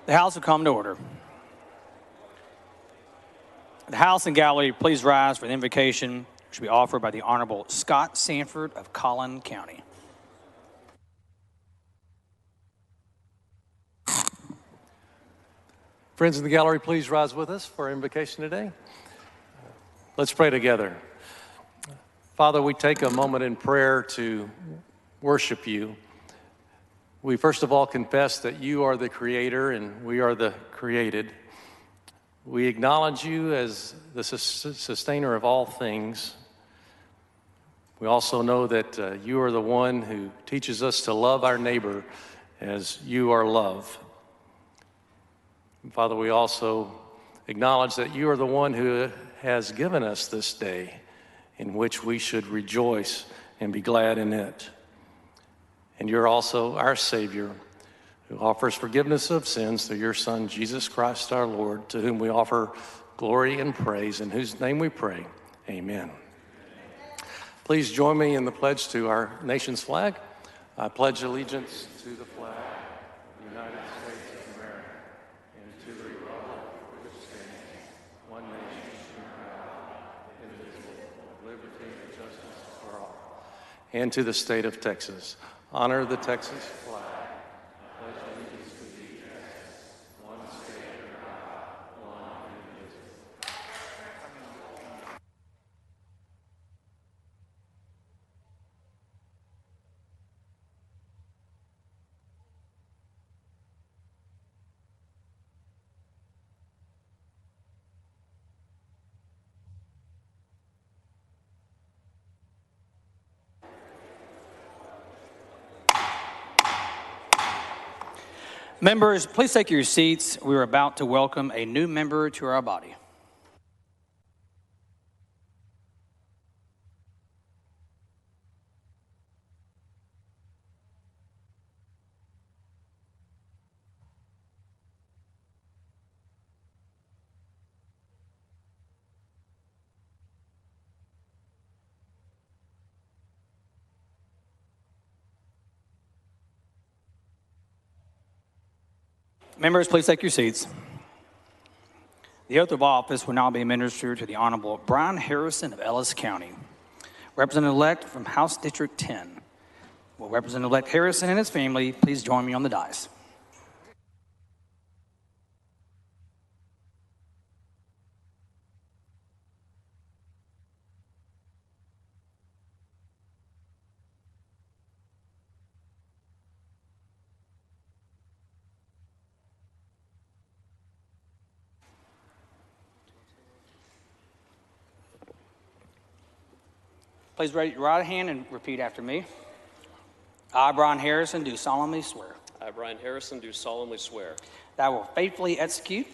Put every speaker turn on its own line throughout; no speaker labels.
The House will come to order. The House and gallery, please rise for the invocation which will be offered by the Honorable Scott Sanford of Collin County.
Friends in the gallery, please rise with us for our invocation today. Let's pray together. Father, we take a moment in prayer to worship you. We first of all confess that you are the creator and we are the created. We acknowledge you as the sustainer of all things. We also know that you are the one who teaches us to love our neighbor as you are love. And Father, we also acknowledge that you are the one who has given us this day in which we should rejoice and be glad in it. And you're also our Savior, who offers forgiveness of sins through your Son, Jesus Christ our Lord, to whom we offer glory and praise, in whose name we pray. Amen. Please join me in the pledge to our nation's flag. I pledge allegiance to the flag of the United States of America and to the republic for which stands one nation under God, indivisible, with liberty and justice for all. And to the state of Texas. Honor the Texas flag. Pledge allegiance to thee, Texas, one state under God, one indivisible.
Members, please take your seats. We are about to welcome a new member to our body. Members, please take your seats. The oath of office will now be administered to the Honorable Brian Harrison of Ellis County, Representative-elect from House District 10. Will Representative-elect Harrison and his family please join me on the dais? Please raise your right hand and repeat after me. I, Brian Harrison, do solemnly swear
I, Brian Harrison, do solemnly swear
that I will faithfully execute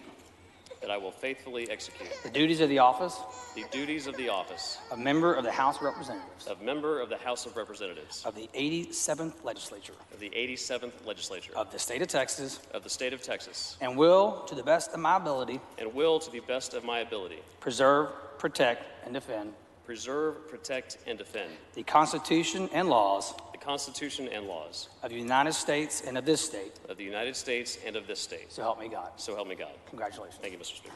that I will faithfully execute
the duties of the office
the duties of the office
of member of the House of Representatives
of member of the House of Representatives
of the 87th Legislature
of the 87th Legislature
of the State of Texas,
of the State of Texas,
and will, to the best of my ability,
and will, to the best of my ability,
preserve, protect, and defend
preserve, protect, and defend
the Constitution and laws
the Constitution and laws
of the United States and of this state.
of the United States and of this state.
So help me God.
So help me God.
Congratulations.
Thank you, Mr. Speaker.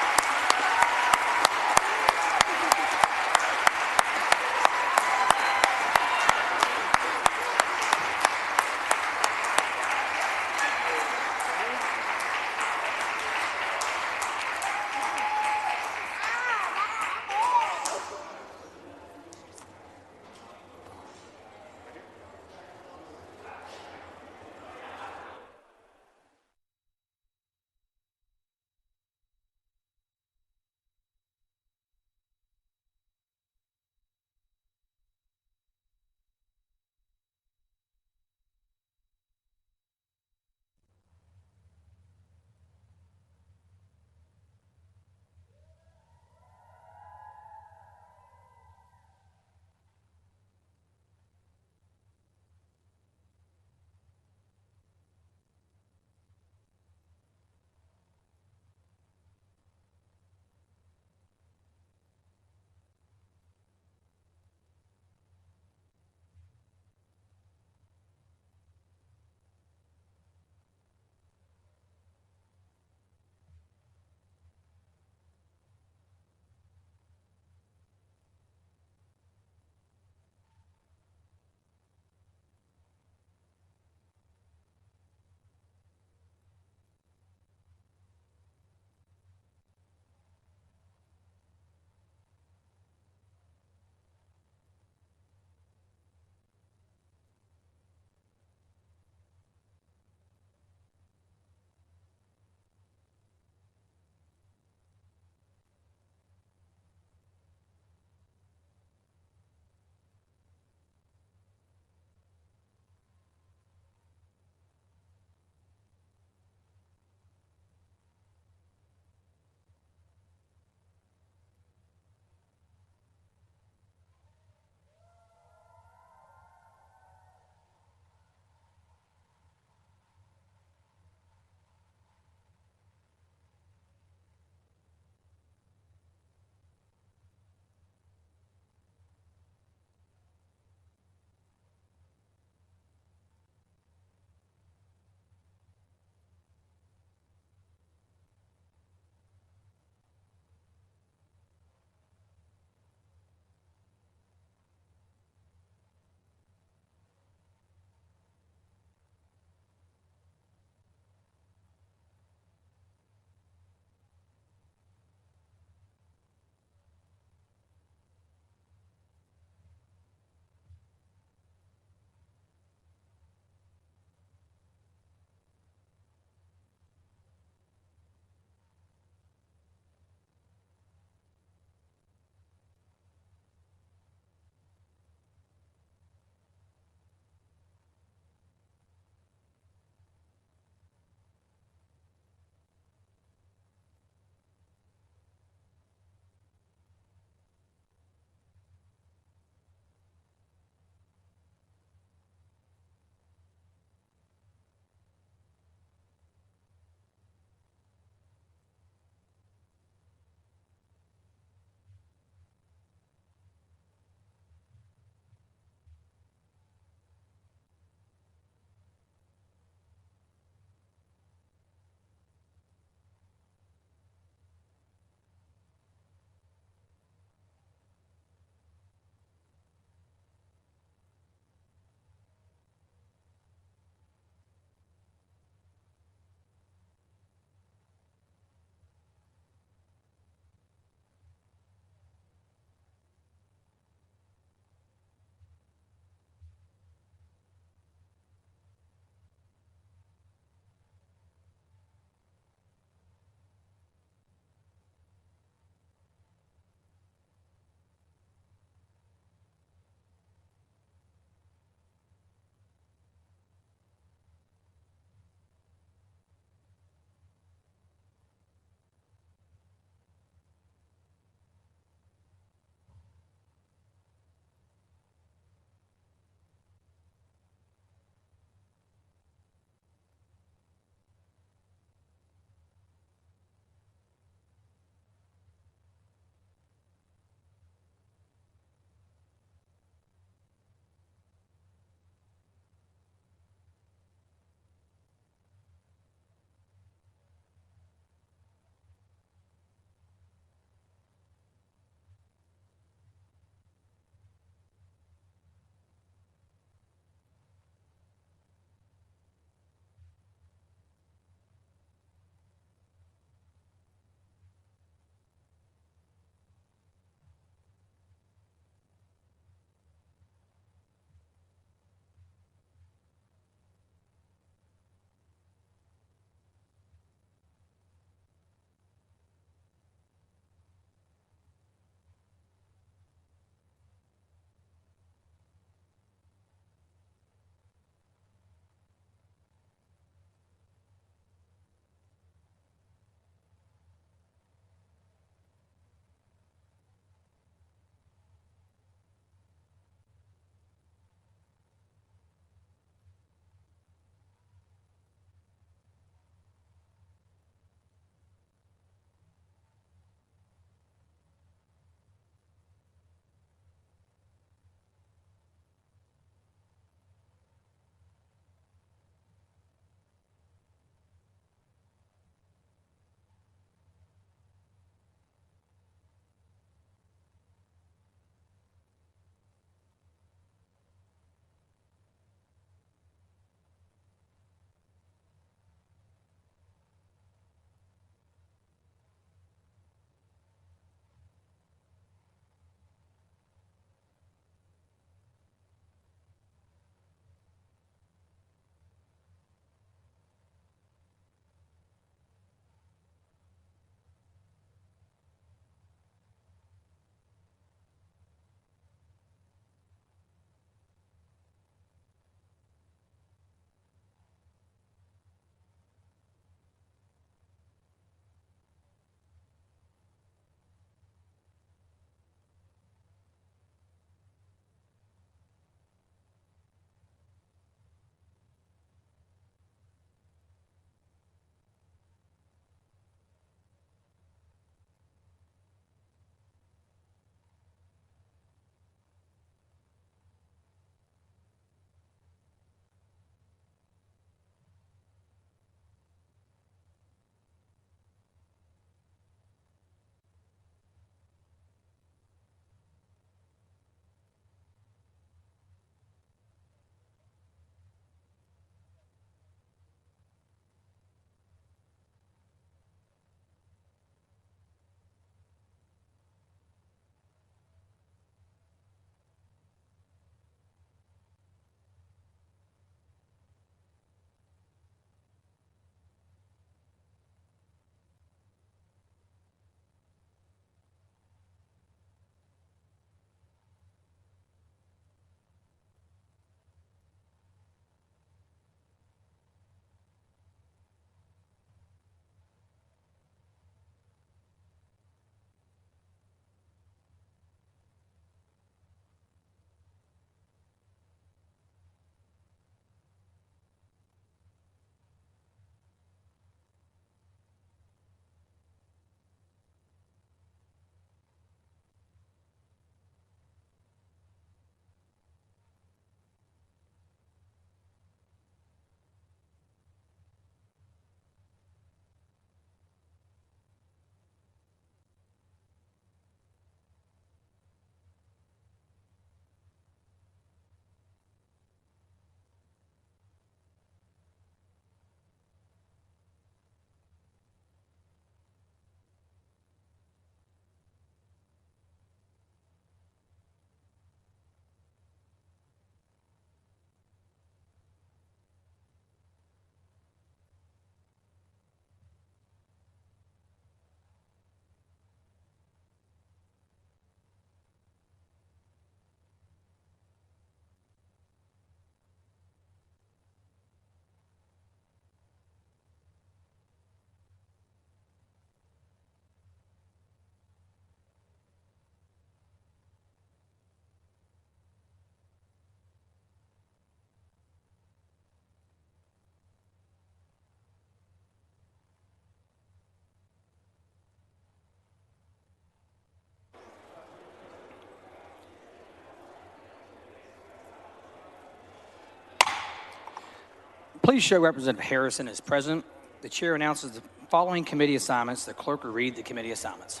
Please show Representative Harrison as present. The chair announces the following committee assignments. The clerk will read the committee assignments.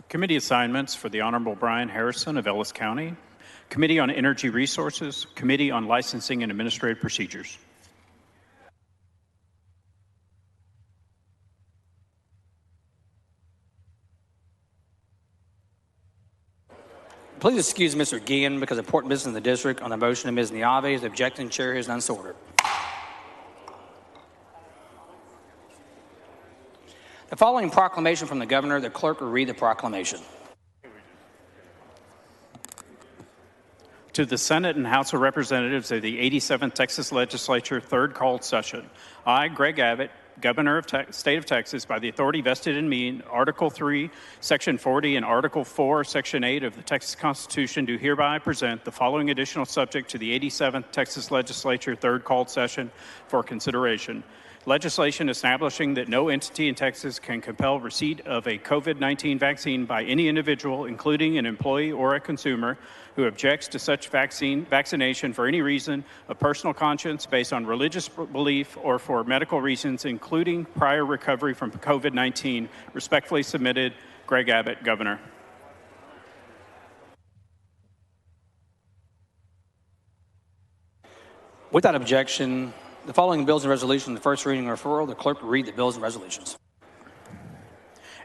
Committee assignments for the Honorable Brian Harrison of Ellis County. Committee on Energy Resources. Committee on Licensing and Administrative Procedures.
Please excuse Mr. Guillen because of important business in the district. On the motion of Ms. Niave, the objecting chair has none so ordered. The following proclamation from the governor, the clerk will read the proclamation.
To the Senate and House of Representatives of the 87th Texas Legislature, third called session. I, Greg Abbott, Governor of State of Texas, by the authority vested in me in Article 3, Section 40, and Article 4, Section 8 of the Texas Constitution, do hereby present the following additional subject to the 87th Texas Legislature, third called session for consideration. Legislation establishing that no entity in Texas can compel receipt of a COVID-19 vaccine by any individual, including an employee or a consumer, who objects to such vaccination for any reason of personal conscience, based on religious belief, or for medical reasons, including prior recovery from COVID-19. Respectfully submitted, Greg Abbott, Governor.
Without objection, the following bills and resolutions, the first reading and referral, the clerk will read the bills and resolutions.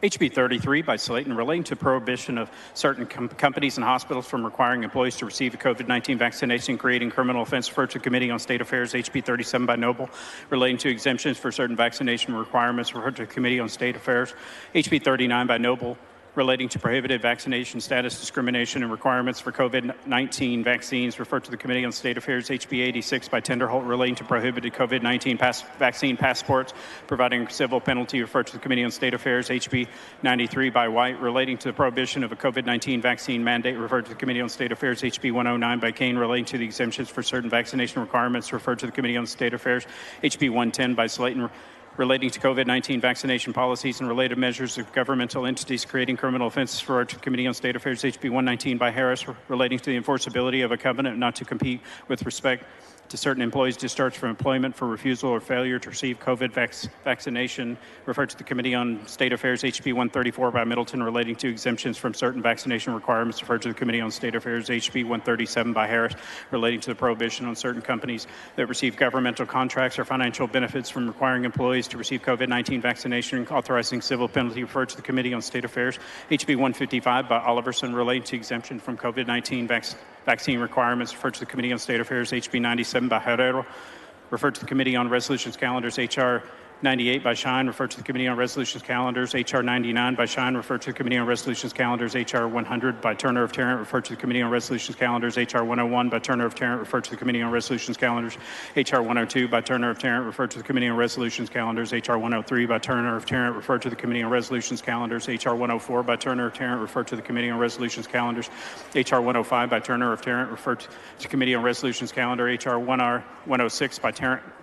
HB 33 by Slayton, relating to prohibition of certain companies and hospitals from requiring employees to receive a COVID-19 vaccination, creating criminal offense, referred to Committee on State Affairs. HB 37 by Noble, relating to exemptions for certain vaccination requirements, referred to Committee on State Affairs. HB 39 by Noble, relating to prohibited vaccination status discrimination and requirements for COVID-19 vaccines, referred to the Committee on State Affairs. HB 86 by Tenderholt, relating to prohibited COVID-19 vaccine passports, providing civil penalty, referred to the Committee on State Affairs. HB 93 by White, relating to the prohibition of a COVID-19 vaccine mandate, referred to the Committee on State Affairs. HB 109 by Kane, relating to the exemptions for certain vaccination requirements, referred to the Committee on State Affairs. HB 110 by Slayton, relating to COVID-19 vaccination policies and related measures of governmental entities creating criminal offenses, for our Committee on State Affairs. HB 119 by Harris, relating to the enforceability of a covenant not to compete with respect to certain employees discharged from employment for refusal or failure to receive COVID vaccination, referred to the Committee on State Affairs. HB 134 by Middleton, relating to exemptions from certain vaccination requirements, referred to the Committee on State Affairs. HB 137 by Harris, relating to the prohibition on certain companies that receive governmental contracts or financial benefits from requiring employees to receive COVID-19 vaccination, authorizing civil penalty, referred to the Committee on State Affairs. HB 155 by Oliverson, relating to exemption from COVID-19 vaccine requirements, referred to the Committee on State Affairs. HB 97 by Herrero, referred to the Committee on Resolutions Calendars. HR 98 by Shine, referred to the Committee on Resolutions Calendars. HR 99 by Shine, referred to the Committee on Resolutions Calendars. HR 100 by Turner of Tarrant, referred to the Committee on Resolutions Calendars. HR 101 by Turner of Tarrant, referred to the Committee on Resolutions Calendars. HR 102 by Turner of Tarrant, referred to the Committee on Resolutions Calendars. HR 103 by Turner of Tarrant, referred to the Committee on Resolutions Calendars. HR 104 by Turner of Tarrant, referred to the Committee on Resolutions Calendars. HR 105 by Turner of Tarrant, referred to the Committee on Resolutions Calendar. HR 106 by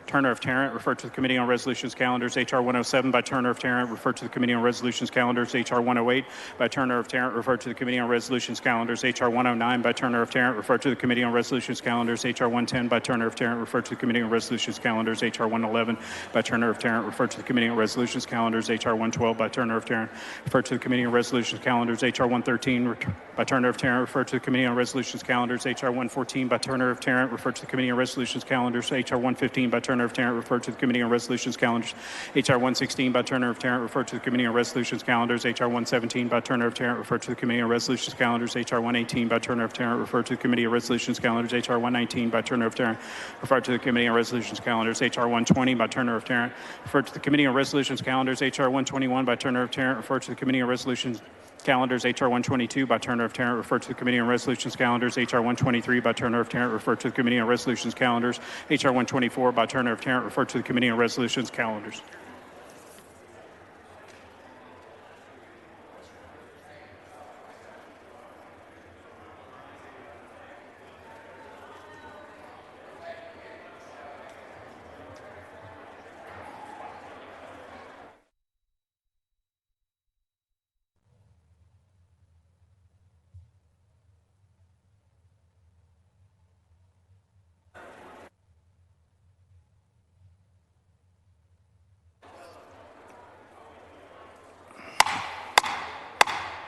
Turner of Tarrant, referred to the Committee on Resolutions Calendars. HR 107 by Turner of Tarrant, referred to the Committee on Resolutions Calendars. HR 108 by Turner of Tarrant, referred to the Committee on Resolutions Calendars. HR 109 by Turner of Tarrant, referred to the Committee on Resolutions Calendars. HR 110 by Turner of Tarrant, referred to the Committee on Resolutions Calendars. HR 111 by Turner of Tarrant, referred to the Committee on Resolutions Calendars. HR 112 by Turner of Tarrant, referred to the Committee on Resolutions Calendars. HR 113 by Turner of Tarrant, referred to the Committee on Resolutions Calendars. HR 114 by Turner of Tarrant, referred to the Committee on Resolutions Calendars. HR 115 by Turner of Tarrant, referred to the Committee on Resolutions Calendars. HR 116 by Turner of Tarrant, referred to the Committee on Resolutions Calendars. HR 117 by Turner of Tarrant, referred to the Committee on Resolutions Calendars. HR 118 by Turner of Tarrant, referred to the Committee on Resolutions Calendars. HR 119 by Turner of Tarrant, referred to the Committee on Resolutions Calendars. HR 120 by Turner of Tarrant, referred to the Committee on Resolutions Calendars. HR 121 by Turner of Tarrant, referred to the Committee on Resolutions Calendars. HR 122 by Turner of Tarrant, referred to the Committee on Resolutions Calendars. HR 123 by Turner of Tarrant, referred to the Committee on Resolutions Calendars. HR 124 by Turner of Tarrant, referred to the Committee on Resolutions Calendars.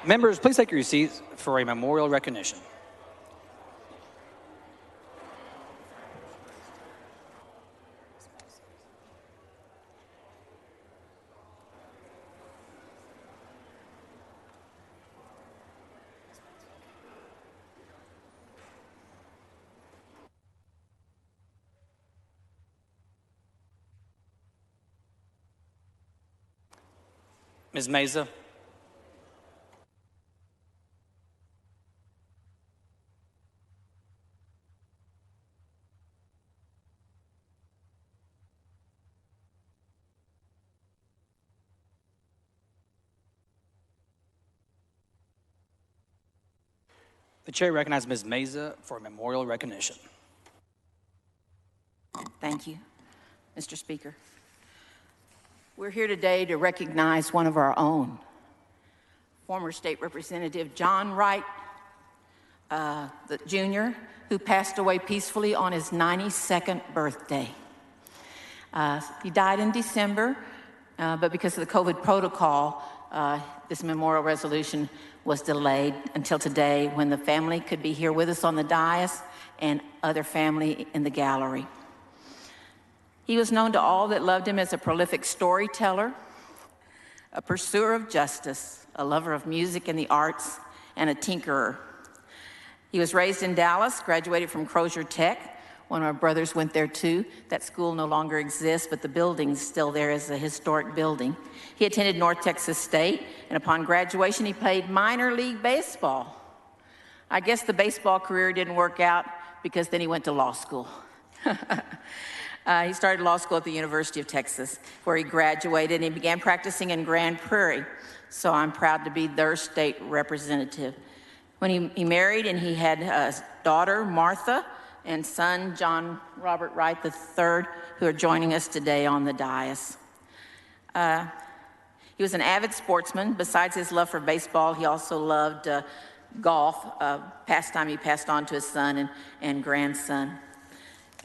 Members, please take your seats for a memorial recognition. Ms. Meza. The chair recognizes Ms. Meza for a memorial recognition.
Thank you, Mr. Speaker. We're here today to recognize one of our own, former State Representative John Wright Jr., who passed away peacefully on his 92nd birthday. He died in December, but because of the COVID protocol, this memorial resolution was delayed until today when the family could be here with us on the dais and other family in the gallery. He was known to all that loved him as a prolific storyteller, a pursuer of justice, a lover of music and the arts, and a tinkerer. He was raised in Dallas, graduated from Crozier Tech. One of our brothers went there too. That school no longer exists, but the building's still there as a historic building. He attended North Texas State, and upon graduation, he played minor league baseball. I guess the baseball career didn't work out because then he went to law school. He started law school at the University of Texas, where he graduated, and he began practicing in Grand Prairie. So I'm proud to be their state representative. When he married, and he had a daughter, Martha, and son, John Robert Wright III, who are joining us today on the dais. He was an avid sportsman. Besides his love for baseball, he also loved golf, pastime he passed on to his son and grandson.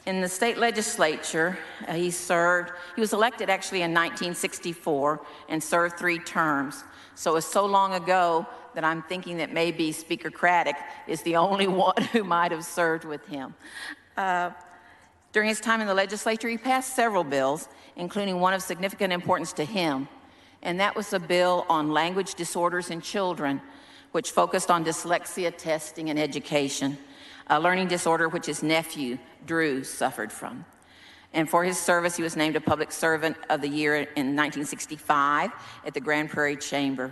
In the state legislature, he was elected actually in 1964 and served 3 terms. So it was so long ago that I'm thinking that maybe Speaker Craddock is the only one who might have served with him. During his time in the legislature, he passed several bills, including one of significant importance to him, and that was a bill on language disorders in children, which focused on dyslexia testing and education, a learning disorder which his nephew, Drew, suffered from. And for his service, he was named a Public Servant of the Year in 1965 at the Grand Prairie Chamber.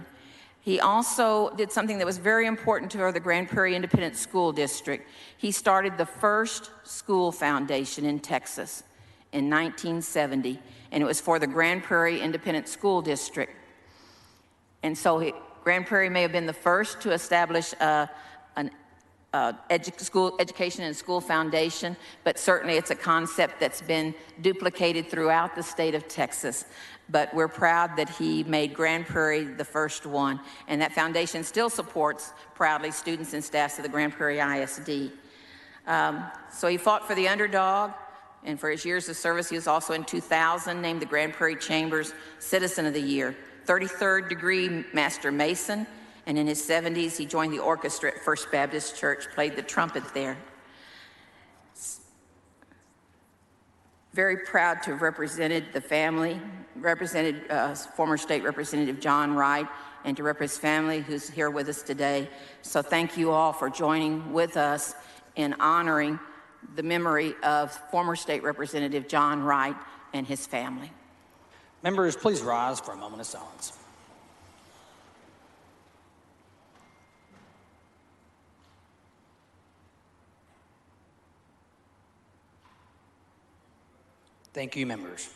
He also did something that was very important to the Grand Prairie Independent School District. He started the first school foundation in Texas in 1970, and it was for the Grand Prairie Independent School District. And so Grand Prairie may have been the first to establish an education and school foundation, but certainly it's a concept that's been duplicated throughout the state of Texas. But we're proud that he made Grand Prairie the first one, and that foundation still supports proudly students and staffs of the Grand Prairie ISD. So he fought for the underdog, and for his years of service, he was also in 2000 named the Grand Prairie Chamber's Citizen of the Year, 33rd degree Master Mason, and in his 70s, he joined the orchestra at First Baptist Church, played the trumpet there. Very proud to have represented the family, represented former State Representative John Wright, and to represent his family who's here with us today. So thank you all for joining with us in honoring the memory of former State Representative John Wright and his family.
Members, please rise for a moment of silence. Thank you, members.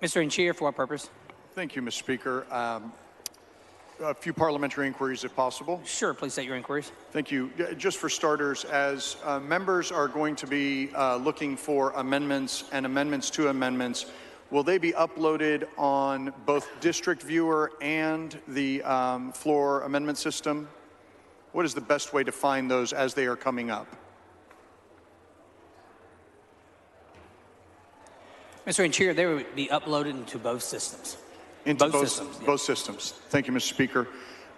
Mr. Anchia, for what purpose?
Thank you, Mr. Speaker. A few parliamentary inquiries, if possible.
Sure, please state your inquiries.
Thank you. Just for starters, as members are going to be looking for amendments and amendments to amendments, will they be uploaded on both District Viewer and the floor amendment system? What is the best way to find those as they are coming up?
Mr. Anchia, they would be uploaded into both systems.
Into
Both systems, yes.
Both systems. Thank you, Mr. Speaker.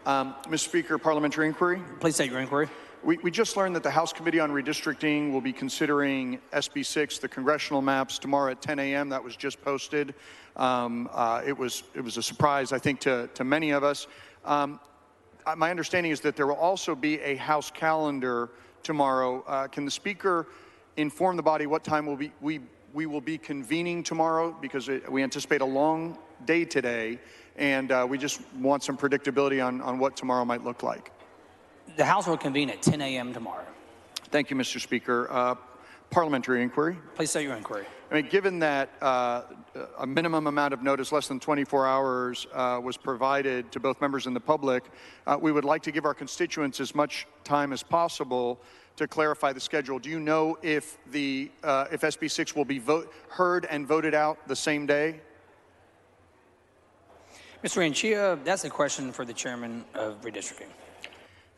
Mr. Speaker, parliamentary inquiry.
Please state your inquiry.
We just learned that the House Committee on Redistricting will be considering SB 6, the congressional maps, tomorrow at 10 a.m. That was just posted. It was a surprise, I think, to many of us. My understanding is that there will also be a House calendar tomorrow. Can the Speaker inform the body what time we will be convening tomorrow? Because we anticipate a long day today, and we just want some predictability on what tomorrow might look like.
The House will convene at 10 a.m. tomorrow.
Thank you, Mr. Speaker. Parliamentary inquiry.
Please state your inquiry.
I mean, given that a minimum amount of notice, less than 24 hours, was provided to both members and the public, we would like to give our constituents as much time as possible to clarify the schedule. Do you know if SB 6 will be heard and voted out the same day?
Mr. Anchia, that's a question for the chairman of redistricting.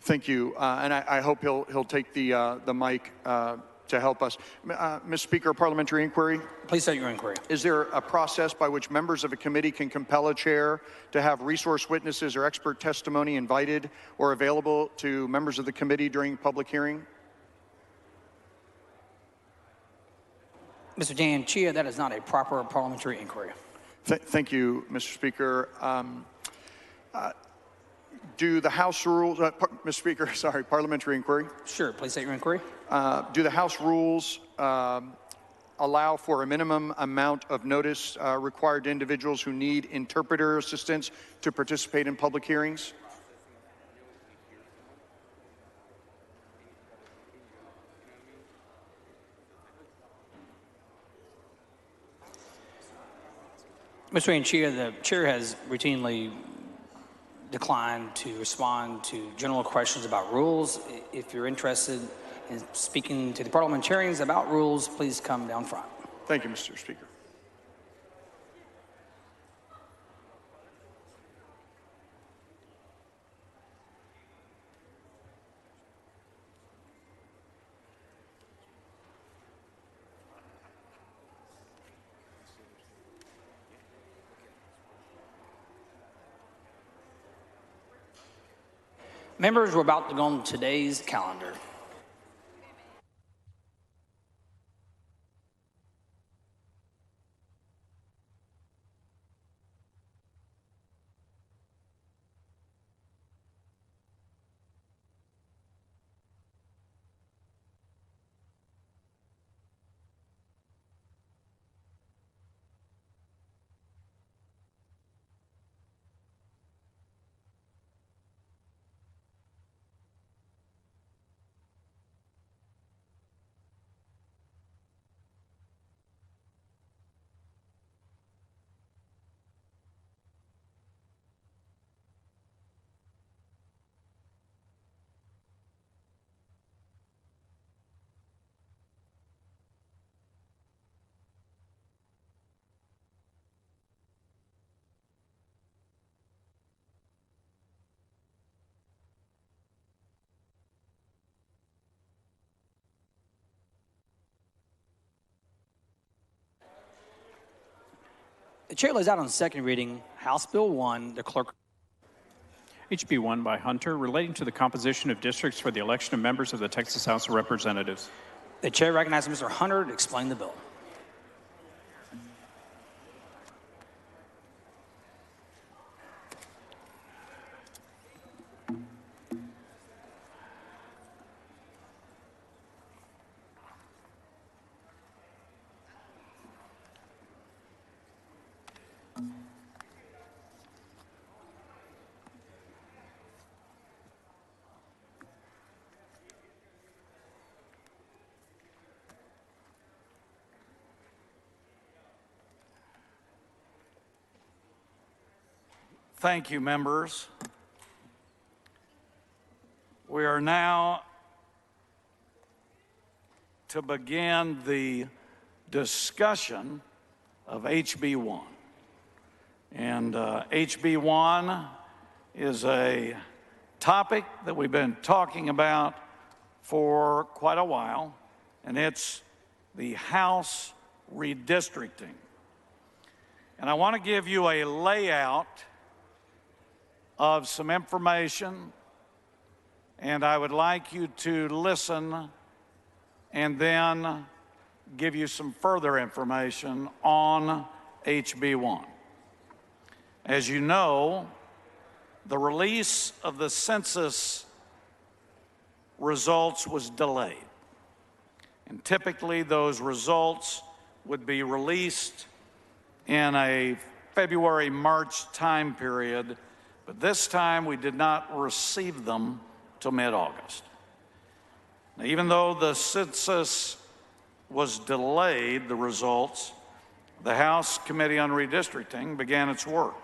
Thank you, and I hope he'll take the mic to help us. Mr. Speaker, parliamentary inquiry.
Please state your inquiry.
Is there a process by which members of a committee can compel a chair to have resource witnesses or expert testimony invited or available to members of the committee during public hearing?
Mr. Dan Chia, that is not a proper parliamentary inquiry.
Thank you, Mr. Speaker. Do the House rules, Mr. Speaker, sorry, parliamentary inquiry.
Sure, please state your inquiry.
Do the House rules allow for a minimum amount of notice required to individuals who need interpreter assistance to participate in public hearings?
Mr. Anchia, the chair has routinely declined to respond to general questions about rules. If you're interested in speaking to the parliamentarians about rules, please come down front.
Thank you, Mr. Speaker.
Members, we're about to go on today's calendar. The chair lays out on second reading House Bill 1, the clerk.
HB 1 by Hunter, relating to the composition of districts for the election of members of the Texas House of Representatives.
The chair recognizes Mr. Hunter to explain the bill.
Thank you, members. We are now to begin the discussion of HB 1. And HB 1 is a topic that we've been talking about for quite a while, and it's the House redistricting. And I want to give you a layout of some information, and I would like you to listen and then give you some further information on HB 1. As you know, the release of the census results was delayed. And typically those results would be released in a February-March time period, but this time we did not receive them till mid-August. Now, even though the census was delayed, the results, the House Committee on Redistricting began its work.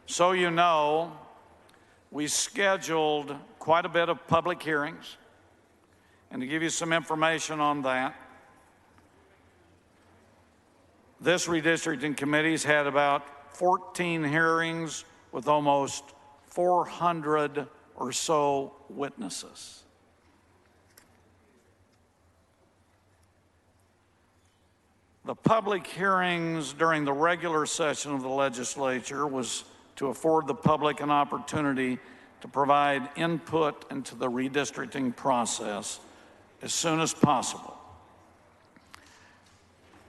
So you know, we scheduled quite a bit of public hearings, and to give you some information on that, this redistricting committee's had about 14 hearings with almost 400 or so witnesses. The public hearings during the regular session of the legislature was to afford the public an opportunity to provide input into the redistricting process as soon as possible.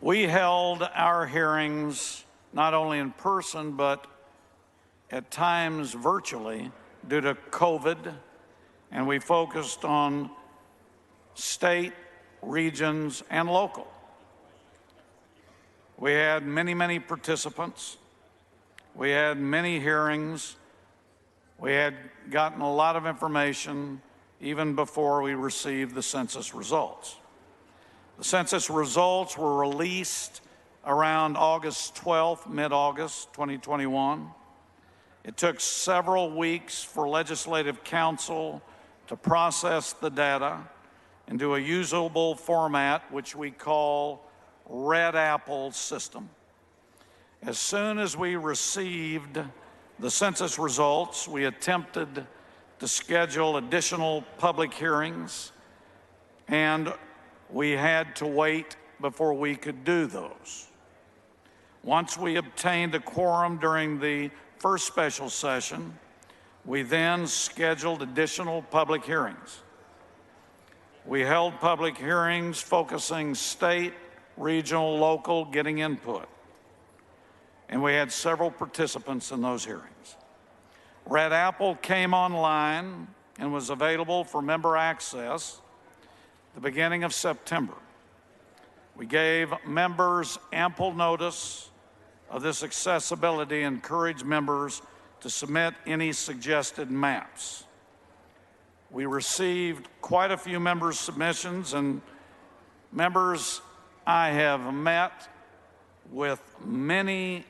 We held our hearings not only in person, but at times virtually due to COVID, and we focused on state, regions, and local. We had many participants. We had many hearings. We had gotten a lot of information even before we received the census results. The census results were released around August 12th, mid-August 2021. It took several weeks for Legislative Council to process the data into a usable format, which we call Red Apple system. As soon as we received the census results, we attempted to schedule additional public hearings, and we had to wait before we could do those. Once we obtained a quorum during the first special session, we then scheduled additional public hearings. We held public hearings focusing state, regional, local, getting input. And we had several participants in those hearings. Red Apple came online and was available for member access at the beginning of September. We gave members ample notice of this accessibility and encouraged members to submit any suggested maps. We received quite a few members' submissions, and members, I have met with many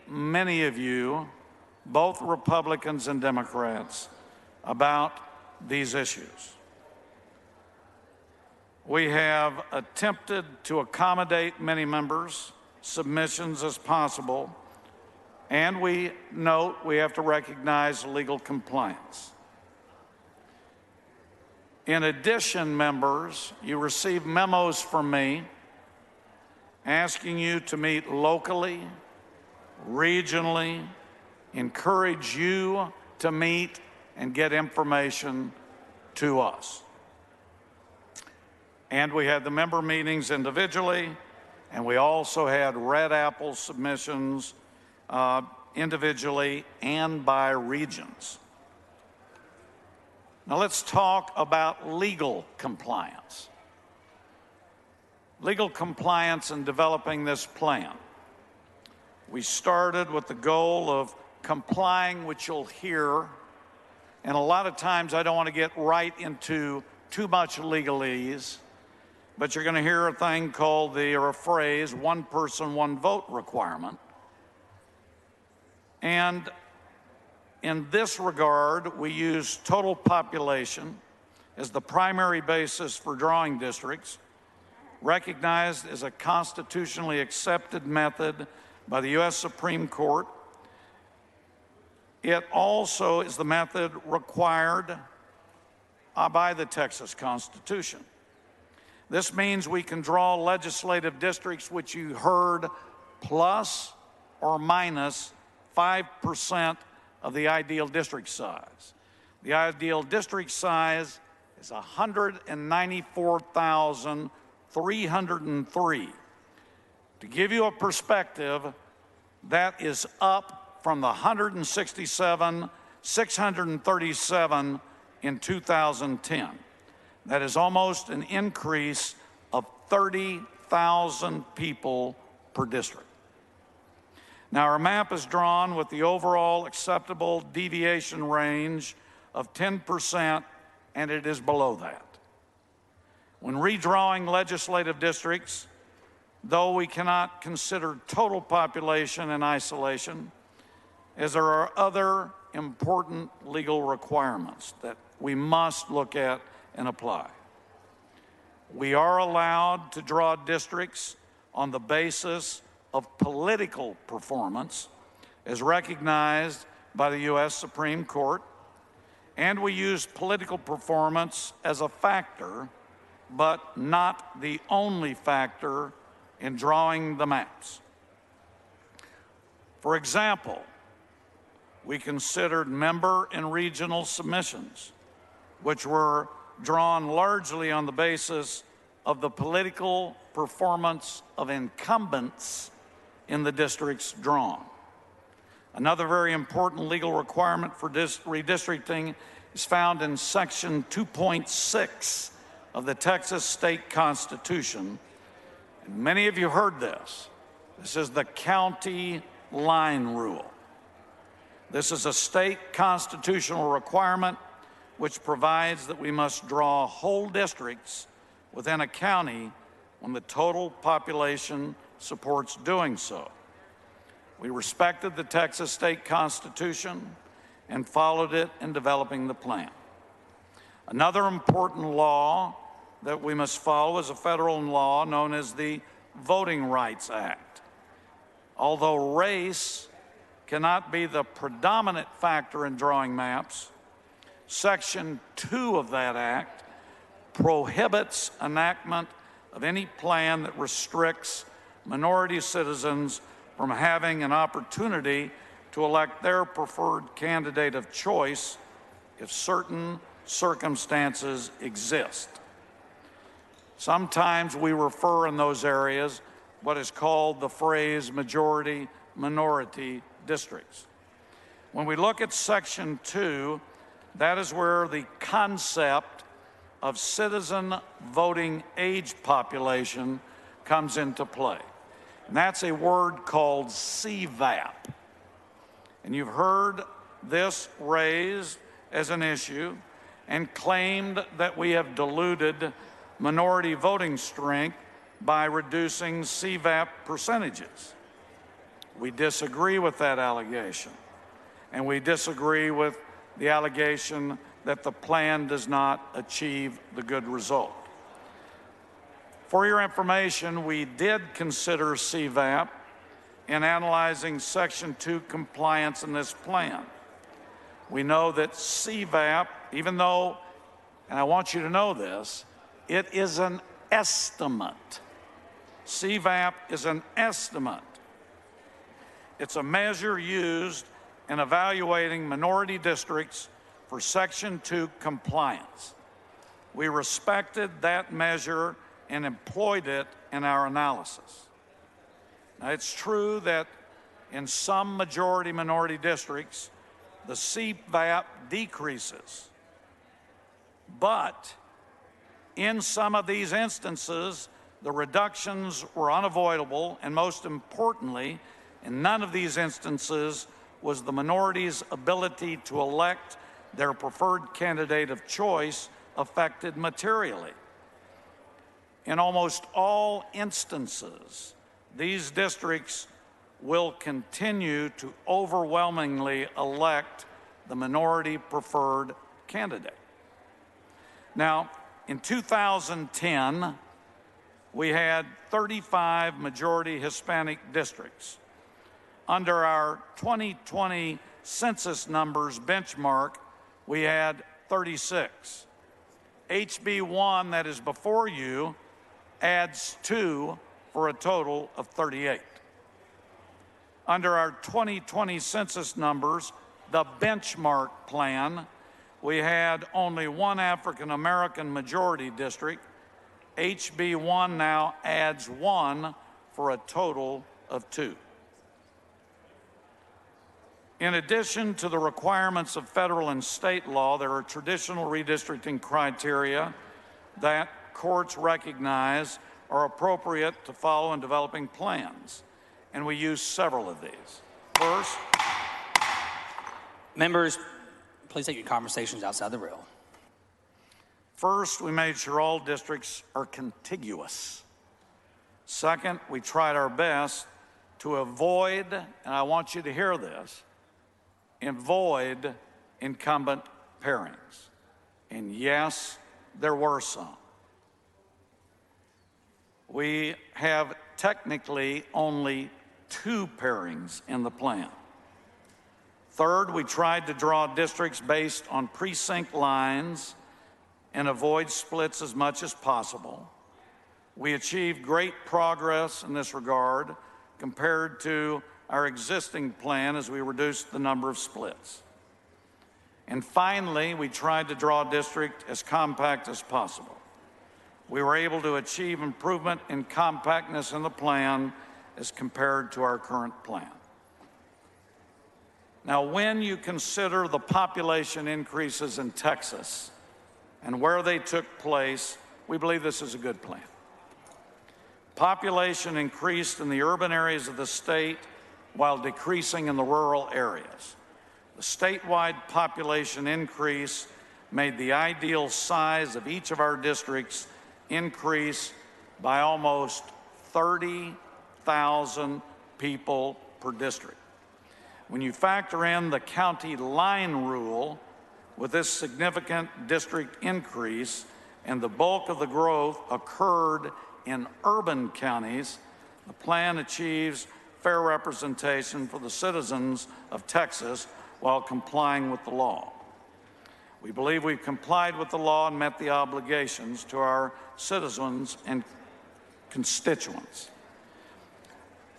of you, both Republicans and Democrats, about these issues. We have attempted to accommodate many members' submissions as possible, and we note we have to recognize legal compliance. In addition, members, you receive memos from me asking you to meet locally, regionally, encourage you to meet and get information to us. And we had the member meetings individually, and we also had Red Apple submissions individually and by regions. Now let's talk about legal compliance. Legal compliance in developing this plan. We started with the goal of complying, which you'll hear, and a lot of times I don't want to get right into too much legalese, but you're going to hear a thing called or a phrase, one person, one vote requirement. And in this regard, we use total population as the primary basis for drawing districts, recognized as a constitutionally accepted method by the U.S. Supreme Court. It also is the method required by the Texas Constitution. This means we can draw legislative districts, which you heard, plus or minus 5% of the ideal district size. The ideal district size is 194,303. To give you a perspective, that is up from the 167,637 in 2010. That is almost an increase of 30,000 people per district. Now, our map is drawn with the overall acceptable deviation range of 10%, and it is below that. When redrawing legislative districts, though we cannot consider total population in isolation, as there are other important legal requirements that we must look at and apply. We are allowed to draw districts on the basis of political performance as recognized by the U.S. Supreme Court, and we use political performance as a factor, but not the only factor in drawing the maps. For example, we considered member and regional submissions, which were drawn largely on the basis of the political performance of incumbents in the districts drawn. Another very important legal requirement for redistricting is found in Section 2.6 of the Texas State Constitution. And many of you heard this. This is the county line rule. This is a state constitutional requirement which provides that we must draw whole districts within a county when the total population supports doing so. We respected the Texas State Constitution and followed it in developing the plan. Another important law that we must follow is a federal law known as the Voting Rights Act. Although race cannot be the predominant factor in drawing maps, Section 2 of that act prohibits enactment of any plan that restricts minority citizens from having an opportunity to elect their preferred candidate of choice if certain circumstances exist. Sometimes we refer in those areas what is called the phrase majority-minority districts. When we look at Section 2, that is where the concept of citizen voting age population comes into play. And that's a word called CVAP. And you've heard this raised as an issue and claimed that we have diluted minority voting strength by reducing CVAP percentages. We disagree with that allegation, and we disagree with the allegation that the plan does not achieve the good result. For your information, we did consider CVAP in analyzing Section 2 compliance in this plan. We know that CVAP, even though, and I want you to know this, it is an estimate. CVAP is an estimate. It's a measure used in evaluating minority districts for Section 2 compliance. We respected that measure and employed it in our analysis. Now, it's true that in some majority-minority districts, the CVAP decreases. But in some of these instances, the reductions were unavoidable, and most importantly, in none of these instances was the minority's ability to elect their preferred candidate of choice affected materially. In almost all instances, these districts will continue to overwhelmingly elect the minority preferred candidate. Now, in 2010, we had 35 majority Hispanic districts. Under our 2020 census numbers benchmark, we had 36. HB 1 that is before you adds 2 for a total of 38. Under our 2020 census numbers, the benchmark plan, we had only one African American majority district. HB 1 now adds 1 for a total of 2. In addition to the requirements of federal and state law, there are traditional redistricting criteria that courts recognize are appropriate to follow in developing plans, and we use several of these. First,
Members, please take your conversations outside the rail.
First, we made sure all districts are contiguous. Second, we tried our best to avoid, and I want you to hear this, avoid incumbent pairings. And yes, there were some. We have technically only 2 pairings in the plan. Third, we tried to draw districts based on precinct lines and avoid splits as much as possible. We achieved great progress in this regard compared to our existing plan as we reduced the number of splits. And finally, we tried to draw a district as compact as possible. We were able to achieve improvement in compactness in the plan as compared to our current plan. Now, when you consider the population increases in Texas and where they took place, we believe this is a good plan. Population increased in the urban areas of the state while decreasing in the rural areas. The statewide population increase made the ideal size of each of our districts increase by almost 30,000 people per district. When you factor in the county line rule, with this significant district increase and the bulk of the growth occurred in urban counties, the plan achieves fair representation for the citizens of Texas while complying with the law. We believe we've complied with the law and met the obligations to our citizens and constituents.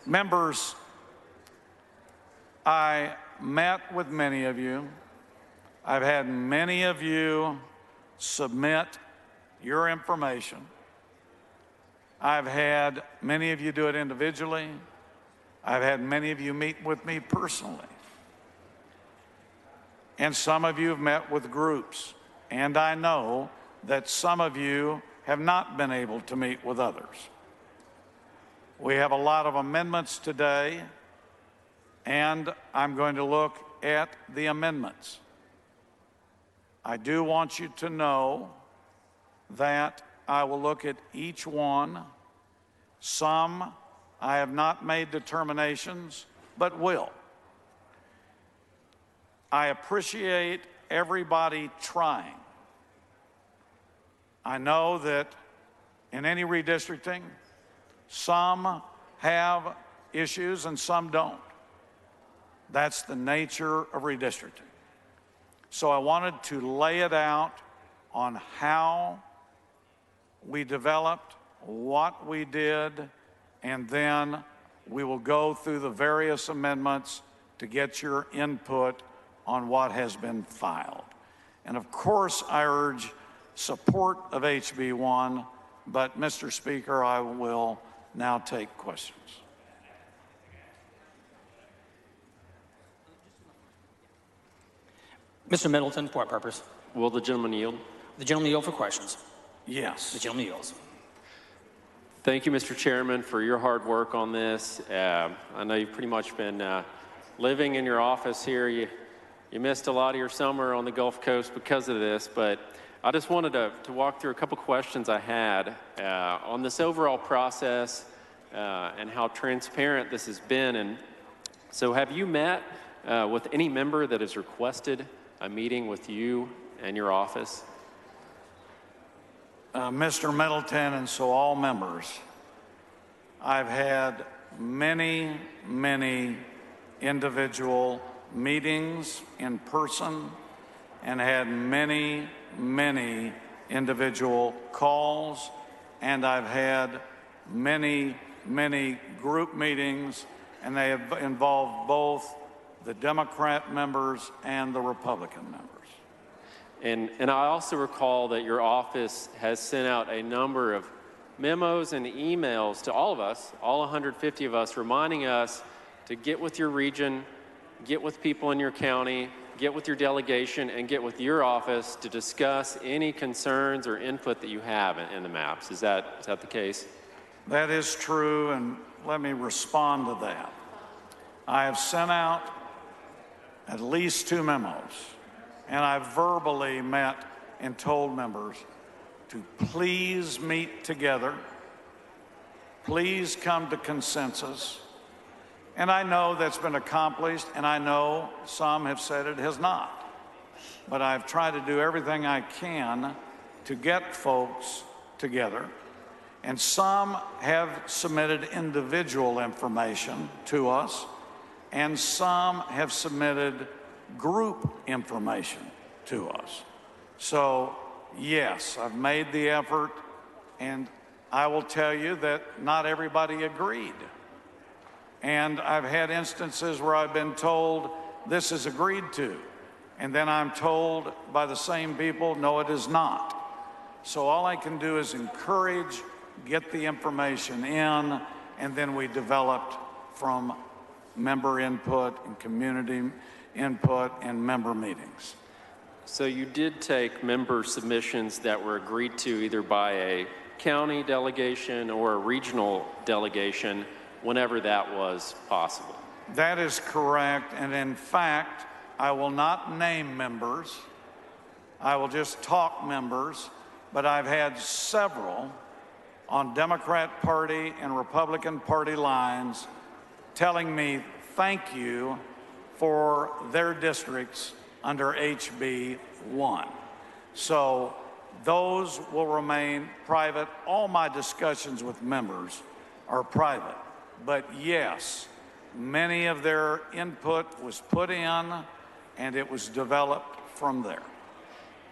Members, I met with many of you. I've had many of you submit your information. I've had many of you do it individually. I've had many of you meet with me personally. And some of you have met with groups. And I know that some of you have not been able to meet with others. We have a lot of amendments today, and I'm going to look at the amendments. I do want you to know that I will look at each one. Some I have not made determinations, but will. I appreciate everybody trying. I know that in any redistricting, some have issues and some don't. That's the nature of redistricting. So I wanted to lay it out on how we developed, what we did, and then we will go through the various amendments to get your input on what has been filed. And of course, I urge support of HB 1, but Mr. Speaker, I will now take questions.
Mr. Middleton, for what purpose?
Will the gentleman yield?
The gentleman yield for questions.
Yes.
The gentleman yields.
Thank you, Mr. Chairman, for your hard work on this. I know you've pretty much been living in your office here. You missed a lot of your summer on the Gulf Coast because of this, but I just wanted to walk through a couple questions I had on this overall process and how transparent this has been. And so have you met with any member that has requested a meeting with you and your office?
Mr. Middleton, and so all members, I've had many, many individual meetings in person and had many, many individual calls, and I've had many, many group meetings, and they have involved both the Democrat members and the Republican members.
And I also recall that your office has sent out a number of memos and emails to all of us, all 150 of us, reminding us to get with your region, get with people in your county, get with your delegation, and get with your office to discuss any concerns or input that you have in the maps. Is that the case?
That is true, and let me respond to that. I have sent out at least 2 memos, and I've verbally met and told members to please meet together, please come to consensus. And I know that's been accomplished, and I know some have said it has not. But I've tried to do everything I can to get folks together. And some have submitted individual information to us, and some have submitted group information to us. So, yes, I've made the effort, and I will tell you that not everybody agreed. And I've had instances where I've been told this is agreed to, and then I'm told by the same people, no, it is not. So all I can do is encourage, get the information in, and then we developed from member input and community input and member meetings.
So you did take member submissions that were agreed to either by a county delegation or a regional delegation whenever that was possible.
That is correct, and in fact, I will not name members. I will just talk members, but I've had several on Democrat Party and Republican Party lines telling me thank you for their districts under HB 1. So those will remain private. All my discussions with members are private. But yes, many of their input was put in, and it was developed from there.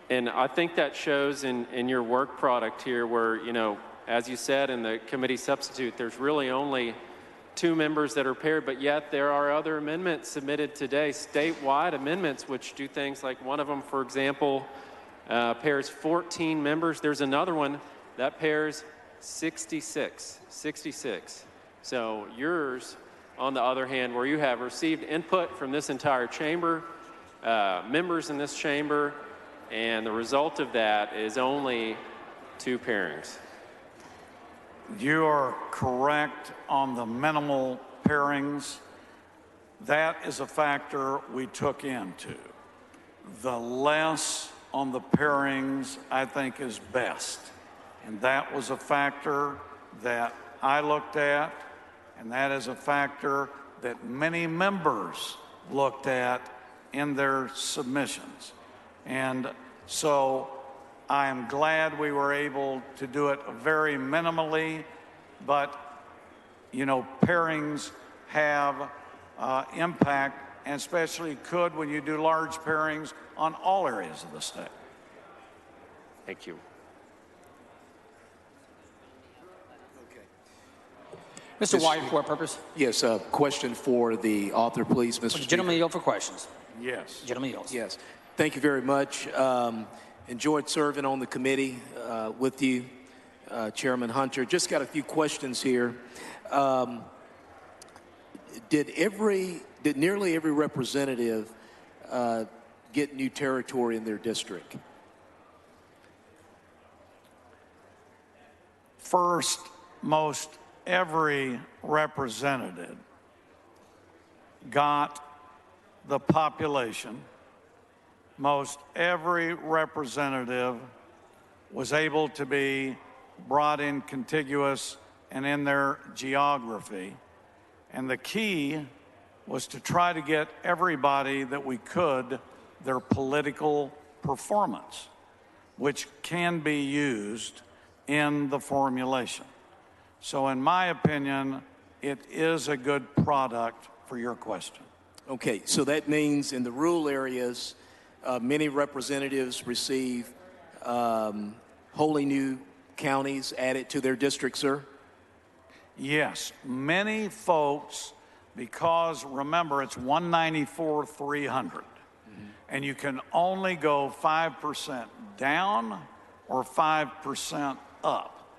And I think that shows in your work product here where, you know, as you said in the committee substitute, there's really only 2 members that are paired, but yet there are other amendments submitted today, statewide amendments, which do things like one of them, for example, pairs 14 members. There's another one that pairs 66. So yours, on the other hand, where you have received input from this entire chamber, members in this chamber, and the result of that is only 2 pairings.
You are correct on the minimal pairings. That is a factor we took into. The less on the pairings, I think, is best. And that was a factor that I looked at, and that is a factor that many members looked at in their submissions. And so I am glad we were able to do it very minimally, but, you know, pairings have impact, and especially could when you do large pairings on all areas of the state.
Thank you.
Mr. White, for what purpose?
Yes, a question for the author, please, Mr.
The
Speaker.
gentleman yield for questions.
Yes.
Gentleman yields.
Yes. Thank you very much. Enjoyed serving on the committee with you, Chairman Hunter. Just got a few questions here. Did nearly every representative get new territory in their district?
First, most every representative got the population. Most every representative was able to be brought in contiguous and in their geography. And the key was to try to get everybody that we could their political performance, which can be used in the formulation. So in my opinion, it is a good product for your question.
Okay, so that means in the rural areas, many representatives receive wholly new counties added to their district, sir?
Yes, many folks, because remember it's 194, 300, and you can only go 5% down or 5% up.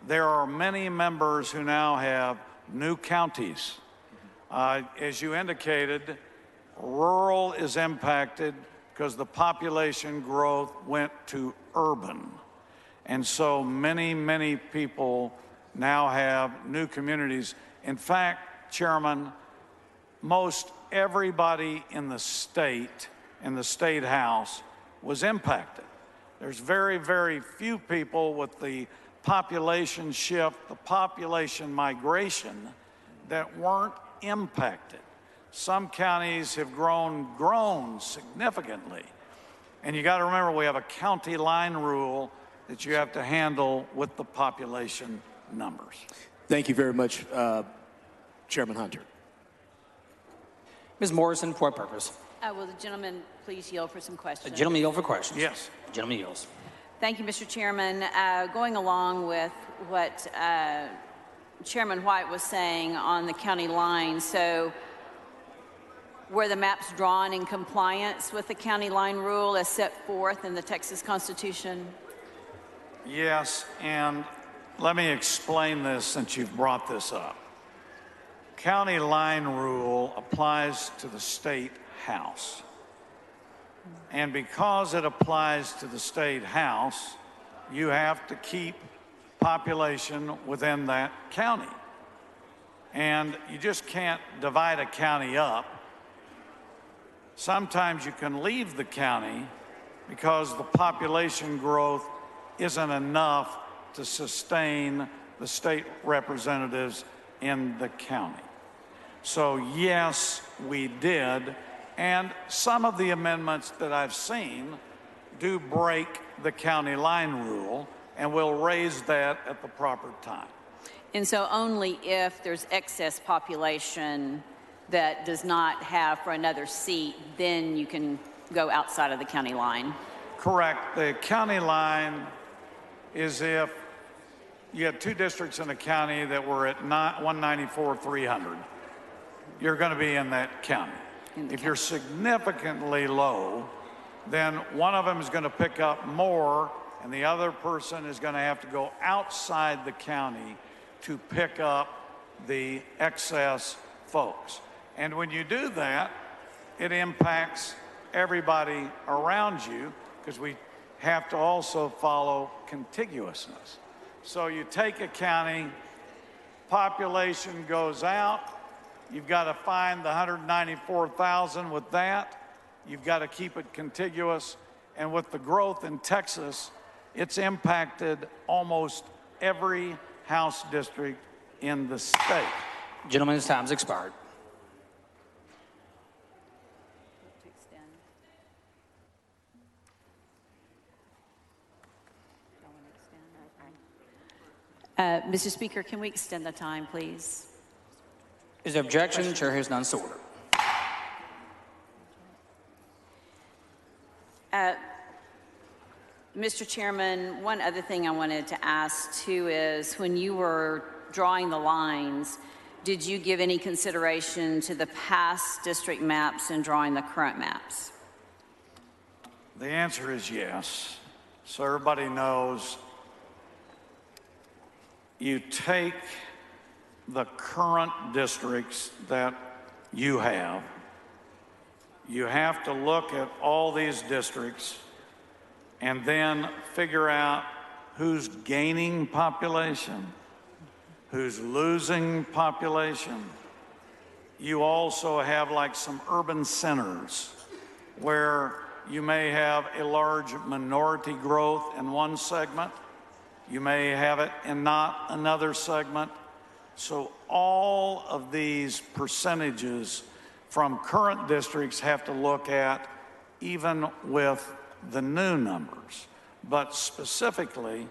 There are many members who now have new counties. As you indicated, rural is impacted because the population growth went to urban. And so many people now have new communities. In fact, Chairman, most everybody in the state House, was impacted. There's very few people with the population shift, the population migration that weren't impacted. Some counties have grown significantly. And you got to remember, we have a county line rule that you have to handle with the population numbers.
Thank you very much, Chairman Hunter.
Ms. Morrison, for what purpose?
Will the gentleman please yield for some questions?
The gentleman yield for questions.
Yes.
The gentleman yields.
Thank you, Mr. Chairman. Going along with what Chairman White was saying on the county line, so were the maps drawn in compliance with the county line rule as set forth in the Texas Constitution?
Yes, and let me explain this since you've brought this up. County line rule applies to the state House. And because it applies to the state House, you have to keep population within that county. And you just can't divide a county up. Sometimes you can leave the county because the population growth isn't enough to sustain the state representatives in the county. So yes, we did. And some of the amendments that I've seen do break the county line rule, and we'll raise that at the proper time.
And so only if there's excess population that does not have for another seat, then you can go outside of the county line.
Correct. The county line is if you had two districts in a county that were at 194, 300, you're going to be in that county. If you're significantly low, then one of them is going to pick up more, and the other person is going to have to go outside the county to pick up the excess folks. And when you do that, it impacts everybody around you because we have to also follow contiguousness. So you take a county, population goes out, you've got to find the 194,000 with that. You've got to keep it contiguous. And with the growth in Texas, it's impacted almost every House district in the state.
Gentleman's time's expired.
Mr. Speaker, can we extend the time, please?
Is there objection? Chair has none so ordered.
Mr. Chairman, one other thing I wanted to ask too is when you were drawing the lines, did you give any consideration to the past district maps and drawing the current maps?
The answer is yes. So everybody knows you take the current districts that you have to look at all these districts and then figure out who's gaining population, who's losing population. You also have like some urban centers where you may have a large minority growth in one segment. You may have it in not another segment. So all of these percentages from current districts have to look at even with the new numbers. But specifically,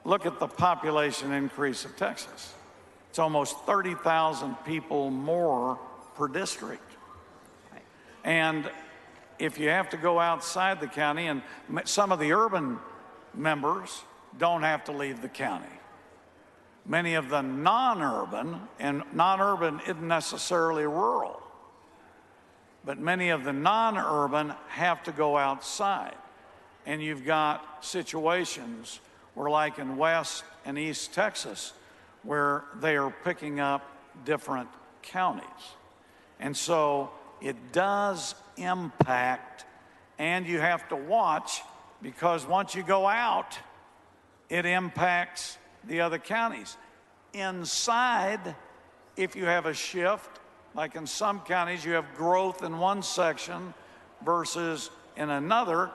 look at the population increase of Texas. It's almost 30,000 people more per district. And if you have to go outside the county, and some of the urban members don't have to leave the county. Many of the non-urban, and non-urban isn't necessarily rural, but many of the non-urban have to go outside. And you've got situations where, like in West and East Texas, where they are picking up different counties. And so it does impact, and you have to watch, because once you go out, it impacts the other counties. Inside, if you have a shift, like in some counties, you have growth in one section versus in another,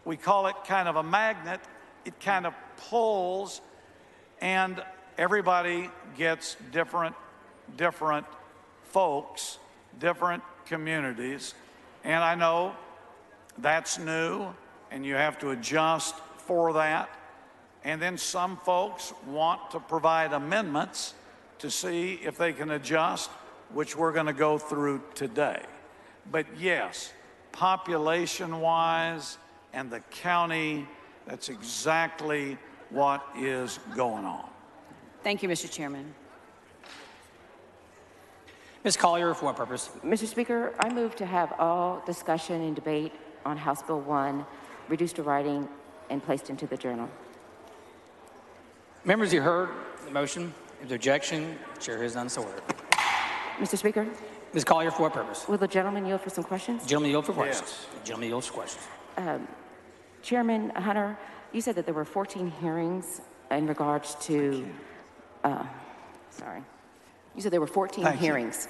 we call it kind of a magnet. It kind of pulls, and everybody gets different folks, different communities. And I know that's new, and you have to adjust for that. And then some folks want to provide amendments to see if they can adjust, which we're going to go through today. But yes, population-wise and the county, that's exactly what is going on.
Thank you, Mr. Chairman.
Ms. Collier, for what purpose?
Mr. Speaker, I move to have all discussion and debate on House Bill 1 reduced to writing and placed into the journal.
Members, you heard the motion. If there's objection, the chair has done so ordered.
Mr. Speaker,
Ms. Collier, for what purpose?
will the gentleman yield for some questions?
Gentleman yield for questions.
Yes.
Gentleman yields for questions.
Chairman Hunter, you said that there were 14 hearings in regards to, you said there were 14
Thank you.
hearings.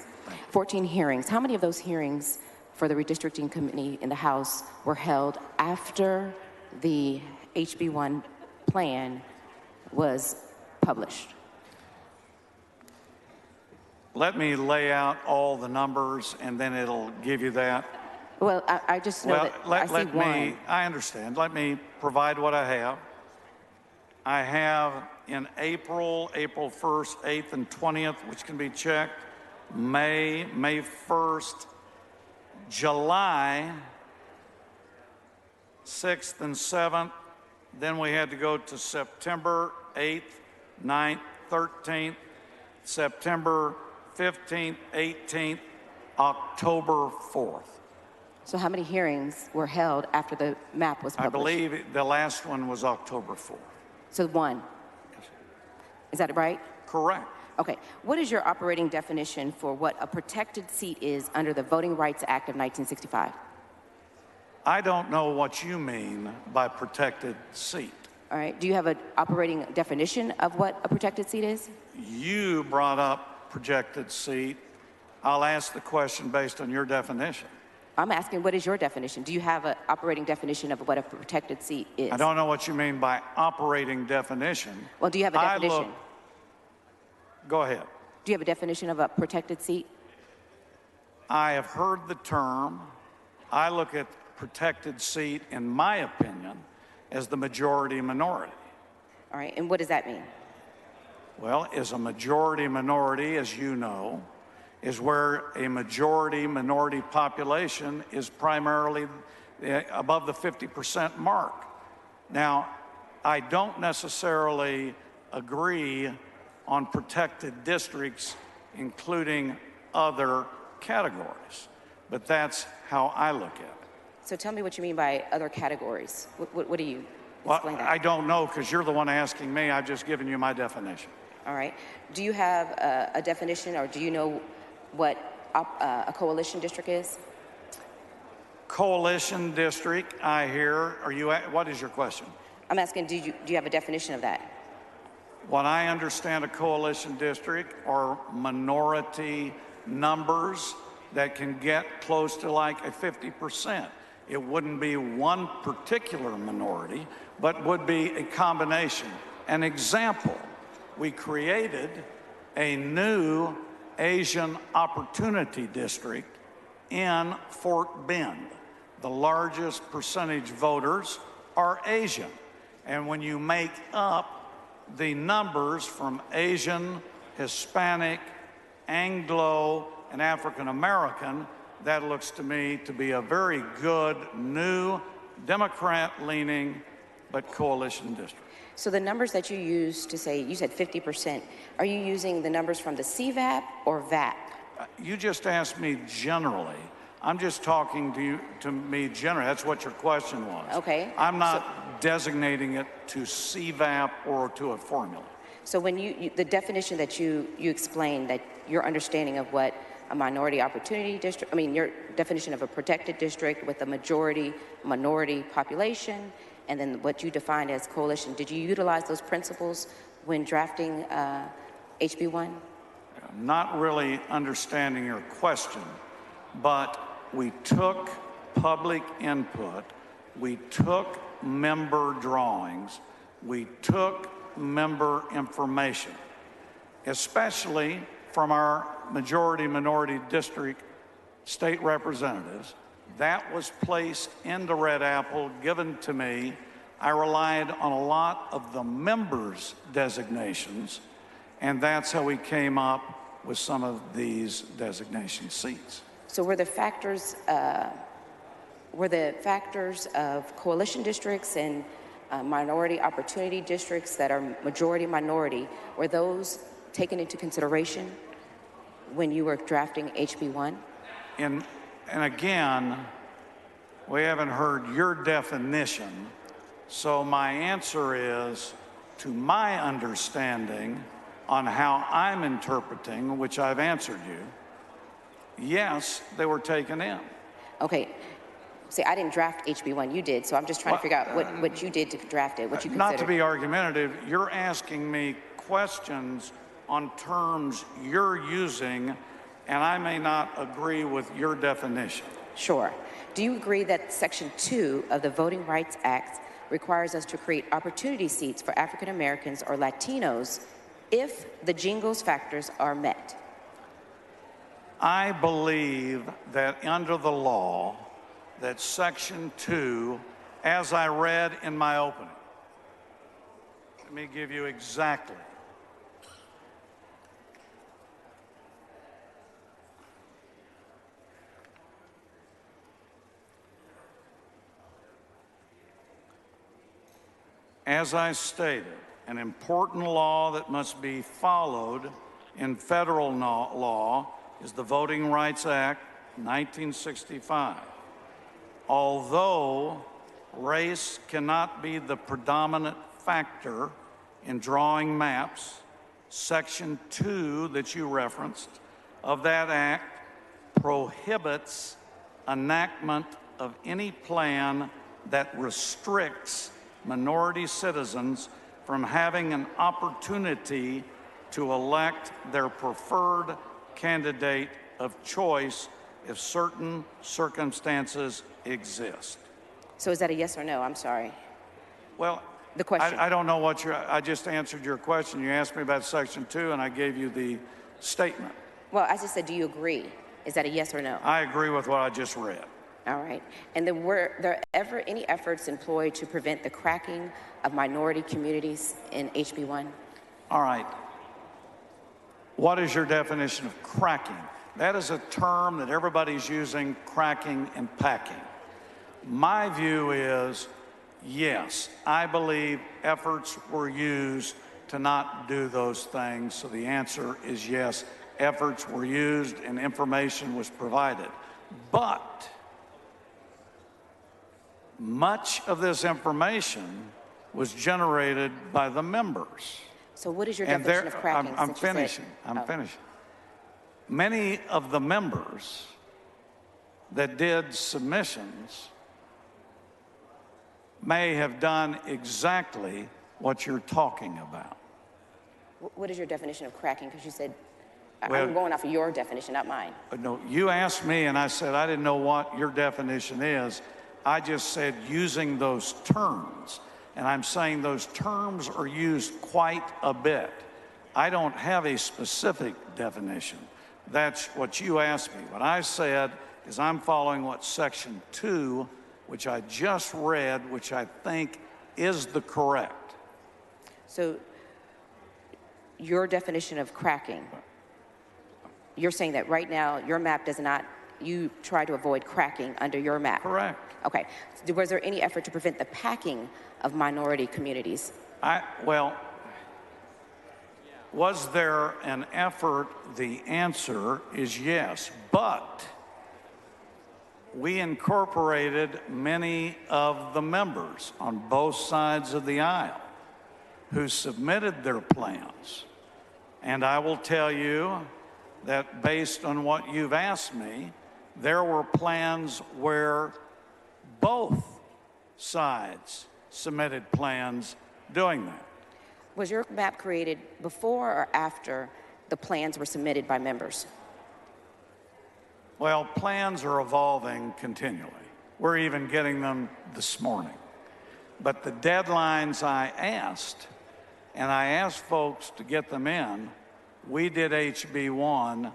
14 hearings. How many of those hearings for the redistricting committee in the House were held after the HB1 plan was published?
Let me lay out all the numbers, and then it'll give you that.
Well, I just know that I see one.
I understand. Let me provide what I have. I have in April 1st, 8th, and 20th, which can be checked, May 1st, July 6th and 7th. Then we had to go to September 8th, 9th, 13th, September 15th, 18th, October 4th.
So how many hearings were held after the map was
I
published?
believe the last one was October 4th.
So one. Is that right?
Correct.
Okay. What is your operating definition for what a protected seat is under the Voting Rights Act of 1965?
I don't know what you mean by protected seat.
All right. Do you have an operating definition of what a protected seat is?
You brought up projected seat. I'll ask the question based on your definition.
I'm asking, what is your definition? Do you have an operating definition of what a protected seat is?
I don't know what you mean by operating definition.
Well, do you have a definition?
Go ahead.
Do you have a definition of a protected seat?
I have heard the term. I look at protected seat, in my opinion, as the majority minority.
All right. And what does that mean?
Well, as a majority minority, as you know, is where a majority minority population is primarily above the 50% mark. Now, I don't necessarily agree on protected districts, including other categories, but that's how I look at it.
So tell me what you mean by other categories. What do you explain that?
I don't know, because you're the one asking me. I've just given you my definition.
All right. Do you have a definition, or do you know what a coalition district is?
Coalition district, I hear. What is your question?
I'm asking, do you have a definition of that?
What I understand a coalition district are minority numbers that can get close to like a 50%. It wouldn't be one particular minority, but would be a combination. An example, we created a new Asian Opportunity District in Fort Bend. The largest percentage voters are Asian. And when you make up the numbers from Asian, Hispanic, Anglo, and African American, that looks to me to be a very good, new, Democrat-leaning, but coalition district.
So the numbers that you use to say, you said 50%, are you using the numbers from the CVAP or VAP?
You just asked me generally. I'm just talking to me generally. That's what your question was.
Okay.
I'm not designating it to CVAP or to a formula.
So when the definition that you explained, that your understanding of what a minority opportunity district, your definition of a protected district with a majority minority population, and then what you defined as coalition, did you utilize those principles when drafting HB1?
I'm not really understanding your question, but we took public input, we took member drawings, we took member information, especially from our majority minority district state representatives. That was placed into Red Apple, given to me. I relied on a lot of the members' designations, and that's how we came up with some of these designation seats.
So were the factors of coalition districts and minority opportunity districts that are majority minority, were those taken into consideration when you were drafting HB1?
And again, we haven't heard your definition, so my answer is, to my understanding on how I'm interpreting, which I've answered you, yes, they were taken in.
Okay. See, I didn't draft HB1, you did, so I'm just trying to figure out what you did to draft it, what you considered.
Not to be argumentative, you're asking me questions on terms you're using, and I may not agree with your definition.
Sure. Do you agree that Section 2 of the Voting Rights Act requires us to create opportunity seats for African Americans or Latinos if the Jingles factors are met?
I believe that under the law, that Section 2, as I read in my opening, let me give you exactly. As I stated, an important law that must be followed in federal law is the Voting Rights Act, 1965. Although race cannot be the predominant factor in drawing maps, Section 2 that you referenced of that act prohibits enactment of any plan that restricts minority citizens from having an opportunity to elect their preferred candidate of choice if certain circumstances exist.
So is that a yes or no? I'm sorry.
Well,
the question.
I don't know what I just answered your question. You asked me about Section 2, and I gave you the statement.
Well, I just said, do you agree? Is that a yes or no?
I agree with what I just read.
All right. And then were there ever any efforts employed to prevent the cracking of minority communities in HB1?
All right. What is your definition of cracking? That is a term that everybody's using, cracking and packing. My view is, yes, I believe efforts were used to not do those things. So the answer is yes, efforts were used and information was provided. But much of this information was generated by the members.
So what is your definition of cracking?
I'm finishing. Many of the members that did submissions may have done exactly what you're talking about.
What is your definition of cracking? Because you said,
well,
I'm going off of your definition, not mine.
No, you asked me and I said I didn't know what your definition is. I just said using those terms. And I'm saying those terms are used quite a bit. I don't have a specific definition. that's what you asked me. What I said is I'm following what Section 2, which I just read, which I think is the correct.
So your definition of cracking, you're saying that right now your map does not, you try to avoid cracking under your map?
Correct.
Okay. Was there any effort to prevent the packing of minority communities?
Well, was there an effort? The answer is yes, but we incorporated many of the members on both sides of the aisle who submitted their plans. And I will tell you that based on what you've asked me, there were plans where both sides submitted plans doing that.
Was your map created before or after the plans were submitted by members?
Well, plans are evolving continually. We're even getting them this morning. But the deadlines I asked, and I asked folks to get them in, we did HB1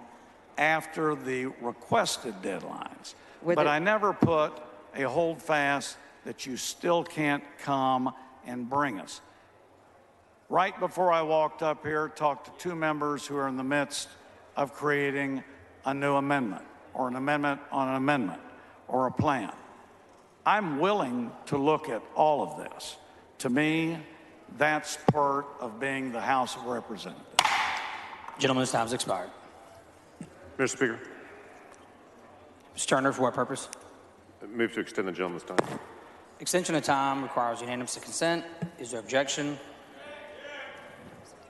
after the requested deadlines. But I never put a hold fast that you still can't come and bring us. Right before I walked up here, talked to two members who are in the midst of creating a new amendment or an amendment on an amendment or a plan. I'm willing to look at all of this. To me, that's part of being the House of Representatives.
Gentleman's time's expired.
Mr. Speaker.
Mr. Turner, for what purpose?
Move to extend the gentleman's time.
Extension of time requires unanimous consent. Is there objection?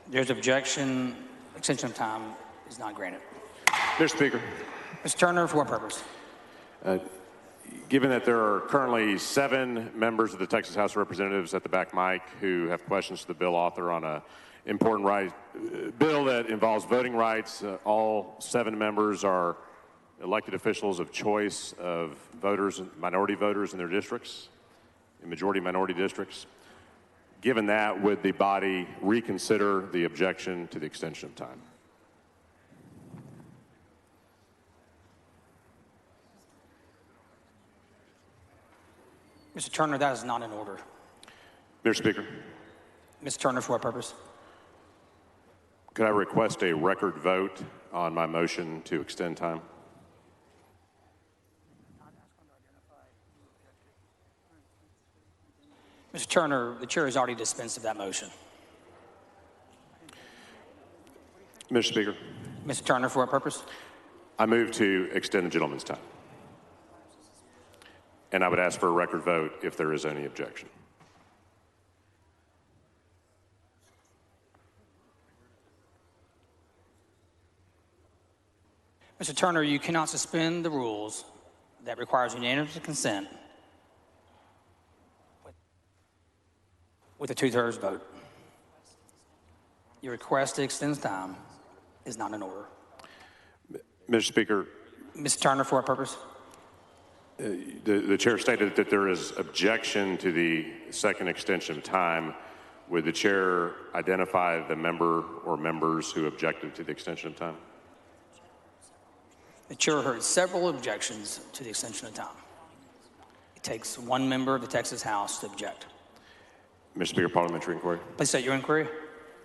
There's objection. Extension of time is not granted.
Mr. Speaker.
Mr. Turner, for what purpose?
Given that there are currently 7 members of the Texas House of Representatives at the back mic who have questions to the bill author on an important bill that involves voting rights, all 7 members are elected officials of choice of voters, minority voters in their districts, in majority minority districts. Given that, would the body reconsider the objection to the extension of time?
Mr. Turner, that is not in order.
Mr. Speaker.
Mr. Turner, for what purpose?
Could I request a record vote on my motion to extend time?
Mr. Turner, the chair has already dispensed of that motion.
Mr. Speaker.
Mr. Turner, for what purpose?
I move to extend the gentleman's time. And I would ask for a record vote if there is any objection.
Mr. Turner, you cannot suspend the rules that requires unanimous consent with a 2/3 vote. Your request to extend time is not in order.
Mr. Speaker.
Mr. Turner, for what purpose?
The chair stated that there is objection to the second extension of time. Would the chair identify the member or members who objected to the extension of time?
The chair heard several objections to the extension of time. It takes one member of the Texas House to object.
Mr. Speaker, parliamentary inquiry.
Please state your inquiry.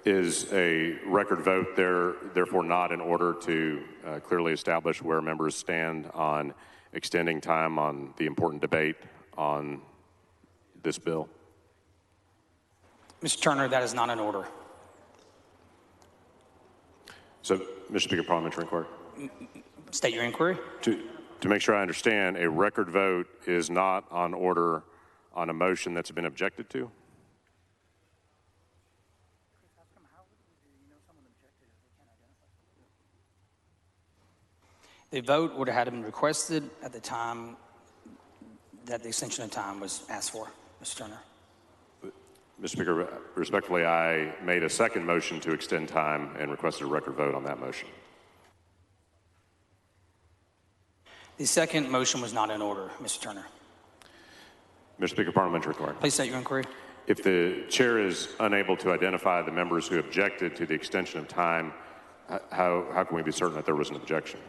Is a record vote therefore not in order to clearly establish where members stand on extending time on the important debate on this bill?
Mr. Turner, that is not in order.
So, Mr. Speaker, parliamentary inquiry.
State your inquiry.
To make sure I understand, a record vote is not on order on a motion that's been objected to?
The vote would have had been requested at the time that the extension of time was asked for, Mr. Turner.
Mr. Speaker, respectfully, I made a second motion to extend time and requested a record vote on that motion.
The second motion was not in order, Mr. Turner.
Mr. Speaker, parliamentary inquiry.
Please state your inquiry.
If the chair is unable to identify the members who objected to the extension of time, how can we be certain that there was an objection?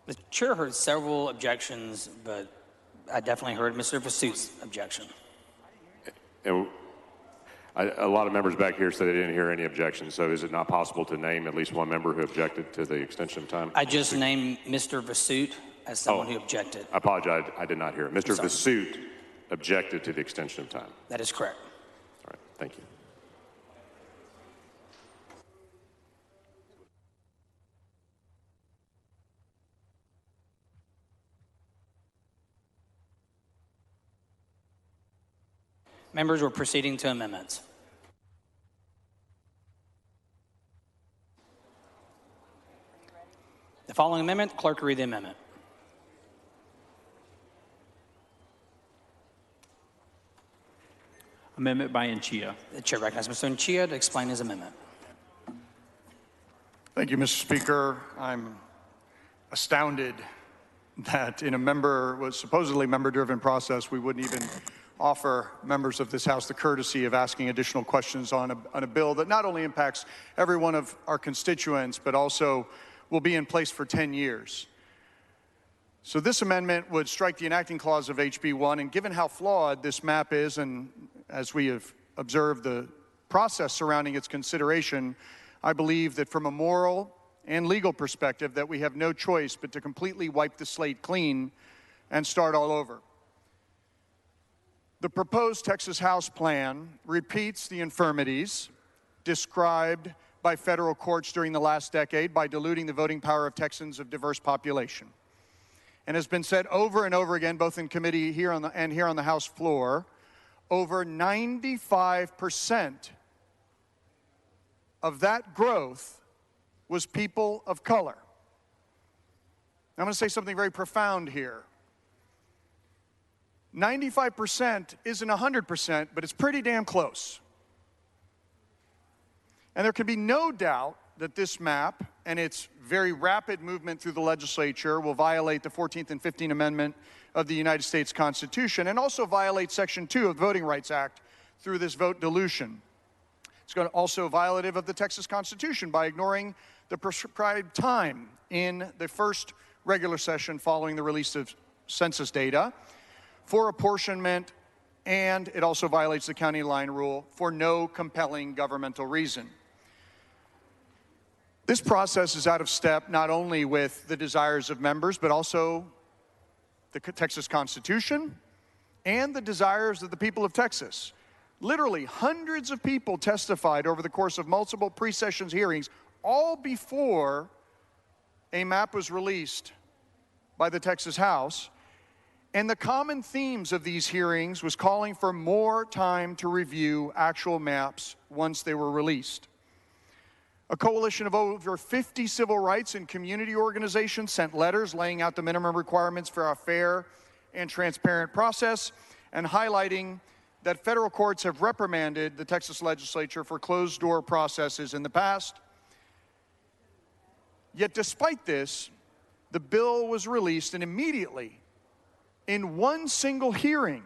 The chair heard several objections, but I definitely heard Mr. Vassout's objection.
And a lot of members back here said they didn't hear any objections. So is it not possible to name at least one member who objected to the extension of time?
I just named Mr. Vassout as someone who objected.
I apologize. I did not hear it. Mr. Vassout objected to the extension of time.
That is correct.
All right. Thank you.
Members, we're proceeding to amendments. The following amendment, clerk read the amendment.
Amendment by Nchia.
The chair recognizes Mr. Nchia to explain his amendment.
Thank you, Mr. Speaker. I'm astounded that in a was supposedly member-driven process, we wouldn't even offer members of this House the courtesy of asking additional questions on a bill that not only impacts every one of our constituents, but also will be in place for 10 years. So this amendment would strike the enacting clause of HB 1, and given how flawed this map is, and as we have observed the process surrounding its consideration, I believe that from a moral and legal perspective that we have no choice but to completely wipe the slate clean and start all over. The proposed Texas House plan repeats the infirmities described by federal courts during the last decade by diluting the voting power of Texans of diverse population. And has been said over and over again, both in committee here on the House floor, over 95% of that growth was people of color. I'm going to say something very profound here. 95% isn't 100%, but it's pretty damn close. And there can be no doubt that this map and its very rapid movement through the legislature will violate the 14th and 15th Amendment of the United States Constitution and also violate Section 2 of the Voting Rights Act through this vote dilution. It's going to also violative of the Texas Constitution by ignoring the prescribed time in the first regular session following the release of census data for apportionment, and it also violates the county line rule for no compelling governmental reason. This process is out of step not only with the desires of members, but also the Texas Constitution and the desires of the people of Texas. Literally, hundreds of people testified over the course of multiple pre-sessions hearings, all before a map was released by the Texas House. And the common themes of these hearings was calling for more time to review actual maps once they were released. A coalition of over 50 civil rights and community organizations sent letters laying out the minimum requirements for a fair and transparent process and highlighting that federal courts have reprimanded the Texas legislature for closed-door processes in the past. Yet despite this, the bill was released and immediately, in one single hearing,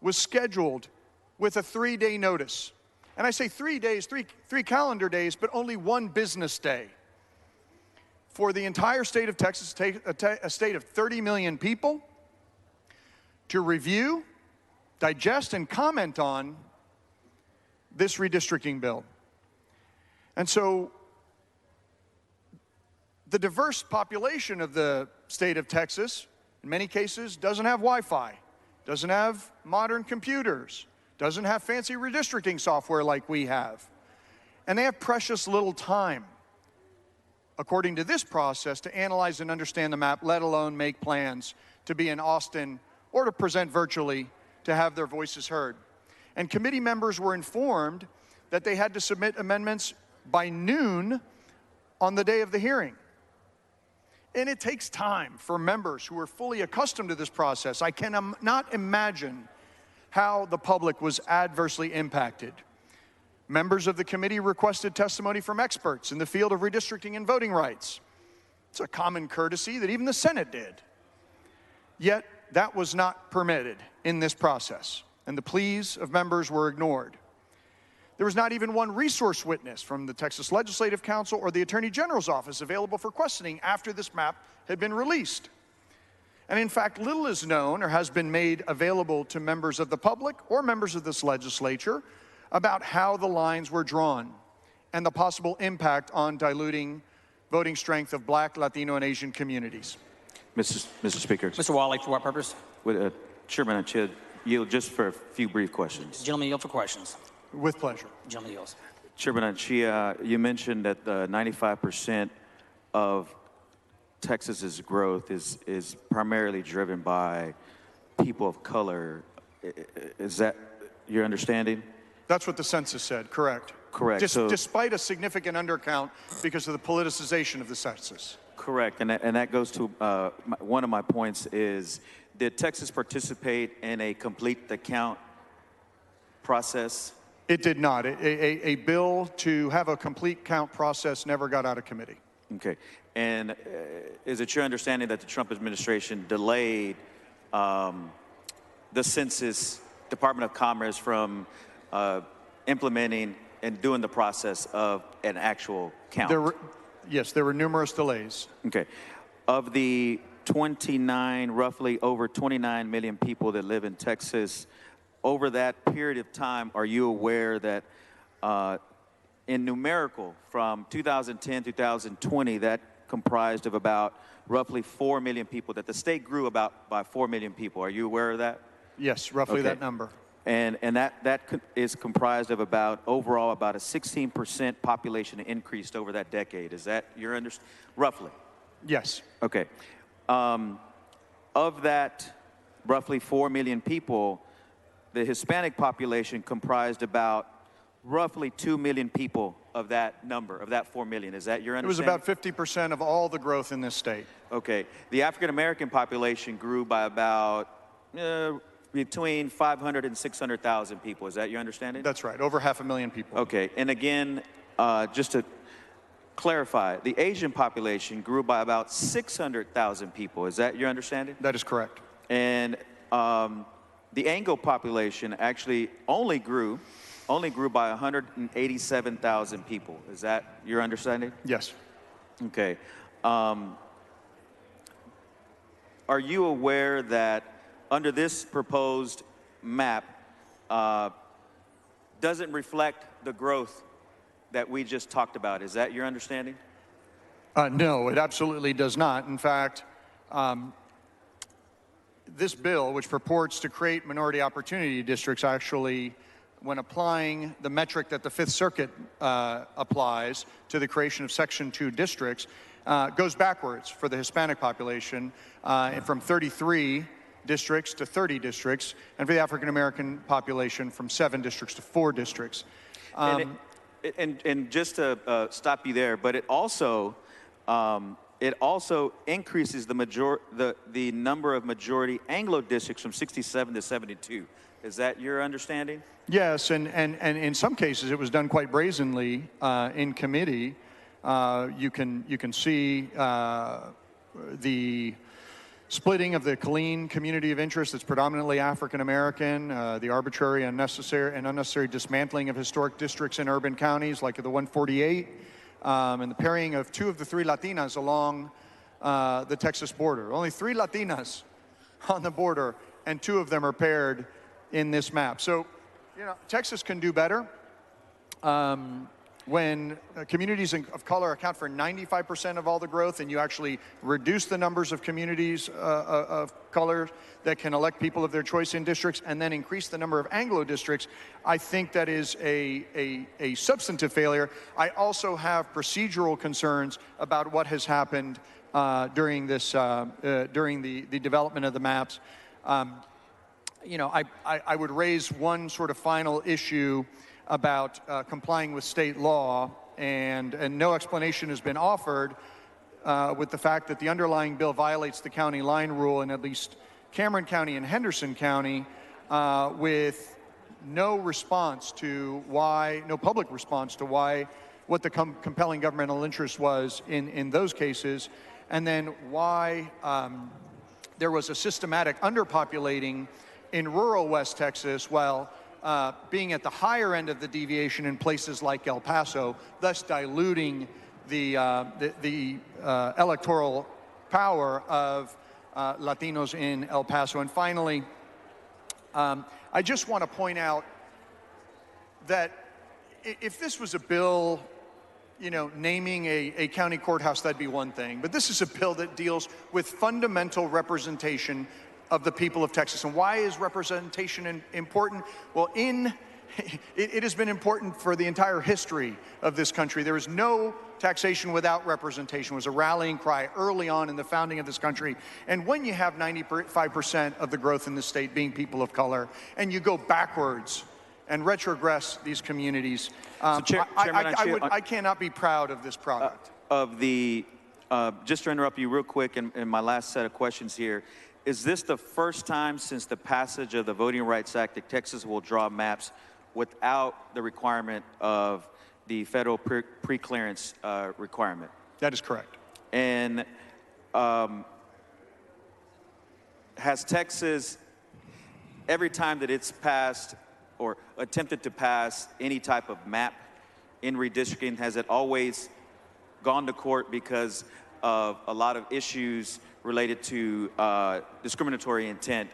was scheduled with a 3-day notice. And I say 3 days, three calendar days, but only one business day. For the entire state of Texas, a state of 30 million people, to review, digest, and comment on this redistricting bill. And so the diverse population of the state of Texas, in many cases, doesn't have Wi-Fi, doesn't have modern computers, doesn't have fancy redistricting software like we have. And they have precious little time, according to this process, to analyze and understand the map, let alone make plans to be in Austin or to present virtually to have their voices heard. And committee members were informed that they had to submit amendments by noon on the day of the hearing. And it takes time for members who are fully accustomed to this process. I cannot imagine how the public was adversely impacted. Members of the committee requested testimony from experts in the field of redistricting and voting rights. It's a common courtesy that even the Senate did. Yet that was not permitted in this process, and the pleas of members were ignored. There was not even one resource witness from the Texas Legislative Council or the Attorney General's office available for questioning after this map had been released. And in fact, little is known or has been made available to members of the public or members of this legislature about how the lines were drawn and the possible impact on diluting voting strength of Black, Latino, and Asian communities.
Mr. Speaker.
Mr. Wally, for what purpose?
Would Chairman Anchia yield just for a few brief questions?
Gentleman yield for questions.
With pleasure.
Gentleman yields.
Chairman Anchia, you mentioned that 95% of Texas's growth is primarily driven by people of color. Is that your understanding?
That's what the census said, correct.
Correct.
Despite a significant undercount because of the politicization of the census.
Correct, and that goes to one of my points is, did Texas participate in a complete the count process?
It did not. A bill to have a complete count process never got out of committee.
Okay, and is it your understanding that the Trump administration delayed the Census Department of Commerce from implementing and doing the process of an actual count?
Yes, there were numerous delays.
Okay. Of the roughly over 29 million people that live in Texas, over that period of time, are you aware that in numerical, from 2010 to 2020, that comprised of about roughly 4 million people, that the state grew by 4 million people? Are you aware of that?
Yes, roughly that number.
And that is comprised of overall about a 16% population increased over that decade. Is that your understanding? Roughly?
Yes.
Okay. Of that roughly 4 million people, the Hispanic population comprised about roughly 2 million people of that number, of that 4 million. Is that your understanding?
It was about 50% of all the growth in this state.
Okay. The African American population grew by about between 500 and 600,000 people. Is that your understanding?
That's right. Over 500,000 people.
Okay. And again, just to clarify, the Asian population grew by about 600,000 people. Is that your understanding?
That is correct.
And the Anglo population actually only grew by 187,000 people. Is that your understanding?
Yes.
Okay. Are you aware that under this proposed map doesn't reflect the growth that we just talked about? Is that your understanding?
No, it absolutely does not. In fact, this bill, which purports to create minority opportunity districts, actually, when applying the metric that the Fifth Circuit applies to the creation of Section 2 districts, goes backwards for the Hispanic population from 33 districts to 30 districts, and for the African American population from 7 districts to 4 districts.
And just to stop you there, but it also increases the number of majority Anglo districts from 67 to 72. Is that your understanding?
Yes, and in some cases it was done quite brazenly in committee. You can see the splitting of the Killeen community of interest that's predominantly African American, the arbitrary and unnecessary dismantling of historic districts in urban counties like the 148, and the pairing of 2 of the 3 Latinas along the Texas border. Only 3 Latinas on the border, and 2 of them are paired in this map. So, Texas can do better. When communities of color account for 95% of all the growth, and you actually reduce the numbers of communities of color that can elect people of their choice in districts, and then increase the number of Anglo districts, I think that is a substantive failure. I also have procedural concerns about what has happened during the development of the maps. I would raise one sort of final issue about complying with state law, and no explanation has been offered with the fact that the underlying bill violates the county line rule in at least Cameron County and Henderson County, with no public response to what the compelling governmental interest was in those cases, and then why there was a systematic underpopulating in rural West Texas, while being at the higher end of the deviation in places like El Paso, thus diluting the electoral power of Latinos in El Paso. And finally, I just want to point out that if this was a bill, you know, naming a county courthouse, that'd be one thing. But this is a bill that deals with fundamental representation of the people of Texas. And why is representation important? Well, it has been important for the entire history of this country. There is no taxation without representation. It was a rallying cry early on in the founding of this country. And when you have 95% of the growth in the state being people of color, and you go backwards and retrogress these communities, I cannot be proud of this product.
Just to interrupt you real quick in my last set of questions here, is this the first time since the passage of the Voting Rights Act that Texas will draw maps without the requirement of the federal pre-clearance requirement?
That is correct.
And has Texas, every time that it's passed or attempted to pass any type of map in redistricting, has it always gone to court because of a lot of issues related to discriminatory intent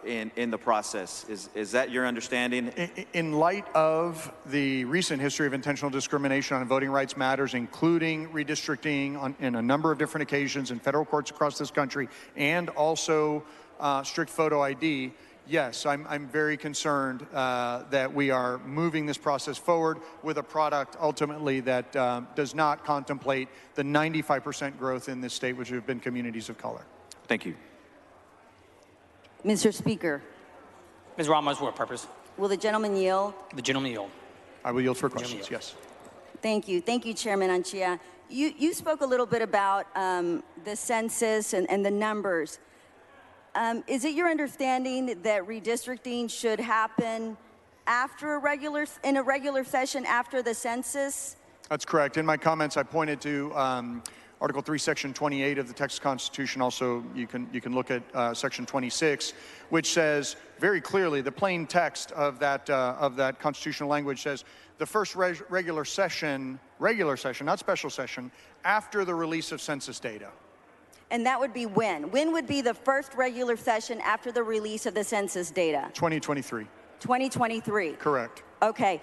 in the process? Is that your understanding?
In light of the recent history of intentional discrimination on voting rights matters, including redistricting in a number of different occasions in federal courts across this country, and also strict photo ID, yes, I'm very concerned that we are moving this process forward with a product ultimately that does not contemplate the 95% growth in this state, which have been communities of color.
Thank you.
Mr. Speaker,
Ms. Ramos, for what purpose?
will the gentleman yield?
The gentleman yield.
I will yield for questions, yes.
Thank you. Thank you, Chairman Anchia. You spoke a little bit about the census and the numbers. Is it your understanding that redistricting should happen in a regular session after the census?
That's correct. In my comments, I pointed to Article 3, Section 28 of the Texas Constitution. Also, you can look at Section 26, which says very clearly, the plain text of that constitutional language says the first regular session, not special session, after the release of census data.
And that would be when? When would be the first regular session after the release of the census data?
2023.
2023.
Correct.
Okay.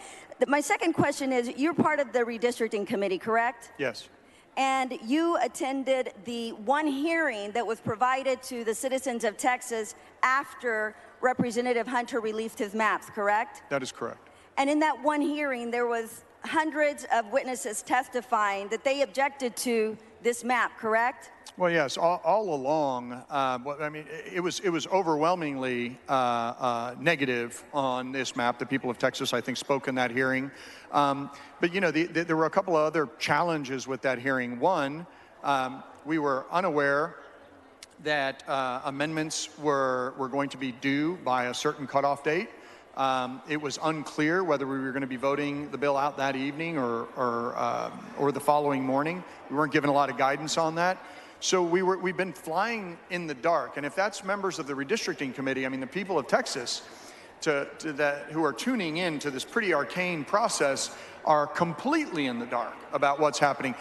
My second question is, you're part of the redistricting committee, correct?
Yes.
And you attended the one hearing that was provided to the citizens of Texas after Representative Hunter released his maps, correct?
That is correct.
And in that one hearing, there was hundreds of witnesses testifying that they objected to this map, correct?
Well, yes, all along, I mean, it was overwhelmingly negative on this map. The people of Texas, I think, spoke in that hearing. But, you know, there were a couple of other challenges with that hearing. One, we were unaware that amendments were going to be due by a certain cutoff date. It was unclear whether we were going to be voting the bill out that evening or the following morning. We weren't given a lot of guidance on that. So we've been flying in the dark. And if that's members of the redistricting committee, I mean, the people of Texas who are tuning in to this pretty arcane process are completely in the dark about what's happening.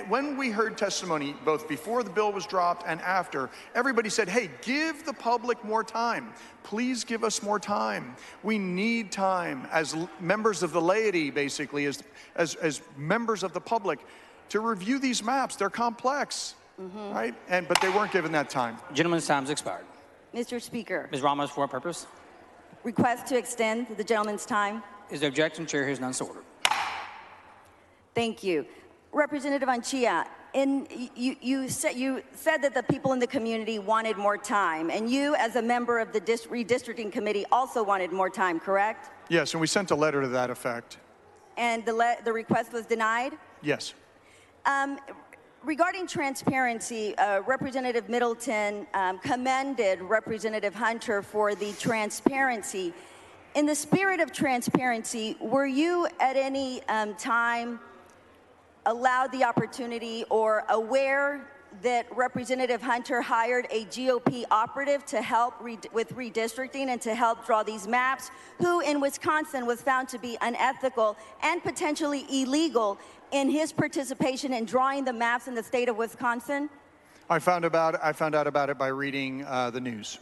When we heard testimony, both before the bill was dropped and after, everybody said, hey, give the public more time. Please give us more time. We need time as members of the laity, basically, as members of the public, to review these maps. They're complex, right? But they weren't given that time.
Gentleman's time's expired.
Mr. Speaker.
Ms. Ramos, for what purpose?
Request to extend the gentleman's time.
Is there objection? Chair hears none, so ordered.
Thank you. Representative Anchia, you said that the people in the community wanted more time, and you, as a member of the redistricting committee, also wanted more time, correct?
Yes, and we sent a letter to that effect.
And the request was denied?
Yes.
Regarding transparency, Representative Middleton commended Representative Hunter for the transparency. In the spirit of transparency, were you at any time allowed the opportunity or aware that Representative Hunter hired a GOP operative to help with redistricting and to help draw these maps, who in Wisconsin was found to be unethical and potentially illegal in his participation in drawing the maps in the state of Wisconsin?
I found out about it by reading the news.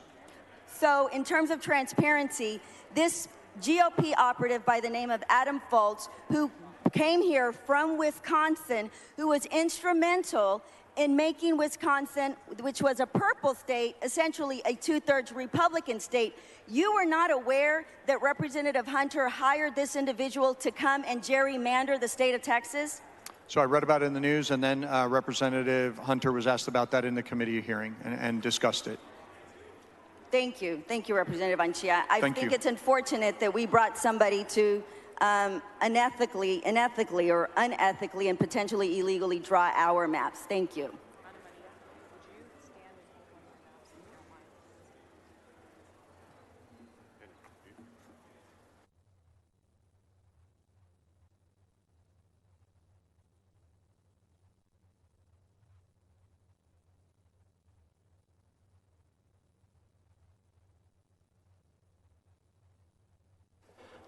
So in terms of transparency, this GOP operative by the name of Adam Fultz, who came here from Wisconsin, who was instrumental in making Wisconsin, which was a purple state, essentially a two-thirds Republican state. You were not aware that Representative Hunter hired this individual to come and gerrymander the state of Texas?
So I read about it in the news, and then Representative Hunter was asked about that in the committee hearing and discussed it.
Thank you, Representative Anchia. I
Thank
think
you.
it's unfortunate that we brought somebody to unethically or unethically and potentially illegally draw our maps. Thank you.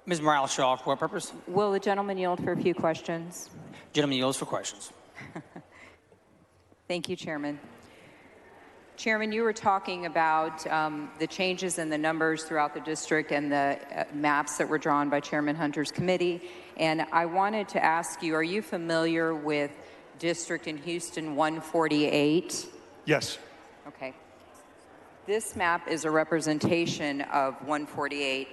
Ms. Morales-Shaw, for what purpose?
Will the gentleman yield for a few questions?
Gentleman yields for questions.
Thank you, Chairman. Chairman, you were talking about the changes in the numbers throughout the district and the maps that were drawn by Chairman Hunter's committee. And I wanted to ask you, are you familiar with District in Houston 148?
Yes.
Okay. This map is a representation of 148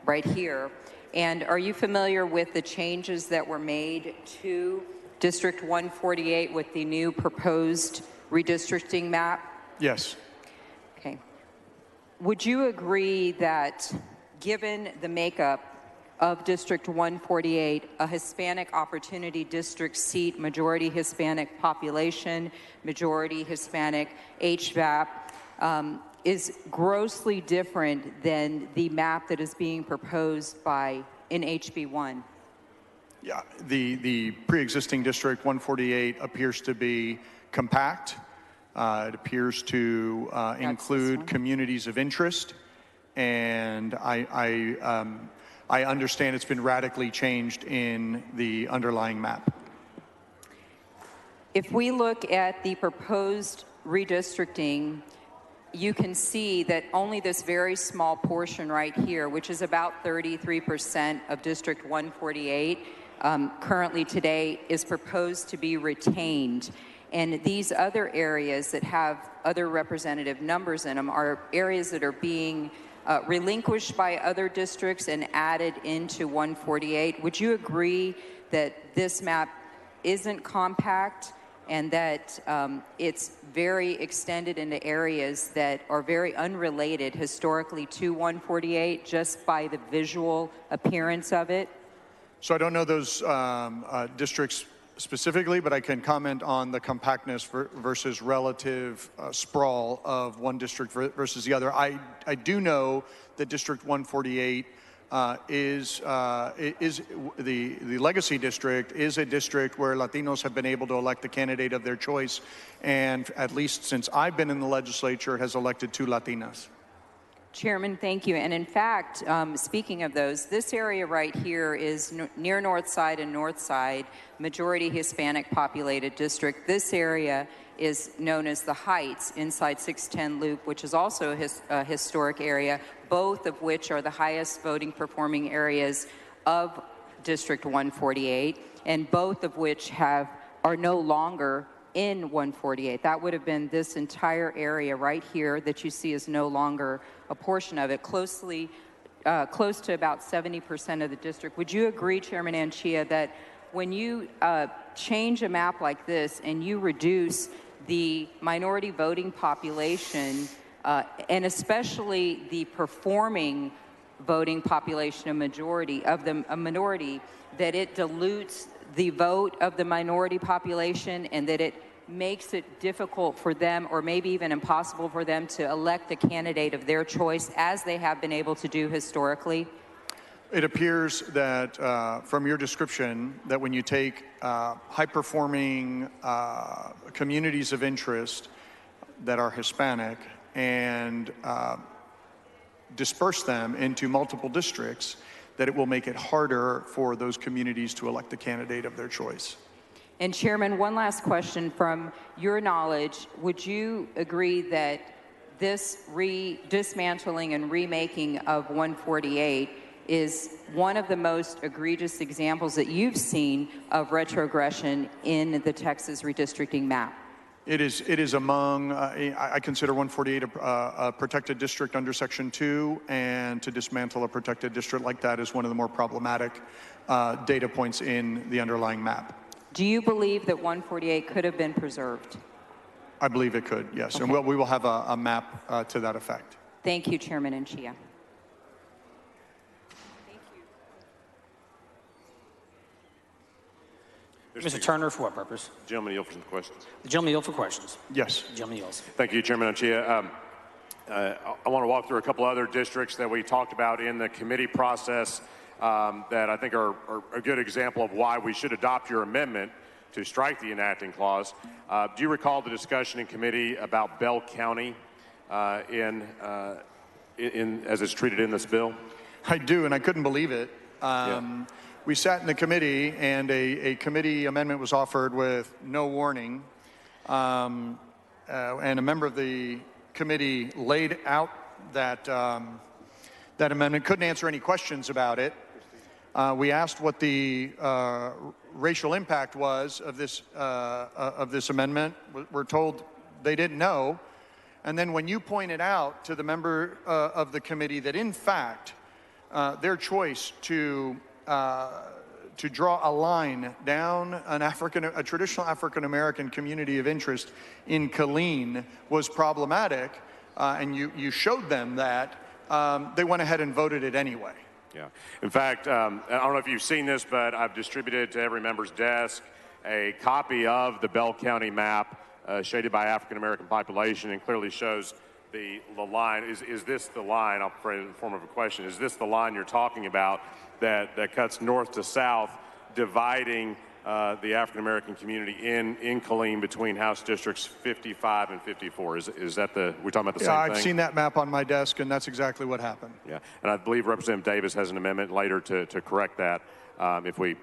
right here. And are you familiar with the changes that were made to District 148 with the new proposed redistricting map?
Yes.
Okay. Would you agree that given the makeup of District 148, a Hispanic Opportunity District seat, majority Hispanic population, majority Hispanic HVAP, is grossly different than the map that is being proposed in HB1?
Yeah, the pre-existing District 148 appears to be compact. It appears to include communities of interest, and I understand it's been radically changed in the underlying map.
If we look at the proposed redistricting, you can see that only this very small portion right here, which is about 33% of District 148, currently today is proposed to be retained. And these other areas that have other representative numbers in them are areas that are being relinquished by other districts and added into 148. Would you agree that this map isn't compact and that it's very extended into areas that are very unrelated historically to 148 just by the visual appearance of it?
So I don't know those districts specifically, but I can comment on the compactness versus relative sprawl of one district versus the other. I do know that District 148 is the legacy district is a district where Latinos have been able to elect the candidate of their choice, and at least since I've been in the legislature, has elected 2 Latinas.
Chairman, thank you. And in fact, speaking of those, this area right here is near North Side and North Side, majority Hispanic populated district. This area is known as the Heights inside 610 Loop, which is also a historic area, both of which are the highest voting performing areas of District 148, and both of which are no longer in 148. That would have been this entire area right here that you see is no longer a portion of it, close to about 70% of the district. Would you agree, Chairman Anchia, that when you change a map like this and you reduce the minority voting population, and especially the performing voting population, a minority, that it dilutes the vote of the minority population and that it makes it difficult for them, or maybe even impossible for them, to elect the candidate of their choice as they have been able to do historically?
It appears that from your description that when you take high-performing communities of interest that are Hispanic and disperse them into multiple districts, that it will make it harder for those communities to elect the candidate of their choice.
And Chairman, one last question from your knowledge. Would you agree that this dismantling and remaking of 148 is one of the most egregious examples that you've seen of retrogression in the Texas redistricting map?
It is among, I consider 148 a protected district under Section 2, and to dismantle a protected district like that is one of the more problematic data points in the underlying map.
Do you believe that 148 could have been preserved?
I believe it could, yes.
Okay.
And we will have a map to that effect.
Thank you, Chairman Anchia.
Mr. Turner, for what purpose?
Gentleman yield for some questions.
The gentleman yield for questions.
Yes.
The gentleman yields.
Thank you, Chairman Anchia. I want to walk through a couple other districts that we talked about in the committee process that I think are a good example of why we should adopt your amendment to strike the enacting clause. Do you recall the discussion in committee about Bell County as it's treated in this bill?
I do, and I couldn't believe it. We sat in the committee, and a committee amendment was offered with no warning. And a member of the committee laid out that, that amendment, couldn't answer any questions about it. We asked what the racial impact was of this amendment. We're told they didn't know. And then when you pointed out to the member of the committee that, in fact, their choice to draw a line down a traditional African-American community of interest in Killeen was problematic, and you showed them that, they went ahead and voted it anyway.
Yeah. In fact, I don't know if you've seen this, but I've distributed to every member's desk a copy of the Bell County map shaded by African-American population, and clearly shows the line. Is this the line, I'll phrase it in the form of a question, is this the line you're talking about that cuts north to south, dividing the African-American community in Killeen between House Districts 55 and 54? Is that we're talking about the same thing?
Yeah, I've seen that map on my desk, and that's exactly what happened.
Yeah, and I believe Representative Davis has an amendment later to correct that if we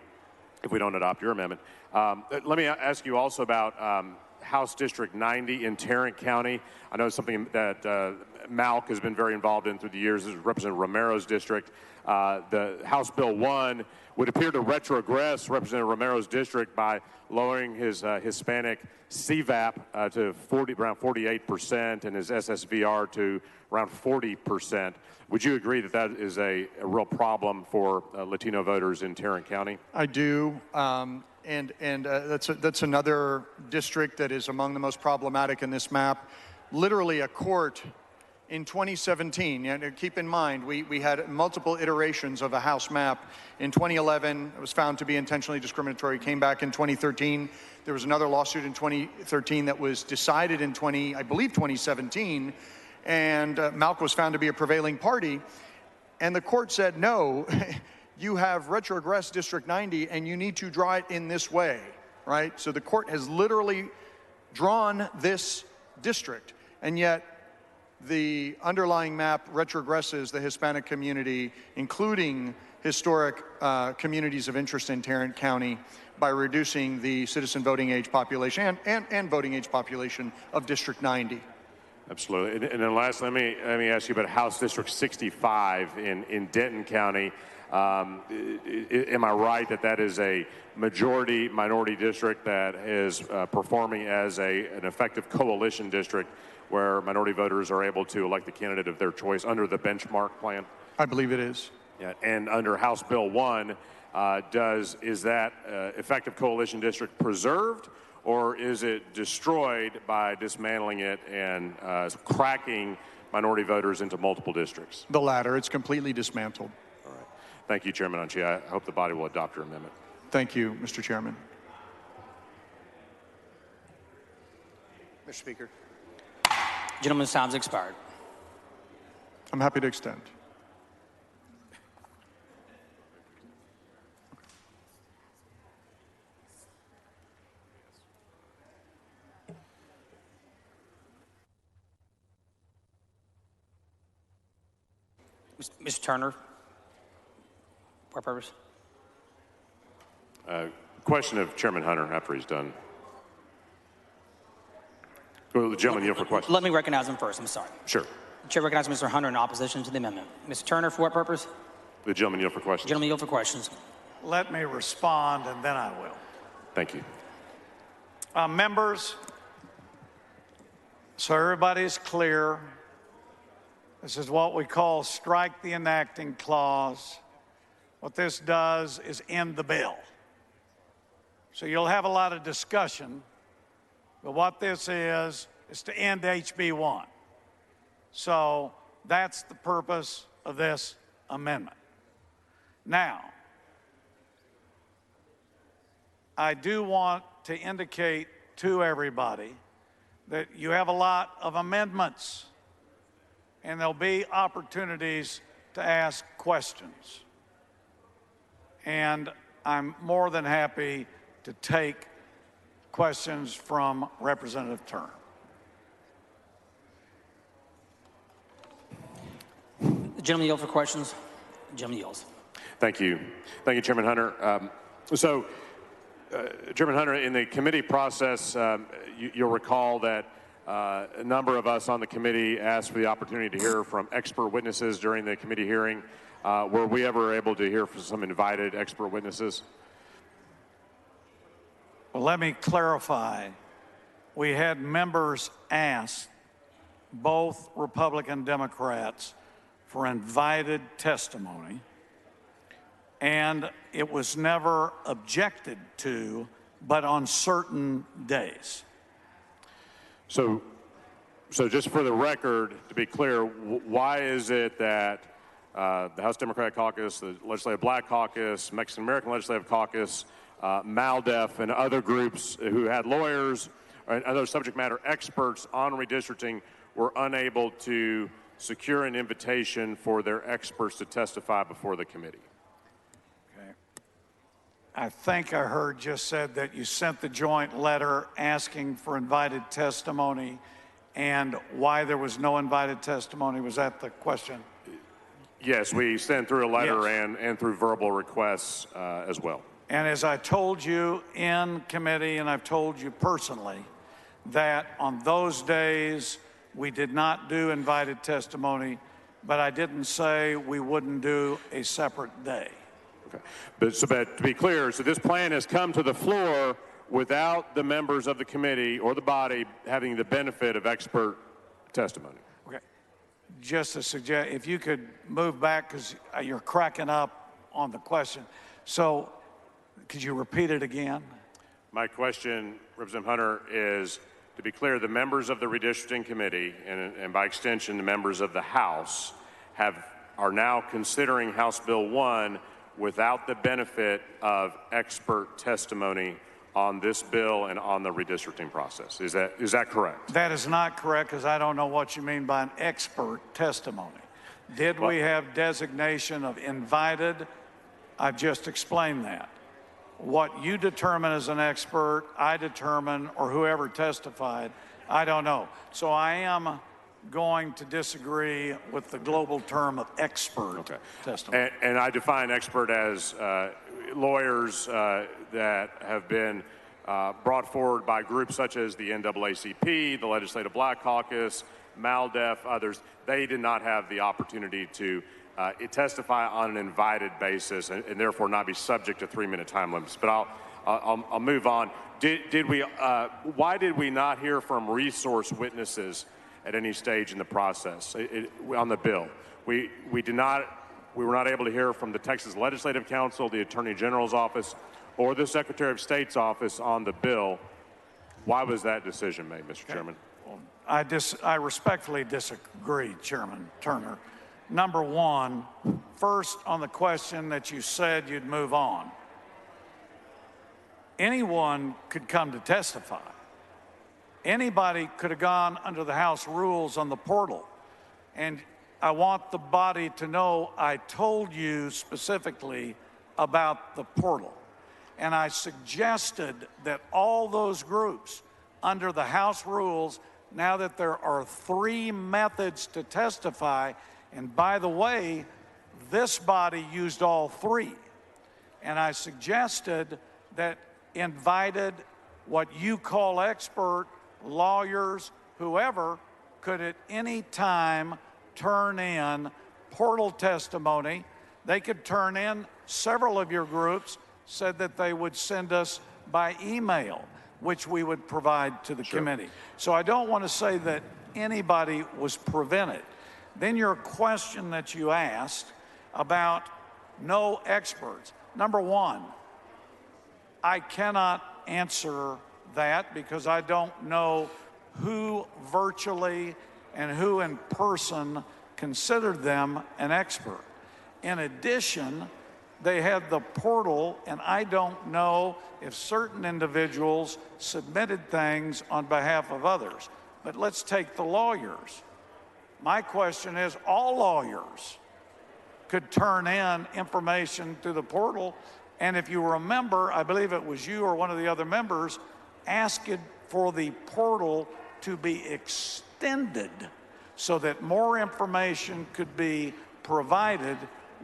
don't adopt your amendment. Let me ask you also about House District 90 in Tarrant County. I know it's something that Malk has been very involved in through the years. This is Representative Romero's district. The House Bill 1 would appear to retrogress Representative Romero's district by lowering his Hispanic CVAP to around 48% and his SSVR to around 40%. Would you agree that that is a real problem for Latino voters in Tarrant County?
I do. And that's another district that is among the most problematic in this map. Literally a court in 2017, and keep in mind, we had multiple iterations of a House map. In 2011, it was found to be intentionally discriminatory, came back in 2013. There was another lawsuit in 2013 that was decided in 2017, and Malk was found to be a prevailing party. And the court said, no, you have retrogressed District 90 and you need to draw it in this way, right? So the court has literally drawn this district, and yet the underlying map retrogresses the Hispanic community, including historic communities of interest in Tarrant County, by reducing the citizen voting age population and voting age population of District 90.
Absolutely. And then last, let me ask you about House District 65 in Denton County. Am I right that is a majority minority district that is performing as an effective coalition district where minority voters are able to elect the candidate of their choice under the benchmark plan?
I believe it is.
Yeah, and under House Bill 1, is that effective coalition district preserved, or is it destroyed by dismantling it and cracking minority voters into multiple districts?
The latter. It's completely dismantled.
All right. Thank you, Chairman Anchia. I hope the body will adopt your amendment.
Thank you, Mr. Chairman.
Mr. Speaker. Gentleman's time's expired.
I'm happy to extend.
Mr. Turner, for what purpose?
Question of Chairman Hunter after he's done. Will the gentleman yield for questions?
Let me recognize him first. I'm sorry.
Sure.
The chair recognizes Mr. Hunter in opposition to the amendment. Mr. Turner, for what purpose?
The gentleman yield for questions.
Gentleman yield for questions.
Let me respond, and then I will.
Thank you.
Members, so everybody's clear, this is what we call strike the enacting clause. What this does is end the bill. So you'll have a lot of discussion, but what this is to end HB 1. So that's the purpose of this amendment. Now, I do want to indicate to everybody that you have a lot of amendments, and there'll be opportunities to ask questions. And I'm more than happy to take questions from Representative Turner.
The gentleman yield for questions. The gentleman yields.
Thank you. Thank you, Chairman Hunter. Chairman Hunter, in the committee process, you'll recall that a number of us on the committee asked for the opportunity to hear from expert witnesses during the committee hearing. Were we ever able to hear from some invited expert witnesses?
Well, let me clarify. We had members ask, both Republican Democrats, for invited testimony, and it was never objected to, but on certain days.
So just for the record, to be clear, why is it that the House Democratic Caucus, the Legislative Black Caucus, Mexican American Legislative Caucus, MALDEF, and other groups who had lawyers and other subject matter experts on redistricting were unable to secure an invitation for their experts to testify before the committee?
Okay. I think I heard just said that you sent the joint letter asking for invited testimony, and why there was no invited testimony. Was that the question?
Yes, we sent through a letter
Yes.
and through verbal requests as well.
And as I told you in committee, and I've told you personally, that on those days we did not do invited testimony, but I didn't say we wouldn't do a separate day.
Okay. But to be clear, so this plan has come to the floor without the members of the committee or the body having the benefit of expert testimony.
Okay. Just to suggest, if you could move back, because you're cracking up on the question. So could you repeat it again?
My question, Representative Hunter, is to be clear, the members of the redistricting committee, and by extension, the members of the House, are now considering House Bill 1 without the benefit of expert testimony on this bill and on the redistricting process. Is that correct?
That is not correct, because I don't know what you mean by an expert testimony. Did we have designation of invited? I've just explained that. What you determine as an expert, I determine, or whoever testified, I don't know. So I am going to disagree with the global term of expert testimony.
And I define expert as lawyers that have been brought forward by groups such as the NAACP, the Legislative Black Caucus, MALDEF, others. They did not have the opportunity to testify on an invited basis and therefore not be subject to 3-minute time limits. But I'll move on. Why did we not hear from resource witnesses at any stage in the process on the bill? We were not able to hear from the Texas Legislative Council, the Attorney General's office, or the Secretary of State's office on the bill. Why was that decision made, Mr. Chairman?
I respectfully disagree, Chairman Turner. Number one, first on the question that you said you'd move on. Anyone could come to testify. Anybody could have gone under the House rules on the portal. And I want the body to know I told you specifically about the portal. And I suggested that all those groups under the House rules, now that there are 3 methods to testify, And by the way, this body used all three. And I suggested that invited what you call expert, lawyers, whoever, could at any time turn in portal testimony. They could turn in, several of your groups said that they would send us by email, which we would provide to the committee. So I don't want to say that anybody was prevented. Then your question that you asked about no experts. Number one, I cannot answer that because I don't know who virtually and who in person considered them an expert. In addition, they had the portal, and I don't know if certain individuals submitted things on behalf of others. But let's take the lawyers. My question is, all lawyers could turn in information through the portal, and if you remember, I believe it was you or one of the other members asked for the portal to be extended so that more information could be provided,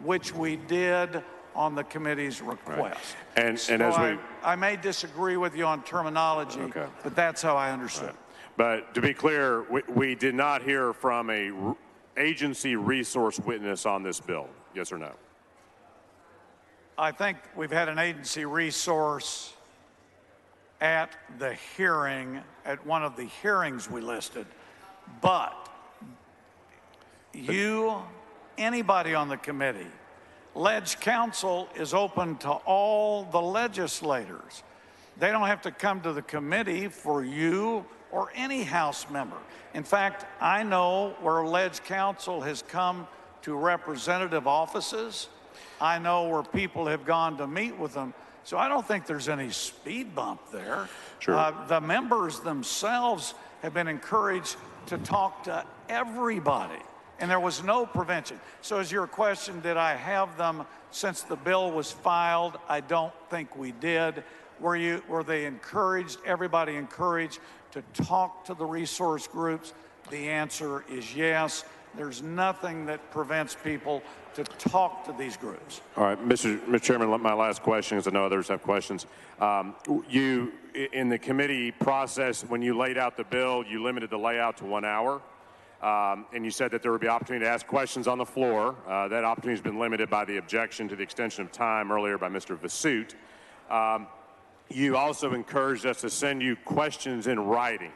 which we did on the committee's request.
Right. And
so
as
I may disagree with you on terminology, but that's how I understood it.
But to be clear, we did not hear from a agency resource witness on this bill. Yes or no?
I think we've had an agency resource at the hearing, at one of the hearings we listed. But anybody on the committee, Ledge Council is open to all the legislators. They don't have to come to the committee for you or any House member. In fact, I know where Ledge Council has come to representative offices. I know where people have gone to meet with them. So I don't think there's any speed bump there.
Sure.
The members themselves have been encouraged to talk to everybody, and there was no prevention. So as your question, did I have them since the bill was filed? I don't think we did. Were they encouraged, everybody encouraged to talk to the resource groups? The answer is yes. There's nothing that prevents people to talk to these groups.
All right, Mr. Chairman, my last question, because I know others have questions. You, in the committee process, when you laid out the bill, you limited the layout to 1 hour. And you said that there would be opportunity to ask questions on the floor. That opportunity has been limited by the objection to the extension of time earlier by Mr. Vasut. You also encouraged us to send you questions in writing.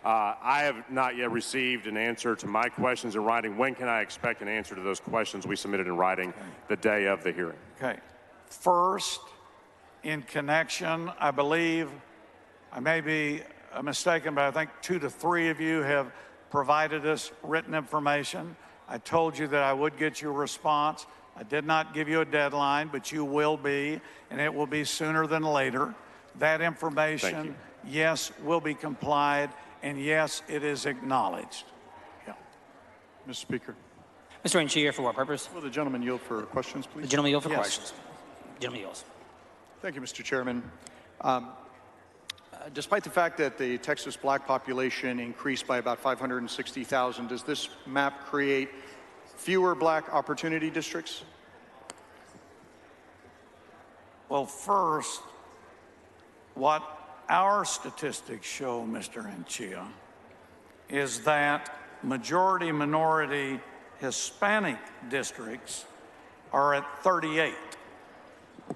I have not yet received an answer to my questions in writing. When can I expect an answer to those questions we submitted in writing the day of the hearing?
Okay. First, in connection, I believe, I may be mistaken, but I think 2 to 3 of you have provided us written information. I told you that I would get you a response. I did not give you a deadline, but you will be, and it will be sooner than later. That information, yes, will be complied, and yes, it is acknowledged.
Yeah. Mr. Speaker.
Mr. Anchia, for what purpose?
Will the gentleman yield for questions, please?
The gentleman yield for
Yes.
questions. Gentleman yields.
Thank you, Mr. Chairman. Despite the fact that the Texas black population increased by about 560,000, does this map create fewer black opportunity districts?
Well, first, what our statistics show, Mr. Anchia, is that majority minority Hispanic districts are at 38.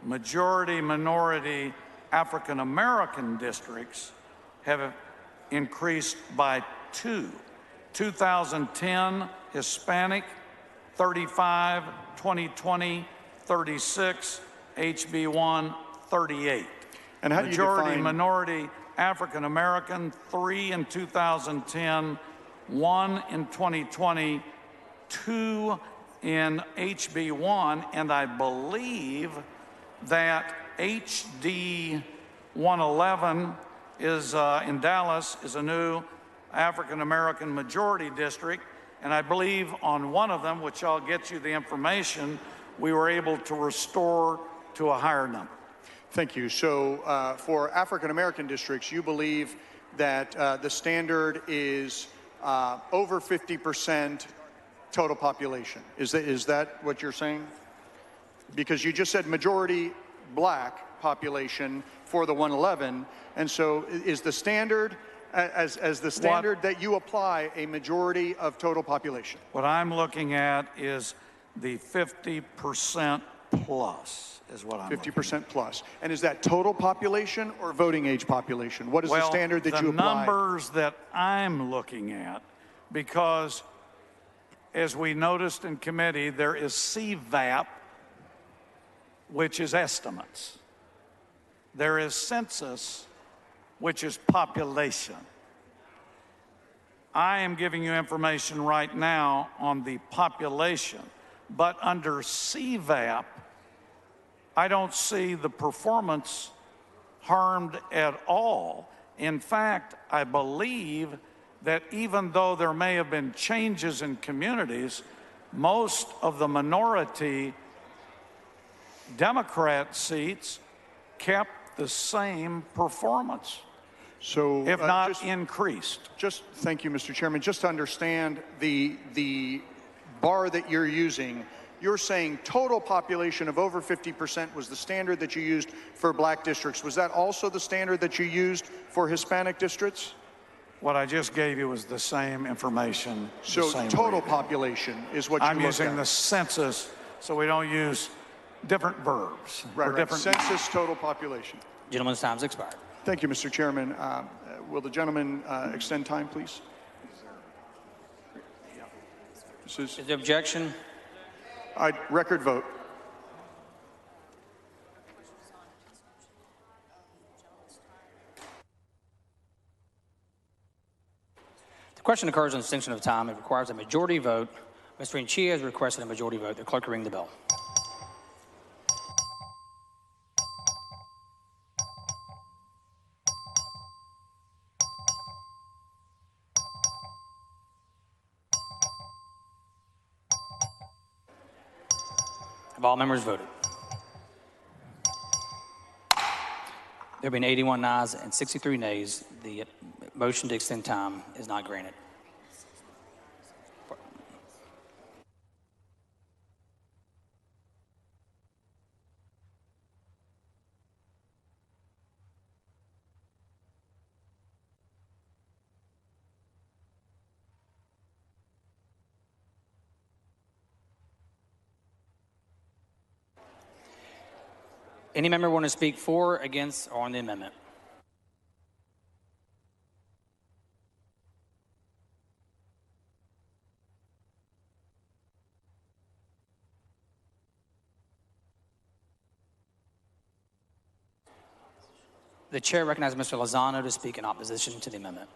Majority minority African American districts have increased by 2. 2010 Hispanic 35, 2020 36, HB1 38.
And how do you
Majority
define
minority African American 3 in 2010, 1 in 2020, 2 in HB1, and I believe that HD 111 is in Dallas is a new African American majority district, and I believe on one of them, which I'll get you the information, we were able to restore to a higher number.
Thank you. So for African American districts, you believe that the standard is over 50% total population. Is that what you're saying? Because you just said majority black population for the 111, and so is the standard as the standard that you apply a majority of total population?
What I'm looking at is the 50% plus is what I'm
50% plus. And is that total population or voting age population? What is the standard that you apply?
The numbers that I'm looking at, because as we noticed in committee, there is CVAP, which is estimates. There is census, which is population. I am giving you information right now on the population, but under CVAP, I don't see the performance harmed at all. In fact, I believe that even though there may have been changes in communities, most of the minority Democrat seats kept the same performance,
so
if not increased.
Thank you, Mr. Chairman. Just to understand the bar that you're using, you're saying total population of over 50% was the standard that you used for black districts. Was that also the standard that you used for Hispanic districts?
What I just gave you was the same information.
So total population is what
I'm
you
using
at.
the census, so we don't use different verbs.
Right.
Different
Census total population.
Gentleman's time's expired.
Thank you, Mr. Chairman. Will the gentleman extend time, please?
Is there objection?
Record vote.
The question occurs on extension of time. It requires a majority vote. Mr. Nchia has requested a majority vote. The clerk will ring the bell. Have all members voted? There have been 81 ayes and 63 nays. The motion to extend time is not granted. Any member want to speak for, against, or on the amendment? The chair recognizes Mr. Lozano to speak in opposition to the amendment.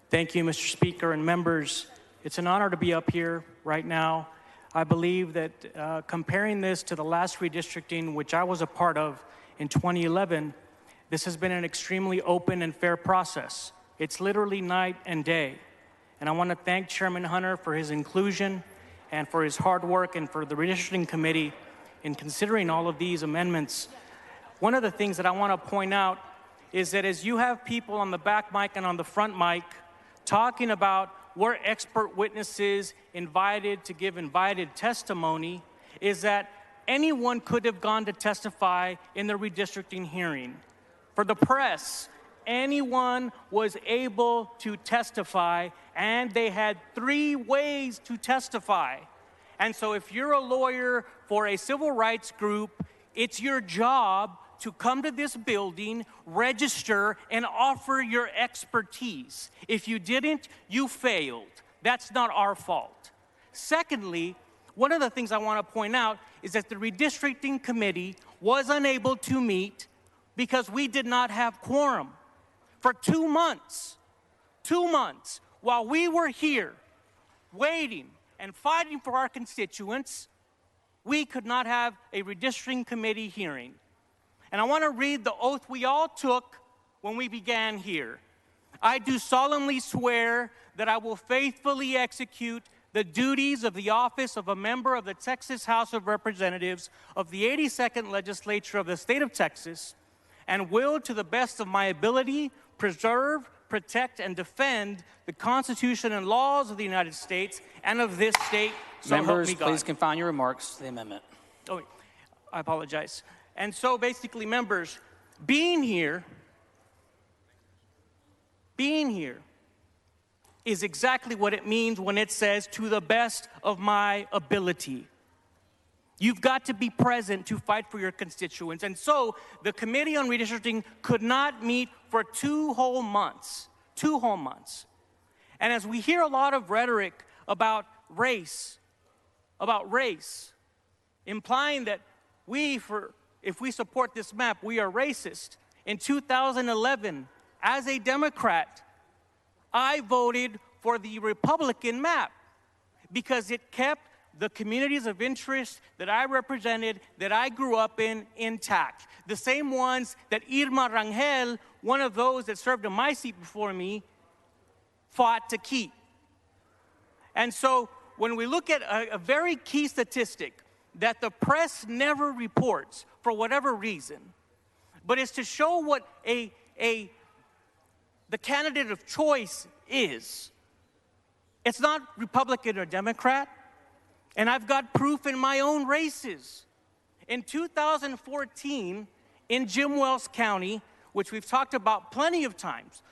Thank you, Mr. Speaker and members. It's an honor to be up here right now. I believe that comparing this to the last redistricting, which I was a part of in 2011, this has been an extremely open and fair process. It's literally night and day. And I want to thank Chairman Hunter for his inclusion and for his hard work and for the redistricting committee in considering all of these amendments. One of the things that I want to point out is that as you have people on the back mic and on the front mic talking about were expert witnesses invited to give invited testimony, is that anyone could have gone to testify in the redistricting hearing. For the press, anyone was able to testify, and they had 3 ways to testify. And so if you're a lawyer for a civil rights group, it's your job to come to this building, register, and offer your expertise. If you didn't, you failed. That's not our fault. Secondly, one of the things I want to point out is that the redistricting committee was unable to meet because we did not have quorum. For 2 months, while we were here waiting and fighting for our constituents, we could not have a redistricting committee hearing. And I want to read the oath we all took when we began here. I do solemnly swear that I will faithfully execute the duties of the office of a member of the Texas House of Representatives of the 82nd Legislature of the State of Texas, and will, to the best of my ability, preserve, protect, and defend the Constitution and laws of the United States and of this state. So help
Members,
me God.
please confine your remarks to the amendment.
Oh, I apologize. And so basically, members, being here is exactly what it means when it says, to the best of my ability. You've got to be present to fight for your constituents. And so the Committee on Redistricting could not meet for 2 whole months. 2 whole months. And as we hear a lot of rhetoric about race, implying that if we support this map, we are racist. In 2011, as a Democrat, I voted for the Republican map because it kept the communities of interest that I represented, that I grew up in, intact. The same ones that Irma Rangel, one of those that served in my seat before me, fought to keep. And so when we look at a very key statistic that the press never reports for whatever reason, but is to show what the candidate of choice is. It's not Republican or Democrat. And I've got proof in my own races. In 2014, in Jim Wells County, which we've talked about plenty of times,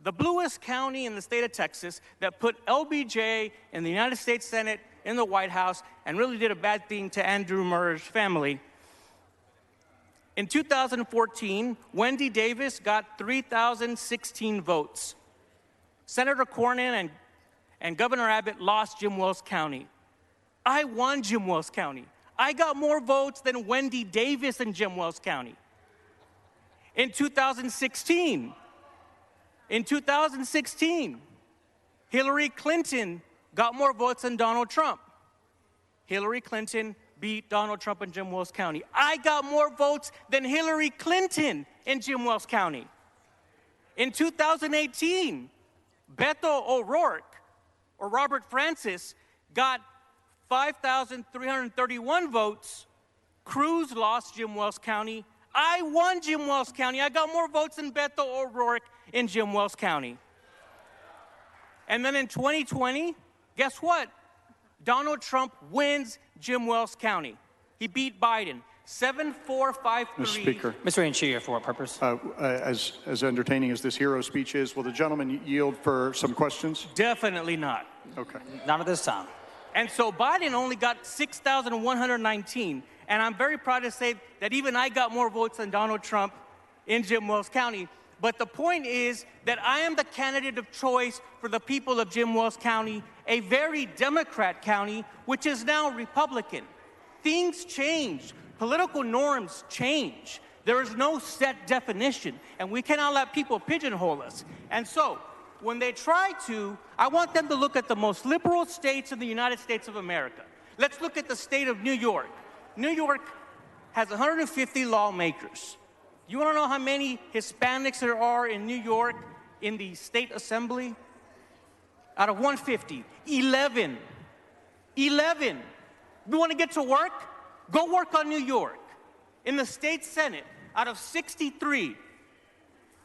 the bluest county in the state of Texas that put LBJ in the United States Senate, in the White House, and really did a bad thing to Andrew Murray's family. In 2014, Wendy Davis got 3,016 votes. Senator Cornyn and Governor Abbott lost Jim Wells County. I won Jim Wells County. I got more votes than Wendy Davis in Jim Wells County. In 2016, Hillary Clinton got more votes than Donald Trump. Hillary Clinton beat Donald Trump in Jim Wells County. I got more votes than Hillary Clinton in Jim Wells County. In 2018, Beto O'Rourke or Robert Francis got 5,331 votes. Cruz lost Jim Wells County. I won Jim Wells County. I got more votes than Beto O'Rourke in Jim Wells County. And then in 2020, guess what? Donald Trump wins Jim Wells County. He beat Biden. 7-4-5-3.
Mr. Speaker.
Mr. Anchia, for what purpose?
As entertaining as this hero speech is, will the gentleman yield for some questions?
Definitely not.
Okay.
Not at this time.
And so Biden only got 6,119. And I'm very proud to say that even I got more votes than Donald Trump in Jim Wells County. But the point is that I am the candidate of choice for the people of Jim Wells County, a very Democrat county, which is now Republican. Things change. Political norms change. There is no set definition, and we cannot let people pigeonhole us. And so, when they try to, I want them to look at the most liberal states in the United States of America. Let's look at the state of New York. New York has 150 lawmakers. You want to know how many Hispanics there are in New York in the state assembly? Out of 150, 11. 11. You want to get to work? Go work on New York. In the state Senate, out of 63,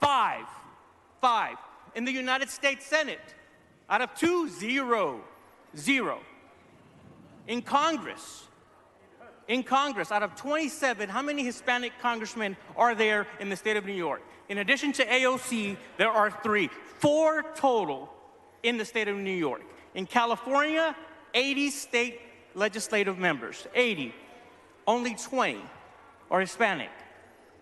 5. In the United States Senate, out of 2, 0. In Congress, out of 27, how many Hispanic congressmen are there in the state of New York? In addition to AOC, there are 3. 4 total in the state of New York. In California, 80 state legislative members, 80. Only 20 are Hispanic.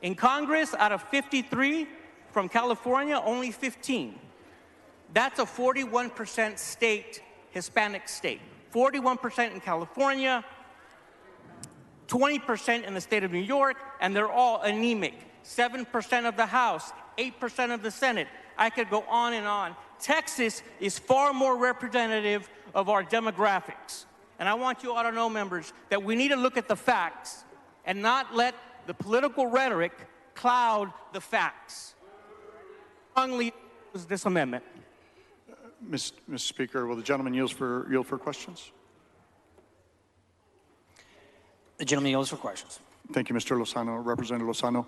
In Congress, out of 53 from California, only 15. That's a 41% state, Hispanic state. 41% in California, 20% in the state of New York, and they're all anemic. 7% of the House, 8% of the Senate. I could go on and on. Texas is far more representative of our demographics. And I want you all to know, members, that we need to look at the facts and not let the political rhetoric cloud the facts. Strongly oppose this amendment.
Mr. Speaker, will the gentleman yield for questions?
The gentleman yields for questions.
Thank you, Mr. Lozano. Representative Lozano,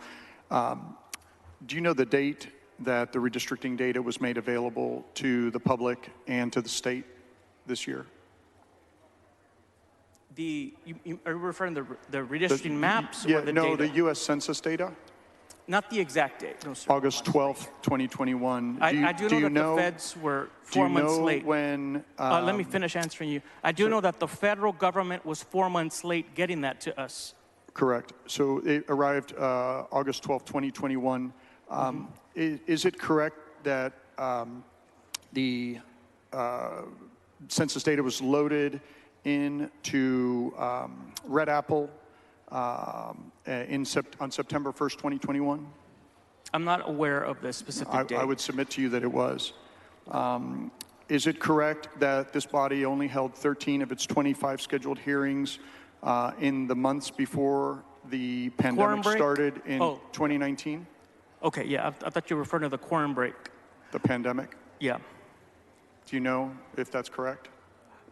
do you know the date that the redistricting data was made available to the public and to the state this year?
Are you referring to the redistricting maps
Yeah,
or the
no,
data?
the U.S. Census data,
Not the exact date, no, sir.
August 12th, 2021.
I do know that the feds were 4 months late.
When?
Let me finish answering you. I do know that the federal government was 4 months late getting that to us.
Correct. So it arrived August 12th, 2021. Is it correct that the census data was loaded into Red Apple on September 1st, 2021?
I'm not aware of the specific date.
I would submit to you that it was. Is it correct that this body only held 13 of its 25 scheduled hearings in the months before the pandemic started in 2019?
Okay, yeah, I thought you were referring to the quorum break.
The pandemic?
Yeah.
Do you know if that's correct?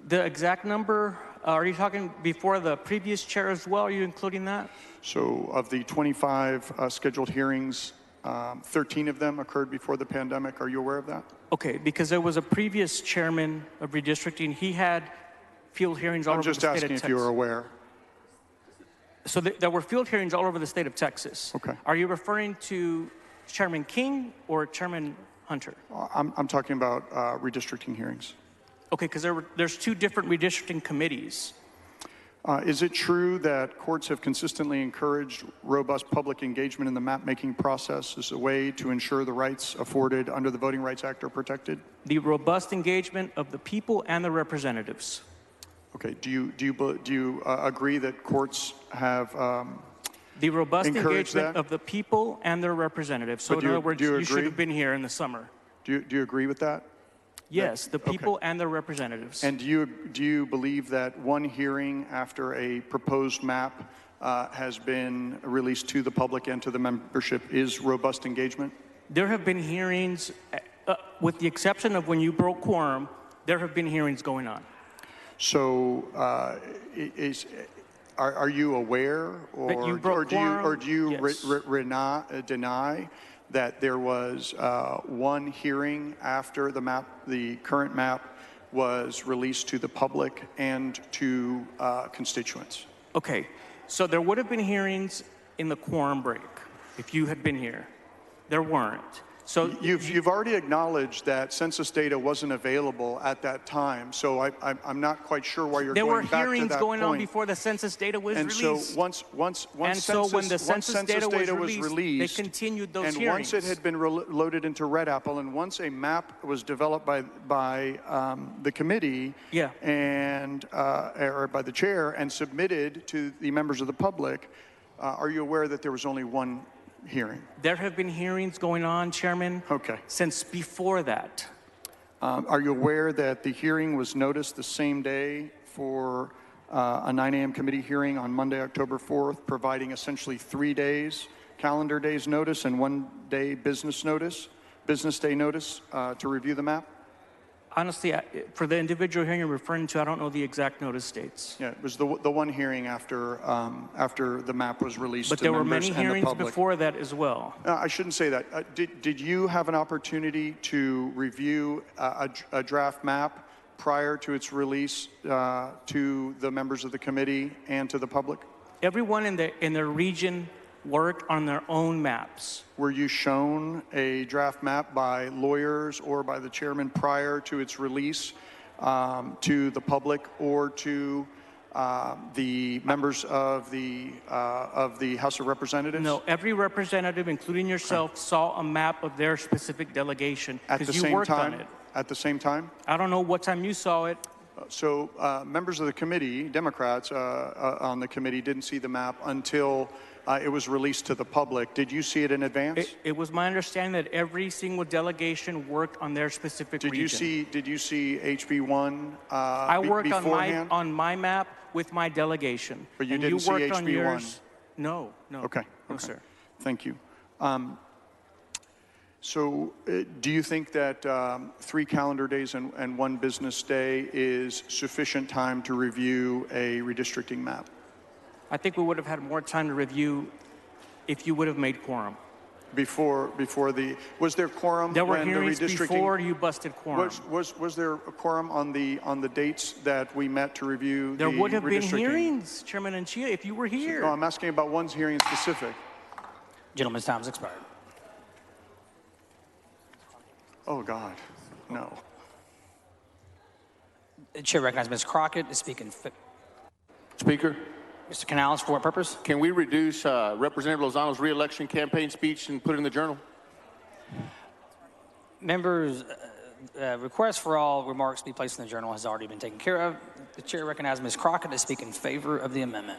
The exact number, are you talking before the previous chair as well? Are you including that?
So of the 25 scheduled hearings, 13 of them occurred before the pandemic. Are you aware of that?
Okay, because there was a previous chairman of redistricting. He had field hearings all over the state of Texas.
I'm just asking if you were aware.
So there were field hearings all over the state of Texas.
Okay.
Are you referring to Chairman King or Chairman Hunter?
I'm talking about redistricting hearings.
Okay, because there's two different redistricting committees.
Is it true that courts have consistently encouraged robust public engagement in the map-making process as a way to ensure the rights afforded under the Voting Rights Act are protected?
The robust engagement of the people and the representatives.
Okay. Do you agree that courts have
the robust
encouraged
engagement
that?
of the people and their representatives? So in other words, you should have been here in the summer.
Do you agree with that?
Yes, the people and their representatives.
And do you believe that one hearing after a proposed map has been released to the public and to the membership is robust engagement?
There have been hearings, with the exception of when you broke quorum, there have been hearings going on.
So are you aware or do you deny that there was one hearing after the current map was released to the public and to constituents?
Okay, so there would have been hearings in the quorum break if you had been here. There weren't. So
you've already acknowledged that census data wasn't available at that time. So I'm not quite sure why you're going back to that point.
There were hearings going on before the census data was released.
And so
when the census data was released, they continued those
and
hearings.
once it had been loaded into Red Apple, and once a map was developed by the committee or by the chair and submitted to the members of the public, are you aware that there was only one hearing?
There have been hearings going on, Chairman, since before that.
Are you aware that the hearing was noticed the same day for a 9 a.m. committee hearing on Monday, October 4th, providing essentially 3 days, calendar days notice and 1 day business day notice to review the map?
Honestly, for the individual hearing you're referring to, I don't know the exact notice dates.
Yeah, it was the one hearing after the map was released
but
to
there were
members
many
and the
hearings
public.
before that as well.
I shouldn't say that. Did you have an opportunity to review a draft map prior to its release to the members of the committee and to the public?
Everyone in the region worked on their own maps.
Were you shown a draft map by lawyers or by the chairman prior to its release to the public or to the members of the House of Representatives?
No, every representative, including yourself, saw a map of their specific delegation because you worked on it.
At the same time?
I don't know what time you saw it.
So members of the committee, Democrats on the committee, didn't see the map until it was released to the public. Did you see it in advance?
It was my understanding that every single delegation worked on their specific region.
Did you see HB1
I worked
beforehand?
on my map with my delegation.
But you
and
didn't see
worked on
HB1?
yours. No.
Okay.
No, sir.
Thank you. So do you think that 3 calendar days and 1 business day is sufficient time to review a redistricting map?
I think we would have had more time to review if you would have made quorum.
before the, was there quorum
There were
when the
hearings
redistricting?
before you busted quorum.
Was there a quorum on the dates that we met to review
There
the
would have been
redistricting?
hearings, Chairman Anchia, if you were here.
No, I'm asking about one's hearing specific.
Gentleman's time's expired.
Oh, God, no.
The chair recognizes Ms. Crockett to speak in.
Speaker,
Mr. Canales, for what purpose?
can we reduce Representative Lozano's re-election campaign speech and put it in the Journal?
Members, request for all remarks to be placed in the Journal has already been taken care of. The chair recognizes Ms. Crockett to speak in favor of the amendment.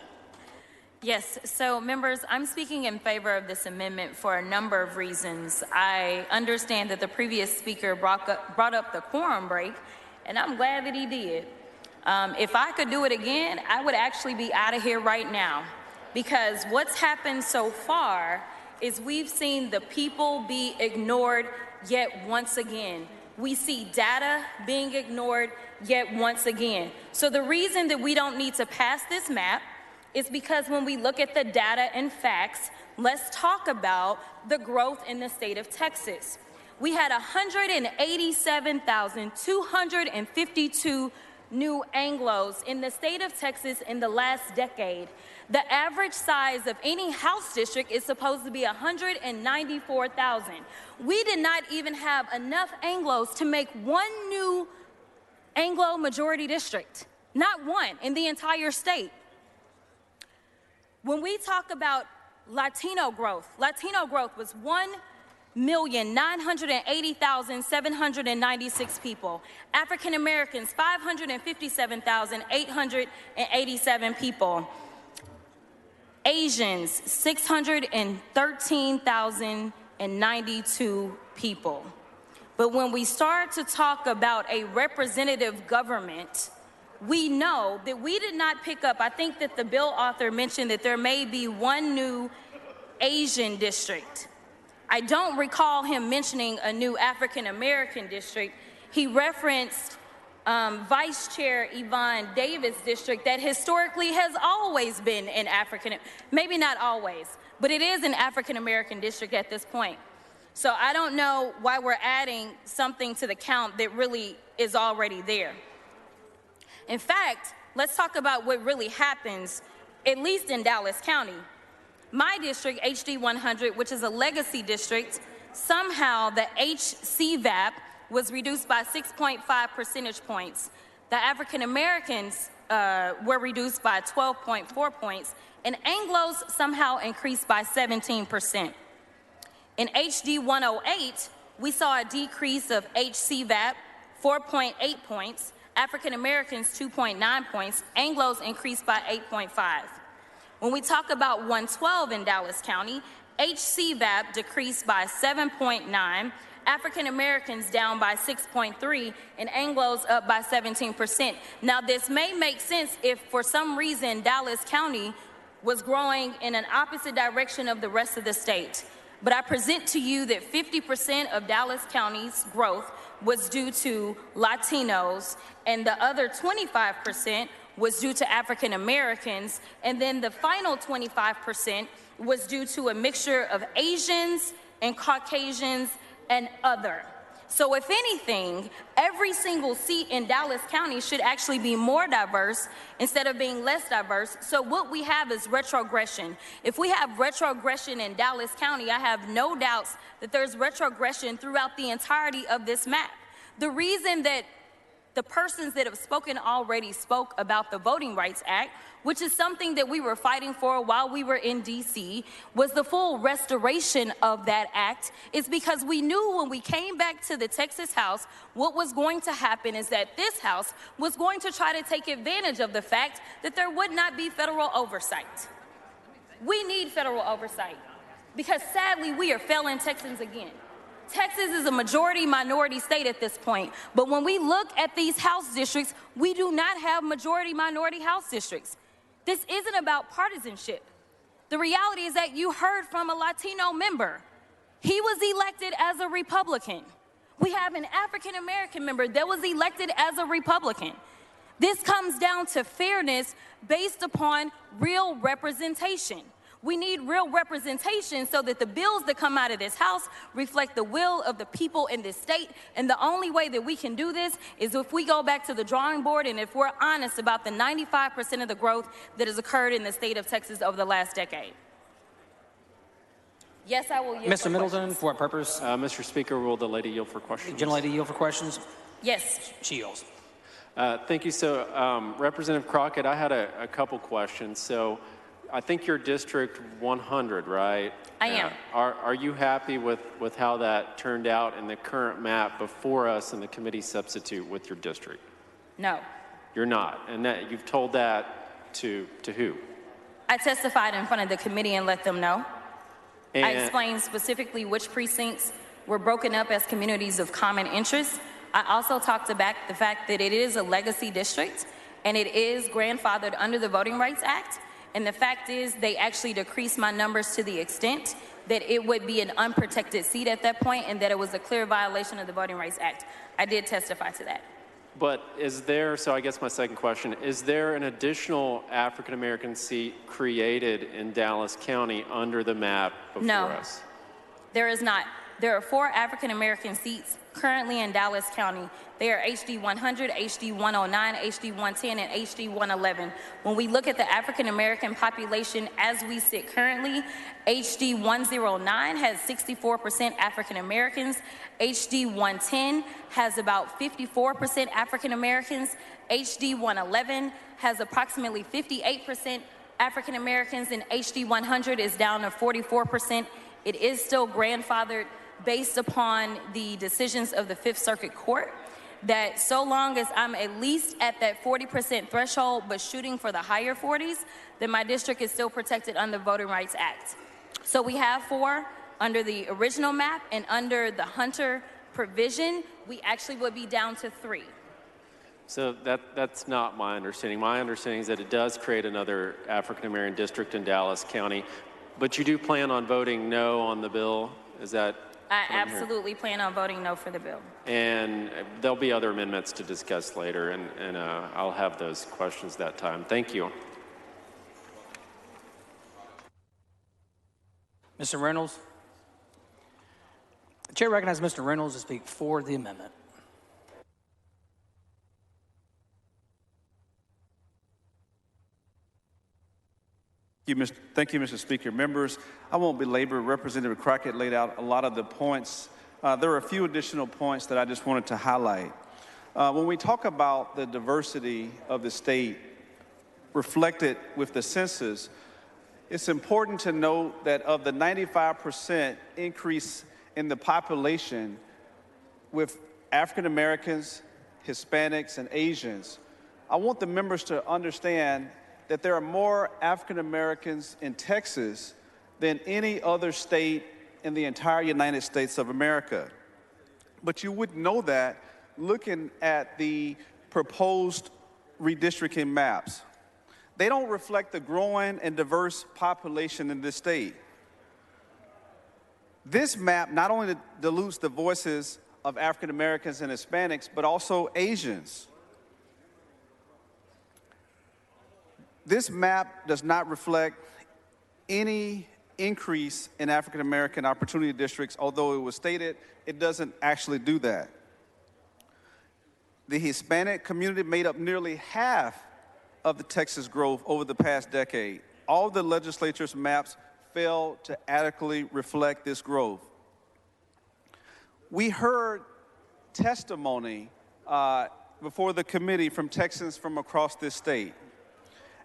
Yes, so members, I'm speaking in favor of this amendment for a number of reasons. I understand that the previous speaker brought up the quorum break, and I'm glad that he did. If I could do it again, I would actually be out of here right now, because what's happened so far is we've seen the people be ignored yet once again. We see data being ignored yet once again. So the reason that we don't need to pass this map is because when we look at the data and facts, let's talk about the growth in the state of Texas. We had 187,252 new Anglos in the state of Texas in the last decade. The average size of any House district is supposed to be 194,000. We did not even have enough Anglos to make one new Anglo majority district. Not one in the entire state. When we talk about Latino growth was 1,980,796 people. African Americans, 557,887 people. Asians, 613,092 people. But when we start to talk about a representative government, we know that we did not pick up, I think that the bill author mentioned that there may be one new Asian district. I don't recall him mentioning a new African American district. He referenced Vice Chair Yvonne Davis' district that historically has always been an African, maybe not always, but it is an African American district at this point. So I don't know why we're adding something to the count that really is already there. In fact, let's talk about what really happens, at least in Dallas County. My district, HD 100, which is a legacy district, somehow the HCVAP was reduced by 6.5 percentage points. The African Americans were reduced by 12.4 points, and Anglos somehow increased by 17%. In HD 108, we saw a decrease of HCVAP 4.8 points, African Americans 2.9 points, Anglos increased by 8.5. When we talk about 112 in Dallas County, HCVAP decreased by 7.9, African Americans down by 6.3, and Anglos up by 17%. Now, this may make sense if for some reason Dallas County was growing in an opposite direction of the rest of the state. But I present to you that 50% of Dallas County's growth was due to Latinos, and the other 25% was due to African Americans, and then the final 25% was due to a mixture of Asians and Caucasians and other. So if anything, every single seat in Dallas County should actually be more diverse instead of being less diverse. So what we have is retrogression. If we have retrogression in Dallas County, I have no doubts that there's retrogression throughout the entirety of this map. The reason that the persons that have spoken already spoke about the Voting Rights Act, which is something that we were fighting for while we were in DC, was the full restoration of that act, is because we knew when we came back to the Texas House, what was going to happen is that this House was going to try to take advantage of the fact that there would not be federal oversight. We need federal oversight because sadly we are failing Texans again. Texas is a majority-minority state at this point, but when we look at these House districts, we do not have majority-minority House districts. This isn't about partisanship. The reality is that you heard from a Latino member. He was elected as a Republican. We have an African-American member that was elected as a Republican. This comes down to fairness based upon real representation. We need real representation so that the bills that come out of this House reflect the will of the people in this state. And the only way that we can do this is if we go back to the drawing board and if we're honest about the 95% of the growth that has occurred in the state of Texas over the last decade. Yes, I will yield
Mr.
for
Middleton,
questions.
for what purpose?
Mr. Speaker, will the lady yield for questions?
Gentlelady yield for questions?
Yes.
She yields.
Thank you. So, Representative Crockett, I had a couple questions. So, I think you're District 100, right?
I am.
Are you happy with how that turned out in the current map before us in the committee substitute with your district?
No.
You're not, and that you've told that to who?
I testified in front of the committee and let them know. I
And-
explained specifically which precincts were broken up as communities of common interest. I also talked about the fact that it is a legacy district and it is grandfathered under the Voting Rights Act. And the fact is they actually decreased my numbers to the extent that it would be an unprotected seat at that point and that it was a clear violation of the Voting Rights Act. I did testify to that.
But is there, so I guess my second question, is there an additional African-American seat created in Dallas County under the map before
No.
us?
There is not. There are 4 African American seats currently in Dallas County. They are HD 100, HD 109, HD 110, and HD 111. When we look at the African American population as we sit currently, HD 109 has 64% African Americans. HD 110 has about 54% African Americans. HD 111 has approximately 58% African Americans, and HD 100 is down to 44%. It is still grandfathered based upon the decisions of the Fifth Circuit Court, that so long as I'm at least at that 40% threshold, but shooting for the higher 40s, then my district is still protected under the Voting Rights Act. So we have 4 under the original map, and under the Hunter provision, we actually would be down to 3.
So that's not my understanding. My understanding is that it does create another African-American district in Dallas County, but you do plan on voting no on the bill? Is that
I
what I'm hearing?
absolutely plan on voting no for the bill.
And there'll be other amendments to discuss later, and I'll have those questions that time. Thank you.
Mr. Reynolds? The chair recognizes Mr. Reynolds to speak for the amendment.
Thank you, Mr. Speaker. Members, I won't belabor. Representative Crockett laid out a lot of the points. There are a few additional points that I just wanted to highlight. When we talk about the diversity of the state reflected with the census, it's important to note that of the 95% increase in the population with African Americans, Hispanics, and Asians, I want the members to understand that there are more African Americans in Texas than any other state in the entire United States of America. But you wouldn't know that looking at the proposed redistricting maps. They don't reflect the growing and diverse population in this state. This map not only dilutes the voices of African Americans and Hispanics, but also Asians. This map does not reflect any increase in African American opportunity districts, although it was stated, it doesn't actually do that. The Hispanic community made up nearly half of the Texas growth over the past decade. All the legislature's maps fail to adequately reflect this growth. We heard testimony before the committee from Texans from across this state.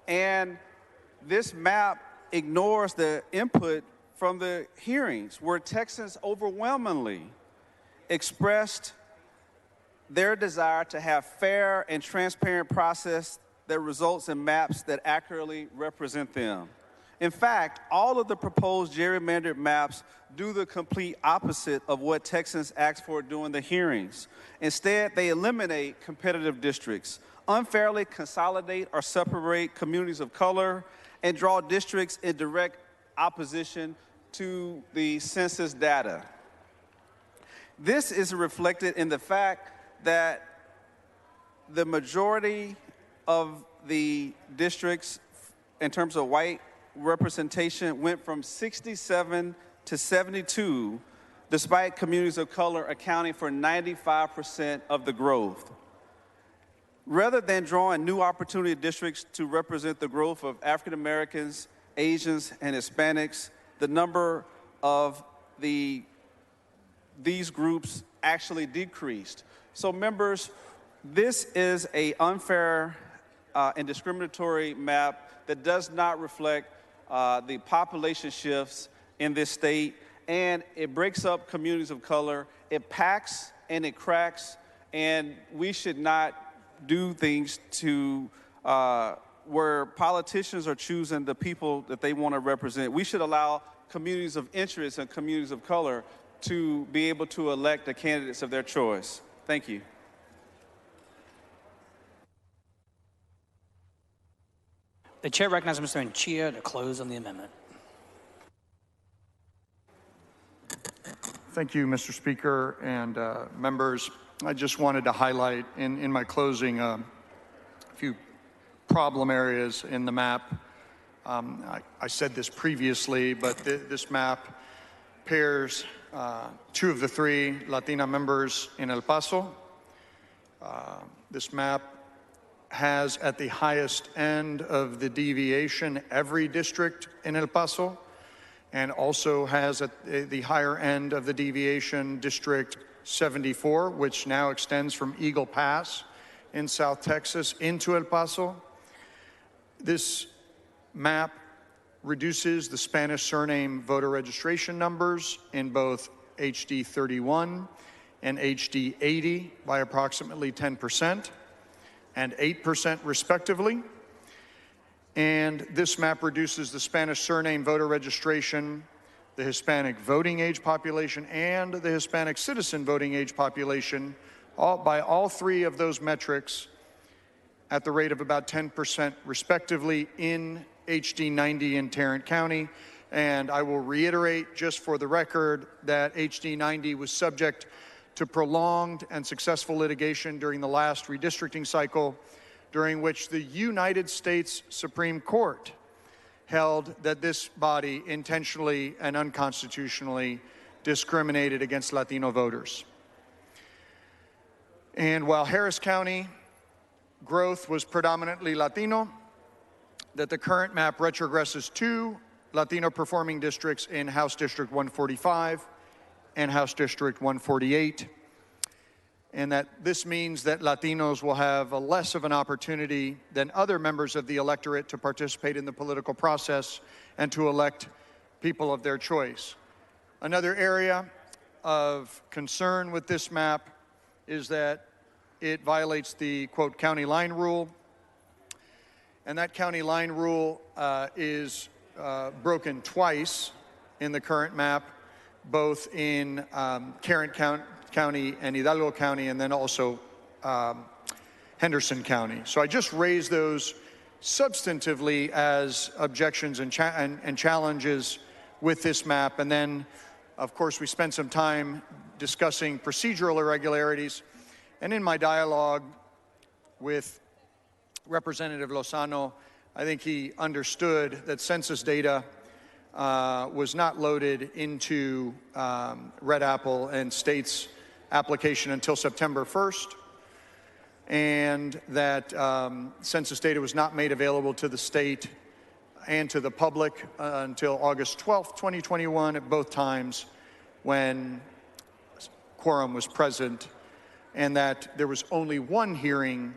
And this map ignores the input from the hearings where Texans overwhelmingly expressed their desire to have fair and transparent process that results in maps that accurately represent them. In fact, all of the proposed gerrymandered maps do the complete opposite of what Texans asked for during the hearings. Instead, they eliminate competitive districts, unfairly consolidate or separate communities of color, and draw districts in direct opposition to the census data. This is reflected in the fact that the majority of the districts in terms of white representation went from 67 to 72, despite communities of color accounting for 95% of the growth. Rather than drawing new opportunity districts to represent the growth of African Americans, Asians, and Hispanics, the number of these groups actually decreased. So members, this is an unfair and discriminatory map that does not reflect the population shifts in this state, and it breaks up communities of color. It packs and it cracks, and we should not do things to where politicians are choosing the people that they want to represent. We should allow communities of interest and communities of color to be able to elect the candidates of their choice. Thank you.
The chair recognizes Mr. Anchia to close on the amendment.
Thank you, Mr. Speaker and members. I just wanted to highlight in my closing a few problem areas in the map. I said this previously, but this map pairs 2 of the 3 Latina members in El Paso. This map has at the highest end of the deviation every district in El Paso, and also has at the higher end of the deviation District 74, which now extends from Eagle Pass in South Texas into El Paso. This map reduces the Spanish surname voter registration numbers in both HD 31 and HD 80 by approximately 10% and 8% respectively. And this map reduces the Spanish surname voter registration, the Hispanic voting age population, and the Hispanic citizen voting age population by all 3 of those metrics at the rate of about 10% respectively in HD 90 in Tarrant County. And I will reiterate just for the record that HD 90 was subject to prolonged and successful litigation during the last redistricting cycle, during which the United States Supreme Court held that this body intentionally and unconstitutionally discriminated against Latino voters. And while Harris County growth was predominantly Latino, that the current map retrogresses 2 Latino performing districts in House District 145 and House District 148, and that this means that Latinos will have a less of an opportunity than other members of the electorate to participate in the political process and to elect people of their choice. Another area of concern with this map is that it violates the, quote, county line rule, and that county line rule is broken twice in the current map, both in Tarrant County and Hidalgo County, and then also Henderson County. So I just raise those substantively as objections and challenges with this map. And then, of course, we spent some time discussing procedural irregularities. And in my dialogue with Representative Lozano, I think he understood that census data was not loaded into Red Apple and State's application until September 1st, and that census data was not made available to the state and to the public until August 12th, 2021, at both times when quorum was present, and that there was only one hearing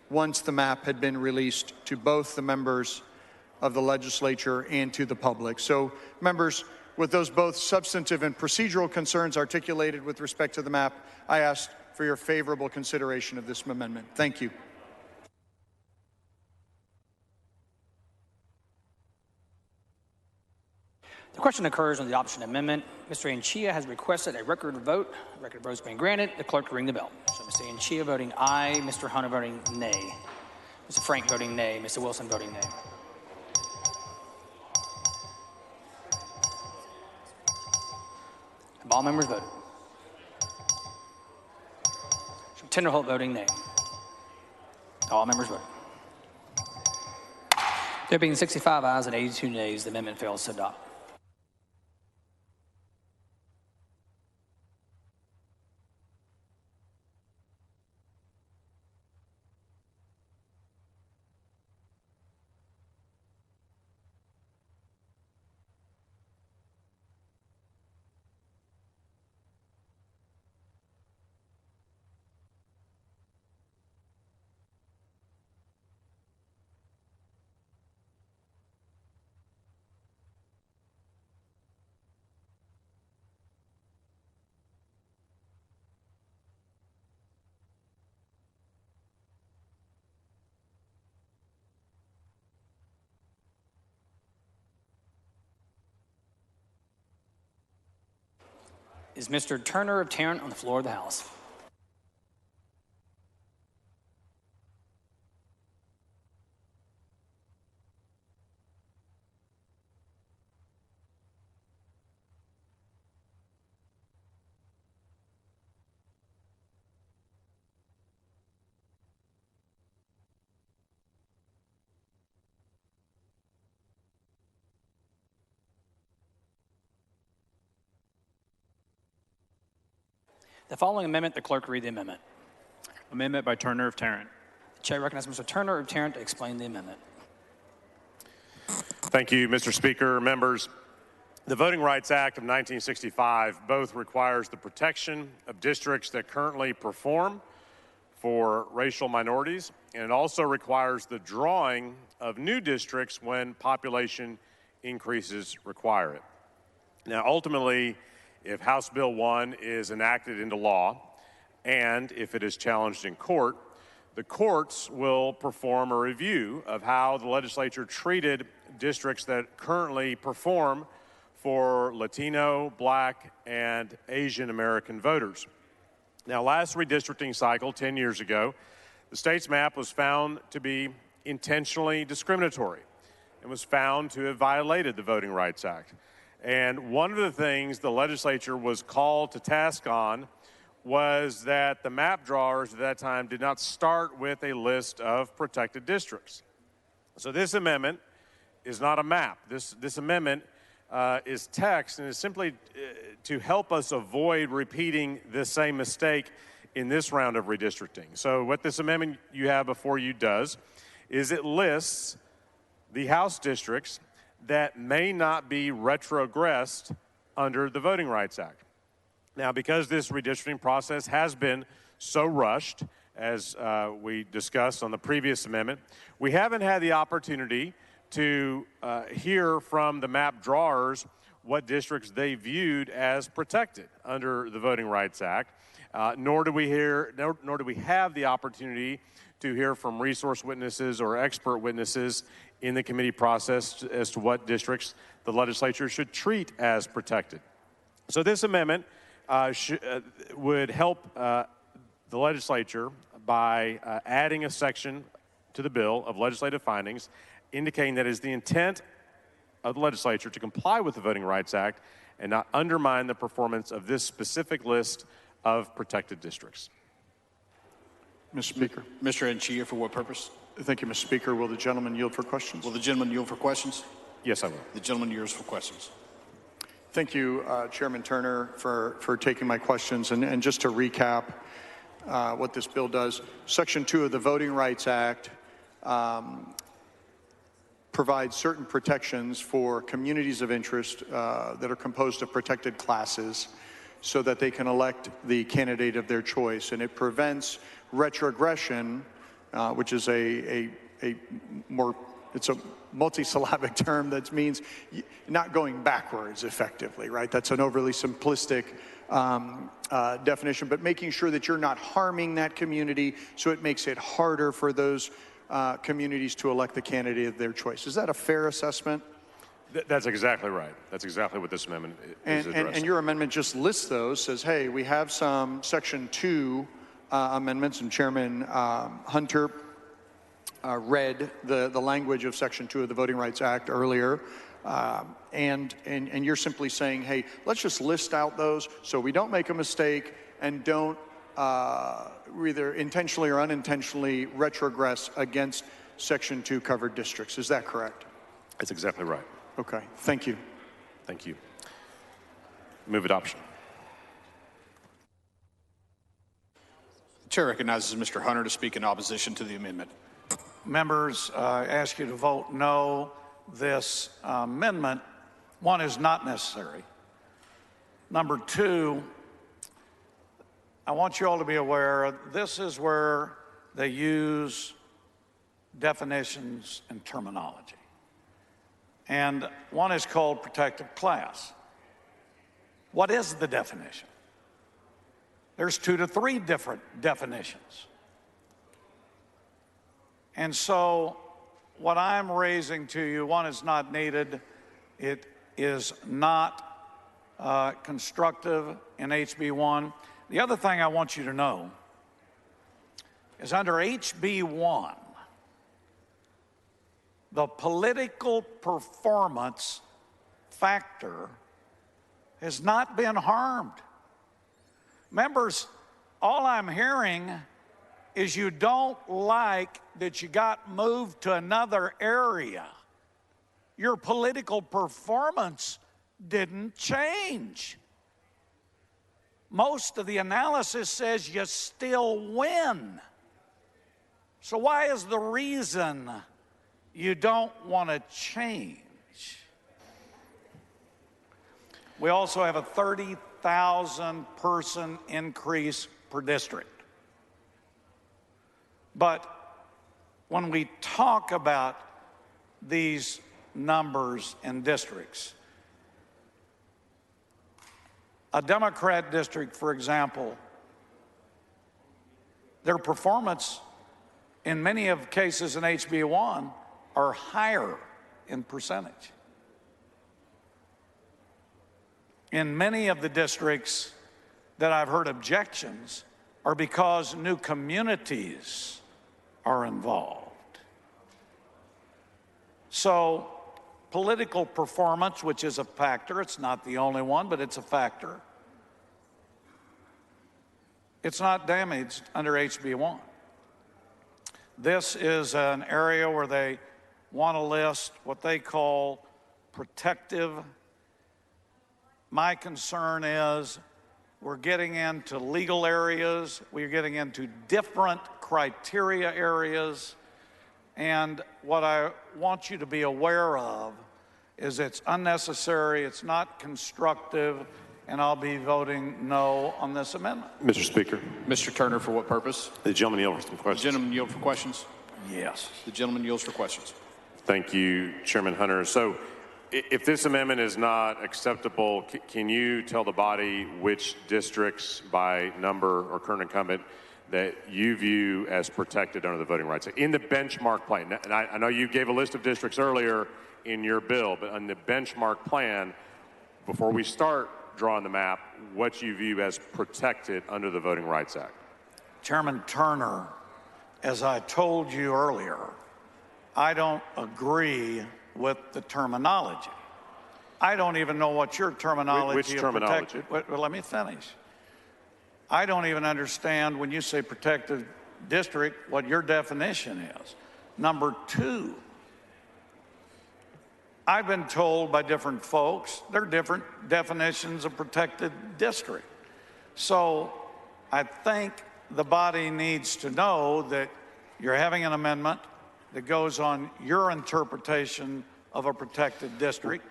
once the map had been released to both the members of the legislature and to the public. So, members, with those both substantive and procedural concerns articulated with respect to the map, I ask for your favorable consideration of this amendment. Thank you.
The question occurs on the adoption amendment. Mr. Anchia has requested a record vote. Record vote has been granted. The clerk will ring the bell. So Mr. Anchia voting aye, Mr. Hunter voting nay, Mr. Frank voting nay, Mr. Wilson voting nay. Have all members voted? Mr. Tinderholt voting nay. All members voted. There being 65 ayes and 82 nays, the amendment fails to adopt. Is Mr. Turner of Tarrant on the floor of the House? The following amendment, the clerk read the amendment.
Amendment by Turner of Tarrant.
The chair recognizes Mr. Turner of Tarrant to explain the amendment.
Thank you, Mr. Speaker. Members, the Voting Rights Act of 1965 both requires the protection of districts that currently perform for racial minorities, and it also requires the drawing of new districts when population increases require it. Now, ultimately, if House Bill 1 is enacted into law, and if it is challenged in court, the courts will perform a review of how the legislature treated districts that currently perform for Latino, Black, and Asian American voters. Now, last redistricting cycle, 10 years ago, the state's map was found to be intentionally discriminatory and was found to have violated the Voting Rights Act. And one of the things the legislature was called to task on was that the map drawers at that time did not start with a list of protected districts. So this amendment is not a map. This amendment is text and is simply to help us avoid repeating this same mistake in this round of redistricting. So what this amendment you have before you does is it lists the House districts that may not be retrogressed under the Voting Rights Act. Now, because this redistricting process has been so rushed, as we discussed on the previous amendment, we haven't had the opportunity to hear from the map drawers what districts they viewed as protected under the Voting Rights Act, nor do we have the opportunity to hear from resource witnesses or expert witnesses in the committee process as to what districts the legislature should treat as protected. So this amendment would help the legislature by adding a section to the bill of legislative findings indicating that it is the intent of the legislature to comply with the Voting Rights Act and not undermine the performance of this specific list of protected districts.
Mr. Speaker.
Mr. Anchia, for what purpose?
Thank you, Mr. Speaker. Will the gentleman yield for questions?
Will the gentleman yield for questions?
Yes, I will.
The gentleman yields for questions.
Thank you, Chairman Turner, for taking my questions. And just to recap what this bill does, Section 2 of the Voting Rights Act provides certain protections for communities of interest that are composed of protected classes so that they can elect the candidate of their choice. And it prevents retrogression, which is it's a multisyllabic term that means not going backwards effectively, right? That's an overly simplistic definition, but making sure that you're not harming that community so it makes it harder for those communities to elect the candidate of their choice. Is that a fair assessment?
That's exactly right. That's exactly what this amendment is addressing.
And your amendment just lists those, says, hey, we have some Section 2 amendments, and Chairman Hunter read the language of Section 2 of the Voting Rights Act earlier, and you're simply saying, hey, let's just list out those so we don't make a mistake and don't either intentionally or unintentionally retrogress against Section 2 covered districts. Is that correct?
That's exactly right.
Okay, thank you.
Thank you. Move adoption.
The chair recognizes Mr. Hunter to speak in opposition to the amendment.
Members, I ask you to vote no. This amendment, one, is not necessary. Number two, I want you all to be aware, this is where they use definitions and terminology. And one is called protected class. What is the definition? There's 2 to 3 different definitions. And so what I'm raising to you, one, is not needed. It is not constructive in HB1. The other thing I want you to know is under HB1, the political performance factor has not been harmed. Members, all I'm hearing is you don't like that you got moved to another area. Your political performance didn't change. Most of the analysis says you still win. So why is the reason you don't want to change? We also have a 30,000 person increase per district. But when we talk about these numbers and districts, a Democrat district, for example, their performance in many of cases in HB1 are higher in percentage. In many of the districts that I've heard objections are because new communities are involved. So political performance, which is a factor, it's not the only one, but it's a factor. It's not damaged under HB1. This is an area where they want to list what they call protective. My concern is we're getting into legal areas, we're getting into different criteria areas, and what I want you to be aware of is it's unnecessary, it's not constructive, and I'll be voting no on this amendment.
Mr. Speaker.
Mr. Turner, for what purpose?
The gentleman yields for some questions.
The gentleman yield for questions?
Yes.
The gentleman yields for questions.
Thank you, Chairman Hunter. So if this amendment is not acceptable, can you tell the body which districts by number or current incumbent that you view as protected under the Voting Rights Act? In the benchmark plan, and I know you gave a list of districts earlier in your bill, but on the benchmark plan, before we start drawing the map, what you view as protected under the Voting Rights Act?
Chairman Turner, as I told you earlier, I don't agree with the terminology. I don't even know what your terminology
Which
of
terminology?
protected. Well, let me finish. I don't even understand when you say protected district what your definition is. Number two, I've been told by different folks there are different definitions of protected district. So I think the body needs to know that you're having an amendment that goes on your interpretation of a protected district.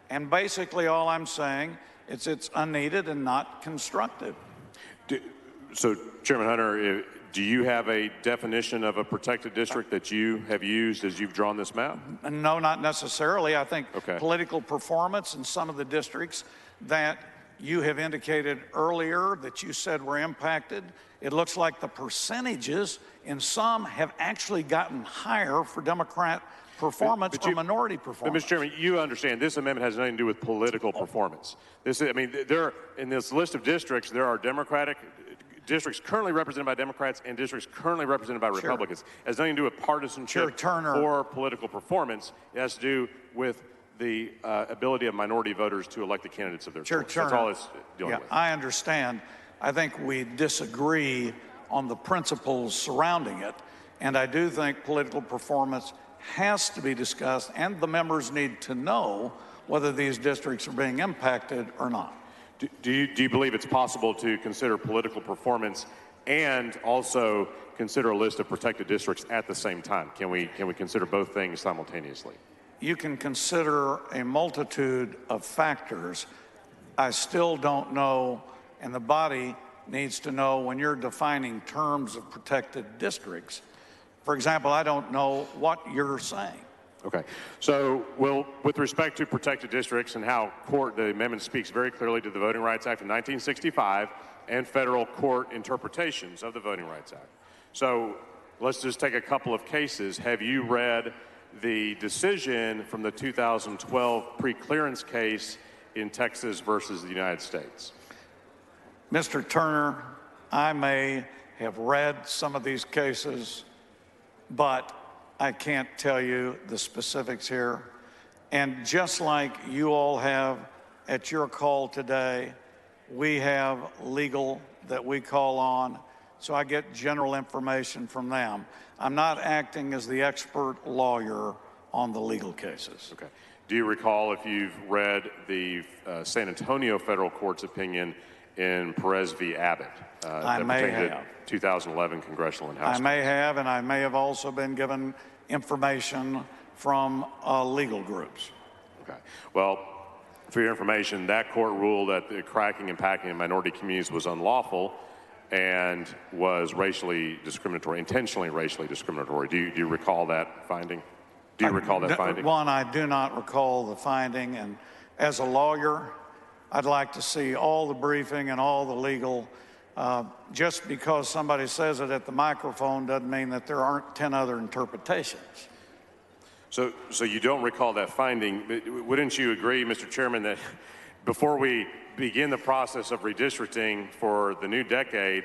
And basically all I'm saying is it's unneeded and not constructive.
So, Chairman Hunter, do you have a definition of a protected district that you have used as you've drawn this map?
No, not necessarily. I think political performance in some of the districts that you have indicated earlier that you said were impacted, it looks like the percentages in some have actually gotten higher for Democrat performance or minority performance.
But Mr. Chairman, you understand this amendment has nothing to do with political performance. This is, I mean, there in this list of districts, there are Democratic districts currently represented by Democrats and districts currently represented by Republicans. It has nothing to do with partisanship or political performance. It has to do with the ability of minority voters to elect the candidates of their choice. That's all it's dealing with.
I understand. I think we disagree on the principles surrounding it. And I do think political performance has to be discussed, and the members need to know whether these districts are being impacted or not.
Do you believe it's possible to consider political performance and also consider a list of protected districts at the same time? Can we consider both things simultaneously?
You can consider a multitude of factors. I still don't know, and the body needs to know when you're defining terms of protected districts. For example, I don't know what you're saying.
Okay. So, well, with respect to protected districts and how the amendment speaks very clearly to the Voting Rights Act of 1965 and federal court interpretations of the Voting Rights Act. So let's just take a couple of cases. Have you read the decision from the 2012 pre-clearance case in Texas versus the United States?
Mr. Turner, I may have read some of these cases, but I can't tell you the specifics here. And just like you all have at your call today, we have legal that we call on, so I get general information from them. I'm not acting as the expert lawyer on the legal cases.
Okay. Do you recall if you've read the San Antonio federal court's opinion in Perez v. Abbott?
I may have.
2011 congressional and House.
I may have, and I may have also been given information from legal groups.
Okay. Well, for your information, that court ruled that the cracking and packing in minority communities was unlawful and was racially discriminatory, intentionally racially discriminatory. Do you recall that finding? Do you recall that finding?
One, I do not recall the finding, and as a lawyer, I'd like to see all the briefing and all the legal. Just because somebody says it at the microphone doesn't mean that there aren't 10 other interpretations.
So you don't recall that finding. Wouldn't you agree, Mr. Chairman, that before we begin the process of redistricting for the new decade,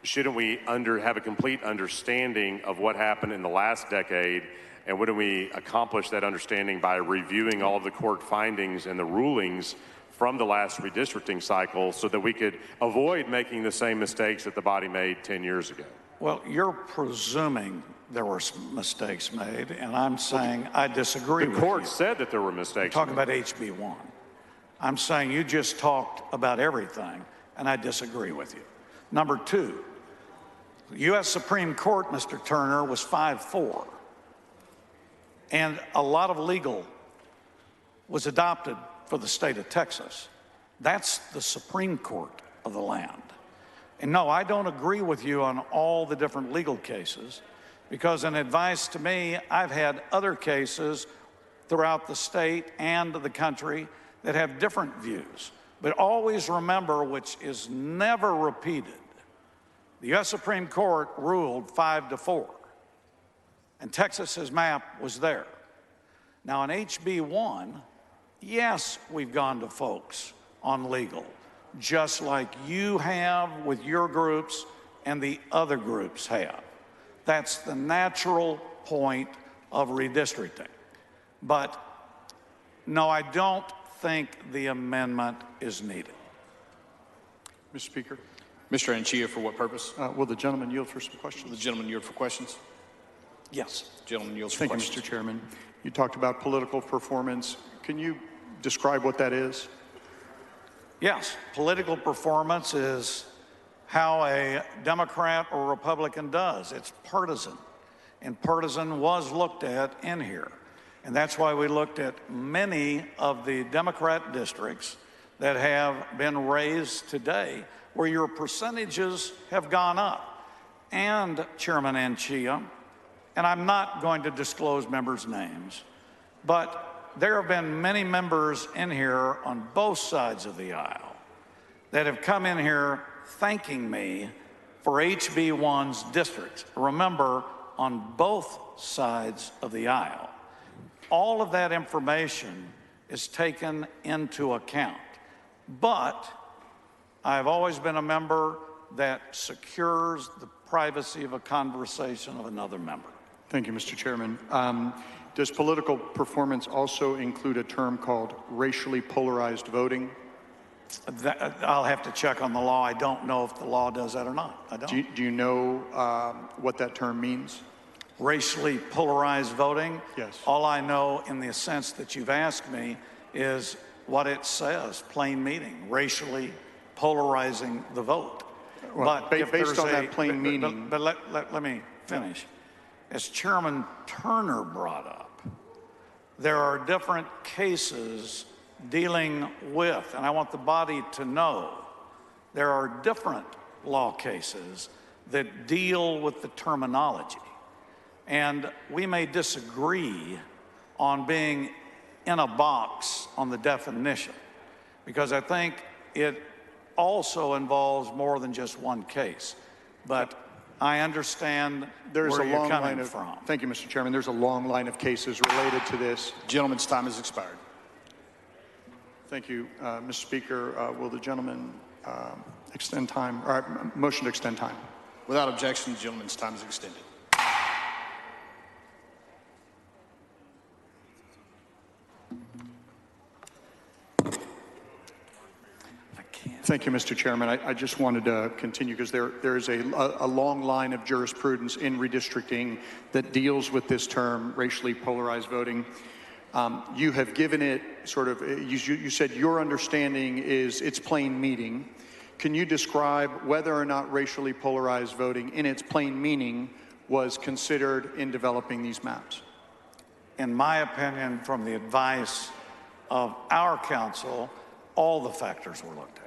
shouldn't we have a complete understanding of what happened in the last decade? And wouldn't we accomplish that understanding by reviewing all of the court findings and the rulings from the last redistricting cycle so that we could avoid making the same mistakes that the body made 10 years ago?
Well, you're presuming there were some mistakes made, and I'm saying I disagree with you.
The court said that there were mistakes.
Talking about HB 1. I'm saying you just talked about everything, and I disagree with you. Number two, the U.S. Supreme Court, Mr. Turner, was 5-4. And a lot of legal was adopted for the state of Texas. That's the Supreme Court of the land. And no, I don't agree with you on all the different legal cases, because in advice to me, I've had other cases throughout the state and the country that have different views. But always remember, which is never repeated, the U.S. Supreme Court ruled 5-4, and Texas's map was there. Now in HB 1, yes, we've gone to folks on legal, just like you have with your groups and the other groups have. That's the natural point of redistricting. But no, I don't think the amendment is needed.
Mr. Speaker.
Mr. Anchia, for what purpose?
Will the gentleman yield for some questions?
The gentleman yield for questions?
Yes.
Gentleman yields for
Thank you,
questions.
Mr. Chairman. You talked about political performance. Can you describe what that is?
Yes, political performance is how a Democrat or Republican does. It's partisan, and partisan was looked at in here. And that's why we looked at many of the Democrat districts that have been raised today, where your percentages have gone up. And Chairman Anchia, and I'm not going to disclose members' names, but there have been many members in here on both sides of the aisle that have come in here thanking me for HB 1's districts. Remember, on both sides of the aisle. All of that information is taken into account. But I've always been a member that secures the privacy of a conversation of another member.
Thank you, Mr. Chairman. Does political performance also include a term called racially polarized voting?
I'll have to check on the law. I don't know if the law does that or not. I don't.
Do you know what that term means?
racially polarized voting.
Yes.
All I know in the sense that you've asked me is what it says, plain meaning, racially polarizing the vote.
Well,
but if
based
there's
on that plain meaning.
But let me finish. As Chairman Turner brought up, there are different cases dealing with, and I want the body to know, there are different law cases that deal with the terminology. And we may disagree on being in a box on the definition, because I think it also involves more than just one case. But I understand where you're coming from.
Thank you, Mr. Chairman. There's a long line of cases related to this.
Gentleman's time has expired.
Thank you, Mr. Speaker. Will the gentleman extend time, or motion to extend time?
Without objection, the gentleman's time is extended.
Thank you, Mr. Chairman. I just wanted to continue because there is a long line of jurisprudence in redistricting that deals with this term, racially polarized voting. You have given it sort of, you said your understanding is its plain meaning. Can you describe whether or not racially polarized voting in its plain meaning was considered in developing these maps?
In my opinion, from the advice of our counsel, all the factors were looked at.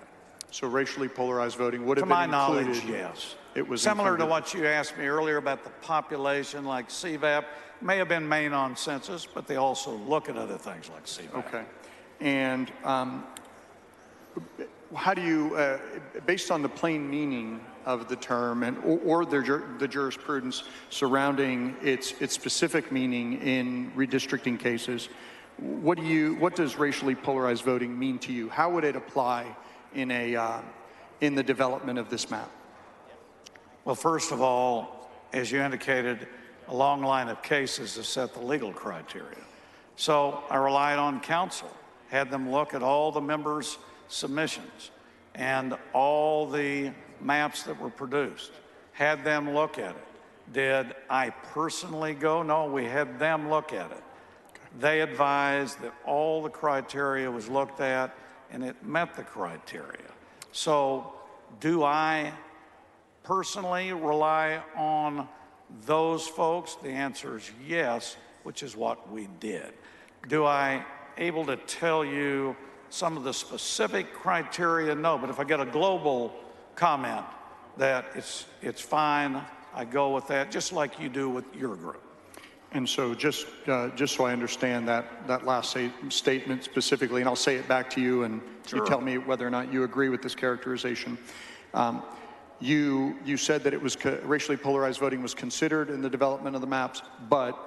So racially polarized voting would have been included?
To my knowledge, yes.
It was
similar
included.
to what you asked me earlier about the population, like CVAP, may have been main on census, but they also look at other things like CVAP.
Okay. And how do you, based on the plain meaning of the term and or the jurisprudence surrounding its specific meaning in redistricting cases, what does racially polarized voting mean to you? How would it apply in the development of this map?
Well, first of all, as you indicated, a long line of cases to set the legal criteria. So I relied on counsel, had them look at all the members' submissions and all the maps that were produced, had them look at it. Did I personally go? No, we had them look at it. They advised that all the criteria was looked at and it met the criteria. So do I personally rely on those folks? The answer is yes, which is what we did. Do I able to tell you some of the specific criteria? No, but if I get a global comment that it's fine, I go with that, just like you do with your group.
And so just so I understand that last statement specifically, and I'll say it back to you, and
Sure.
you tell me whether or not you agree with this characterization. You said that it was racially polarized voting was considered in the development of the maps, but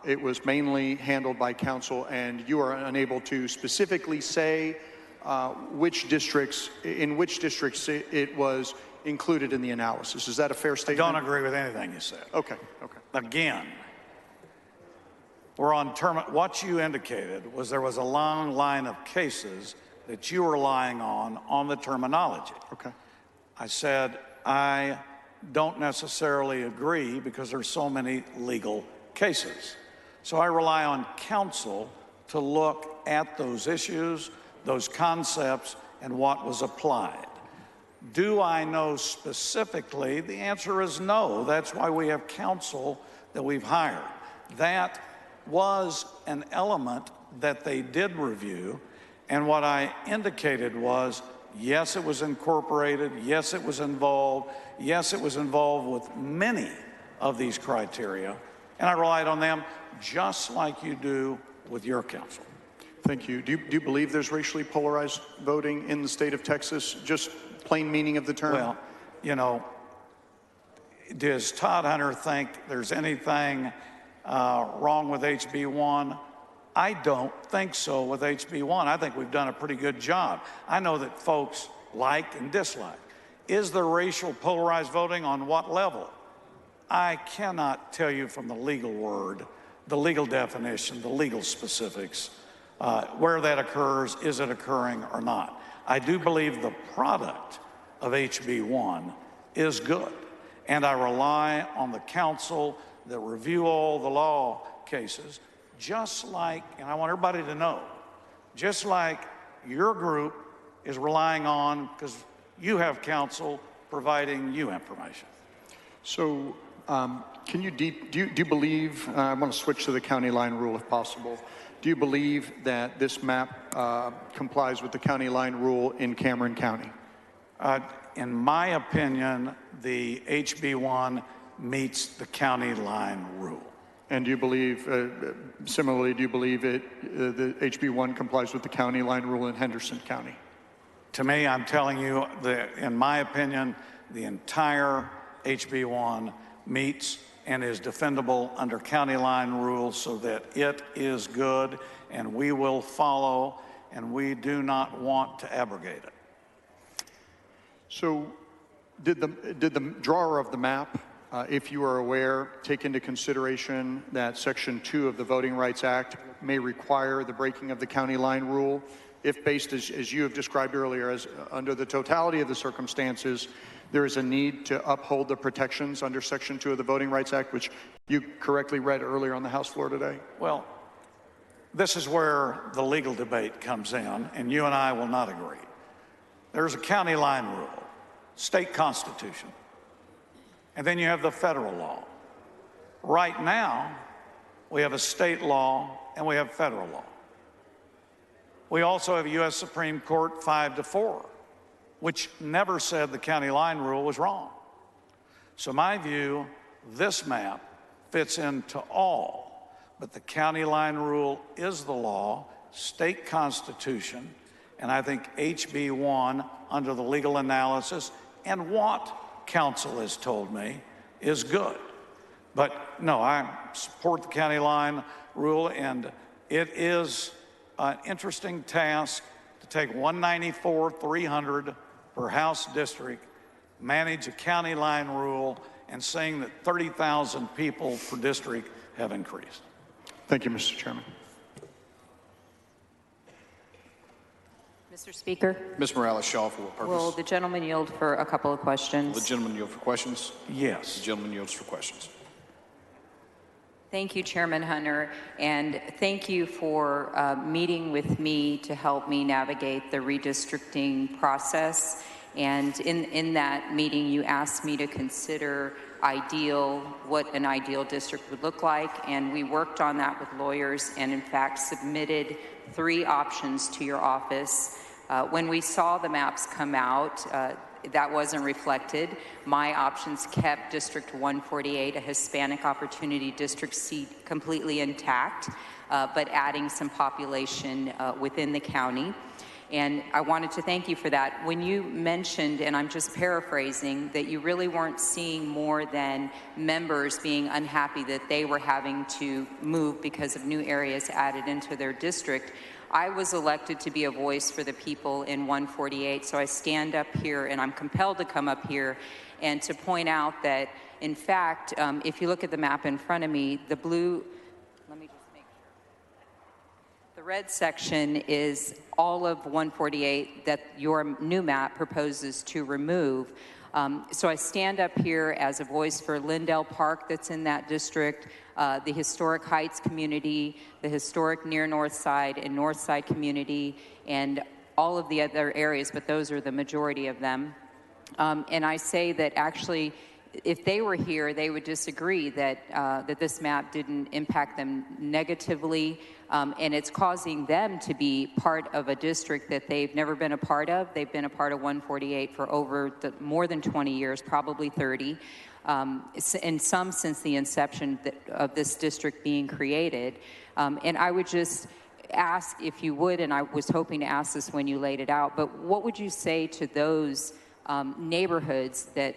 it was mainly handled by council, and you are unable to specifically say in which districts it was included in the analysis. Is that a fair statement?
I don't agree with anything you said.
Okay.
Again, we're on what you indicated was there was a long line of cases that you were relying on the terminology.
Okay.
I said, I don't necessarily agree because there's so many legal cases. So I rely on counsel to look at those issues, those concepts, and what was applied. Do I know specifically? The answer is no. That's why we have counsel that we've hired. That was an element that they did review, and what I indicated was, yes, it was incorporated, yes, it was involved, yes, it was involved with many of these criteria, and I relied on them just like you do with your counsel.
Thank you. Do you believe there's racially polarized voting in the state of Texas? Just plain meaning of the term?
Well, you know, does Todd Hunter think there's anything wrong with HB1? I don't think so with HB1. I think we've done a pretty good job. I know that folks like and dislike. Is there racial polarized voting? On what level? I cannot tell you from the legal word, the legal definition, the legal specifics, where that occurs, is it occurring or not. I do believe the product of HB1 is good, and I rely on the counsel that review all the law cases, just like, and I want everybody to know, just like your group is relying on, because you have counsel providing you information.
So can you do you believe, I want to switch to the county line rule if possible. Do you believe that this map complies with the county line rule in Cameron County?
In my opinion, the HB1 meets the county line rule.
And do you believe, similarly, do you believe the HB1 complies with the county line rule in Henderson County?
To me, I'm telling you that, in my opinion, the entire HB1 meets and is defendable under county line rules, so that it is good and we will follow, and we do not want to abrogate it.
So did the drawer of the map, if you are aware, take into consideration that Section 2 of the Voting Rights Act may require the breaking of the county line rule, if based, as you have described earlier, as under the totality of the circumstances, there is a need to uphold the protections under Section 2 of the Voting Rights Act, which you correctly read earlier on the House floor today?
Well, this is where the legal debate comes in, and you and I will not agree. There's a county line rule, state constitution, and then you have the federal law. Right now, we have a state law and we have federal law. We also have a U.S. Supreme Court 5-4, which never said the county line rule was wrong. So my view, this map fits into all, but the county line rule is the law, state constitution, and I think HB1, under the legal analysis and what counsel has told me, is good. But no, I support the county line rule, and it is an interesting task to take 194,300 per House district, manage a county line rule, and saying that 30,000 people per district have increased.
Thank you, Mr. Chairman.
Mr. Speaker,
Ms. Morales-Shaw, for what purpose?
will the gentleman yield for a couple of questions?
The gentleman yield for questions?
Yes.
The gentleman yields for questions.
Thank you, Chairman Hunter, and thank you for meeting with me to help me navigate the redistricting process. And in that meeting, you asked me to consider what an ideal district would look like, and we worked on that with lawyers and in fact submitted 3 options to your office. When we saw the maps come out, that wasn't reflected. My options kept District 148, a Hispanic Opportunity District seat, completely intact, but adding some population within the county. And I wanted to thank you for that. When you mentioned, and I'm just paraphrasing, that you really weren't seeing more than members being unhappy that they were having to move because of new areas added into their district, I was elected to be a voice for the people in 148, so I stand up here and I'm compelled to come up here and to point out that, in fact, if you look at the map in front of me, the blue, let me just make sure. The red section is all of 148 that your new map proposes to remove. So I stand up here as a voice for Lindell Park that's in that district, the Historic Heights community, the historic near North Side and North Side community, and all of the other areas, but those are the majority of them. And I say that actually, if they were here, they would disagree that, that this map didn't impact them negatively, and it's causing them to be part of a district that they've never been a part of. They've been a part of 148 for more than 20 years, probably 30, and some since the inception of this district being created. And I would just ask if you would, and I was hoping to ask this when you laid it out, but what would you say to those neighborhoods that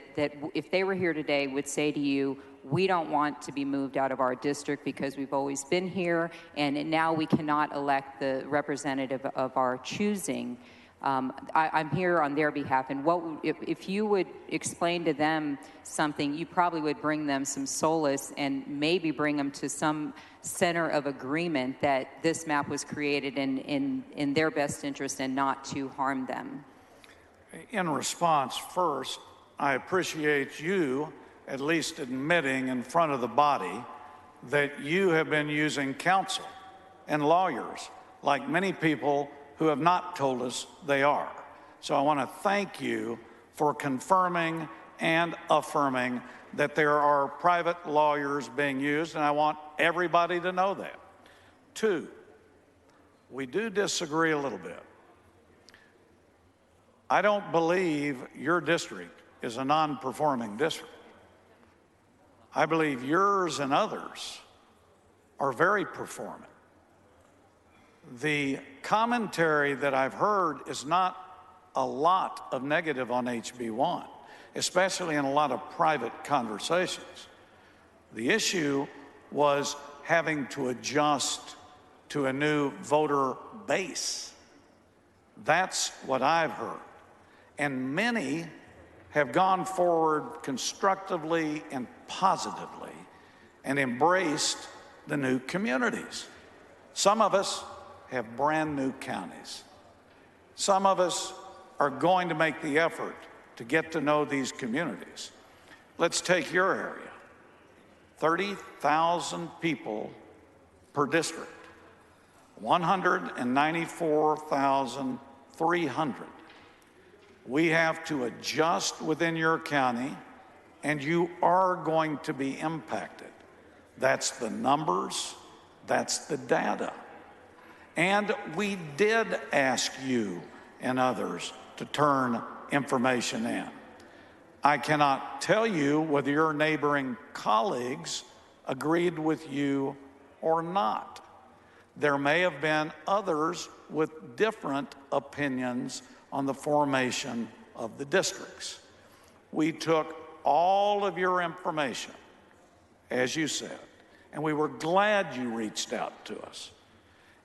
if they were here today would say to you, we don't want to be moved out of our district because we've always been here and now we cannot elect the representative of our choosing. I'm here on their behalf, and if you would explain to them something, you probably would bring them some solace and maybe bring them to some center of agreement that this map was created in their best interest and not to harm them.
In response, first, I appreciate you at least admitting in front of the body that you have been using counsel and lawyers like many people who have not told us they are. So I want to thank you for confirming and affirming that there are private lawyers being used, and I want everybody to know that. 2, we do disagree a little bit. I don't believe your district is a non-performing district. I believe yours and others are very performing. The commentary that I've heard is not a lot of negative on HB1, especially in a lot of private conversations. The issue was having to adjust to a new voter base. That's what I've heard. And many have gone forward constructively and positively and embraced the new communities. Some of us have brand new counties. Some of us are going to make the effort to get to know these communities. Let's take your area. 30,000 people per district, 194,300. We have to adjust within your county, and you are going to be impacted. That's the numbers, that's the data. And we did ask you and others to turn information in. I cannot tell you whether your neighboring colleagues agreed with you or not. There may have been others with different opinions on the formation of the districts. We took all of your information, as you said, and we were glad you reached out to us.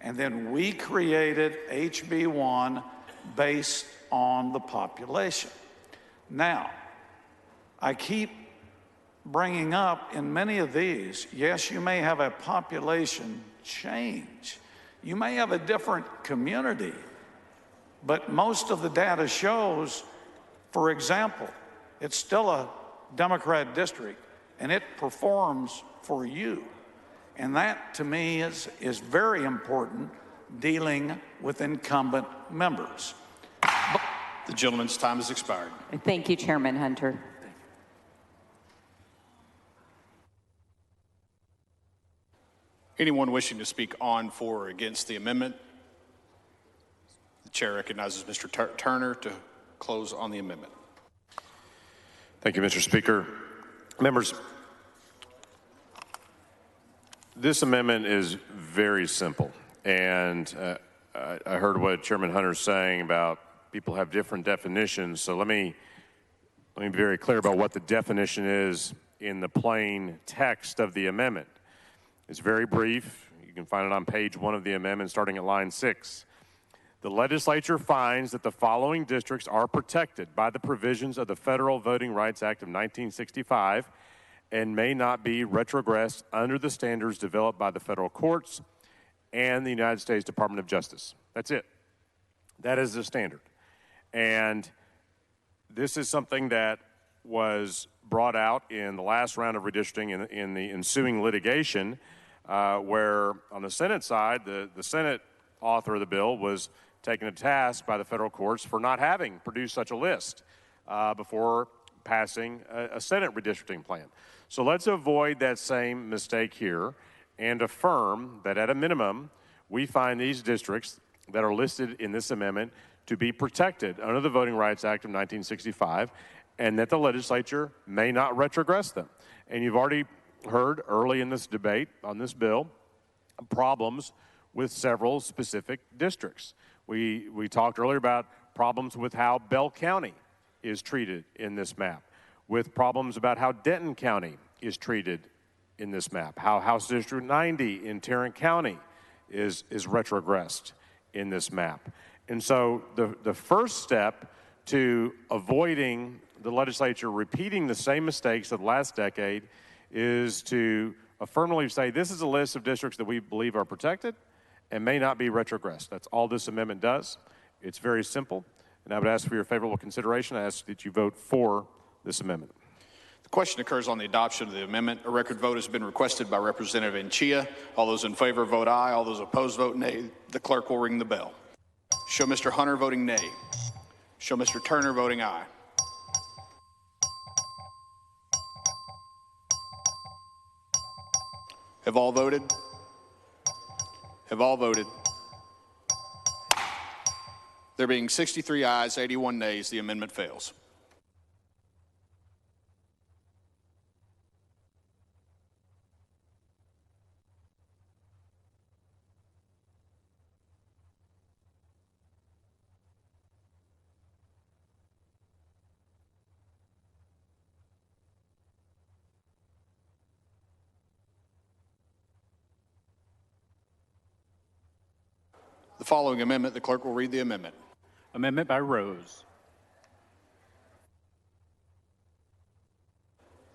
And then we created HB1 based on the population. Now, I keep bringing up in many of these, yes, you may have a population change. You may have a different community, but most of the data shows, for example, it's still a Democrat district and it performs for you. And that, to me, is very important, dealing with incumbent members.
The gentleman's time has expired.
Thank you, Chairman Hunter.
Anyone wishing to speak on, for, or against the amendment? The chair recognizes Mr. Turner to close on the amendment.
Thank you, Mr. Speaker. Members, this amendment is very simple, and I heard what Chairman Hunter's saying about people have different definitions, so let me be very clear about what the definition is in the plain text of the amendment. It's very brief. You can find it on page 1 of the amendment starting at line 6. The legislature finds that the following districts are protected by the provisions of the Federal Voting Rights Act of 1965 and may not be retrogressed under the standards developed by the federal courts and the United States Department of Justice. That's it. That is the standard. And this is something that was brought out in the last round of redistricting in the ensuing litigation, where on the Senate side, the Senate author of the bill was taken to task by the federal courts for not having produced such a list before passing a Senate redistricting plan. So let's avoid that same mistake here and affirm that at a minimum, we find these districts that are listed in this amendment to be protected under the Voting Rights Act of 1965, and that the legislature may not retrogress them. And you've already heard early in this debate on this bill problems with several specific districts. We talked earlier about problems with how Bell County is treated in this map, with problems about how Denton County is treated in this map, how House District 90 in Tarrant County is retrogressed in this map. And so the first step to avoiding the legislature repeating the same mistakes of the last decade is to affirmatively say this is a list of districts that we believe are protected and may not be retrogressed. That's all this amendment does. It's very simple, and I would ask for your favorable consideration. I ask that you vote for this amendment.
Question occurs on the adoption of the amendment. A record vote has been requested by Representative Nchia. All those in favor vote aye. All those opposed vote nay. The clerk will ring the bell. Show Mr. Hunter voting nay. Show Mr. Turner voting aye. Have all voted? Have all voted? There being 63 ayes, 81 nays, the amendment fails. The following amendment, the clerk will read the amendment.
Amendment by Rose.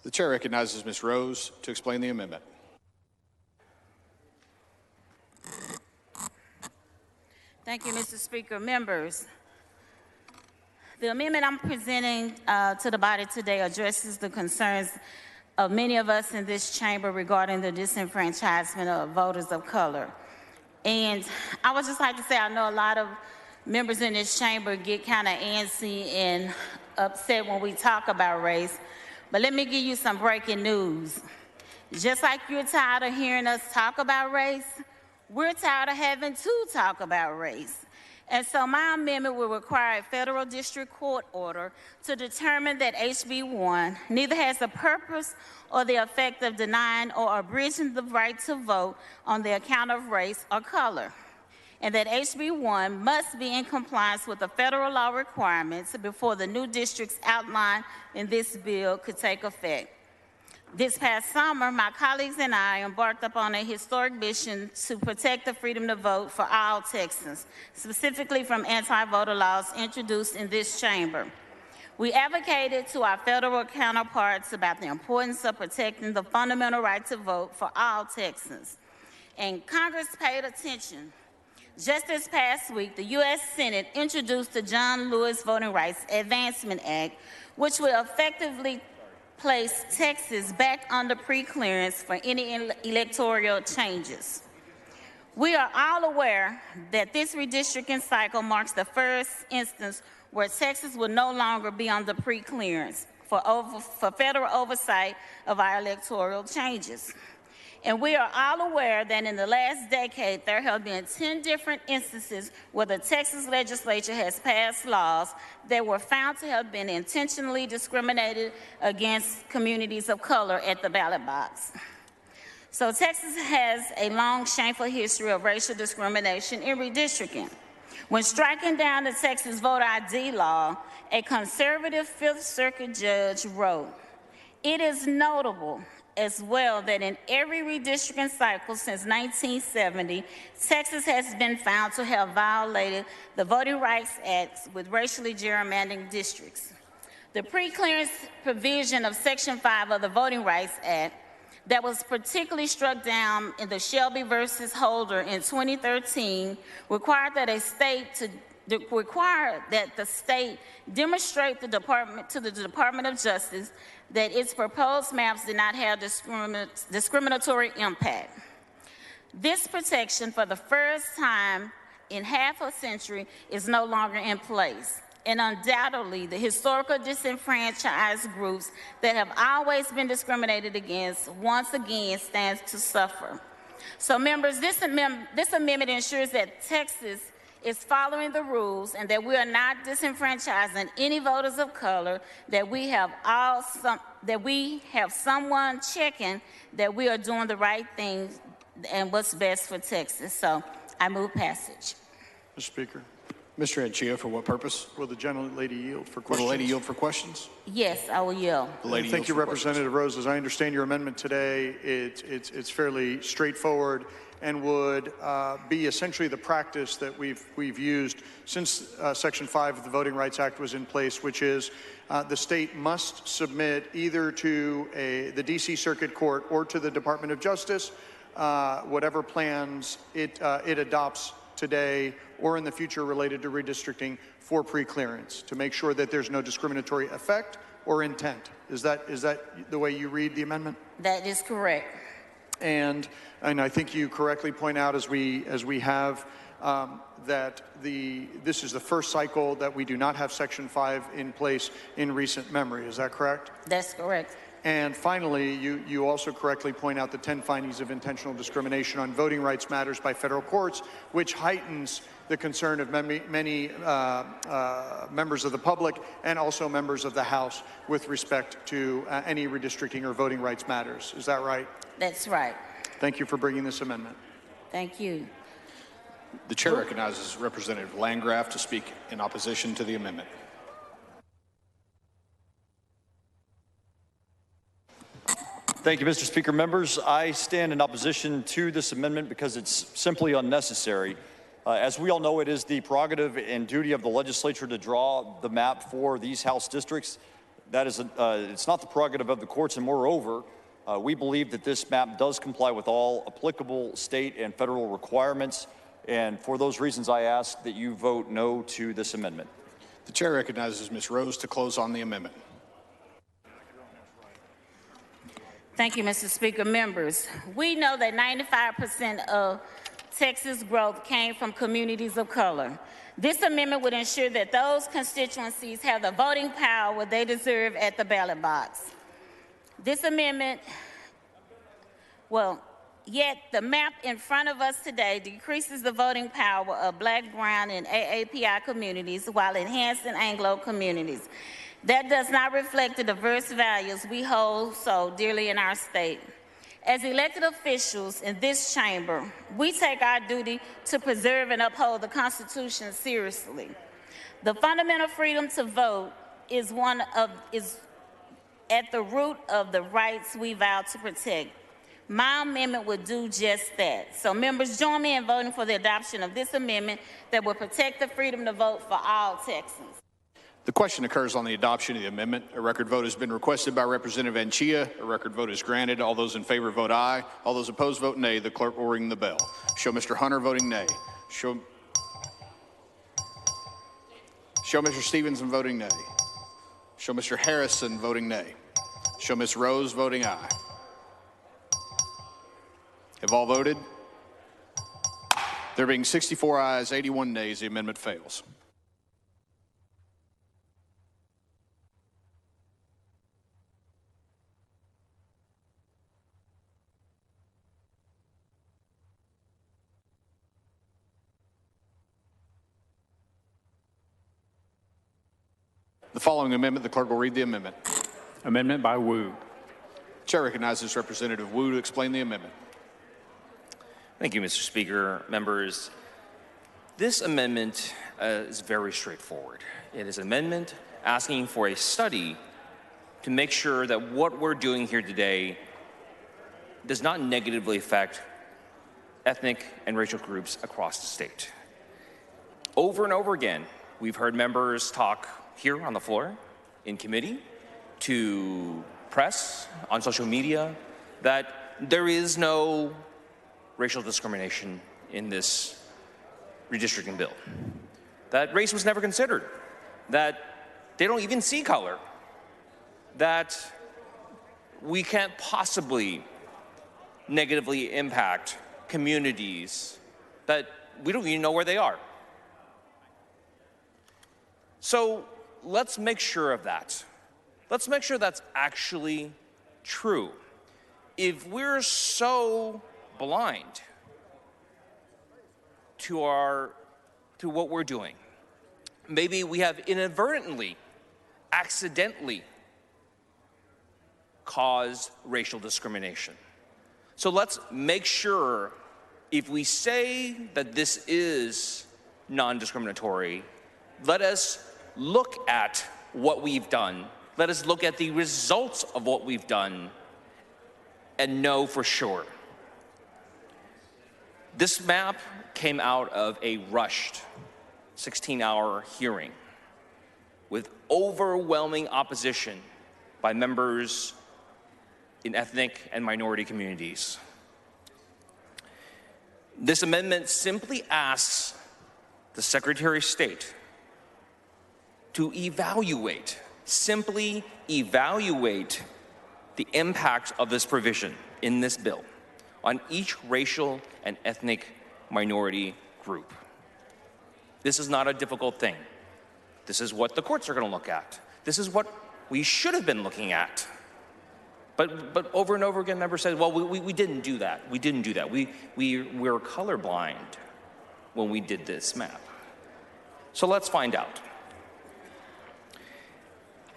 The chair recognizes Ms. Rose to explain the amendment.
Thank you, Mr. Speaker. Members, the amendment I'm presenting to the body today addresses the concerns of many of us in this chamber regarding the disenfranchisement of voters of color. And I would just like to say I know a lot of members in this chamber get kind of antsy and upset when we talk about race, but let me give you some breaking news. Just like you're tired of hearing us talk about race, we're tired of having to talk about race. And so my amendment will require a federal district court order to determine that HB 1 neither has the purpose or the effect of denying or abridging the right to vote on the account of race or color, and that HB 1 must be in compliance with the federal law requirements before the new districts outlined in this bill could take effect. This past summer, my colleagues and I embarked upon a historic mission to protect the freedom to vote for all Texans, specifically from anti-voter laws introduced in this chamber. We advocated to our federal counterparts about the importance of protecting the fundamental right to vote for all Texans. And Congress paid attention. Just this past week, the U.S. Senate introduced the John Lewis Voting Rights Advancement Act, which will effectively place Texas back under pre-clearance for any electoral changes. We are all aware that this redistricting cycle marks the first instance where Texas will no longer be under pre-clearance for federal oversight of our electoral changes. And we are all aware that in the last decade, there have been 10 different instances where the Texas legislature has passed laws that were found to have been intentionally discriminated against communities of color at the ballot box. So Texas has a long, shameful history of racial discrimination in redistricting. When striking down the Texas voter ID law, a conservative Fifth Circuit judge wrote, "It is notable as well that in every redistricting cycle since 1970, Texas has been found to have violated the Voting Rights Act with racially gerrymandered districts. The pre-clearance provision of Section 5 of the Voting Rights Act that was particularly struck down in the Shelby versus Holder in 2013 required that the state demonstrate to the Department of Justice that its proposed maps did not have discriminatory impact. This protection, for the first time in half a century, is no longer in place. And undoubtedly, the historical disenfranchised groups that have always been discriminated against once again stands to suffer. So members, this amendment ensures that Texas is following the rules and that we are not disenfranchising any voters of color, that we have someone checking that we are doing the right thing and what's best for Texas. So I move passage.
Mr. Speaker.
Mr. Nchia, for what purpose?
Will the gentlelady yield for
Will
questions?
the lady yield for questions?
Yes, I will yield.
The lady
Thank
yields
you,
for
Representative Rose. As I understand your amendment today, it's fairly straightforward and would be essentially the practice that we've used since Section 5 of the Voting Rights Act was in place, which is the state must submit either to the D.C. Circuit Court or to the Department of Justice whatever plans it adopts today or in the future related to redistricting for pre-clearance to make sure that there's no discriminatory effect or intent. Is that the way you read the amendment?
That is correct.
And I think you correctly point out as we have that this is the first cycle that we do not have Section 5 in place in recent memory. Is that correct?
That's correct.
And finally, you also correctly point out the 10 findings of intentional discrimination on voting rights matters by federal courts, which heightens the concern of many members of the public and also members of the House with respect to any redistricting or voting rights matters. Is that right?
That's right.
Thank you for bringing this amendment.
Thank you.
The chair recognizes Representative Landgraf to speak in opposition to the amendment.
Thank you, Mr. Speaker. Members, I stand in opposition to this amendment because it's simply unnecessary. As we all know, it is the prerogative and duty of the legislature to draw the map for these House districts. That is, it's not the prerogative of the courts, and moreover, we believe that this map does comply with all applicable state and federal requirements, and for those reasons, I ask that you vote no to this amendment.
The chair recognizes Ms. Rose to close on the amendment.
Thank you, Mr. Speaker. Members, we know that 95% of Texas growth came from communities of color. This amendment would ensure that those constituencies have the voting power they deserve at the ballot box. This amendment, yet the map in front of us today decreases the voting power of Black, Brown, and AAPI communities while enhancing Anglo communities. That does not reflect the diverse values we hold so dearly in our state. As elected officials in this chamber, we take our duty to preserve and uphold the Constitution seriously. The fundamental freedom to vote is at the root of the rights we vow to protect. My amendment would do just that. So members, join me in voting for the adoption of this amendment that will protect the freedom to vote for all Texans.
The question occurs on the adoption of the amendment. A record vote has been requested by Representative Anchia. A record vote is granted. All those in favor vote aye. All those opposed vote nay. The clerk will ring the bell. Show Mr. Hunter voting nay. Show Mr. Stevenson voting nay. Show Mr. Harrison voting nay. Show Ms. Rose voting aye. Have all voted? There being 64 ayes, 81 nays, the amendment fails. The following amendment, the clerk will read the amendment.
Amendment by Wu.
Chair recognizes Representative Wu to explain the amendment.
Thank you, Mr. Speaker. Members, this amendment is very straightforward. It is an amendment asking for a study to make sure that what we're doing here today does not negatively affect ethnic and racial groups across the state. Over and over again, we've heard members talk here on the floor, in committee, to press, on social media, that there is no racial discrimination in this redistricting bill, that race was never considered, that they don't even see color, that we can't possibly negatively impact communities, that we don't even know where they are. So let's make sure of that. Let's make sure that's actually true. If we're so blind to what we're doing, maybe we have inadvertently, accidentally caused racial discrimination. So let's make sure, if we say that this is non-discriminatory, let us look at what we've done. Let us look at the results of what we've done and know for sure. This map came out of a rushed 16-hour hearing with overwhelming opposition by members in ethnic and minority communities. This amendment simply asks the Secretary of State to simply evaluate the impact of this provision in this bill on each racial and ethnic minority group. This is not a difficult thing. This is what the courts are going to look at. This is what we should have been looking at. But over and over again, members said, well, we didn't do that. We didn't do that. We were colorblind when we did this map. So let's find out.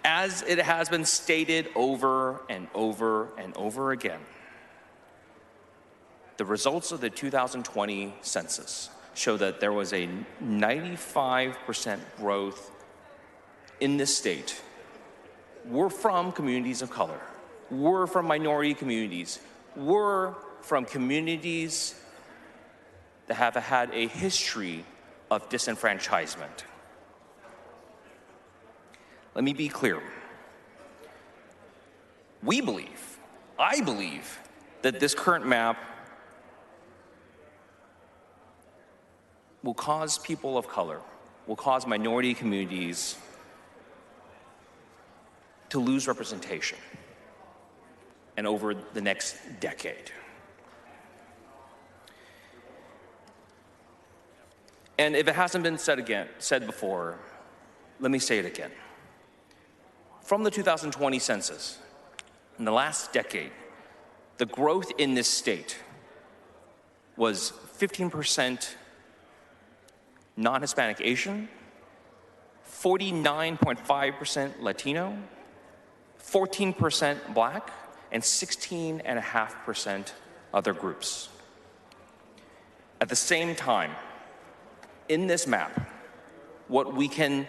As it has been stated over and over and over again, the results of the 2020 census show that there was a 95% growth in this state. We're from communities of color. We're from minority communities. We're from communities that have had a history of disenfranchisement. Let me be clear. I believe, that this current map will cause people of color, will cause minority communities to lose representation and over the next decade. And if it hasn't been said before, let me say it again. From the 2020 census, in the last decade, the growth in this state was 15% non-Hispanic Asian, 49.5% Latino, 14% Black, and 16.5% other groups. At the same time, in this map, what we can,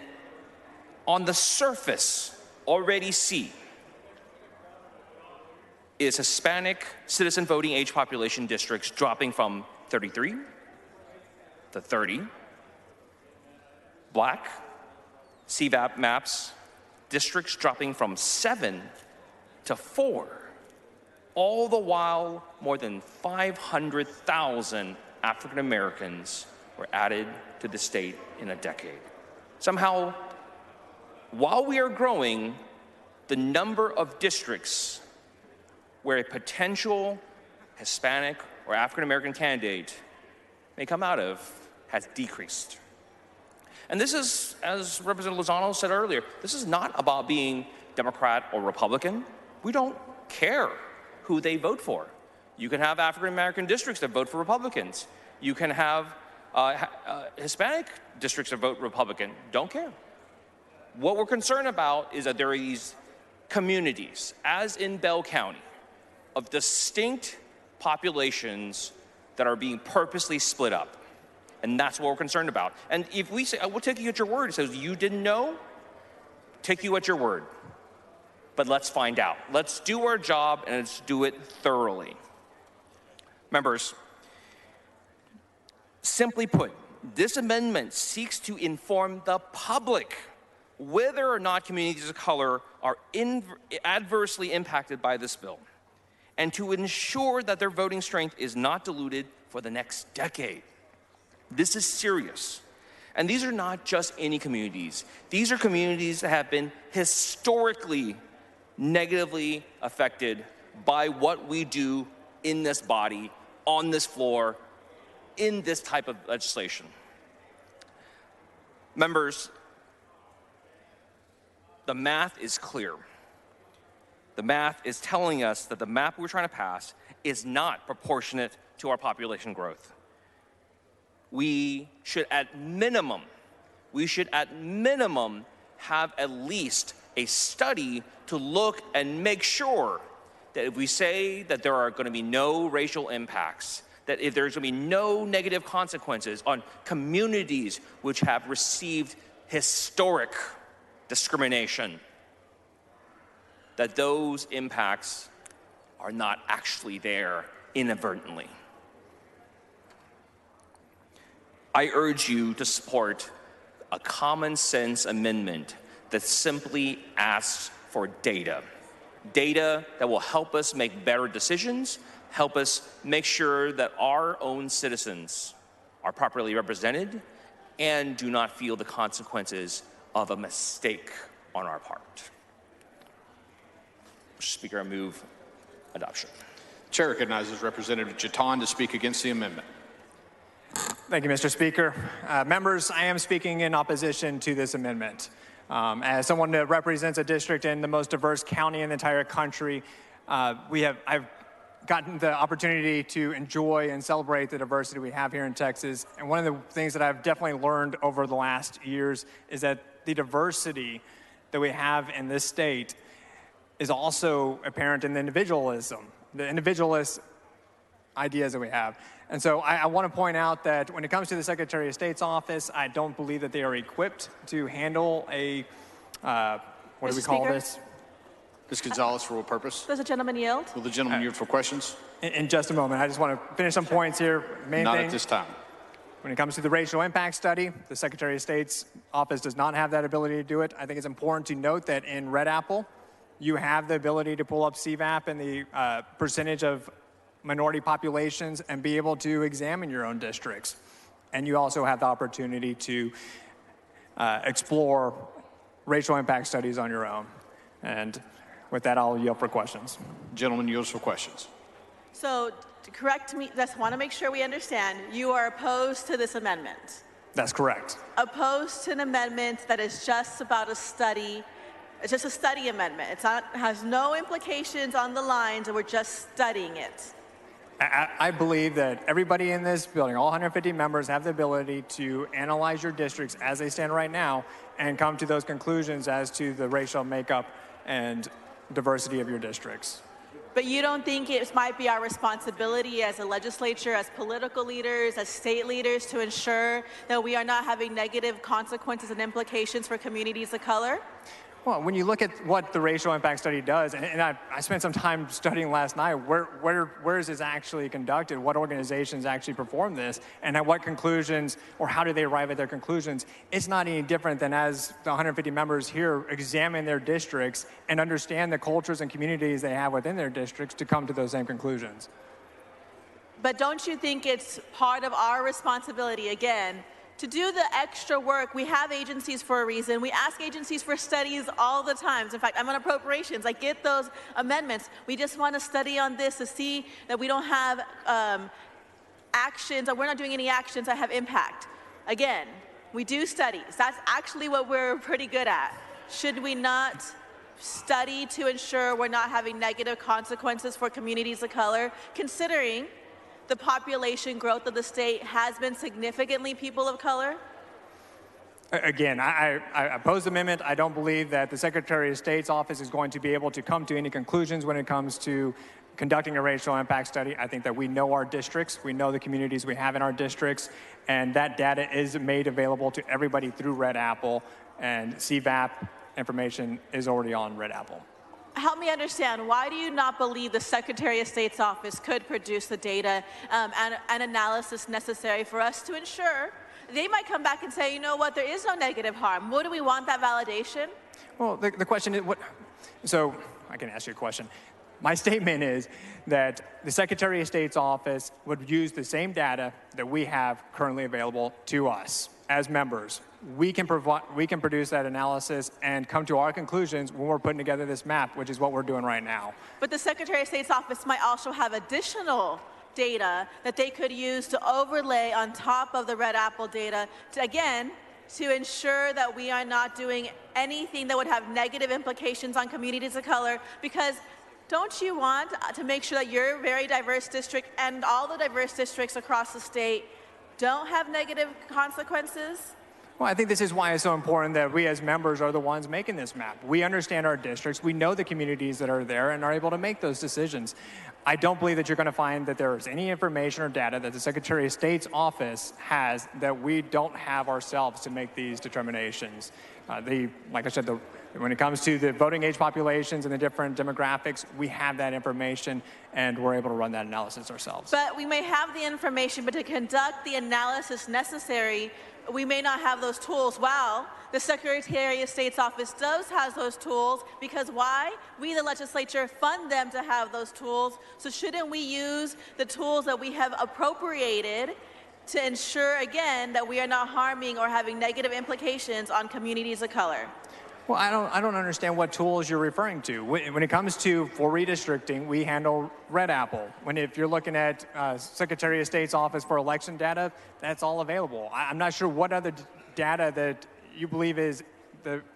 on the surface, already see is Hispanic citizen voting age population districts dropping from 33 to 30, Black CVAP maps districts dropping from 7 to 4, all the while more than 500,000 African Americans were added to the state in a decade. Somehow, while we are growing, the number of districts where a potential Hispanic or African American candidate may come out of has decreased. And this is, as Representative Lozano said earlier, this is not about being Democrat or Republican. We don't care who they vote for. You can have African American districts that vote for Republicans. You can have Hispanic districts that vote Republican. Don't care. What we're concerned about is that there are these communities, as in Bell County, of distinct populations that are being purposely split up. And that's what we're concerned about. And if we say, we'll take you at your word, it says you didn't know, take you at your word. But let's find out. Let's do our job and let's do it thoroughly. Members, simply put, this amendment seeks to inform the public whether or not communities of color are adversely impacted by this bill, and to ensure that their voting strength is not diluted for the next decade. This is serious. And these are not just any communities. These are communities that have been historically negatively affected by what we do in this body, on this floor, in this type of legislation. Members, the math is clear. The math is telling us that the map we're trying to pass is not proportionate to our population growth. We should at minimum have at least a study to look and make sure that if we say that there are going to be no racial impacts, that if there's going to be no negative consequences on communities which have received historic discrimination, that those impacts are not actually there inadvertently. I urge you to support a common sense amendment that simply asks for data. Data that will help us make better decisions, help us make sure that our own citizens are properly represented and do not feel the consequences of a mistake on our part. Mr. Speaker, I move adoption.
Chair recognizes Representative Jatan to speak against the amendment.
Thank you, Mr. Speaker. Members, I am speaking in opposition to this amendment. As someone that represents a district in the most diverse county in the entire country, I've gotten the opportunity to enjoy and celebrate the diversity we have here in Texas. And one of the things that I've definitely learned over the last years is that the diversity that we have in this state is also apparent in the individualist ideas that we have. And so I want to point out that when it comes to the Secretary of State's office, I don't believe that they are equipped to handle a, what do we call this?
Ms. Gonzalez, for what purpose?
Does the gentleman yield?
Will the gentleman yield for questions?
In just a moment. I just want to finish some points here.
Not at this time.
When it comes to the racial impact study, the Secretary of State's office does not have that ability to do it. I think it's important to note that in Red Apple, you have the ability to pull up CVAP and the percentage of minority populations and be able to examine your own districts. And you also have the opportunity to explore racial impact studies on your own. And with that, I'll yield for questions.
Gentleman yields for questions.
So, to correct me, just want to make sure we understand, you are opposed to this amendment.
That's correct.
Opposed to an amendment that is just about a study. It's just a study amendment. It's not, has no implications on the lines, and we're just studying it.
I believe that everybody in this building, all 150 members, have the ability to analyze your districts as they stand right now and come to those conclusions as to the racial makeup and diversity of your districts.
But you don't think it might be our responsibility as a legislature, as political leaders, as state leaders to ensure that we are not having negative consequences and implications for communities of color?
Well, when you look at what the racial impact study does, and I spent some time studying last night, where is this actually conducted? What organizations actually perform this? And at what conclusions, or how do they arrive at their conclusions? It's not any different than as the 150 members here examine their districts and understand the cultures and communities they have within their districts to come to those same conclusions.
But don't you think it's part of our responsibility, again, to do the extra work? We have agencies for a reason. We ask agencies for studies all the time. In fact, I'm on appropriations. I get those amendments. We just want to study on this to see that we don't have actions, or we're not doing any actions that have impact. Again, we do studies. That's actually what we're pretty good at. Should we not study to ensure we're not having negative consequences for communities of color, considering the population growth of the state has been significantly people of color?
Again, I oppose the amendment. I don't believe that the Secretary of State's office is going to be able to come to any conclusions when it comes to conducting a racial impact study. I think that we know our districts, we know the communities we have in our districts, and that data is made available to everybody through Red Apple, and CVAP information is already on Red Apple.
Help me understand, why do you not believe the Secretary of State's office could produce the data and analysis necessary for us to ensure? They might come back and say, you know what, there is no negative harm. What do we want that validation?
Well, the question is, so I can ask you a question. My statement is that the Secretary of State's office would use the same data that we have currently available to us as members. We can produce that analysis and come to our conclusions when we're putting together this map, which is what we're doing right now.
But the Secretary of State's office might also have additional data that they could use to overlay on top of the Red Apple data to ensure that we are not doing anything that would have negative implications on communities of color. Because don't you want to make sure that your very diverse district and all the diverse districts across the state don't have negative consequences?
Well, I think this is why it's so important that we as members are the ones making this map. We understand our districts, we know the communities that are there, and are able to make those decisions. I don't believe that you're going to find that there is any information or data that the Secretary of State's office has that we don't have ourselves to make these determinations. Like I said, When it comes to the voting age populations and the different demographics, we have that information and we're able to run that analysis ourselves.
But we may have the information, but to conduct the analysis necessary, we may not have those tools. Well, the Secretary of State's office does have those tools, because why? We, the legislature, fund them to have those tools. So shouldn't we use the tools that we have appropriated to ensure, again, that we are not harming or having negative implications on communities of color?
Well, I don't understand what tools you're referring to. When it comes to for redistricting, we handle Red Apple. If you're looking at Secretary of State's office for election data, that's all available. I'm not sure what other data that you believe is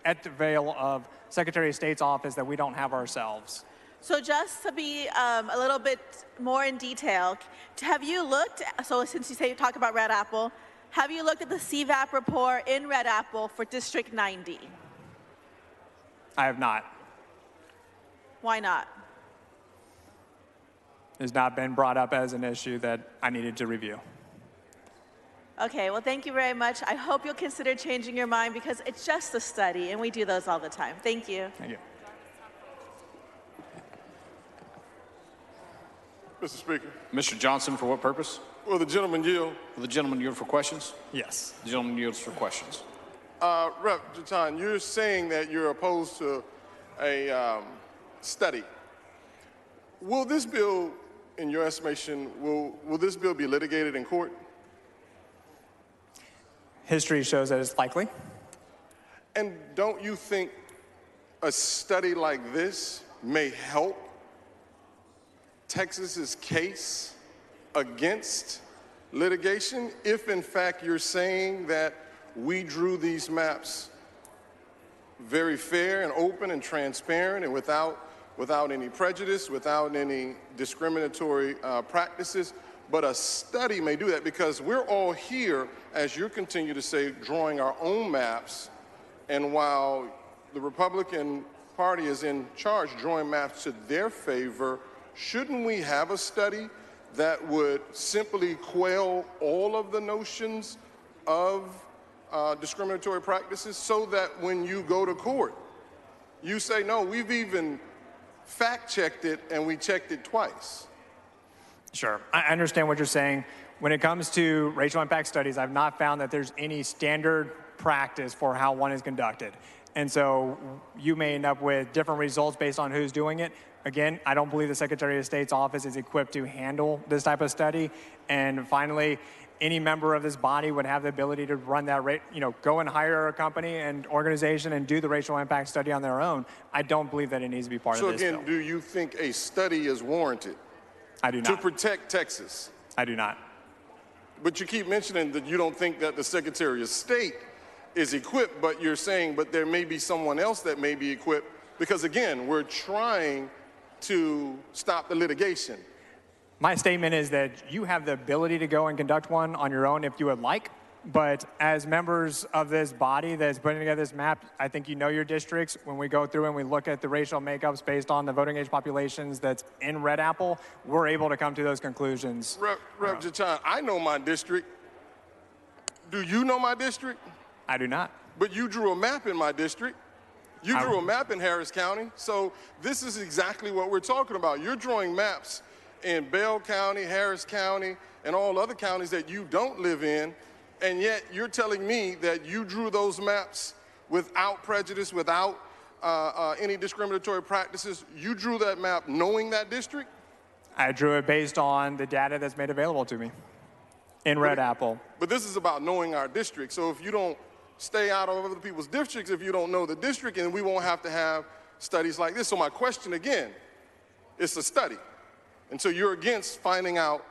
at the veil of Secretary of State's office that we don't have ourselves.
So just to be a little bit more in detail, have you looked, so since you talk about Red Apple, have you looked at the CVAP report in Red Apple for District 90?
I have not.
Why not?
It's not been brought up as an issue that I needed to review.
Okay, well, thank you very much. I hope you'll consider changing your mind, because it's just a study, and we do those all the time. Thank you.
Thank you.
Mr. Speaker.
Mr. Johnson, for what purpose?
Will the gentleman yield?
Will the gentleman yield for questions?
Yes.
The gentleman yields for questions.
Rep. Jatan, you're saying that you're opposed to a study. Will this bill, in your estimation, will this bill be litigated in court?
History shows that it's likely.
And don't you think a study like this may help Texas's case against litigation if, in fact, you're saying that we drew these maps very fair and open and transparent and without any prejudice, without any discriminatory practices? But a study may do that, because we're all here, as you continue to say, drawing our own maps. And while the Republican Party is in charge, drawing maps to their favor, shouldn't we have a study that would simply quell all of the notions of discriminatory practices, so that when you go to court, you say, no, we've even fact-checked it and we checked it twice?
Sure. I understand what you're saying. When it comes to racial impact studies, I've not found that there's any standard practice for how one is conducted. And so you may end up with different results based on who's doing it. Again, I don't believe the Secretary of State's office is equipped to handle this type of study. And finally, any member of this body would have the ability to run that rate, go and hire a company and organization and do the racial impact study on their own. I don't believe that it needs to be part of this bill.
So again, do you think a study is warranted?
I do not.
To protect Texas?
I do not.
But you keep mentioning that you don't think that the Secretary of State is equipped, but you're saying, but there may be someone else that may be equipped, because again, we're trying to stop the litigation.
My statement is that you have the ability to go and conduct one on your own if you would like, but as members of this body that's putting together this map, I think you know your districts. When we go through and we look at the racial makeups based on the voting age populations that's in Red Apple, we're able to come to those conclusions.
Rep. Jatan, I know my district. Do you know my district?
I do not.
But you drew a map in my district. You drew a map in Harris County. So this is exactly what we're talking about. You're drawing maps in Bell County, Harris County, and all other counties that you don't live in, and yet you're telling me that you drew those maps without prejudice, without any discriminatory practices. You drew that map knowing that district?
I drew it based on the data that's made available to me in Red Apple.
But this is about knowing our district. So if you don't stay out of other people's districts, if you don't know the district, and we won't have to have studies like this. So my question again, it's a study. And so you're against finding out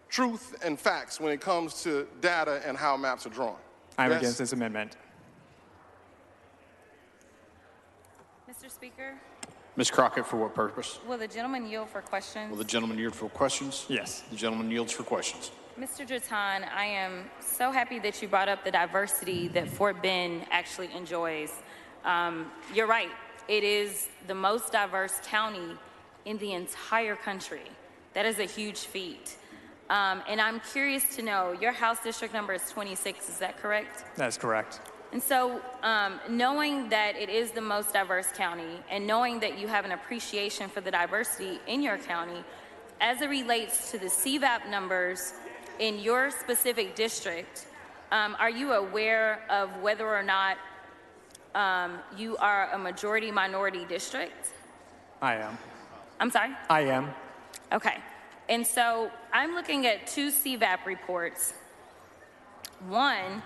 truth and facts when it comes to data and how maps are drawn.
I'm against this amendment.
Mr. Speaker,
Ms. Crockett, for what purpose?
will the gentleman yield for questions?
Will the gentleman yield for questions?
Yes.
The gentleman yields for questions.
Mr. Jatan, I am so happy that you brought up the diversity that Fort Bend actually enjoys. You're right. It is the most diverse county in the entire country. That is a huge feat. And I'm curious to know, your House district number is 26, is that correct?
That's correct.
And so, knowing that it is the most diverse county and knowing that you have an appreciation for the diversity in your county, as it relates to the CVAP numbers in your specific district, are you aware of whether or not you are a majority minority district?
I am.
I'm sorry?
I am.
Okay. And so I'm looking at two CVAP reports. One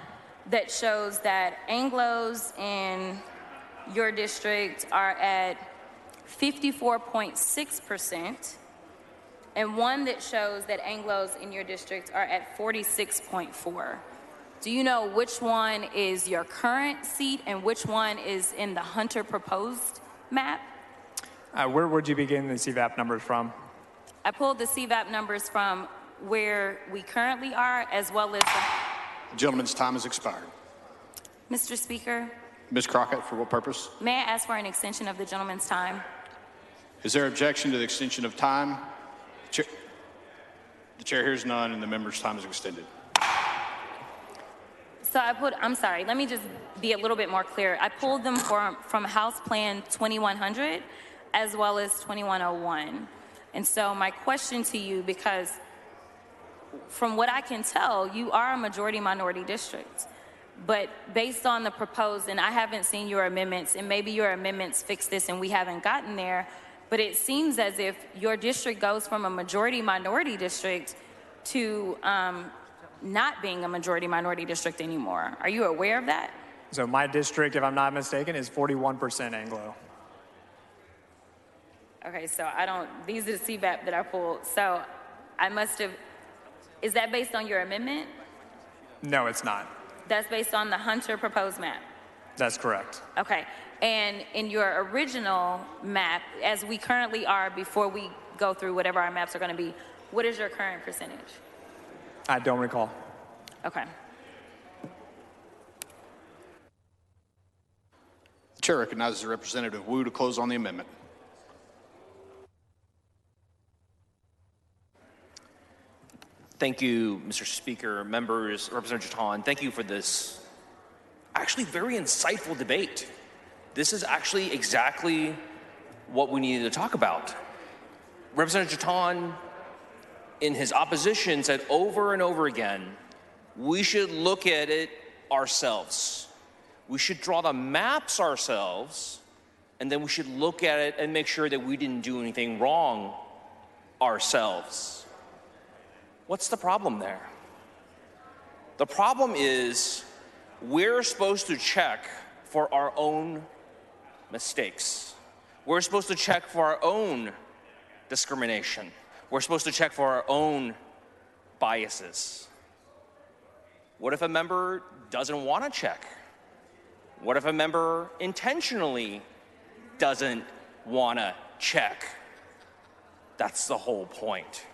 that shows that Anglos in your district are at 54.6%, and one that shows that Anglos in your district are at 46.4%. Do you know which one is your current seat and which one is in the Hunter proposed map?
Where would you be getting the CVAP numbers from?
I pulled the CVAP numbers from where we currently are, as well as
The gentleman's time has expired.
Mr. Speaker,
Ms. Crockett, for what purpose?
may I ask for an extension of the gentleman's time?
Is there objection to the extension of time? The chair hears none, and the member's time is extended.
So I'm sorry, let me just be a little bit more clear. I pulled them from House Plan 2100 as well as 2101. And so my question to you, because from what I can tell, you are a majority minority district. But based on the proposed, and I haven't seen your amendments, and maybe your amendments fix this and we haven't gotten there, but it seems as if your district goes from a majority minority district to not being a majority minority district anymore. Are you aware of that?
So my district, if I'm not mistaken, is 41% Anglo.
Okay, so these are the CVAP that I pulled. So I must have, is that based on your amendment?
No, it's not.
That's based on the Hunter proposed map?
That's correct.
Okay, and in your original map, as we currently are before we go through whatever our maps are gonna be, what is your current percentage?
I don't recall.
Okay.
The chair recognizes Representative Wu to close on the amendment.
Thank you, Mr. Speaker, members, Representative Jeton. Thank you for this actually very insightful debate. This is actually exactly what we needed to talk about. Representative Jeton, in his opposition, said over and over again, we should look at it ourselves. We should draw the maps ourselves, and then we should look at it and make sure that we didn't do anything wrong ourselves. What's the problem there? The problem is we're supposed to check for our own mistakes. We're supposed to check for our own discrimination. We're supposed to check for our own biases. What if a member doesn't want to check? What if a member intentionally doesn't want to check? That's the whole point.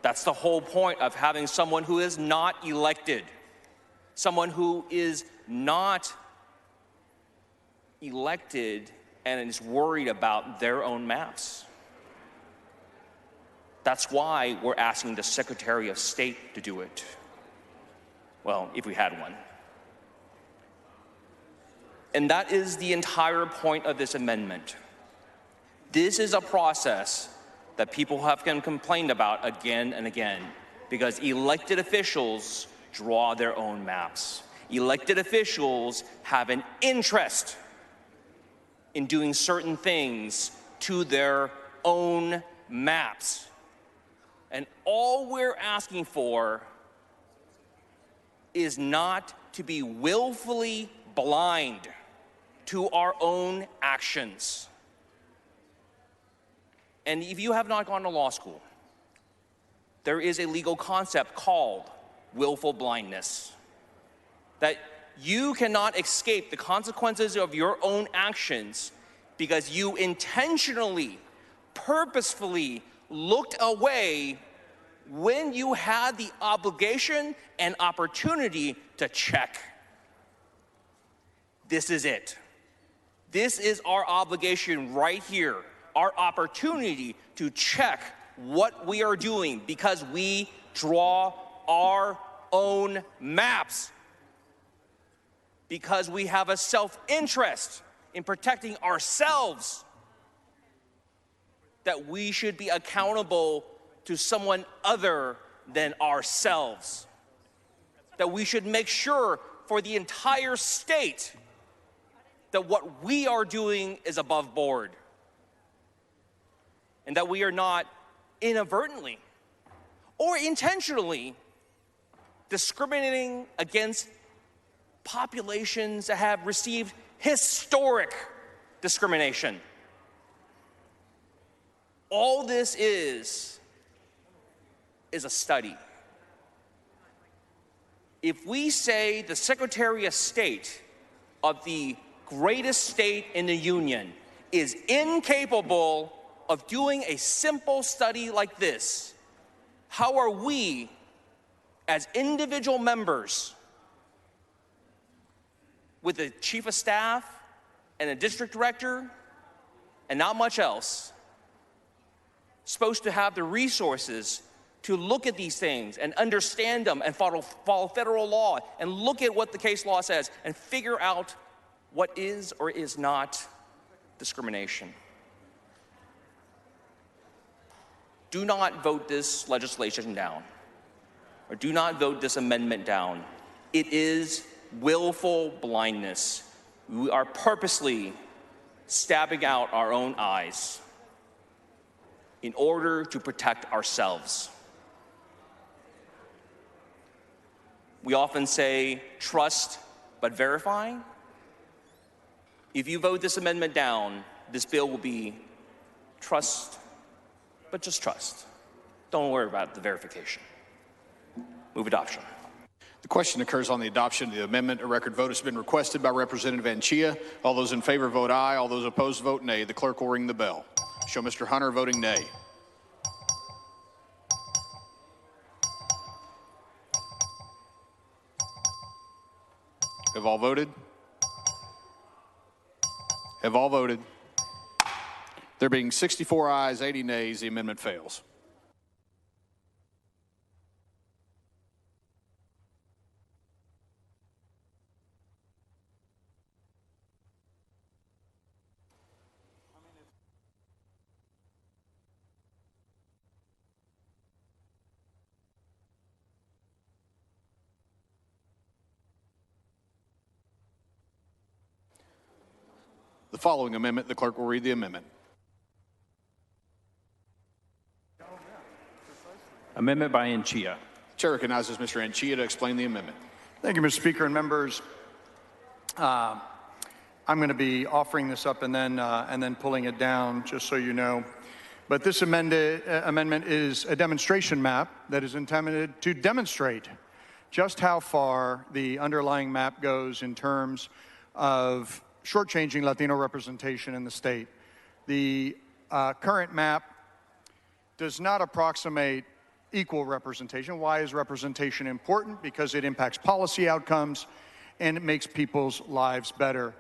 That's the whole point of having someone who is not elected, someone who is not elected and is worried about their own maps. That's why we're asking the Secretary of State to do it. Well, if we had one. And that is the entire point of this amendment. This is a process that people have complained about again and again, because elected officials draw their own maps. Elected officials have an interest in doing certain things to their own maps. And all we're asking for is not to be willfully blind to our own actions. And if you have not gone to law school, there is a legal concept called willful blindness. That you cannot escape the consequences of your own actions because you intentionally, purposefully looked away when you had the obligation and opportunity to check. This is it. This is our obligation right here. Our opportunity to check what we are doing because we draw our own maps. because we have a self-interest in protecting ourselves, that we should be accountable to someone other than ourselves. That we should make sure for the entire state that what we are doing is above board. And that we are not inadvertently or intentionally discriminating against populations that have received historic discrimination. All this is a study. If we say the Secretary of State of the greatest state in the Union is incapable of doing a simple study like this, how are we, as individual members, with a chief of staff and a district director and not much else, supposed to have the resources to look at these things and understand them and follow federal law and look at what the case law says and figure out what is or is not discrimination? Do not vote this legislation down, or do not vote this amendment down. It is willful blindness. We are purposely stabbing out our own eyes in order to protect ourselves. We often say trust but verify. If you vote this amendment down, this bill will be trust, but just trust. Don't worry about the verification. Move adoption.
The question occurs on the adoption of the amendment. A record vote has been requested by Representative Anchia. All those in favor vote aye. All those opposed vote nay. The clerk will ring the bell. Show Mr. Hunter voting nay. Have all voted? Have all voted? There being 64 ayes, 80 nays, the amendment fails. The following amendment, the clerk will read the amendment.
Amendment by Anchia.
Chair recognizes Mr. Anchia to explain the amendment.
Thank you, Mr. Speaker and members. I'm going to be offering this up and then pulling it down, just so you know. But this amendment is a demonstration map that is intended to demonstrate just how far the underlying map goes in terms of shortchanging Latino representation in the state. The current map does not approximate equal representation. Why is representation important? Because it impacts policy outcomes and it makes people's lives better.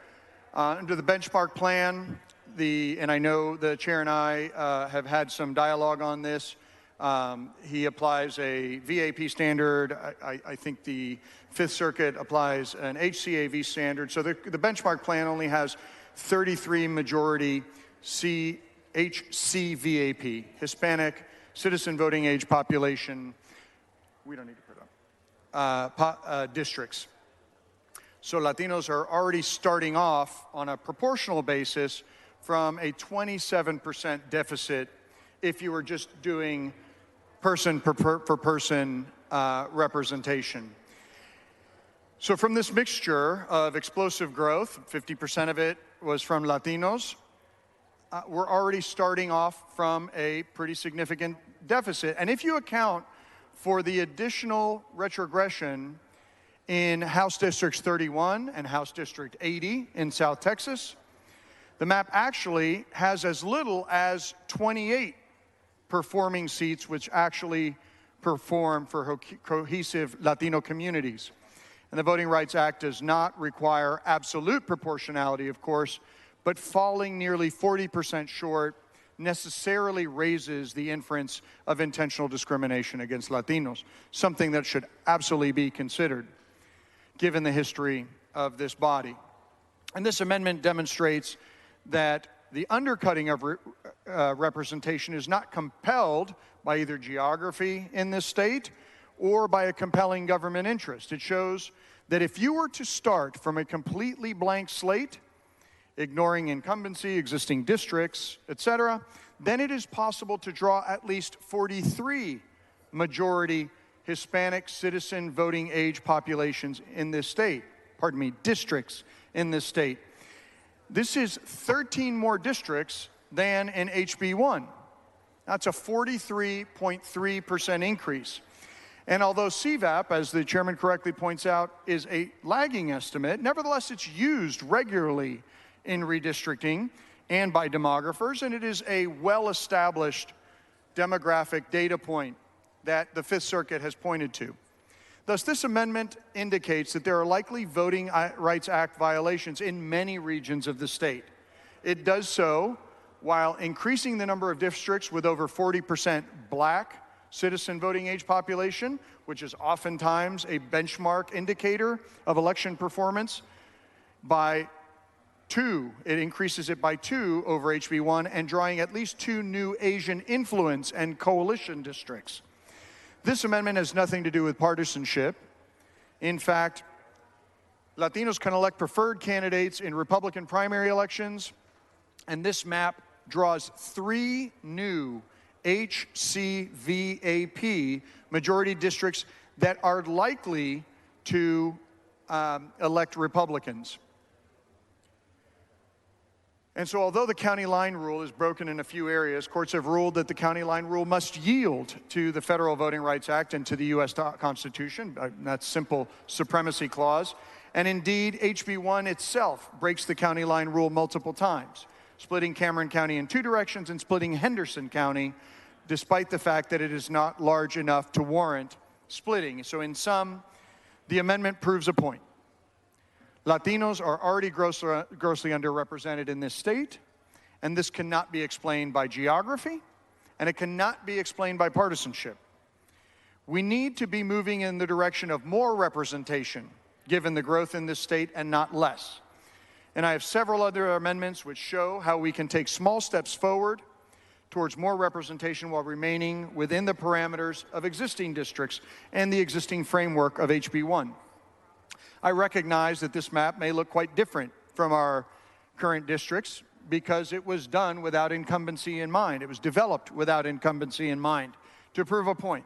Under the benchmark plan, and I know the chair and I have had some dialogue on this, he applies a VAP standard. I think the Fifth Circuit applies an HCAV standard. So the benchmark plan only has 33 majority HCVAP, Hispanic citizen voting age population. We don't need to put it up. Districts. So Latinos are already starting off on a proportional basis from a 27% deficit if you were just doing person per person representation. So from this mixture of explosive growth, 50% of it was from Latinos, we're already starting off from a pretty significant deficit. And if you account for the additional retrogression in House Districts 31 and House District 80 in South Texas, the map actually has as little as 28 performing seats which actually perform for cohesive Latino communities. And the Voting Rights Act does not require absolute proportionality, of course, but falling nearly 40% short necessarily raises the inference of intentional discrimination against Latinos, something that should absolutely be considered, given the history of this body. And this amendment demonstrates that the undercutting of representation is not compelled by either geography in this state or by a compelling government interest. It shows that if you were to start from a completely blank slate, ignoring incumbency, existing districts, etc., then it is possible to draw at least 43 majority Hispanic citizen voting age populations in this state. Pardon me, districts in this state. This is 13 more districts than in HB1. That's a 43.3% increase. And although CVAP, as the chairman correctly points out, is a lagging estimate, nevertheless it's used regularly in redistricting and by demographers, and it is a well-established demographic data point that the Fifth Circuit has pointed to. Thus, this amendment indicates that there are likely Voting Rights Act violations in many regions of the state. It does so while increasing the number of districts with over 40% black citizen voting age population, which is oftentimes a benchmark indicator of election performance, by 2. It increases it by 2 over HB1 and drawing at least 2 new Asian influence and coalition districts. This amendment has nothing to do with partisanship. In fact, Latinos can elect preferred candidates in Republican primary elections, and this map draws 3 new HCVAP majority districts that are likely to elect Republicans. And so although the county line rule is broken in a few areas, courts have ruled that the county line rule must yield to the Federal Voting Rights Act and to the U.S. Constitution. That's simple supremacy clause. And indeed, HB1 itself breaks the county line rule multiple times, splitting Cameron County in 2 directions and splitting Henderson County, despite the fact that it is not large enough to warrant splitting. So in sum, the amendment proves a point. Latinos are already grossly underrepresented in this state, and this cannot be explained by geography, and it cannot be explained by partisanship. We need to be moving in the direction of more representation, given the growth in this state, and not less. And I have several other amendments which show how we can take small steps forward towards more representation while remaining within the parameters of existing districts and the existing framework of HB1. I recognize that this map may look quite different from our current districts because it was done without incumbency in mind. It was developed without incumbency in mind to prove a point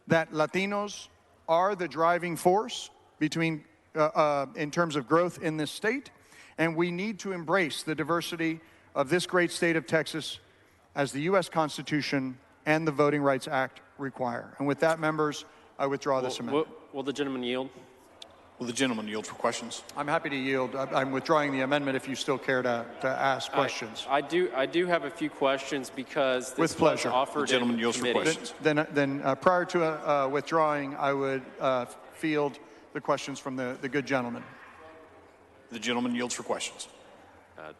that Latinos are the driving force in terms of growth in this state, and we need to embrace the diversity of this great state of Texas as the U.S. Constitution and the Voting Rights Act require. And with that, members, I withdraw this amendment.
Will the gentleman yield?
Will the gentleman yield for questions?
I'm happy to yield. I'm withdrawing the amendment if you still care to ask questions.
I do have a few questions because this
With pleasure.
was offered
The gentleman
in
yields for
committee.
questions.
Then prior to withdrawing, I would field the questions from the good gentleman.
The gentleman yields for questions.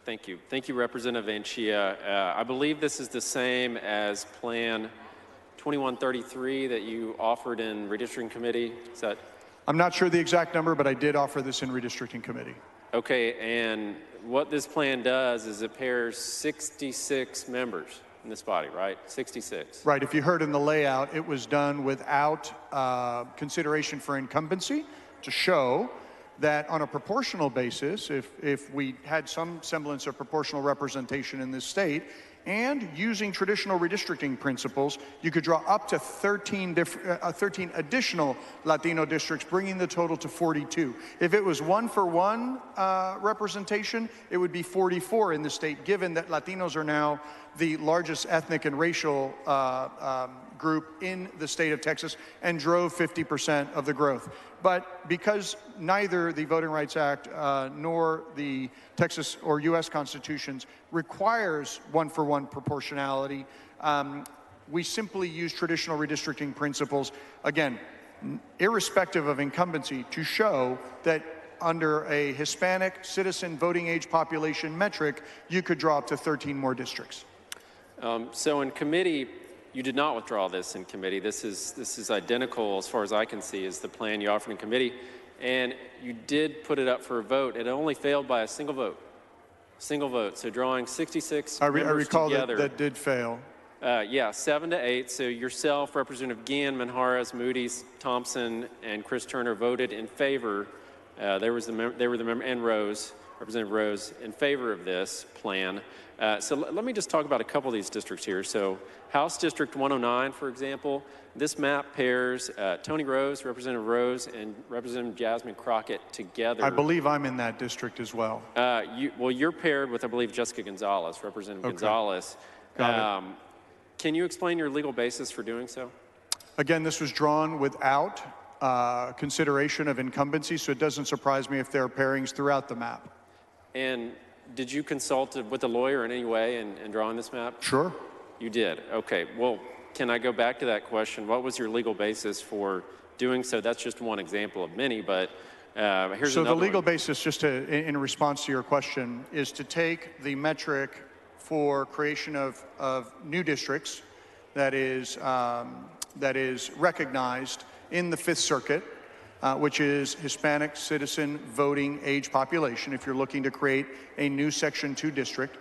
Thank you. Thank you, Representative Anchia. I believe this is the same as Plan 2133 that you offered in redistricting committee. Is that?
I'm not sure the exact number, but I did offer this in redistricting committee.
Okay, and what this plan does is it pairs 66 members in this body, right? 66.
Right. If you heard in the layout, it was done without consideration for incumbency to show that on a proportional basis, if we had some semblance of proportional representation in this state, and using traditional redistricting principles, you could draw up to 13 additional Latino districts, bringing the total to 42. If it was 1-for-1 representation, it would be 44 in the state, given that Latinos are now the largest ethnic and racial group in the state of Texas and drove 50% of the growth. But because neither the Voting Rights Act nor the Texas or U.S. constitutions requires 1-for-1 proportionality, we simply use traditional redistricting principles, again, irrespective of incumbency, to show that under a Hispanic citizen voting age population metric, you could draw up to 13 more districts.
So in committee, you did not withdraw this in committee. This is identical, as far as I can see, as the plan you offered in committee. and you did put it up for a vote. It only failed by a single vote. Single vote. So drawing 66
I
members
recall
together.
that did fail.
Yeah, 7-8. So yourself, Representative Guillen, Manjarres, Moody's, Thompson, and Chris Turner voted in favor. They were the member, and Rose, Representative Rose, in favor of this plan. So let me just talk about a couple of these districts here. So House District 109, for example, this map pairs Tony Rose, Representative Rose, and Representative Jasmine Crockett together.
I believe I'm in that district as well.
You're paired with, I believe, Jessica Gonzalez, Representative
Okay.
Gonzalez.
Got it.
Can you explain your legal basis for doing so?
Again, this was drawn without consideration of incumbency, so it doesn't surprise me if there are pairings throughout the map.
And did you consult with a lawyer in any way in drawing this map?
Sure.
You did. Okay. Well, can I go back to that question? What was your legal basis for doing so? That's just one example of many, but here's
So
another
the legal
one.
basis, just in response to your question, is to take the metric for creation of new districts that is recognized in the Fifth Circuit, which is Hispanic citizen voting age population, if you're looking to create a new Section 2 district.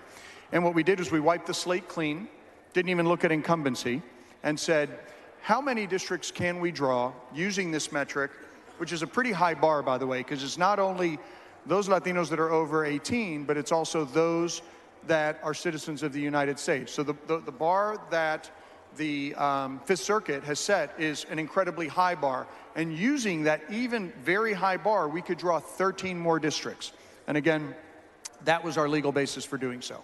And what we did is we wiped the slate clean, didn't even look at incumbency, and said, how many districts can we draw using this metric, which is a pretty high bar, by the way, because it's not only those Latinos that are over 18, but it's also those that are citizens of the United States. So the bar that the Fifth Circuit has set is an incredibly high bar. And using that even very high bar, we could draw 13 more districts. And again, that was our legal basis for doing so.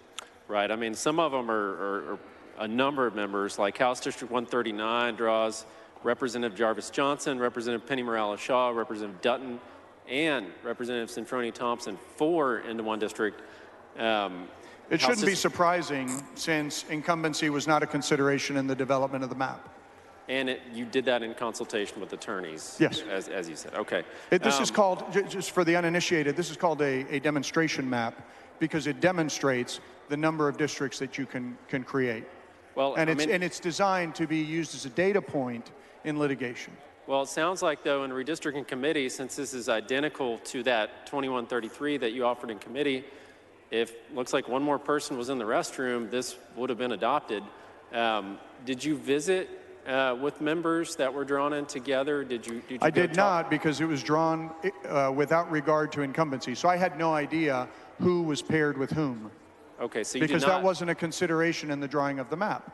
Right. I mean, some of them are a number of members, like House District 139 draws Representative Jarvis Johnson, Representative Penny Morales Shaw, Representative Dutton, and Representative Centroni Thompson, 4 into one district.
It shouldn't be surprising since incumbency was not a consideration in the development of the map.
And you did that in consultation with attorneys?
Yes.
As you said. Okay.
This is called, just for the uninitiated, this is called a demonstration map because it demonstrates the number of districts that you can create.
Well,
and it's designed to be used as a data point in litigation.
Well, it sounds like, though, in redistricting committee, since this is identical to that 2133 that you offered in committee, if looks like one more person was in the restroom, this would have been adopted. Did you visit with members that were drawn in together? Did you
I did not, because it was drawn without regard to incumbency. So I had no idea who was paired with whom.
Okay, so you
because
did not,
that wasn't a consideration in the drawing of the map.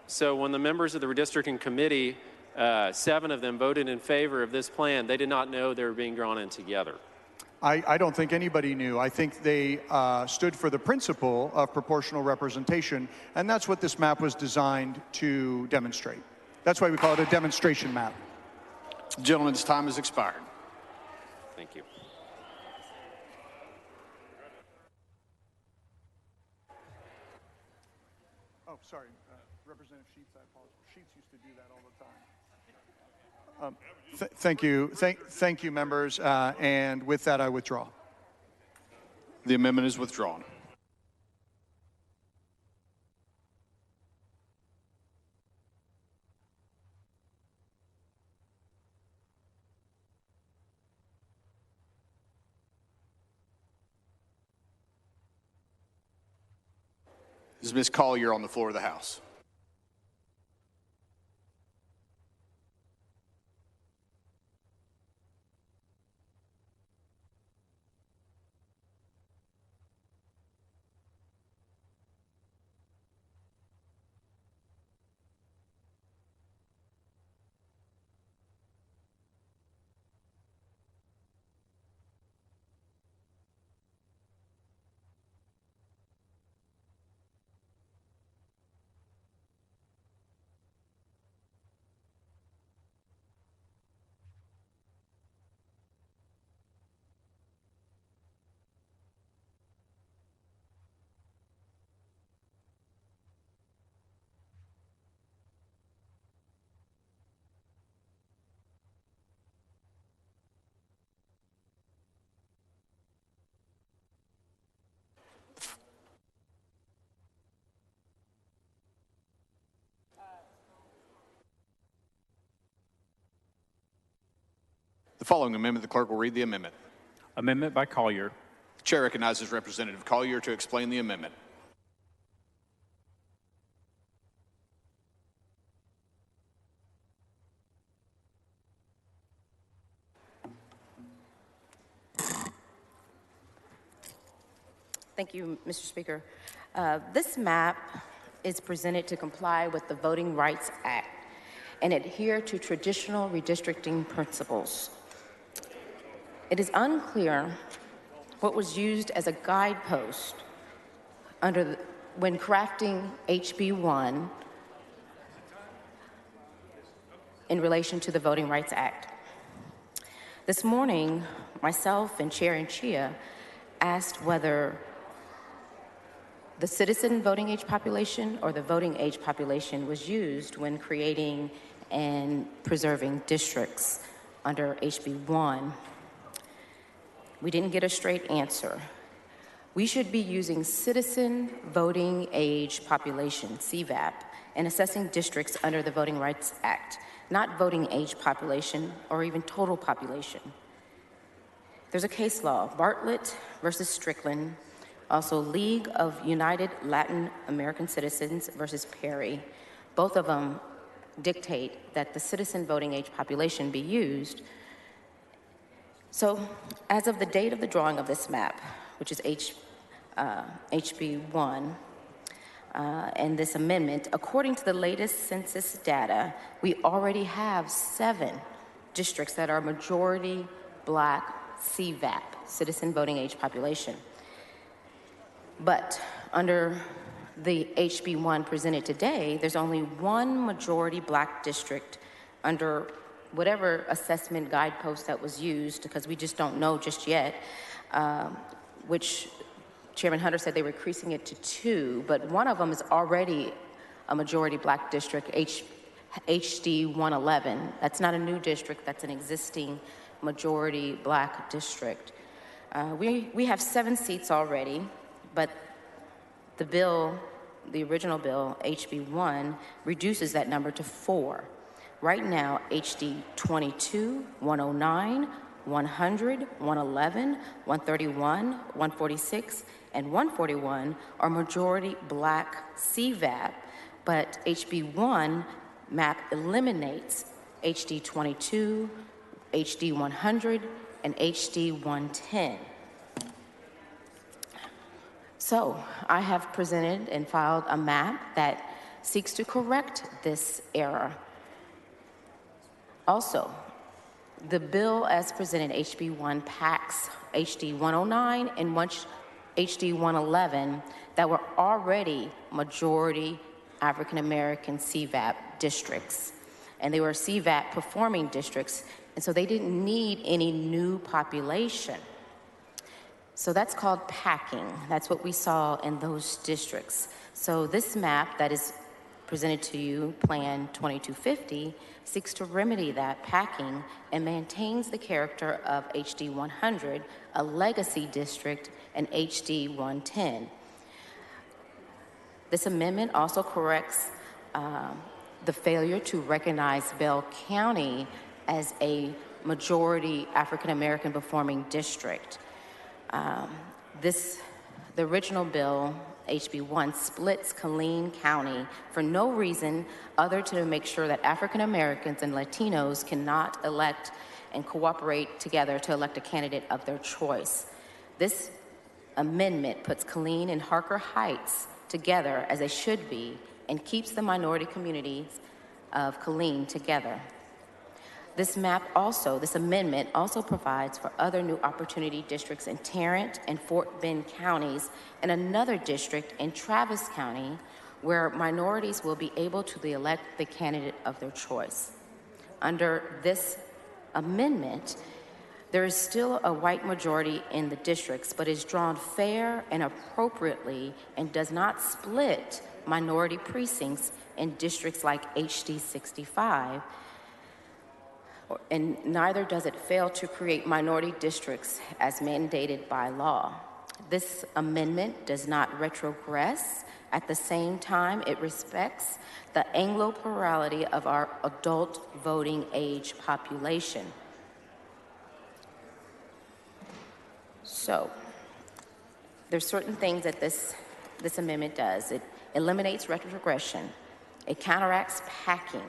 So when the members of the redistricting committee, 7 of them voted in favor of this plan, they did not know they were being drawn in together.
I don't think anybody knew. I think they stood for the principle of proportional representation, and that's what this map was designed to demonstrate. That's why we call it a demonstration map.
Gentlemen's time has expired.
Thank you.
Oh, sorry, Representative Sheets, I apologize. Sheets used to do that all the time. Thank you, members. And with that, I withdraw.
The amendment is withdrawn. This is Ms. Collier on the floor of the House. The following amendment, the clerk will read the amendment.
Amendment by Collier.
The chair recognizes Representative Collier to explain the amendment.
Thank you, Mr. Speaker. This map is presented to comply with the Voting Rights Act and adhere to traditional redistricting principles. It is unclear what was used as a guidepost when crafting HB1 in relation to the Voting Rights Act. This morning, myself and Chair Nchia asked whether the citizen voting age population or the voting age population was used when creating and preserving districts under HB1. We didn't get a straight answer. We should be using citizen voting age population, CVAP, in assessing districts under the Voting Rights Act, not voting age population or even total population. There's a case law, Bartlett versus Strickland, also League of United Latin American Citizens versus Perry. Both of them dictate that the citizen voting age population be used. So as of the date of the drawing of this map, which is HB1, and this amendment, according to the latest census data, we already have 7 districts that are majority Black CVAP, citizen voting age population. But under the HB1 presented today, there's only 1 majority Black district under whatever assessment guidepost that was used, because we just don't know just yet, which Chairman Hunter said they were increasing it to 2, but one of them is already a majority Black district, HD 111. That's not a new district, that's an existing majority Black district. We have 7 seats already, but the bill, the original bill, HB1, reduces that number to 4. Right now, HD 22, 109, 100, 111, 131, 146, and 141 are majority Black CVAP, but HB1 map eliminates HD 22, HD 100, and HD 110. So I have presented and filed a map that seeks to correct this error. Also, the bill as presented, HB1, packs HD 109 and HD 111 that were already majority African American CVAP districts. And they were CVAP performing districts, and so they didn't need any new population. So that's called packing. That's what we saw in those districts. So this map that is presented to you, Plan 2250, seeks to remedy that packing and maintains the character of HD 100, a legacy district, and HD 110. This amendment also corrects the failure to recognize Bell County as a majority African American performing district. The original bill, HB1, splits Killeen County for no reason other to make sure that African Americans and Latinos cannot elect and cooperate together to elect a candidate of their choice. This amendment puts Killeen and Harker Heights together as they should be and keeps the minority communities of Killeen together. This amendment also provides for other new opportunity districts in Tarrant and Fort Bend counties and another district in Travis County where minorities will be able to elect the candidate of their choice. Under this amendment, there is still a white majority in the districts, but is drawn fair and appropriately and does not split minority precincts in districts like HD 65, and neither does it fail to create minority districts as mandated by law. This amendment does not retrogress. At the same time, it respects the Anglo plurality of our adult voting age population. So there's certain things that this amendment does. It eliminates retrogression. It counteracts packing.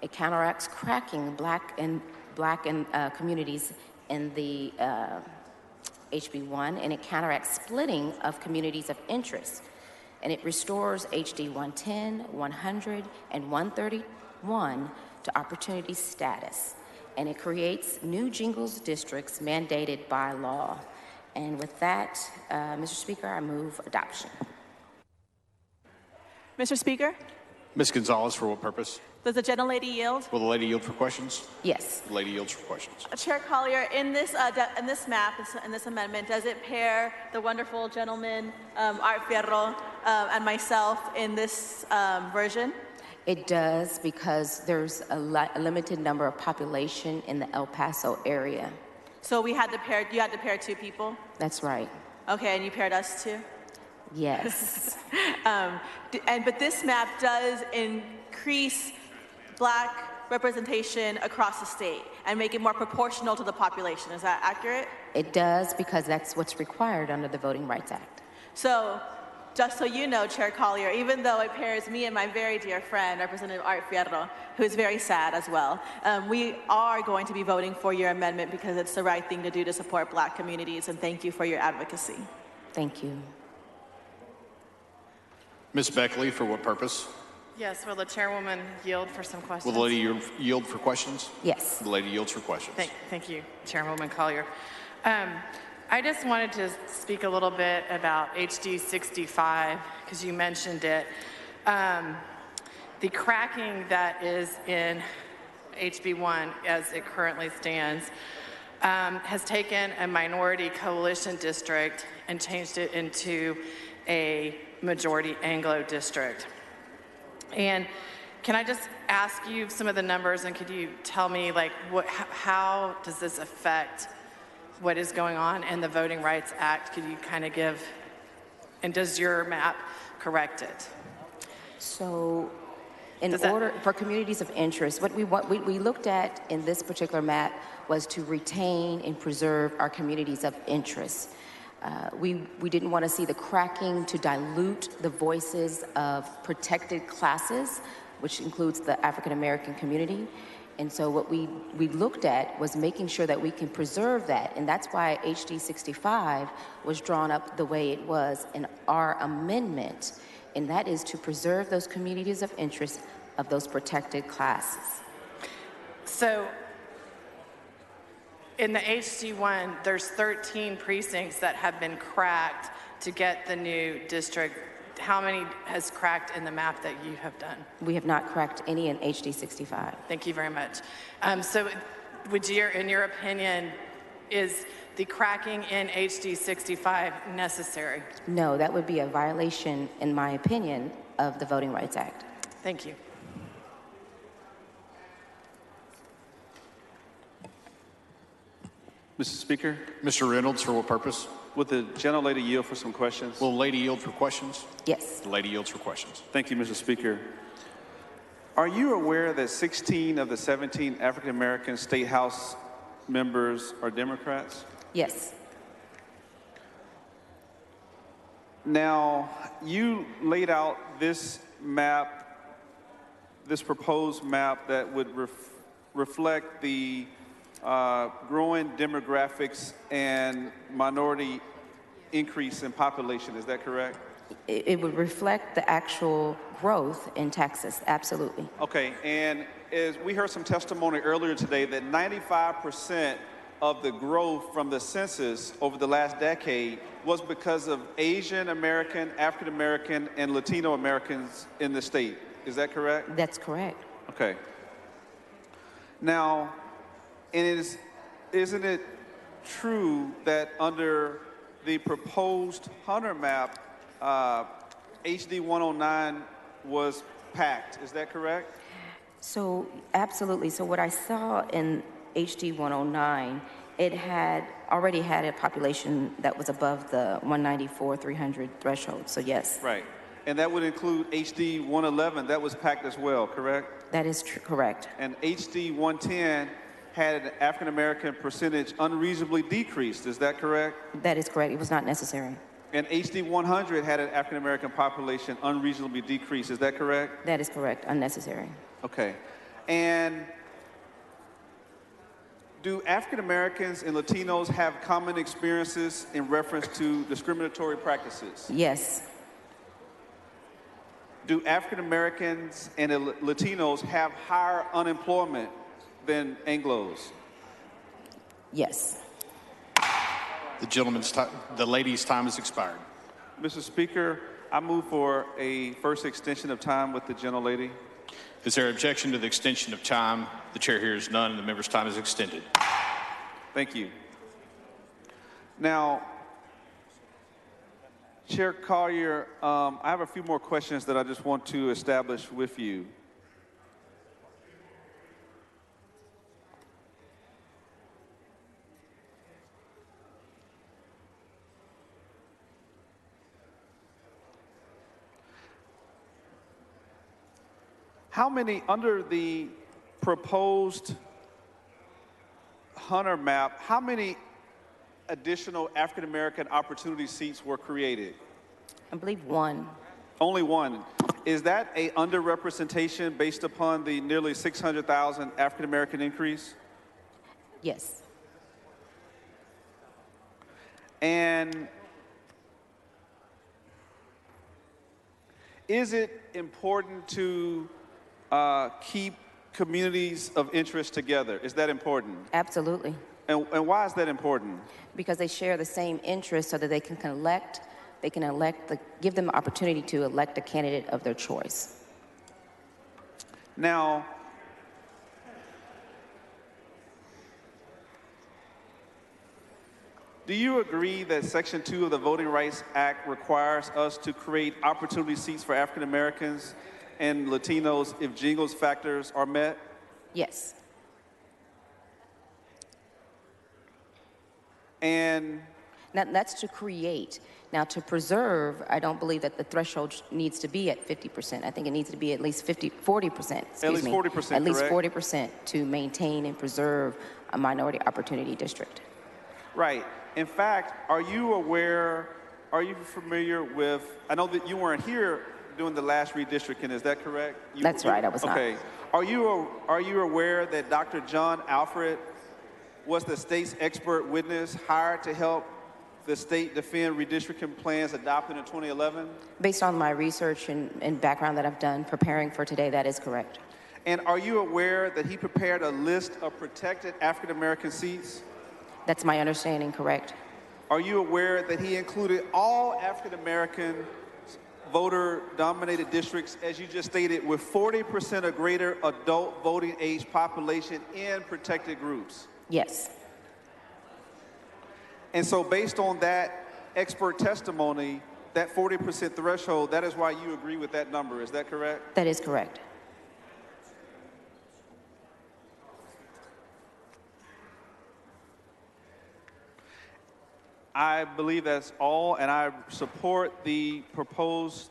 It counteracts cracking black communities in the HB1, and it counteracts splitting of communities of interest. And it restores HD 110, 100, and 131 to opportunity status. And it creates new jingles districts mandated by law. And with that, Mr. Speaker, I move adoption.
Mr. Speaker,
Ms. Gonzalez, for what purpose?
does the gentlelady yield?
Will the lady yield for questions?
Yes.
The lady yields for questions.
Chair Collier, in this map, in this amendment, does it pair the wonderful gentleman, Art Fierro, and myself in this version?
It does, because there's a limited number of population in the El Paso area.
So you had to pair two people?
That's right.
Okay, and you paired us too?
Yes.
But this map does increase black representation across the state and make it more proportional to the population. Is that accurate?
It does, because that's what's required under the Voting Rights Act.
So, just so you know, Chair Collier, even though it pairs me and my very dear friend, Representative Art Fierro, who is very sad as well, we are going to be voting for your amendment because it's the right thing to do to support black communities, and thank you for your advocacy.
Thank you.
Ms. Beckley, for what purpose?
Yes, will the chairwoman yield for some questions?
Will the lady yield for questions?
Yes.
The lady yields for questions.
Thank you, Chairwoman Collier. I just wanted to speak a little bit about HD 65, because you mentioned it. The cracking that is in HB1 as it currently stands has taken a minority coalition district and changed it into a majority Anglo district. And can I just ask you some of the numbers, and could you tell me, like, how does this affect what is going on in the Voting Rights Act? Could you kind of give, and does your map correct it?
So, in order for communities of interest, what we looked at in this particular map was to retain and preserve our communities of interest. We didn't want to see the cracking to dilute the voices of protected classes, which includes the African American community. And so what we looked at was making sure that we can preserve that. And that's why HD 65 was drawn up the way it was in our amendment. And that is to preserve those communities of interest of those protected classes.
So, in the HD1, there's 13 precincts that have been cracked to get the new district. How many has cracked in the map that you have done?
We have not cracked any in HD 65.
Thank you very much. So in your opinion, is the cracking in HD 65 necessary?
No, that would be a violation, in my opinion, of the Voting Rights Act.
Thank you.
Mr. Speaker?
Mr. Reynolds, for what purpose?
Would the gentlelady yield for some questions?
Will the lady yield for questions?
Yes.
The lady yields for questions.
Thank you, Mr. Speaker. Are you aware that 16 of the 17 African American State House members are Democrats?
Yes.
Now, you laid out this map, this proposed map that would reflect the growing demographics and minority increase in population. Is that correct?
It would reflect the actual growth in Texas, absolutely.
Okay, and as we heard some testimony earlier today that 95% of the growth from the census over the last decade was because of Asian American, African American, and Latino Americans in the state. Is that correct?
That's correct.
Okay. Now, and isn't it true that under the proposed Hunter map, HD 109 was packed? Is that correct?
So, absolutely. So what I saw in HD 109, it already had a population that was above the 194, 300 threshold. So yes.
Right. And that would include HD 111. That was packed as well, correct?
That is correct.
And HD 110 had an African American percentage unreasonably decreased. Is that correct?
That is correct. It was not necessary.
And HD 100 had an African American population unreasonably decreased. Is that correct?
That is correct. Unnecessary.
Okay. And do African Americans and Latinos have common experiences in reference to discriminatory practices?
Yes.
Do African Americans and Latinos have higher unemployment than Anglos?
Yes.
The lady's time has expired.
Mr. Speaker, I move for a first extension of time with the gentlelady.
Is there objection to the extension of time? The chair hears none, and the member's time is extended.
Thank you. Now, Chair Collier, I have a few more questions that I just want to establish with you. How many, under the proposed Hunter map, how many additional African American opportunity seats were created?
I believe one.
Only one. Is that a underrepresentation based upon the nearly 600,000 African American increase?
Yes.
And is it important to keep communities of interest together? Is that important?
Absolutely.
And why is that important?
Because they share the same interests so that they can give them the opportunity to elect a candidate of their choice.
Now, do you agree that Section 2 of the Voting Rights Act requires us to create opportunity seats for African Americans and Latinos if Jingles factors are met?
Yes.
And
now, that's to create. Now, to preserve, I don't believe that the threshold needs to be at 50%. I think it needs to be at least 40%.
At least 40%,
At least
correct?
40% to maintain and preserve a minority opportunity district.
Right. In fact, are you familiar with, I know that you weren't here doing the last redistricting, is that correct?
That's right, I was not.
Okay. Are you aware that Dr. John Alfred was the state's expert witness hired to help the state defend redistricting plans adopted in 2011?
Based on my research and background that I've done preparing for today, that is correct.
And are you aware that he prepared a list of protected African American seats?
That's my understanding, correct.
Are you aware that he included all African American voter-dominated districts, as you just stated, with 40% or greater adult voting age population in protected groups?
Yes.
And so based on that expert testimony, that 40% threshold, that is why you agree with that number, is that correct?
That is correct.
I believe that's all, and I support the proposed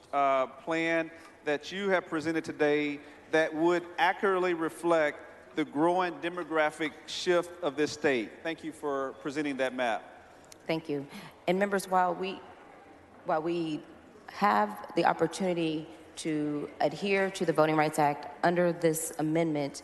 plan that you have presented today that would accurately reflect the growing demographic shift of this state. Thank you for presenting that map.
Thank you. And members, while we have the opportunity to adhere to the Voting Rights Act under this amendment,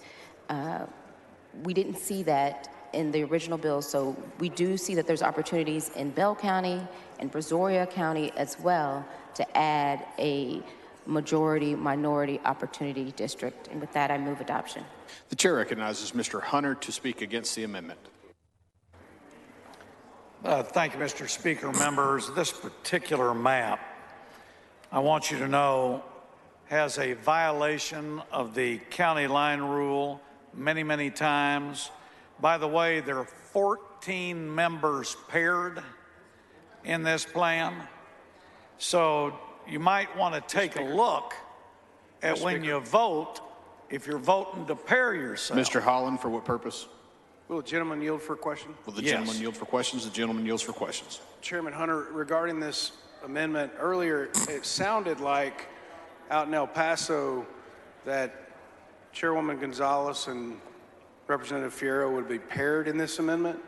we didn't see that in the original bill, so we do see that there's opportunities in Bell County and Brazoria County as well to add a majority-minority opportunity district. And with that, I move adoption.
The chair recognizes Mr. Hunter to speak against the amendment.
Thank you, Mr. Speaker. Members, this particular map, I want you to know, has a violation of the county line rule many, many times. By the way, there are 14 members paired in this plan. So you might want to take a look at when you vote, if you're voting to pair yourself.
Mr. Holland, for what purpose?
Will the gentleman yield for a question?
Will the gentleman yield for questions? The gentleman yields for questions.
Chairman Hunter, regarding this amendment, earlier it sounded like out in El Paso that Chairwoman Gonzalez and Representative Fierro would be paired in this amendment?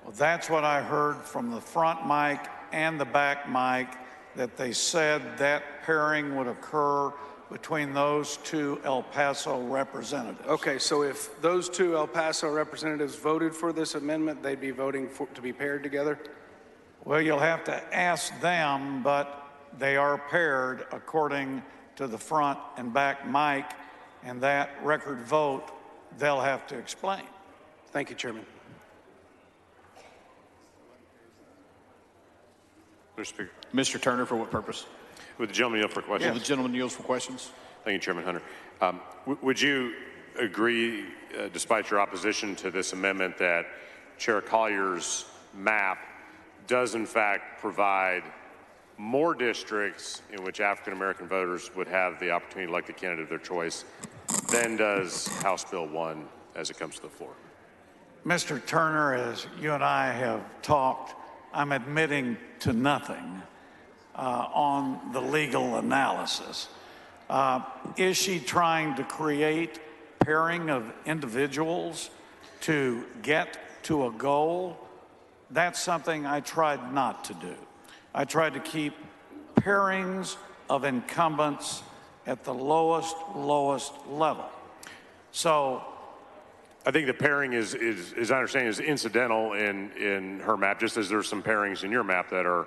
Well, that's what I heard from the front mic and the back mic, that they said that pairing would occur between those two El Paso representatives.
Okay, so if those two El Paso representatives voted for this amendment, they'd be voting to be paired together?
Well, you'll have to ask them, but they are paired according to the front and back mic, and that record vote they'll have to explain.
Thank you, Chairman.
Mr. Speaker.
Mr. Turner, for what purpose?
Would the gentleman yield for questions?
Will the gentleman yield for questions?
Thank you, Chairman Hunter. Would you agree, despite your opposition to this amendment, that Chair Collier's map does in fact provide more districts in which African American voters would have the opportunity to elect the candidate of their choice than does House Bill 1 as it comes to the floor?
Mr. Turner, as you and I have talked, I'm admitting to nothing on the legal analysis. Is she trying to create pairing of individuals to get to a goal? That's something I tried not to do. I tried to keep pairings of incumbents at the lowest level. So
I think the pairing is I understand, is incidental in her map, just as there's some pairings in your map that are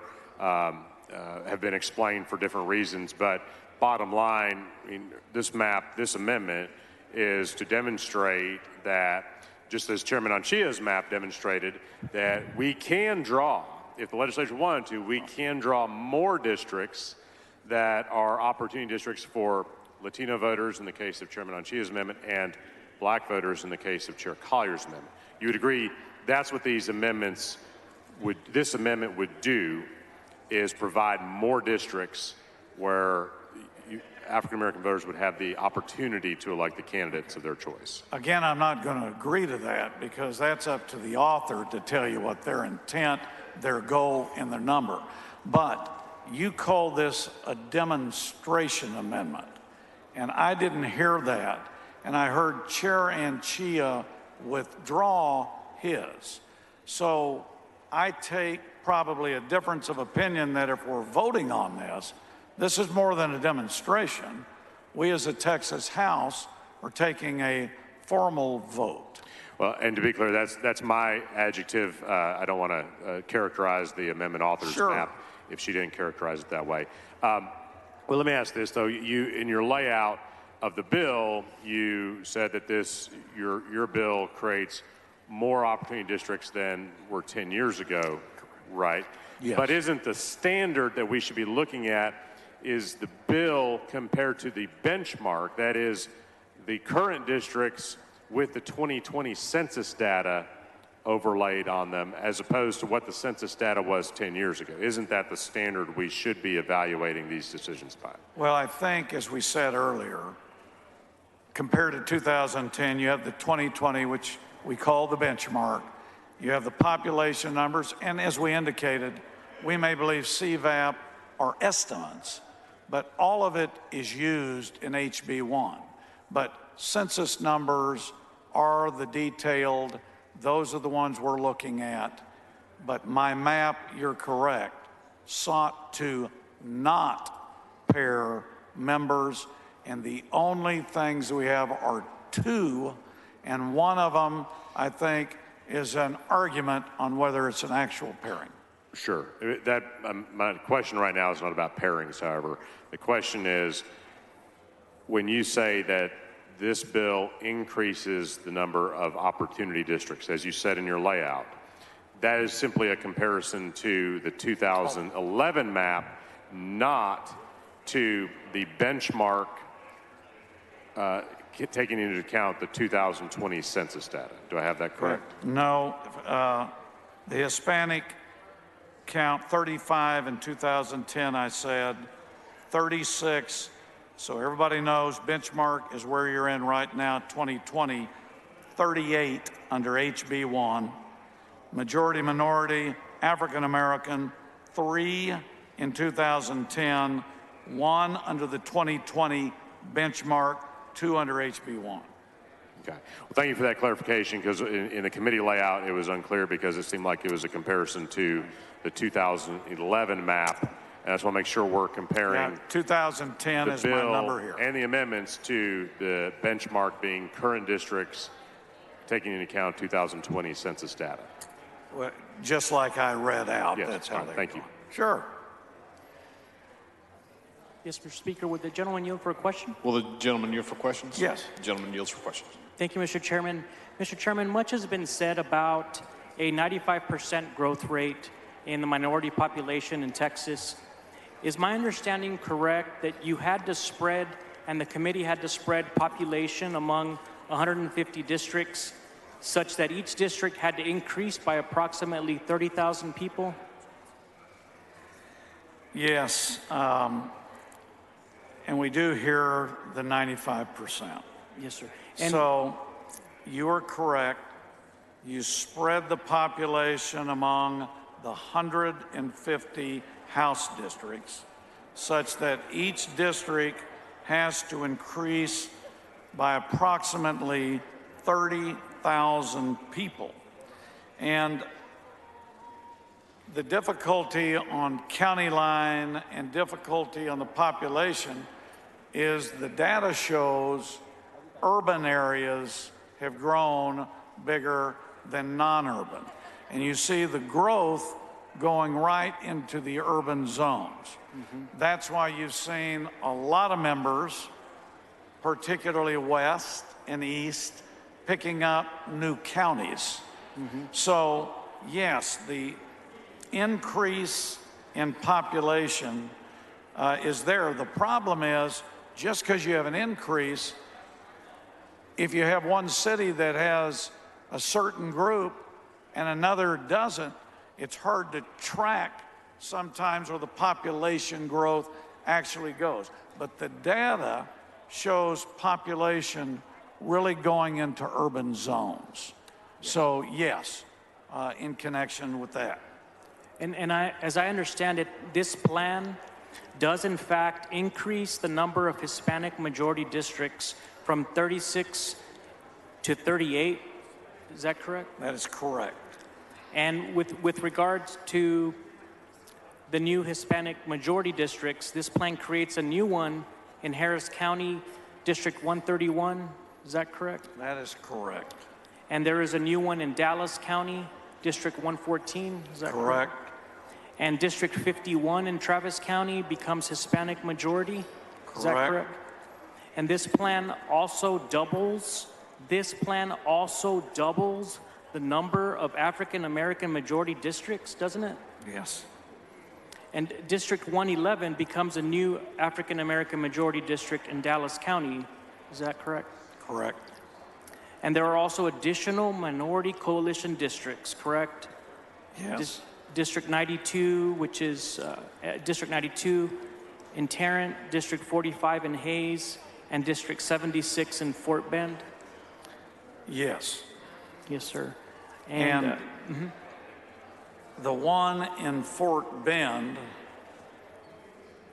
have been explained for different reasons. But bottom line, I mean, this map, this amendment, is to demonstrate that, just as Chairman Anchia's map demonstrated, that we can draw, if the legislature wanted to, we can draw more districts that are opportunity districts for Latino voters in the case of Chairman Anchia's amendment and black voters in the case of Chair Collier's amendment. You would agree that's what these amendments would, this amendment would do, is provide more districts where African American voters would have the opportunity to elect the candidates of their choice.
Again, I'm not going to agree to that, because that's up to the author to tell you what their intent, their goal, and their number. But you call this a demonstration amendment, and I didn't hear that. And I heard Chair Anchia withdraw his. So I take probably a difference of opinion that if we're voting on this, this is more than a demonstration. We as a Texas House are taking a formal vote.
Well, and to be clear, that's my adjective. I don't want to characterize the amendment author's map if she didn't characterize it that way. Well, let me ask this, though. You, in your layout of the bill, you said that your bill creates more opportunity districts than were 10 years ago, right?
Yes.
But isn't the standard that we should be looking at is the bill compared to the benchmark, that is the current districts with the 2020 census data overlaid on them, as opposed to what the census data was 10 years ago? Isn't that the standard we should be evaluating these decisions by?
Well, I think, as we said earlier, compared to 2010, you have the 2020, which we call the benchmark. You have the population numbers, and as we indicated, we may believe CVAP are estimates, but all of it is used in HB1. But census numbers are the detailed, those are the ones we're looking at. But my map, you're correct, sought to not pair members, and the only things we have are two, and one of them, I think, is an argument on whether it's an actual pairing.
Sure. My question right now is not about pairings, however. The question is, when you say that this bill increases the number of opportunity districts, as you said in your layout, that is simply a comparison to the 2011 map, not to the benchmark taking into account the 2020 census data. Do I have that correct?
No. The Hispanic count 35 in 2010, I said 36. So everybody knows benchmark is where you're in right now, 2020, 38 under HB1. Majority minority, African American, 3 in 2010, 1 under the 2020 benchmark, 2 under HB1.
Okay. Well, thank you for that clarification, because in the committee layout, it was unclear because it seemed like it was a comparison to the 2011 map. And I just want to make sure we're comparing
2010
the
is
bill
my number here.
and the amendments to the benchmark being current districts, taking into account 2020 census data.
Well, just like I read out,
Yes,
that's how
fine.
they
Thank you.
Sure.
Yes, Mr. Speaker, would the gentleman yield for a question?
Will the gentleman yield for questions?
Yes.
The gentleman yields for questions.
Thank you, Mr. Chairman. Mr. Chairman, much has been said about a 95% growth rate in the minority population in Texas. Is my understanding correct that you had to spread, and the committee had to spread population among 150 districts such that each district had to increase by approximately 30,000 people?
Yes. And we do hear the 95%.
Yes, sir.
So you are correct. You spread the population among the 150 House districts such that each district has to increase by approximately 30,000 people. And the difficulty on county line and difficulty on the population is the data shows urban areas have grown bigger than non-urban. And you see the growth going right into the urban zones. That's why you've seen a lot of members, particularly west and east, picking up new counties. So yes, the increase in population is there. The problem is, just because you have an increase, if you have one city that has a certain group and another doesn't, it's hard to track sometimes where the population growth actually goes. But the data shows population really going into urban zones. So yes, in connection with that.
And as I understand it, this plan does in fact increase the number of Hispanic majority districts from 36 to 38. Is that correct?
That is correct.
And with regards to the new Hispanic majority districts, this plan creates a new one in Harris County, District 131. Is that correct?
That is correct.
And there is a new one in Dallas County, District 114. Is that correct? And District 51 in Travis County becomes Hispanic majority. Is that correct? And this plan also doubles the number of African American majority districts, doesn't it?
Yes.
And District 111 becomes a new African American majority district in Dallas County. Is that correct?
Correct.
And there are also additional minority coalition districts, correct?
Yes.
District 92, which is District 92 in Tarrant, District 45 in Hayes, and District 76 in Fort Bend?
Yes.
Yes, sir.
And the one in Fort Bend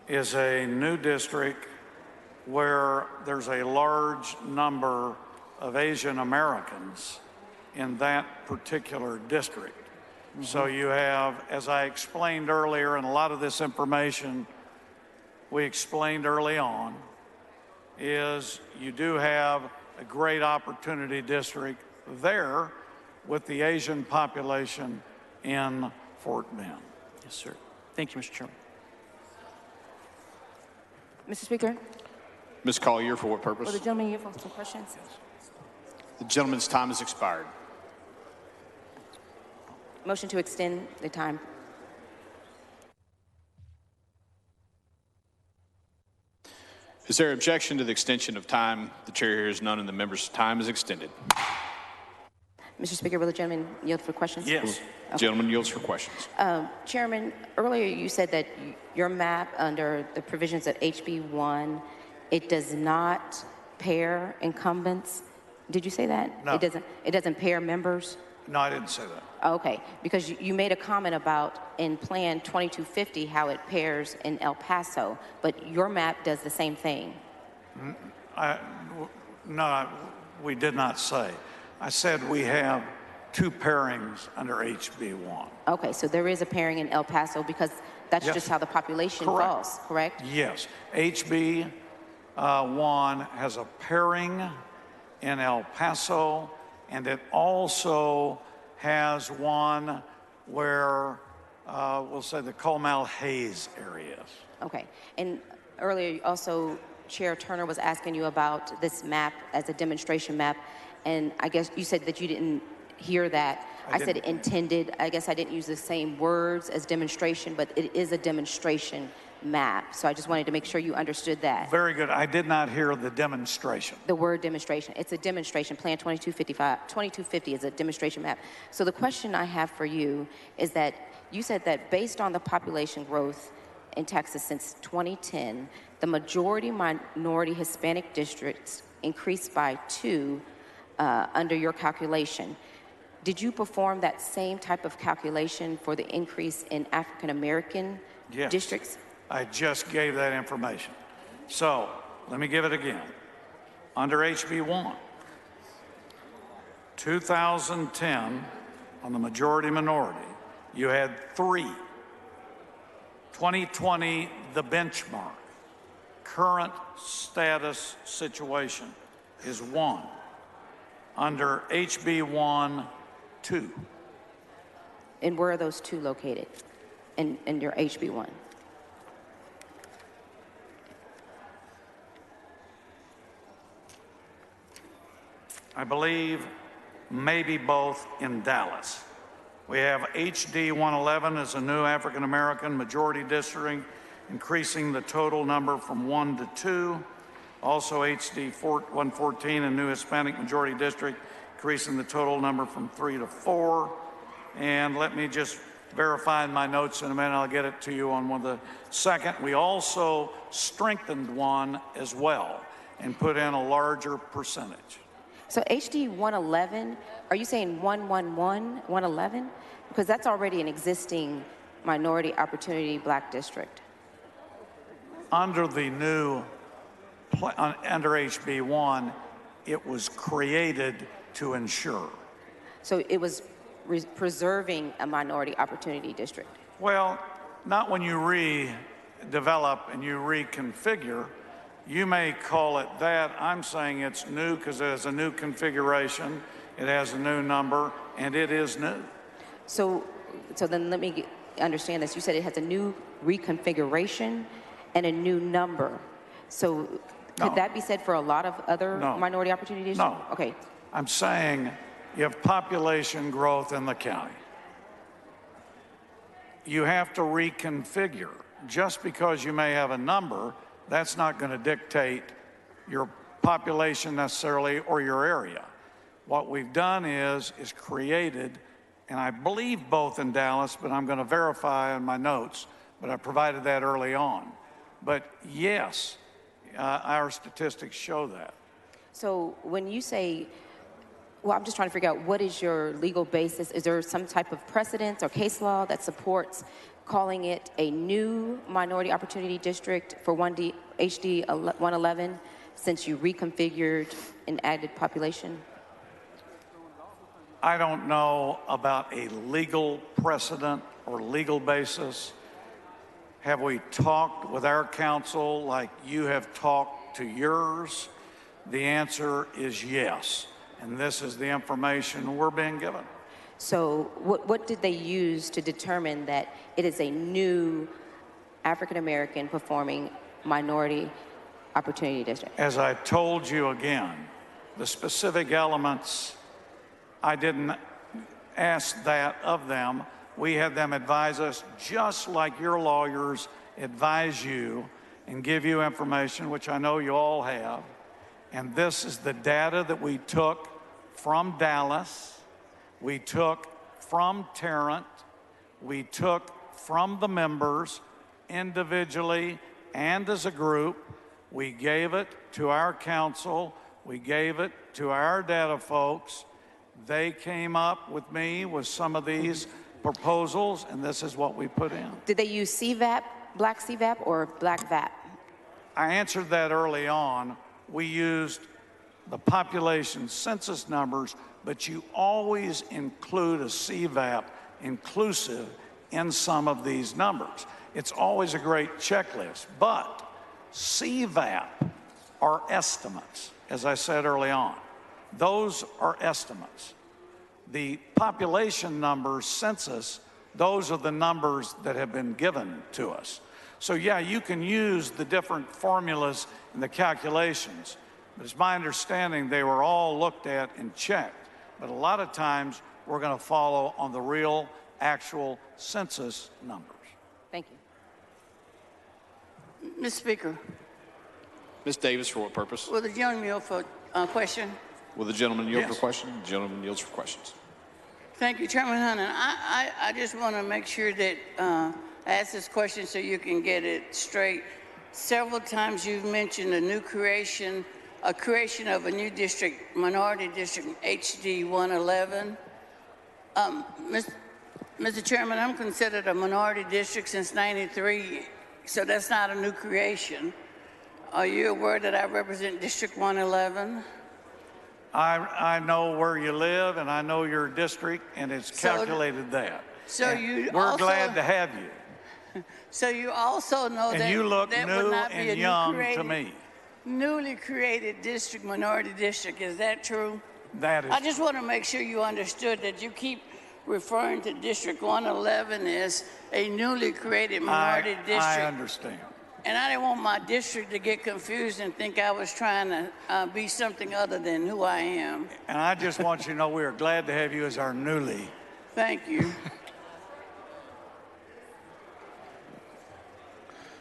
is a new district where there's a large number of Asian Americans in that particular district. So you have, as I explained earlier, and a lot of this information we explained early on, is you do have a great opportunity district there with the Asian population in Fort Bend.
Yes, sir. Thank you, Mr. Chairman.
Mr. Speaker,
Ms. Collier, for what purpose?
will the gentleman yield for some questions?
The gentleman's time has expired.
Motion to extend the time.
Is there objection to the extension of time? The chair hears none and the member's time is extended.
Mr. Speaker, will the gentleman yield for questions?
Yes.
Okay.
Gentleman yields for questions.
Chairman, earlier you said that your map under the provisions of HB 1, it does not pair incumbents. Did you say that?
No.
It doesn't pair members?
No, I didn't say that.
Okay, because you made a comment about in Plan 2250 how it pairs in El Paso, but your map does the same thing.
No, we did not say. I said we have 2 pairings under HB1.
Okay, so there is a pairing in El Paso because that's
Yes.
just how the population
Correct.
falls, correct?
Yes. HB1 has a pairing in El Paso, and it also has one where we'll say the Comal Hayes areas.
Okay, and earlier also Chair Turner was asking you about this map as a demonstration map, and I guess you said that you didn't hear that. I said intended. I guess I didn't use the same words as demonstration, but it is a demonstration map. So I just wanted to make sure you understood that.
Very good. I did not hear the demonstration.
The word demonstration. It's a demonstration. Plan 2250 is a demonstration map. So the question I have for you is that you said that based on the population growth in Texas since 2010, the majority minority Hispanic districts increased by 2 under your calculation. Did you perform that same type of calculation for the increase in African American districts?
I just gave that information. So let me give it again. Under HB1, 2010, on the majority minority, you had 3. 2020, the benchmark. Current status situation is 1. Under HB1, 2.
And where are those 2 located in your HB1?
I believe maybe both in Dallas. We have HD 111 as a new African American majority district, increasing the total number from 1 to 2. Also HD 114, a new Hispanic majority district, increasing the total number from 3 to 4. And let me just verify in my notes in a minute. I'll get it to you on one of the second. We also strengthened one as well and put in a larger percentage.
So HD 111, are you saying 111? Because that's already an existing minority opportunity black district.
Under the new, under HB1, it was created to ensure.
So it was preserving a minority opportunity district.
Well, not when you redevelop and you reconfigure. You may call it that. I'm saying it's new because it has a new configuration, it has a new number, and it is new.
So then let me understand this. You said it has a new reconfiguration and a new number. So could that be said for a lot of other minority opportunity districts?
No.
Okay.
I'm saying you have population growth in the county. You have to reconfigure. Just because you may have a number, that's not going to dictate your population necessarily or your area. What we've done is created, and I believe both in Dallas, but I'm going to verify in my notes, but I provided that early on. But yes, our statistics show that.
So when you say, well, I'm just trying to figure out what is your legal basis? Is there some type of precedent or case law that supports calling it a new minority opportunity district for HD 111 since you reconfigured and added population?
I don't know about a legal precedent or legal basis. Have we talked with our counsel like you have talked to yours? The answer is yes, and this is the information we're being given.
So what did they use to determine that it is a new African American performing minority opportunity district?
As I told you again, the specific elements, I didn't ask that of them. We had them advise us just like your lawyers advise you and give you information, which I know you all have. And this is the data that we took from Dallas, we took from Tarrant, we took from the members individually and as a group. We gave it to our council, we gave it to our data folks. They came up with me with some of these proposals, and this is what we put in.
Did they use CVAP, black CVAP, or black VAP?
I answered that early on. We used the population census numbers, but you always include a CVAP inclusive in some of these numbers. It's always a great checklist, but CVAP are estimates, as I said early on. Those are estimates. The population numbers, census, those are the numbers that have been given to us. So yeah, you can use the different formulas and the calculations, but it's my understanding they were all looked at and checked. But a lot of times we're going to follow on the real, actual census numbers.
Thank you.
Mr. Speaker,
Ms. Davis, for what purpose?
will the gentleman yield for question?
Will the gentleman yield
Yes.
for question? The gentleman yields for questions.
Thank you, Chairman Hunter. I just want to make sure that I ask this question so you can get it straight. Several times you've mentioned a creation of a new district, minority district, HD 111. Mr. Chairman, I'm considered a minority district since '93, so that's not a new creation. Are you aware that I represent District 111?
I know where you live, and I know your district, and it's calculated that.
So
And
you
we're
also,
glad to have you.
So you also know
And
that
you look
that
new
would not be
and
a
young
new
to me.
Newly created district, minority district. Is that true?
That is.
I just want to make sure you understood that you keep referring to District 111 as a newly created minority district.
I understand.
And I didn't want my district to get confused and think I was trying to be something other than who I am.
And I just want you to know we are glad to have you as our newly.
Thank you.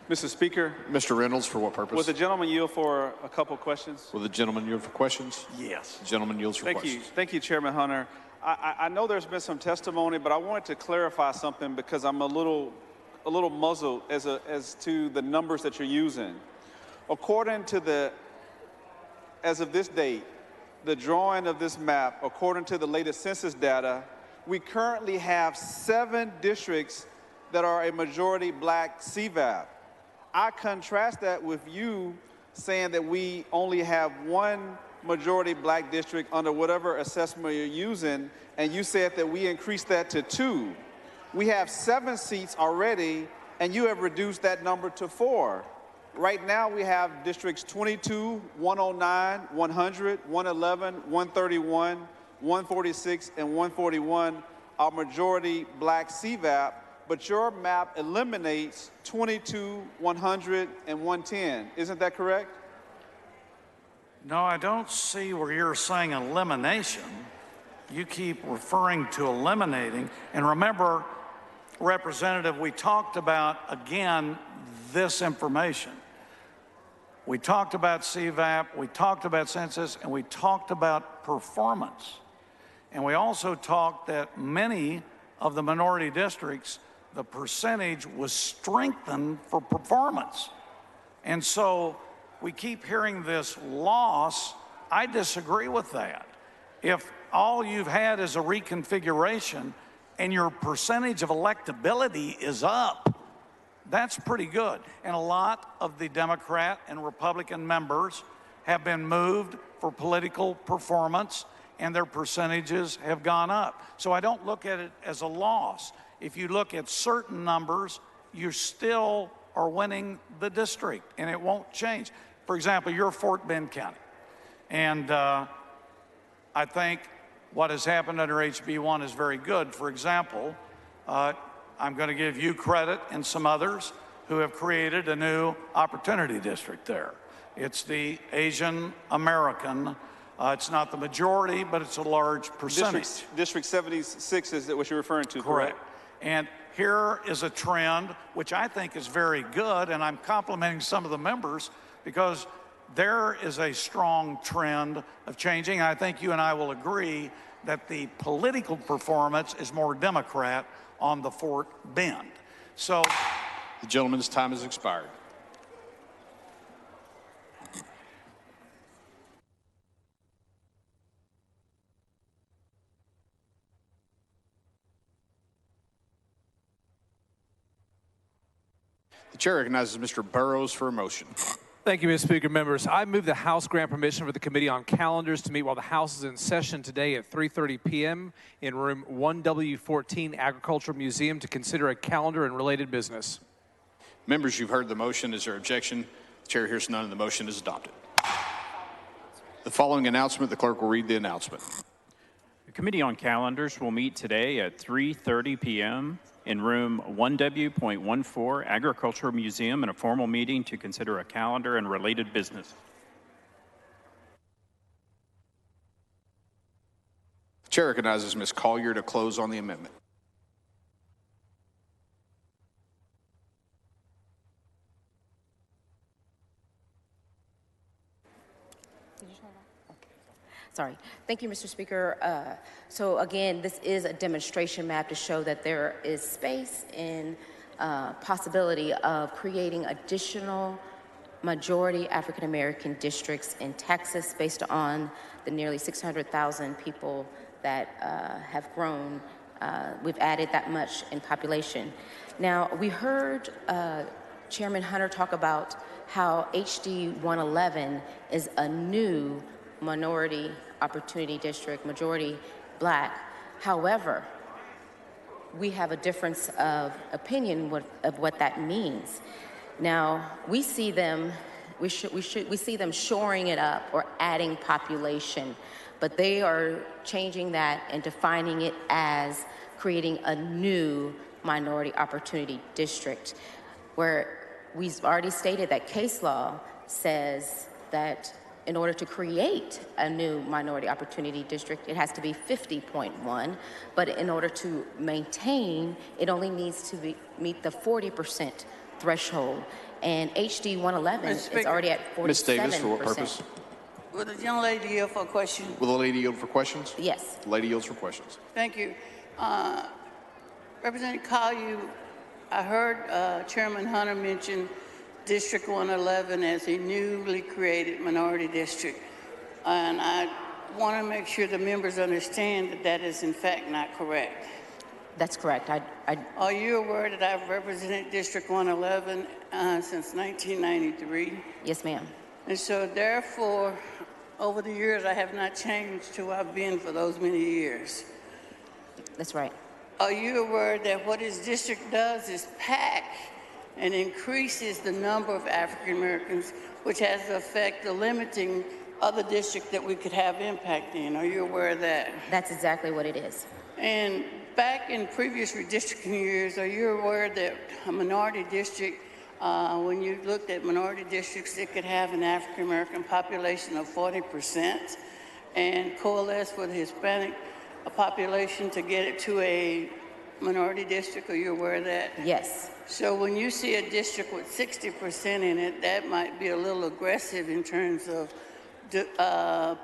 Mr. Speaker,
Mr. Reynolds, for what purpose?
will the gentleman yield for a couple of questions?
Will the gentleman yield for questions?
Yes.
The gentleman yields for questions.
Thank you, Chairman Hunter. I know there's been some testimony, but I wanted to clarify something because I'm a little muzzled as to the numbers that you're using. According to as of this date, the drawing of this map, according to the latest census data, we currently have 7 districts that are a majority black CVAP. I contrast that with you saying that we only have 1 majority black district under whatever assessment you're using, and you said that we increased that to 2. We have 7 seats already, and you have reduced that number to 4. Right now, we have districts 22, 109, 100, 111, 131, 146, and 141 are majority black CVAP, but your map eliminates 22, 100, and 110. Isn't that correct?
No, I don't see where you're saying elimination. You keep referring to eliminating. And remember, Representative, we talked about, again, this information. We talked about CVAP, we talked about census, and we talked about performance. And we also talked that many of the minority districts, the percentage was strengthened for performance. And so we keep hearing this loss. I disagree with that. If all you've had is a reconfiguration and your percentage of electability is up, that's pretty good. And a lot of the Democrat and Republican members have been moved for political performance, and their percentages have gone up. So I don't look at it as a loss. If you look at certain numbers, you still are winning the district, and it won't change. For example, you're Fort Bend County, and I think what has happened under HB1 is very good. For example, I'm going to give you credit and some others who have created a new opportunity district there. It's the Asian American. It's not the majority, but it's a large percentage.
District 76 is what you're referring to, correct?
And here is a trend which I think is very good, and I'm complimenting some of the members because there is a strong trend of changing. I think you and I will agree that the political performance is more Democrat on the Fort Bend. So
the gentleman's time has expired. The chair recognizes Mr. Burrows for a motion.
Thank you, Mr. Speaker. Members, I move the House grant permission for the Committee on Calendars to meet while the House is in session today at 3:30 p.m. in room 1W14 Agricultural Museum to consider a calendar and related business.
Members, you've heard the motion. Is there objection? The chair hears none, and the motion is adopted. The following announcement, the clerk will read the announcement.
The Committee on Calendars will meet today at 3:30 p.m. in room 1W.14 Agricultural Museum in a formal meeting to consider a calendar and related business.
The chair recognizes Ms. Collier to close on the amendment.
Sorry. Thank you, Mr. Speaker. So again, this is a demonstration map to show that there is space and possibility of creating additional majority African American districts in Texas based on the nearly 600,000 people that have grown. We've added that much in population. Now, we heard Chairman Hunter talk about how HD 111 is a new minority opportunity district, majority black. However, we have a difference of opinion of what that means. Now, we see them, we see them shoring it up or adding population, but they are changing that and defining it as creating a new minority opportunity district, where we've already stated that case law says that in order to create a new minority opportunity district, it has to be 50.1, but in order to maintain, it only needs to meet the 40% threshold. And HD 111 is already at 47%.
Ms. Davis, for what purpose?
Will the young lady yield for a question?
Will the lady yield for questions?
Yes.
The lady yields for questions.
Thank you. Representative Collier, I heard Chairman Hunter mention District 111 as a newly created minority district. And I want to make sure the members understand that that is in fact not correct.
That's correct.
Are you aware that I've represented District 111 since 1993?
Yes, ma'am.
And so therefore, over the years, I have not changed who I've been for those many years.
That's right.
Are you aware that what this district does is pack and increases the number of African Americans, which has the effect of limiting other districts that we could have impact in? Are you aware of that?
That's exactly what it is.
And back in previous redistricting years, are you aware that a minority district, when you looked at minority districts, it could have an African American population of 40% and coalesce with Hispanic population to get it to a minority district? Are you aware of that?
Yes.
So when you see a district with 60% in it, that might be a little aggressive in terms of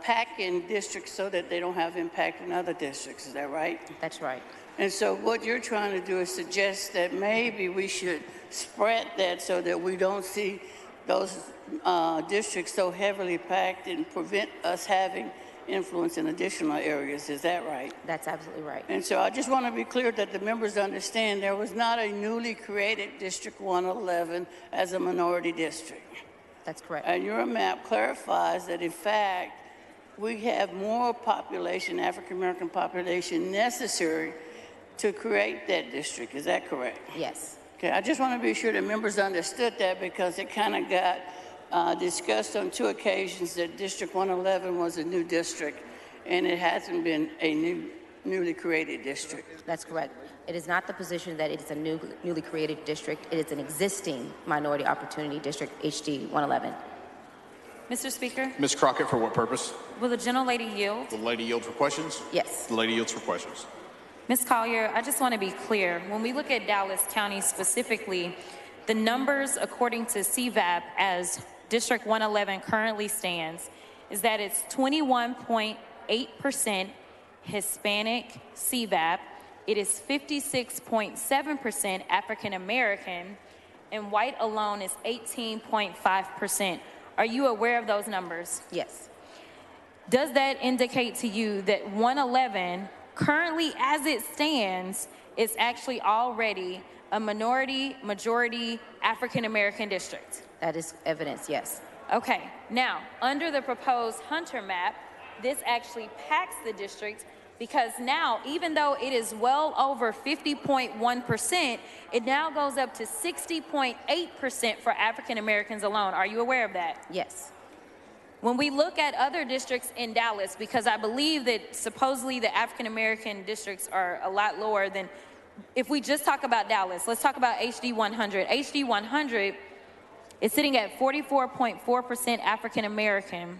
packing districts so that they don't have impact in other districts. Is that right?
That's right.
And so what you're trying to do is suggest that maybe we should spread that so that we don't see those districts so heavily packed and prevent us having influence in additional areas. Is that right?
That's absolutely right.
And so I just want to be clear that the members understand there was not a newly created District 111 as a minority district.
That's correct.
And your map clarifies that, in fact, we have more population, African American population, necessary to create that district. Is that correct?
Yes.
Okay, I just want to be sure that members understood that, because it kind of got discussed on two occasions that District 111 was a new district, and it hasn't been a newly created district.
That's correct. It is not the position that it is a newly created district. It is an existing minority opportunity district, HD 111.
Mr. Speaker,
Ms. Crockett, for what purpose?
will the gentlelady yield?
Will the lady yield for questions?
Yes.
The lady yields for questions.
Ms. Collier, I just want to be clear. When we look at Dallas County specifically, the numbers according to CVAP as District 111 currently stands is that it's 21.8% Hispanic CVAP. It is 56.7% African American, and white alone is 18.5%. Are you aware of those numbers?
Yes.
Does that indicate to you that 111, currently as it stands, is actually already a majority African American district?
That is evidence, yes.
Okay, now, under the proposed Hunter map, this actually packs the district because now, even though it is well over 50.1%, it now goes up to 60.8% for African Americans alone. Are you aware of that?
Yes.
When we look at other districts in Dallas, because I believe that supposedly the African American districts are a lot lower than, if we just talk about Dallas, let's talk about HD 100. HD 100 is sitting at 44.4% African American.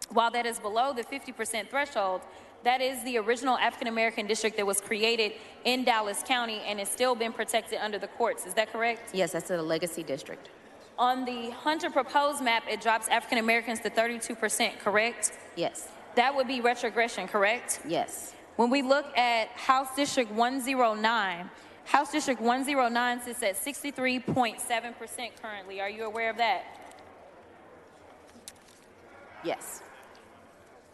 While that is below the 50% threshold, that is the original African American district that was created in Dallas County and has still been protected under the courts. Is that correct?
Yes, that's a legacy district.
On the Hunter proposed map, it drops African Americans to 32%, correct?
Yes.
That would be retrogression, correct?
Yes.
When we look at House District 109, House District 109 sits at 63.7% currently. Are you aware of that?
Yes.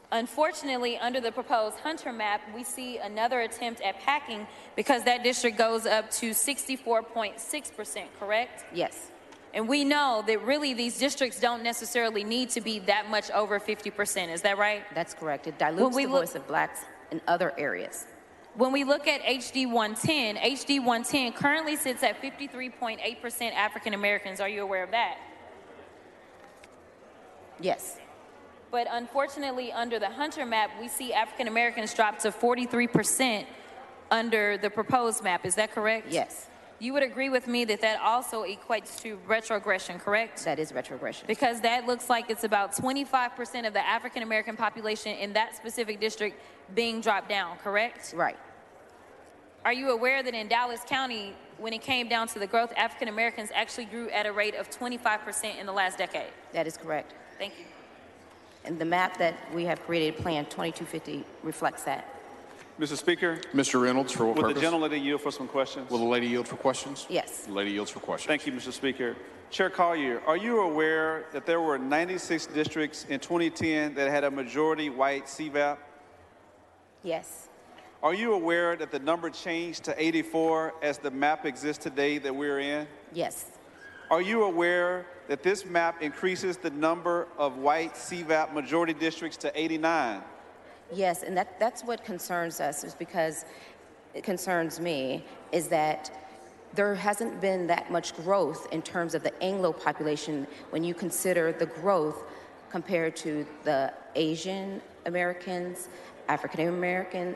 Unfortunately, under the proposed Hunter map, we see another attempt at packing because that district goes up to 64.6%, correct?
Yes.
And we know that really these districts don't necessarily need to be that much over 50%. Is that right?
That's correct. It dilutes the voice of blacks in other areas.
When we look at HD 110, HD 110 currently sits at 53.8% African Americans. Are you aware of that?
Yes.
But unfortunately, under the Hunter map, we see African Americans drop to 43% under the proposed map. Is that correct?
Yes.
You would agree with me that that also equates to retrogression, correct?
That is retrogression.
Because that looks like it's about 25% of the African American population in that specific district being dropped down, correct?
Right.
Are you aware that in Dallas County, when it came down to the growth, African Americans actually grew at a rate of 25% in the last decade?
That is correct.
Thank you.
And the map that we have created, Plan 2250, reflects that.
Mr. Speaker.
Mr. Reynolds, for what
Will
purpose?
the gentlelady yield for some questions?
Will the lady yield for questions?
Yes.
The lady yields for questions.
Thank you, Mr. Speaker. Chair Collier, are you aware that there were 96 districts in 2010 that had a majority white CVAP?
Yes.
Are you aware that the number changed to 84 as the map exists today that we're in?
Yes.
Are you aware that this map increases the number of white CVAP majority districts to 89?
Yes, and that's what concerns us, is because it concerns me, is that there hasn't been that much growth in terms of the Anglo population when you consider the growth compared to the Asian Americans, African American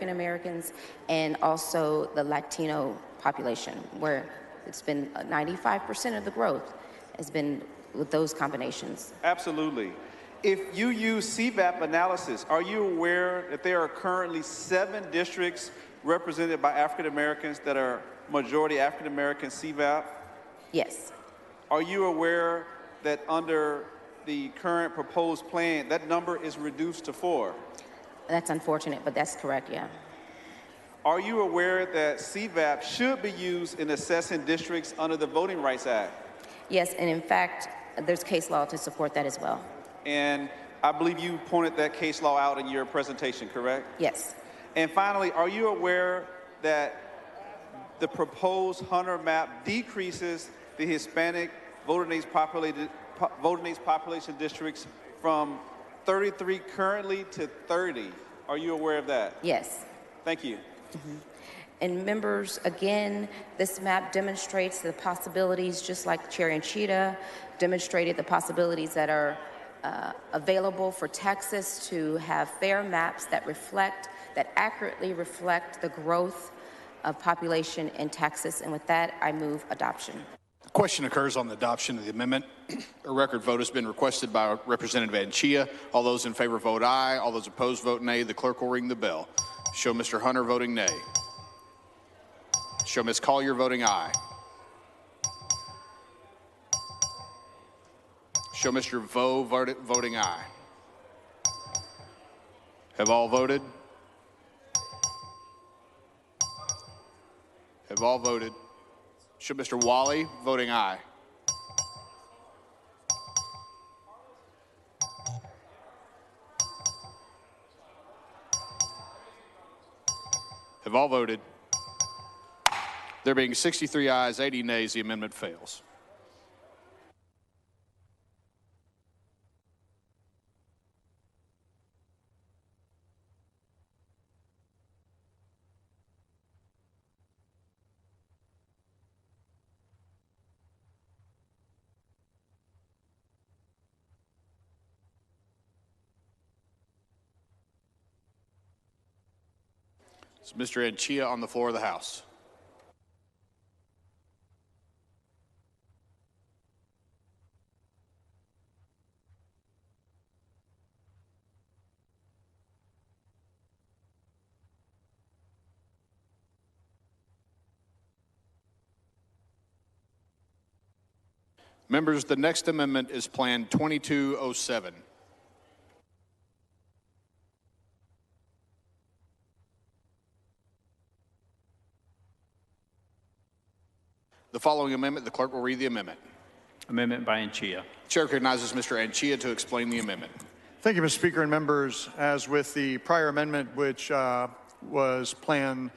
Americans, and also the Latino population, where it's been 95% of the growth has been with those combinations.
Absolutely. If you use CVAP analysis, are you aware that there are currently 7 districts represented by African Americans that are majority African American CVAP?
Yes.
Are you aware that under the current proposed plan, that number is reduced to 4?
That's unfortunate, but that's correct, yeah.
Are you aware that CVAP should be used in assessing districts under the Voting Rights Act?
Yes, and in fact, there's case law to support that as well.
And I believe you pointed that case law out in your presentation, correct?
Yes.
And finally, are you aware that the proposed Hunter map decreases the Hispanic voter needs population districts from 33 currently to 30? Are you aware of that?
Yes.
Thank you.
Mm-hmm. And members, again, this map demonstrates the possibilities, just like Chair Anchita demonstrated the possibilities that are available for Texas to have fair maps that accurately reflect the growth of population in Texas. And with that, I move adoption.
The question occurs on the adoption of the amendment. A record vote has been requested by Representative Anchia. All those in favor vote aye. All those opposed vote nay. The clerk will ring the bell. Show Mr. Hunter voting nay. Show Ms. Collier voting aye. Show Mr. Vo voting aye. Have all voted? Have all voted? Show Mr. Wally voting aye. Have all voted? There being 63 ayes, 80 nays, the amendment fails. Is Mr. Anchia on the floor of the House? Members, the next amendment is Plan 2207. The following amendment, the clerk will read the amendment.
Amendment by Anchia.
Chair recognizes Mr. Anchia to explain the amendment.
Thank you, Mr. Speaker and members. As with the prior amendment, which was Plan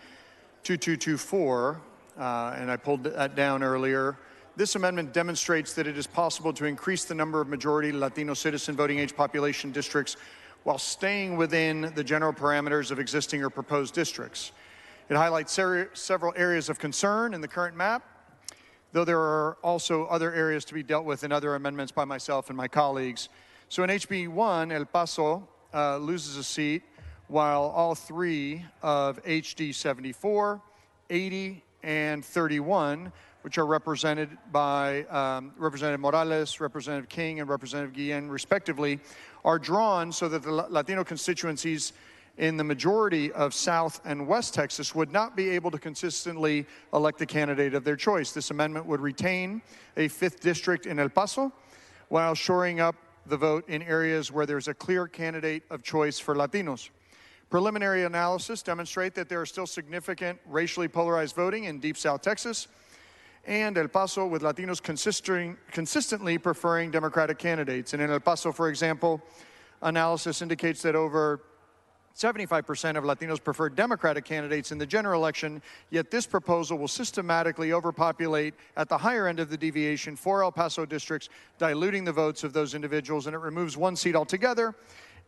2224, and I pulled that down earlier, this amendment demonstrates that it is possible to increase the number of majority Latino citizen voting age population districts while staying within the general parameters of existing or proposed districts. It highlights several areas of concern in the current map, though there are also other areas to be dealt with in other amendments by myself and my colleagues. So in HB 1, El Paso loses a seat, while all three of HD 74, 80, and 31, which are represented by Representative Morales, Representative King, and Representative Guillen, respectively, are drawn so that the Latino constituencies in the majority of South and West Texas would not be able to consistently elect the candidate of their choice. This amendment would retain a 5th district in El Paso while shoring up the vote in areas where there's a clear candidate of choice for Latinos. Preliminary analysis demonstrate that there is still significant racially polarized voting in Deep South Texas and El Paso, with Latinos consistently preferring Democratic candidates. And in El Paso, for example, analysis indicates that over 75% of Latinos prefer Democratic candidates in the general election, yet this proposal will systematically overpopulate at the higher end of the deviation for El Paso districts, diluting the votes of those individuals, and it removes one seat altogether.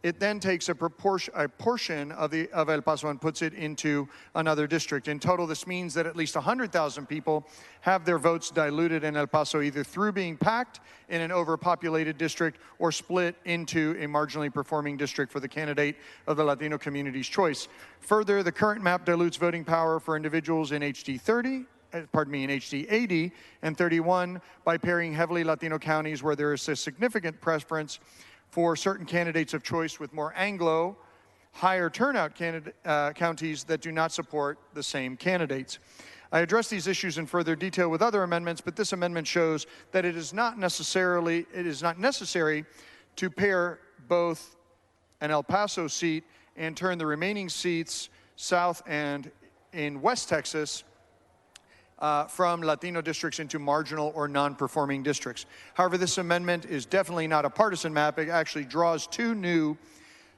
It then takes a portion of El Paso and puts it into another district. In total, this means that at least 100,000 people have their votes diluted in El Paso, either through being packed in an overpopulated district or split into a marginally performing district for the candidate of the Latino community's choice. Further, the current map dilutes voting power for individuals in HD 30, in HD 80 and 31 by pairing heavily Latino counties where there is a significant preference for certain candidates of choice with more Anglo, higher turnout counties that do not support the same candidates. I address these issues in further detail with other amendments, but this amendment shows that it is not necessary to pair both an El Paso seat and turn the remaining seats south and in West Texas from Latino districts into marginal or non-performing districts. However, this amendment is definitely not a partisan map. It actually draws two new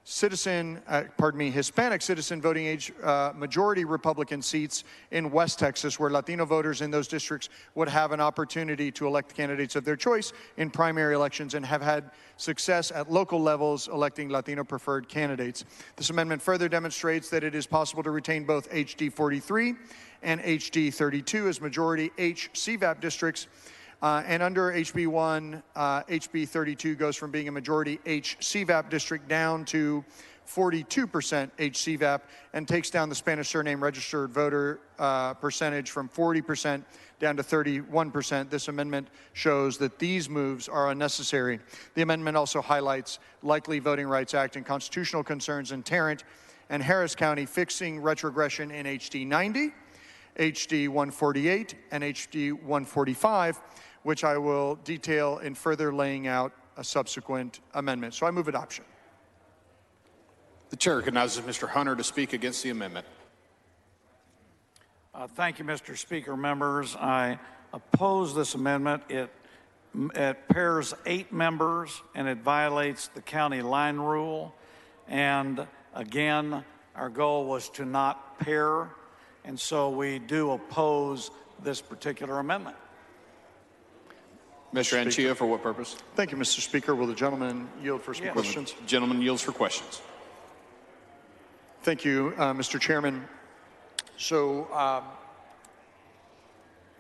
Hispanic citizen voting age majority Republican seats in West Texas, where Latino voters in those districts would have an opportunity to elect candidates of their choice in primary elections and have had success at local levels electing Latino preferred candidates. This amendment further demonstrates that it is possible to retain both HD 43 and HD 32 as majority H CVAP districts. And under HB 1, HB 32 goes from being a majority H CVAP district down to 42% H CVAP and takes down the Spanish surname registered voter percentage from 40% down to 31%. This amendment shows that these moves are unnecessary. The amendment also highlights likely Voting Rights Act and constitutional concerns in Tarrant and Harris County, fixing retrogression in HD 90, HD 148, and HD 145, which I will detail in further laying out a subsequent amendment. So I move adoption.
The chair recognizes Mr. Hunter to speak against the amendment.
Thank you, Mr. Speaker. Members, I oppose this amendment. It pairs 8 members and it violates the county line rule. And again, our goal was to not pair, and so we do oppose this particular amendment.
Mr. Anchia, for what purpose?
Thank you, Mr. Speaker. Will the gentleman yield for some questions?
The gentleman yields for questions.
Thank you, Mr. Chairman. So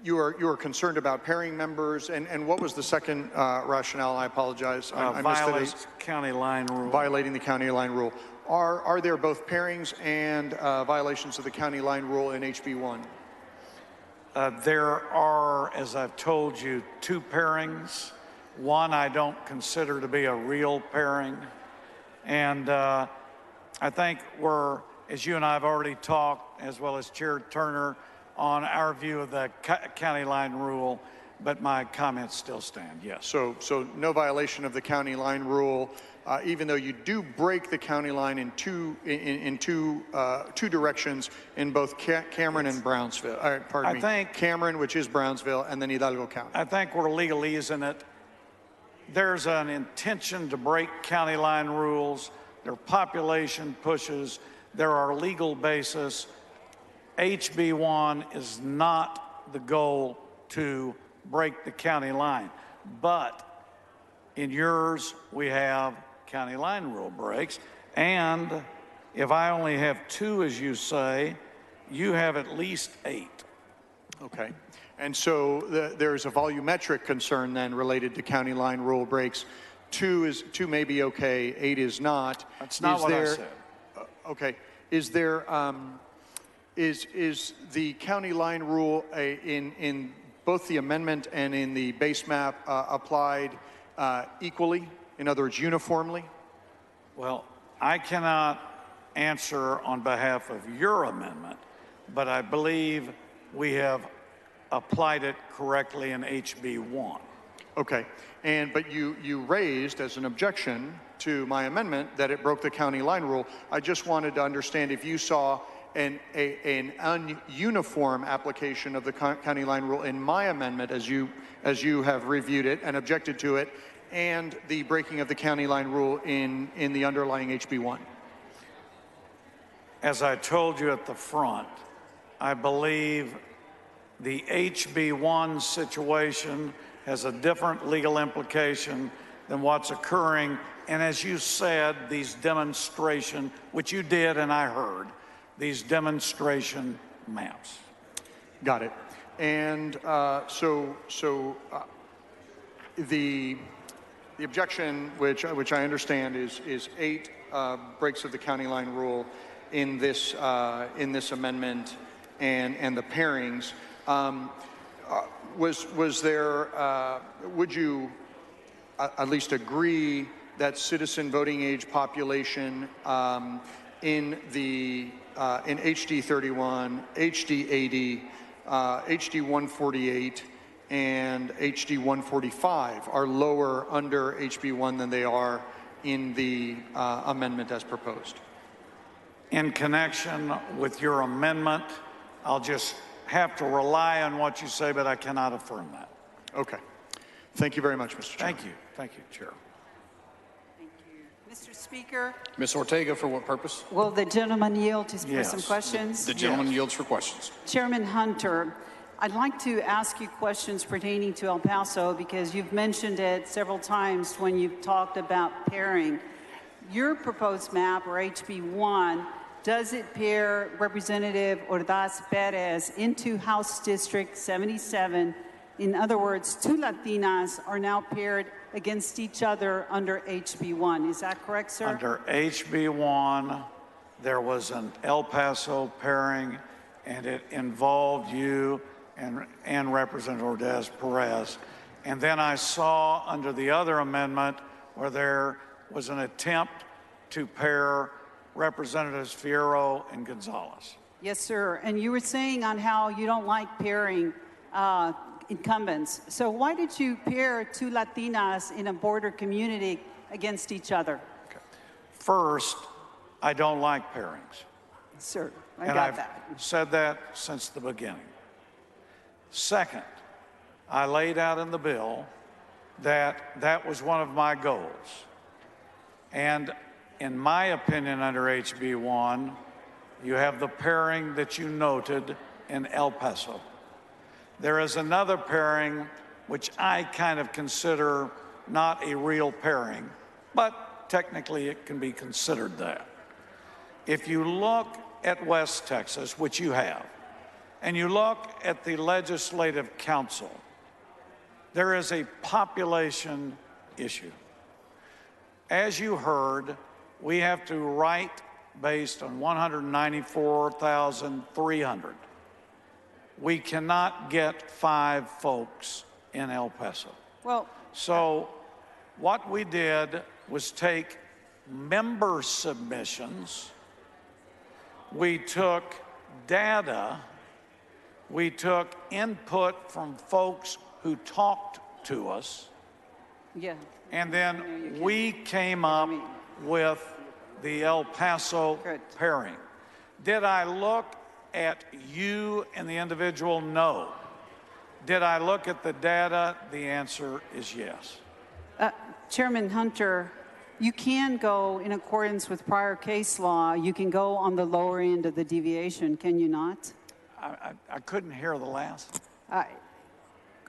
you are concerned about pairing members, and what was the second rationale? I apologize. I missed it.
Violates county line rule.
Violating the county line rule. Are there both pairings and violations of the county line rule in HB1?
There are, as I've told you, 2 pairings. One I don't consider to be a real pairing. And I think we're, as you and I have already talked, as well as Chair Turner, on our view of the county line rule, but my comments still stand, yes.
So no violation of the county line rule, even though you do break the county line in two directions in both Cameron and Brownsville. Pardon me. Cameron, which is Brownsville, and then Hidalgo County.
I think we're legalese it. There's an intention to break county line rules. There are population pushes. There are legal basis. HB1 is not the goal to break the county line. But in yours, we have county line rule breaks. And if I only have 2, as you say, you have at least 8.
Okay. And so there's a volumetric concern then related to county line rule breaks. 2 may be okay, 8 is not.
That's not what I said.
Okay. Is there is the county line rule in both the amendment and in the base map applied equally? In other words, uniformly?
Well, I cannot answer on behalf of your amendment, but I believe we have applied it correctly in HB1.
Okay, but you raised as an objection to my amendment that it broke the county line rule. I just wanted to understand if you saw an ununiform application of the county line rule in my amendment as you have reviewed it and objected to it, and the breaking of the county line rule in the underlying HB1.
As I told you at the front, I believe the HB1 situation has a different legal implication than what's occurring. And as you said, these demonstration, which you did and I heard, these demonstration maps.
Got it. And the objection, which I understand, is 8 breaks of the county line rule in this amendment and the pairings. Was there? Would you at least agree that citizen voting age population in HD 31, HD 80, HD 148, and HD 145 are lower under HB1 than they are in the amendment as proposed?
In connection with your amendment, I'll just have to rely on what you say, but I cannot affirm that.
Okay. Thank you very much, Mr. Chairman.
Thank you, Chair.
Mr. Speaker.
Ms. Ortega, for what purpose?
Will the gentleman yield for
Yes.
some questions?
The gentleman yields for questions.
Chairman Hunter, I'd like to ask you questions pertaining to El Paso because you've mentioned it several times when you've talked about pairing. Your proposed map, or HB1, does it pair Representative Ordaz Perez into House District 77? In other words, 2 Latinas are now paired against each other under HB1. Is that correct, sir?
Under HB1, there was an El Paso pairing, and it involved you and Representative Ordaz Perez. And then I saw under the other amendment where there was an attempt to pair Representatives Fierro and Gonzalez.
Yes, sir. And you were saying on how you don't like pairing incumbents. So why did you pair 2 Latinas in a border community against each other?
Okay. First, I don't like pairings.
Sir,
I've said that since the beginning. Second, I laid out in the bill that was one of my goals. And in my opinion, under HB1, you have the pairing that you noted in El Paso. There is another pairing which I kind of consider not a real pairing, but technically it can be considered that. If you look at West Texas, which you have, and you look at the Legislative Council, there is a population issue. As you heard, we have to write based on 194,300. We cannot get 5 folks in El Paso.
Well,
so what we did was take member submissions, we took data, we took input from folks who talked to us,
yeah.
and then we came up with the El Paso pairing. Did I look at you and the individual? No. Did I look at the data? The answer is yes.
Chairman Hunter, you can go in accordance with prior case law. You can go on the lower end of the deviation, can you not?
I couldn't hear the last.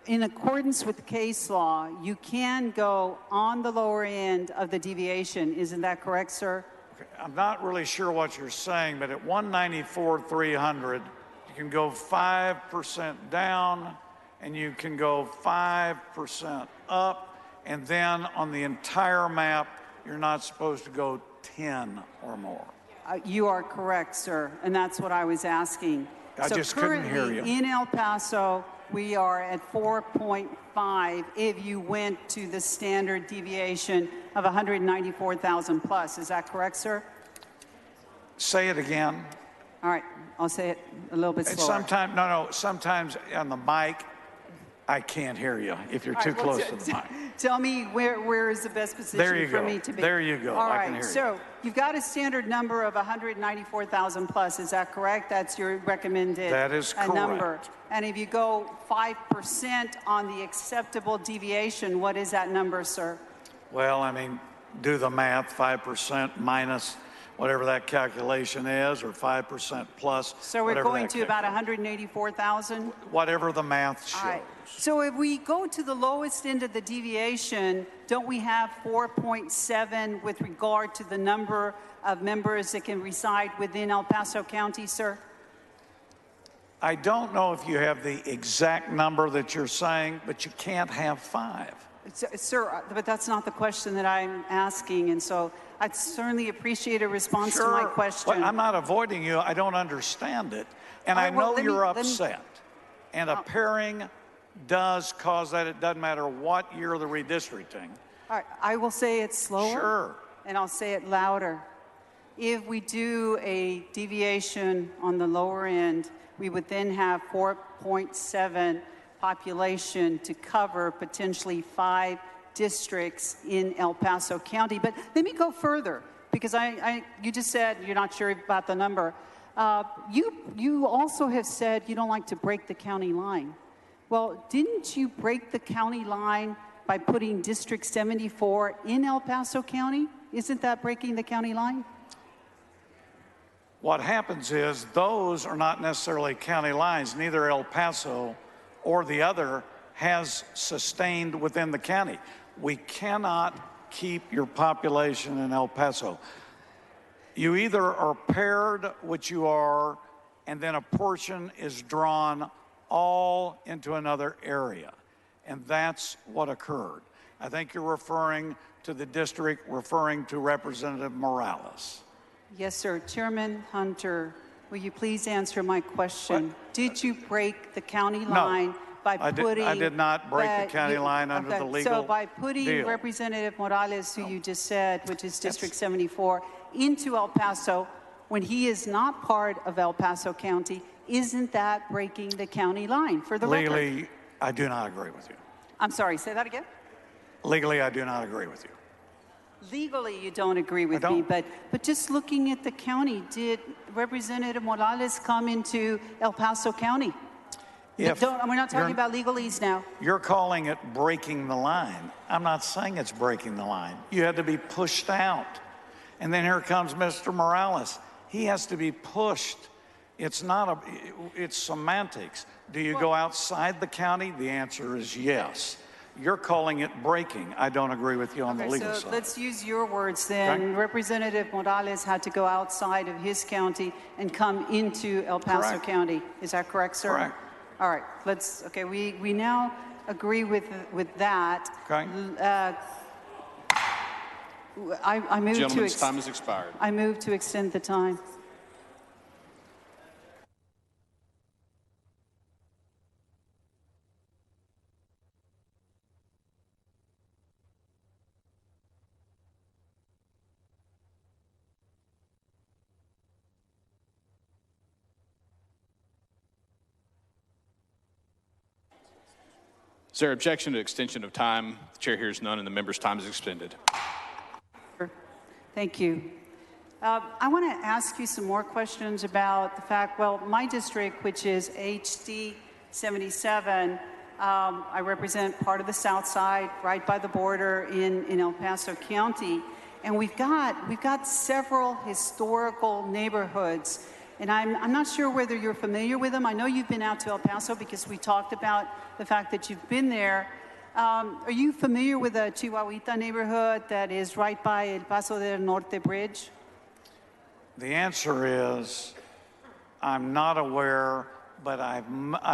In accordance with case law, you can go on the lower end of the deviation. Isn't that correct, sir?
Okay. I'm not really sure what you're saying, but at 194,300, you can go 5% down, and you can go 5% up, and then on the entire map, you're not supposed to go 10 or more.
You are correct, sir, and that's what I was asking.
I just couldn't hear you.
In El Paso, we are at 4.5 if you went to the standard deviation of 194,000 plus. Is that correct, sir?
Say it again.
All right, I'll say it a little bit slower.
Sometimes on the mic, I can't hear you if you're too close to the mic.
Tell me where is the best position for me to be.
There you go.
All
I can
right,
hear
so you've got a standard number of 194,000 plus. Is that correct? That's your recommended
That is correct.
number. And if you go 5% on the acceptable deviation, what is that number, sir?
Well, I mean, do the math, 5% minus whatever that calculation is, or 5% plus.
So we're going to about 184,000?
Whatever the math shows.
All right. So if we go to the lowest end of the deviation, don't we have 4.7 with regard to the number of members that can reside within El Paso County, sir?
I don't know if you have the exact number that you're saying, but you can't have 5.
Sir, but that's not the question that I'm asking, and so I'd certainly appreciate a response to my question.
Well, I'm not avoiding you. I don't understand it. And I know you're upset. And a pairing does cause that. It doesn't matter what year of the redistricting.
All right, I will say it slower.
Sure.
And I'll say it louder. If we do a deviation on the lower end, we would then have 4.7 population to cover potentially 5 districts in El Paso County. But let me go further, because you just said you're not sure about the number. You also have said you don't like to break the county line. Well, didn't you break the county line by putting District 74 in El Paso County? Isn't that breaking the county line?
What happens is those are not necessarily county lines. Neither El Paso or the other has sustained within the county. We cannot keep your population in El Paso. You either are paired, which you are, and then a portion is drawn all into another area. And that's what occurred. I think you're referring to the district, referring to Representative Morales.
Yes, sir. Chairman Hunter, will you please answer my question?
What?
Did you break the county line by putting...
I did not break the county line under the legal
So by putting
deal.
Representative Morales, who you just said, which is District 74, into El Paso, when he is not part of El Paso County, isn't that breaking the county line for the record?
Legally, I do not agree with you.
I'm sorry, say that again?
Legally, I do not agree with you.
Legally, you don't agree with me, but just looking at the county, did Representative Morales come into El Paso County? We're not talking about legalese now.
You're calling it breaking the line. I'm not saying it's breaking the line. You had to be pushed out. And then here comes Mr. Morales. He has to be pushed. It's not it's semantics. Do you go outside the county? The answer is yes. You're calling it breaking. I don't agree with you on the legal side.
Let's use your words then. Okay. Representative Morales had to go outside of his county and come into El Paso County. Is that correct, sir?
Correct.
All right. We now agree with that.
Okay.
I move
Gentleman's time has expired.
I move to extend the time.
Is there objection to extension of time? The chair hears none, and the member's time is extended.
Thank you. I want to ask you some more questions about the fact, well, my district, which is HD 77, I represent part of the South Side, right by the border in El Paso County, and we've got several historical neighborhoods, and I'm not sure whether you're familiar with them. I know you've been out to El Paso because we talked about the fact that you've been there. Are you familiar with the Chihuahuita neighborhood that is right by El Paso del Norte Bridge?
The answer is, I'm not aware, but I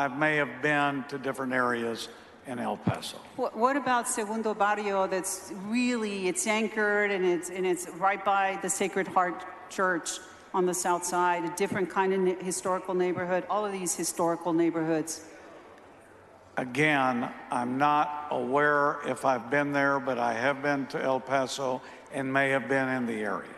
may have been to different areas in El Paso.
What about Segundo Barrio? That's really, it's anchored and it's right by the Sacred Heart Church on the south side, a different kind of historical neighborhood, all of these historical neighborhoods.
Again, I'm not aware if I've been there, but I have been to El Paso and may have been in the area.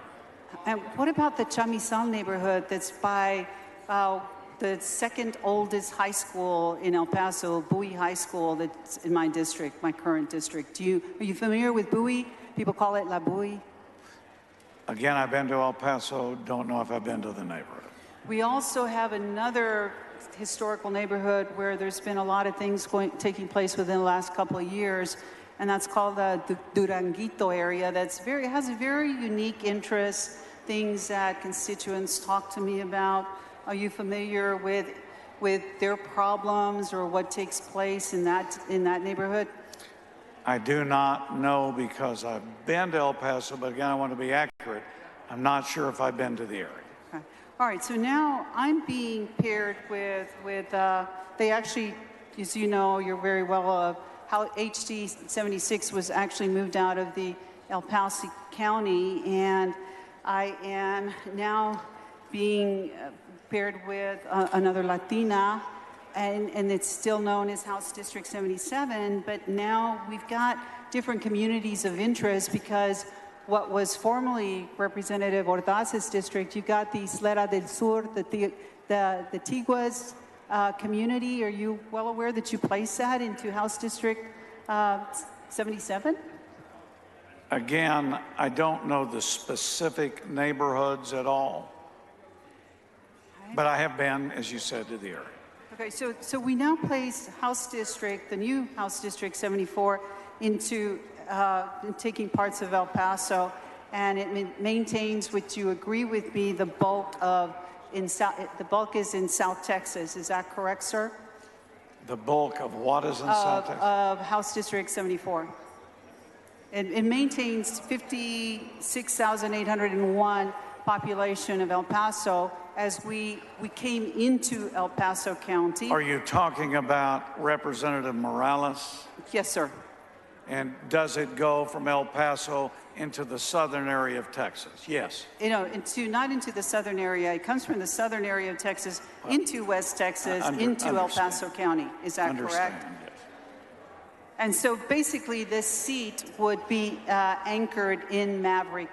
And what about the Chamizal neighborhood that's by the second oldest high school in El Paso, Bowie High School, that's in my district, my current district? Are you familiar with Bowie? People call it La Bowie.
Again, I've been to El Paso, don't know if I've been to the neighborhood.
We also have another historical neighborhood where there's been a lot of things taking place within the last couple of years, and that's called the Duranguito area. Has a very unique interest, things that constituents talk to me about. Are you familiar with their problems or what takes place in that neighborhood?
I do not know because I've been to El Paso, but again, I want to be accurate. I'm not sure if I've been to the area.
Okay. All right, so now I'm being paired with they actually, as you know, you're very well of how HD 76 was actually moved out of the El Paso County, and I am now being paired with another Latina, and it's still known as House District 77, but now we've got different communities of interest because what was formerly Representative Ordaz's district, you got the Isleta del Sur, the Tiguas community. Are you well aware that you placed that into House District 77?
Again, I don't know the specific neighborhoods at all, but I have been, as you said, to the area.
Okay, so we now place House District, the new House District 74, into taking parts of El Paso, and it maintains, which you agree with me, the bulk is in South Texas. Is that correct, sir?
The bulk of what is in South Texas?
Of House District 74. It maintains 56,801 population of El Paso as we came into El Paso County.
Are you talking about Representative Morales?
Yes, sir.
And does it go from El Paso into the southern area of Texas? Yes.
Not into the southern area. It comes from the southern area of Texas into West Texas, into El Paso County. Is that correct?
Yes.
And so basically this seat would be anchored in Maverick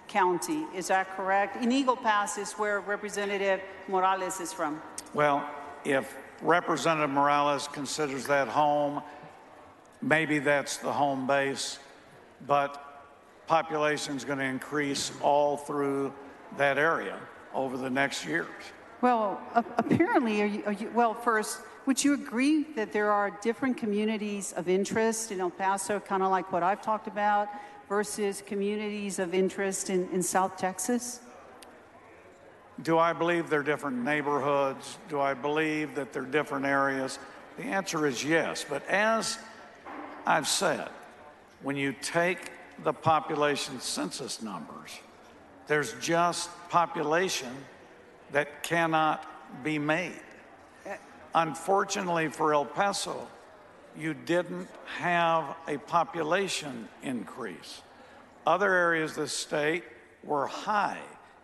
County. Is that correct? In Eagle Pass is where Representative Morales is from.
Well, if Representative Morales considers that home, maybe that's the home base, but population is going to increase all through that area over the next years.
Well, apparently, first, would you agree that there are different communities of interest in El Paso, kind of like what I've talked about, versus communities of interest in South Texas?
Do I believe they're different neighborhoods? Do I believe that they're different areas? The answer is yes, but as I've said, when you take the population census numbers, there's just population that cannot be made. Unfortunately for El Paso, you didn't have a population increase. Other areas of the state were high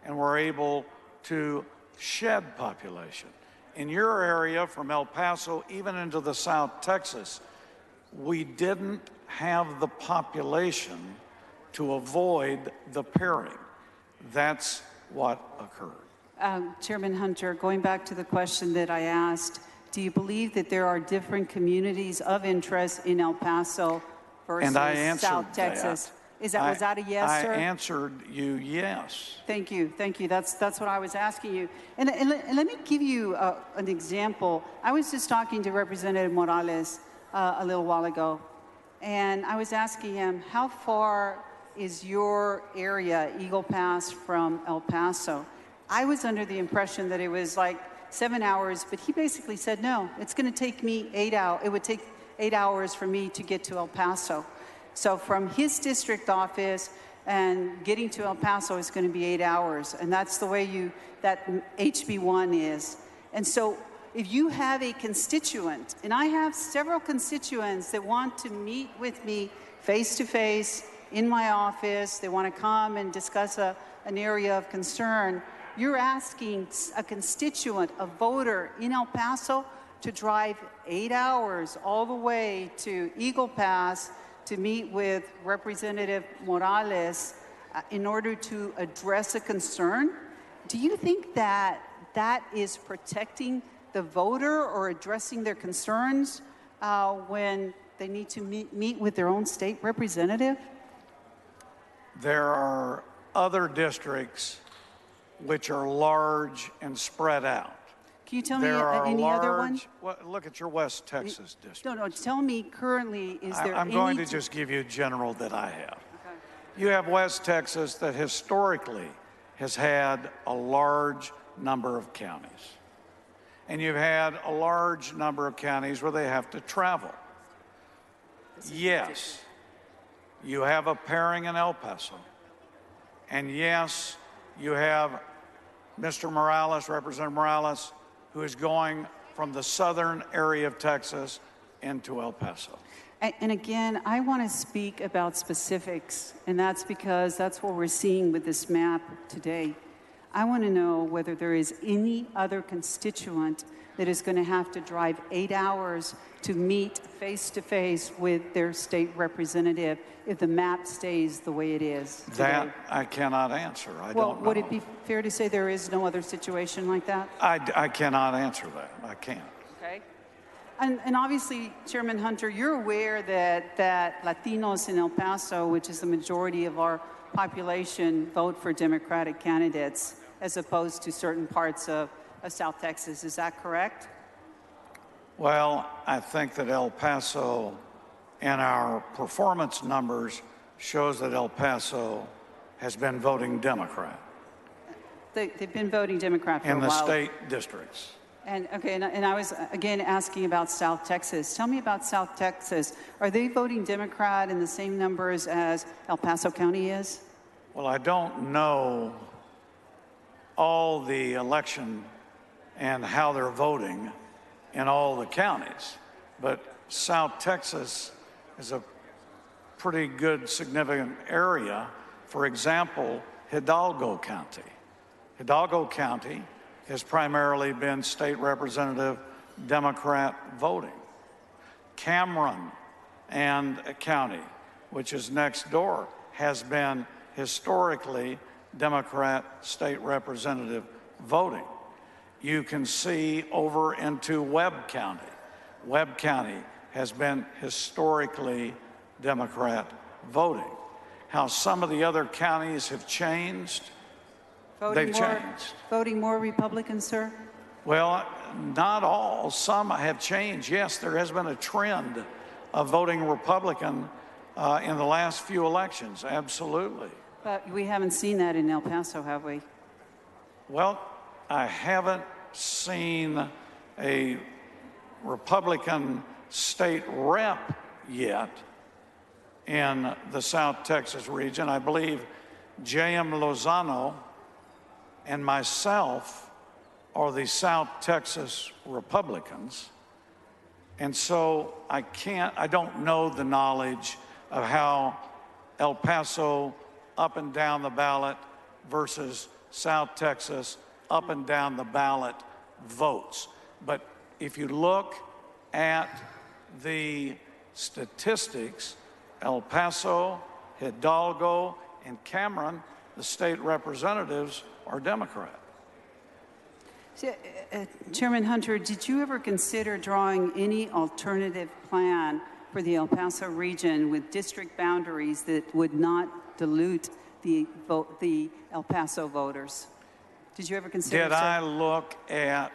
and were able to shed population. In your area, from El Paso even into the South Texas, we didn't have the population to avoid the pairing. That's what occurred.
Chairman Hunter, going back to the question that I asked, do you believe that there are different communities of interest in El Paso versus
And I answered
South Texas?
that.
Was that a yes, sir?
I answered you yes.
Thank you. Thank you. That's what I was asking you. And let me give you an example. I was just talking to Representative Morales a little while ago, and I was asking him, how far is your area, Eagle Pass, from El Paso? I was under the impression that it was like 7 hours, but he basically said, no, it's going to take me 8 hours. It would take 8 hours for me to get to El Paso. So from his district office and getting to El Paso is going to be 8 hours. And that's the way that HB1 is. And so if you have a constituent, and I have several constituents that want to meet with me face to face in my office, they want to come and discuss an area of concern, you're asking a constituent, a voter in El Paso, to drive 8 hours all the way to Eagle Pass to meet with Representative Morales in order to address a concern. Do you think that that is protecting the voter or addressing their concerns when they need to meet with their own state representative?
There are other districts which are large and spread out.
Can you tell me any other one?
Well, look at your West Texas district.
No, tell me currently, is there
I'm
any...
going to just give you general that I have. Okay. You have West Texas that historically has had a large number of counties. And you've had a large number of counties where they have to travel. Yes, you have a pairing in El Paso. And yes, you have Mr. Morales, Representative Morales, who is going from the southern area of Texas into El Paso.
And again, I want to speak about specifics, and that's because that's what we're seeing with this map today. I want to know whether there is any other constituent that is going to have to drive 8 hours to meet face-to-face with their state representative if the map stays the way it is today.
That I cannot answer. I don't know.
Would it be fair to say there is no other situation like that?
I cannot answer that. I can't.
Okay. And obviously, Chairman Hunter, you're aware that Latinos in El Paso, which is the majority of our population, vote for Democratic candidates as opposed to certain parts of South Texas. Is that correct?
Well, I think that El Paso and our performance numbers shows that El Paso has been voting Democrat.
They've been voting Democrat for a while.
In the state districts.
And okay, and I was again asking about South Texas. Tell me about South Texas. Are they voting Democrat in the same numbers as El Paso County is?
Well, I don't know all the election and how they're voting in all the counties, but South Texas is a pretty good, significant area. For example, Hidalgo County. Hidalgo County has primarily been state representative Democrat voting. Cameron and County, which is next door, has been historically Democrat state representative voting. You can see over into Webb County. Webb County has been historically Democrat voting. How some of the other counties have changed, they've changed.
Voting more Republican, sir?
Well, not all. Some have changed. Yes, there has been a trend of voting Republican in the last few elections, absolutely.
But we haven't seen that in El Paso, have we?
Well, I haven't seen a Republican state rep yet in the South Texas region. I believe J.M. Lozano and myself are the South Texas Republicans. And so I don't know the knowledge of how El Paso up and down the ballot versus South Texas up and down the ballot votes. But if you look at the statistics, El Paso, Hidalgo, and Cameron, the state representatives are Democrat.
Chairman Hunter, did you ever consider drawing any alternative plan for the El Paso region with district boundaries that would not dilute the El Paso voters? Did you ever consider?
Did I look at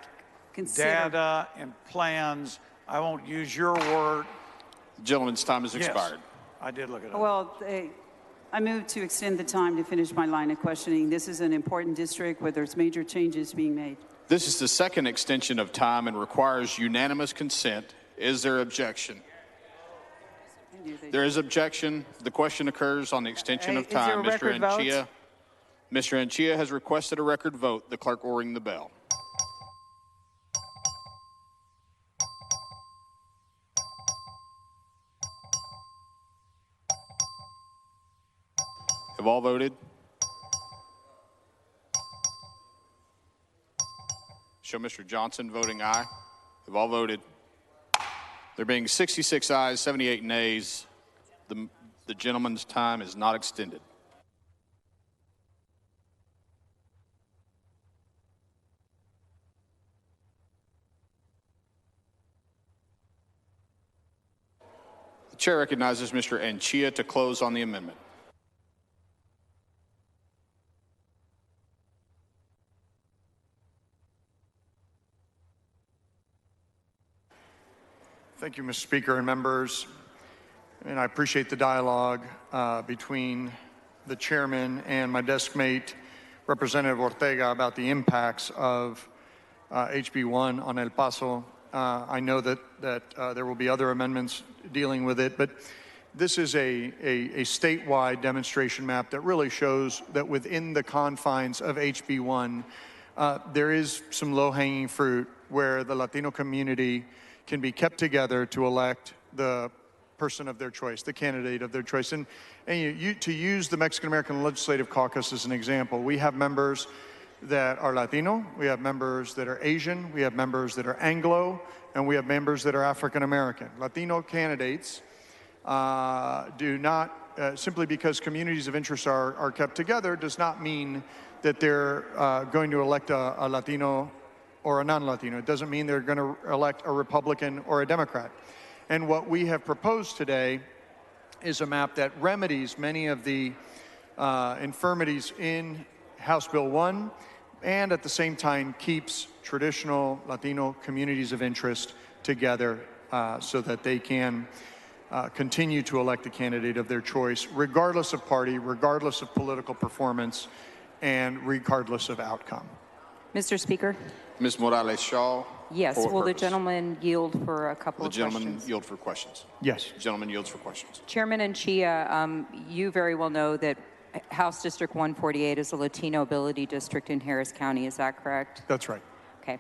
data and plans? I won't use your word.
The gentleman's time has expired.
I did look at it.
Well, I move to extend the time to finish my line of questioning. This is an important district where there's major changes being made.
This is the second extension of time and requires unanimous consent. Is there objection? There is objection. The question occurs on the extension of time. Mr. Anchia. Mr. Anchia has requested a record vote. The clerk will ring the bell. Have all voted? Show Mr. Johnson voting aye. Have all voted? There being 66 ayes, 78 nays, the gentleman's time is not extended. The chair recognizes Mr. Anchia to close on the amendment.
Thank you, Mr. Speaker and members. And I appreciate the dialogue between the chairman and my desk mate, Representative Ortega, about the impacts of HB1 on El Paso. I know that there will be other amendments dealing with it, but this is a statewide demonstration map that really shows that within the confines of HB1, there is some low-hanging fruit where the Latino community can be kept together to elect the person of their choice, the candidate of their choice. And to use the Mexican-American Legislative Caucus as an example, we have members that are Latino, we have members that are Asian, we have members that are Anglo, and we have members that are African-American. Latino candidates do not, simply because communities of interest are kept together, does not mean that they're going to elect a Latino or a non-Latino. It doesn't mean they're going to elect a Republican or a Democrat. And what we have proposed today is a map that remedies many of the infirmities in House Bill 1 and at the same time keeps traditional Latino communities of interest together so that they can continue to elect a candidate of their choice, regardless of party, regardless of political performance, and regardless of outcome.
Mr. Speaker?
Ms. Morales-Shaw.
Yes. Will the gentleman yield for a couple of questions?
The gentleman yield for questions.
Yes.
The gentleman yields for questions.
Chairman Anchia, you very well know that House District 148 is a Latino ability district in Harris County. Is that correct?
That's right.
Okay.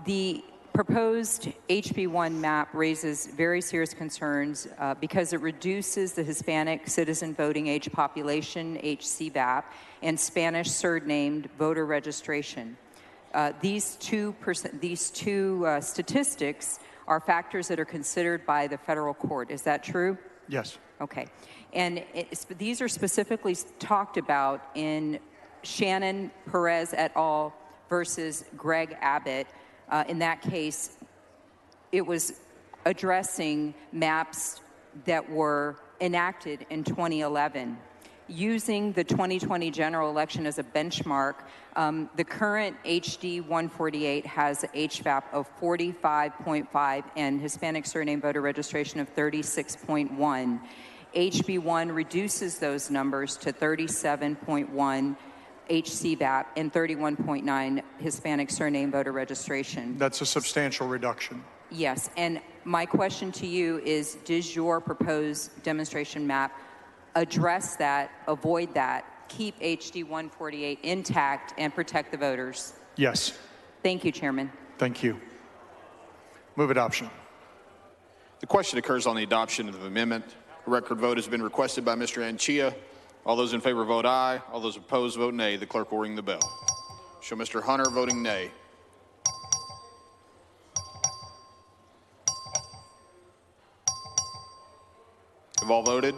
The proposed HB1 map raises very serious concerns because it reduces the Hispanic citizen voting age population, HCVAP, and Spanish surnamed voter registration. These two statistics are factors that are considered by the federal court. Is that true?
Yes.
Okay. And these are specifically talked about in Shannon Perez et al. Versus Greg Abbott. In that case, it was addressing maps that were enacted in 2011. Using the 2020 general election as a benchmark, the current HD 148 has an HVAP of 45.5 and Hispanic surname voter registration of 36.1. HB1 reduces those numbers to 37.1 HCVAP and 31.9 Hispanic surname voter registration.
That's a substantial reduction.
Yes, and my question to you is, does your proposed demonstration map address that, avoid that, keep HD 148 intact, and protect the voters?
Yes.
Thank you, Chairman.
Thank you. Move adoption.
The question occurs on the adoption of the amendment. A record vote has been requested by Mr. Anchia. All those in favor vote aye. All those opposed vote nay. The clerk will ring the bell. Show Mr. Hunter voting nay. Have all voted?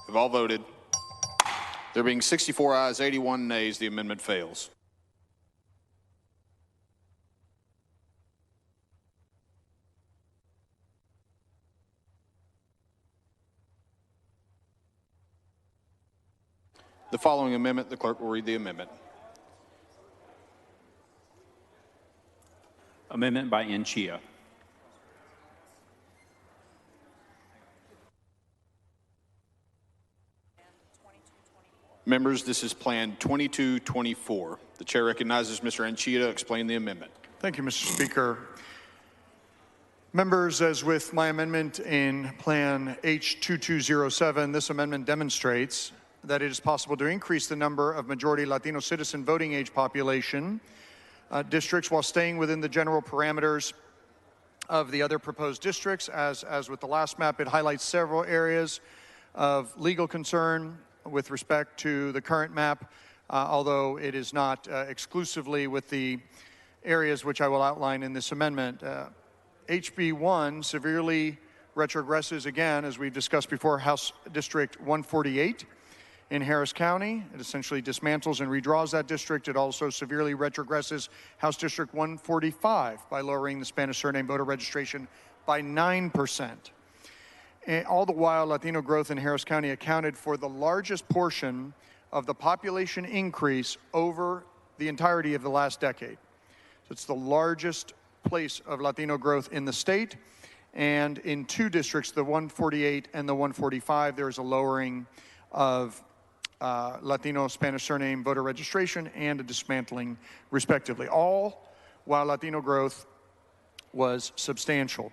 Have all voted? There being 64 ayes, 81 nays, the amendment fails. The following amendment, the clerk will read the amendment.
Amendment by Nchia.
Members, this is Plan 2224. The chair recognizes Mr. Nchia to explain the amendment.
Thank you, Mr. Speaker. Members, as with my amendment in Plan H2207, this amendment demonstrates that it is possible to increase the number of majority Latino citizen voting age population districts while staying within the general parameters of the other proposed districts. As with the last map, it highlights several areas of legal concern with respect to the current map, although it is not exclusively with the areas which I will outline in this amendment. HB1 severely retrogresses again, as we've discussed before, House District 148 in Harris County. It essentially dismantles and redraws that district. It also severely retrogresses House District 145 by lowering the Spanish surname voter registration by 9%. And all the while, Latino growth in Harris County accounted for the largest portion of the population increase over the entirety of the last decade. So it's the largest place of Latino growth in the state. And in two districts, the 148 and the 145, there is a lowering of Latino Spanish surname voter registration and a dismantling, respectively, all while Latino growth was substantial.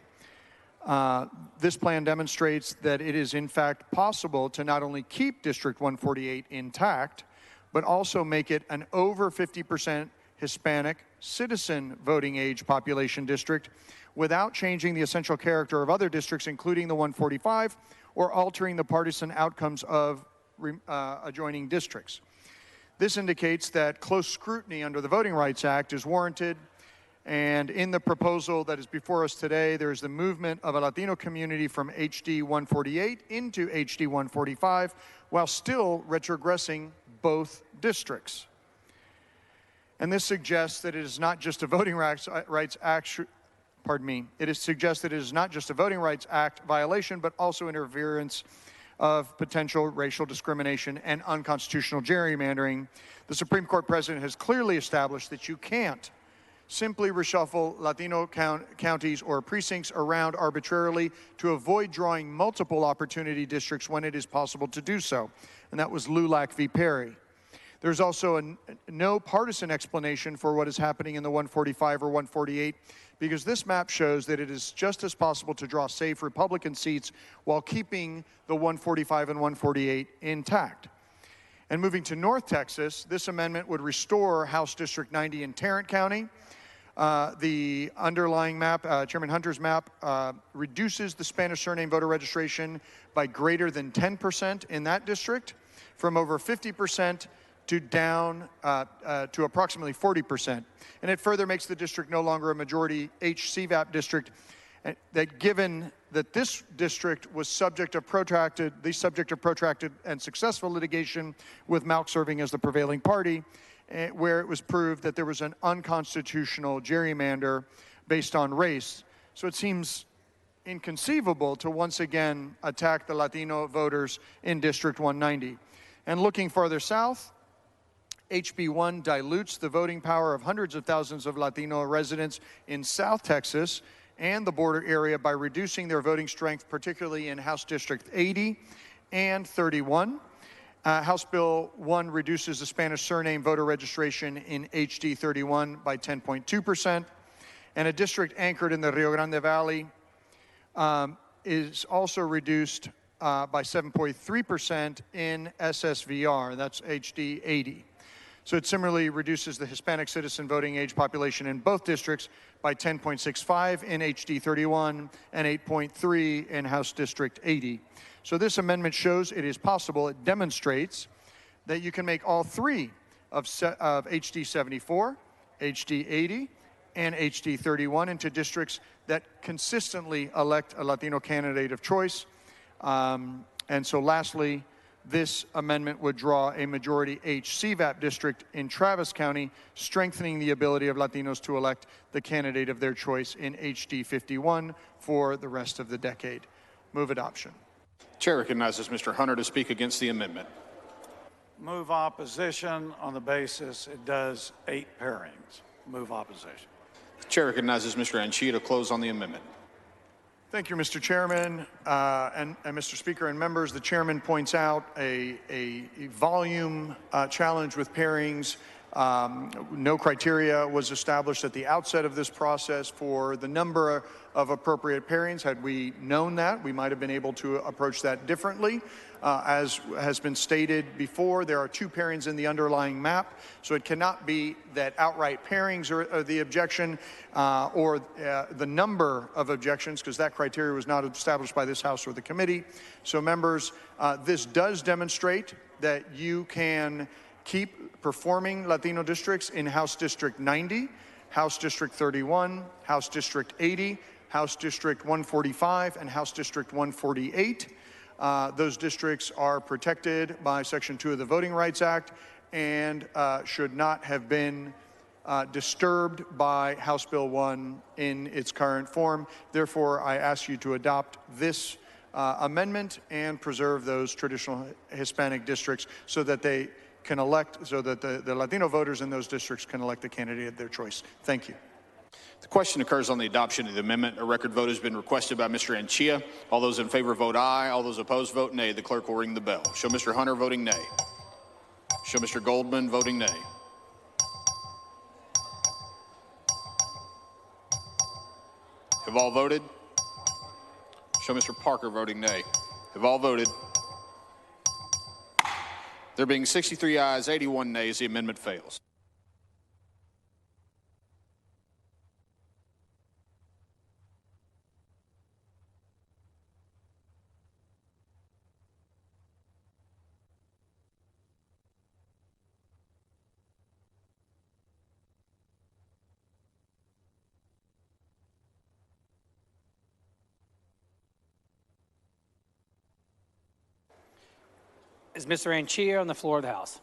This plan demonstrates that it is in fact possible to not only keep District 148 intact, but also make it an over 50% Hispanic citizen voting age population district without changing the essential character of other districts, including the 145, or altering the partisan outcomes of adjoining districts. This indicates that close scrutiny under the Voting Rights Act is warranted. And in the proposal that is before us today, there is the movement of a Latino community from HD 148 into HD 145, while still retrogressing both districts. And this suggests that it is not just a Voting Rights Act, it suggests that it is not just a Voting Rights Act violation, but also interference of potential racial discrimination and unconstitutional gerrymandering. The Supreme Court precedent has clearly established that you can't simply reshuffle Latino counties or precincts around arbitrarily to avoid drawing multiple opportunity districts when it is possible to do so. And that was LULAC v. Perry. There's also no partisan explanation for what is happening in the 145 or 148, because this map shows that it is just as possible to draw safe Republican seats while keeping the 145 and 148 intact. And moving to North Texas, this amendment would restore House District 90 in Tarrant County. The underlying map, Chairman Hunter's map, reduces the Spanish surname voter registration by greater than 10% in that district, from over 50% to down to approximately 40%. And it further makes the district no longer a majority HCVAP district, that given that this district was subject of protracted and successful litigation, with Malk serving as the prevailing party, where it was proved that there was an unconstitutional gerrymander based on race. So it seems inconceivable to once again attack the Latino voters in District 190. And looking farther south, HB1 dilutes the voting power of hundreds of thousands of Latino residents in South Texas and the border area by reducing their voting strength, particularly in House District 80 and 31. House Bill 1 reduces the Spanish surname voter registration in HD 31 by 10.2%. And a district anchored in the Rio Grande Valley is also reduced by 7.3% in SSVR, that's HD 80. So it similarly reduces the Hispanic citizen voting age population in both districts by 10.65 in HD 31 and 8.3 in House District 80. So this amendment shows it is possible, it demonstrates that you can make all three of HD 74, HD 80, and HD 31 into districts that consistently elect a Latino candidate of choice. And so lastly, this amendment would draw a majority H CVAP district in Travis County, strengthening the ability of Latinos to elect the candidate of their choice in HD 51 for the rest of the decade. Move adoption.
Chair recognizes Mr. Hunter to speak against the amendment.
Move opposition on the basis it does 8 pairings. Move opposition.
Chair recognizes Mr. Anchia to close on the amendment.
Thank you, Mr. Chairman, and Mr. Speaker and members. The chairman points out a volume challenge with pairings. No criteria was established at the outset of this process for the number of appropriate pairings. Had we known that, we might have been able to approach that differently. As has been stated before, there are 2 pairings in the underlying map, so it cannot be that outright pairings are the objection or the number of objections, because that criteria was not established by this House or the committee. So members, this does demonstrate that you can keep performing Latino districts in House District 90, House District 31, House District 80, House District 145, and House District 148. Those districts are protected by Section 2 of the Voting Rights Act and should not have been disturbed by House Bill 1 in its current form. Therefore, I ask you to adopt this amendment and preserve those traditional Hispanic districts so that they can elect, so that the Latino voters in those districts can elect the candidate of their choice. Thank you.
The question occurs on the adoption of the amendment. A record vote has been requested by Mr. Anchia. All those in favor vote aye. All those opposed vote nay. The clerk will ring the bell. Show Mr. Hunter voting nay. Show Mr. Goldman voting nay. Have all voted? Show Mr. Parker voting nay. Have all voted? There being 63 ayes, 81 nays, the amendment fails.
Is Mr. Anchia on the floor of the House?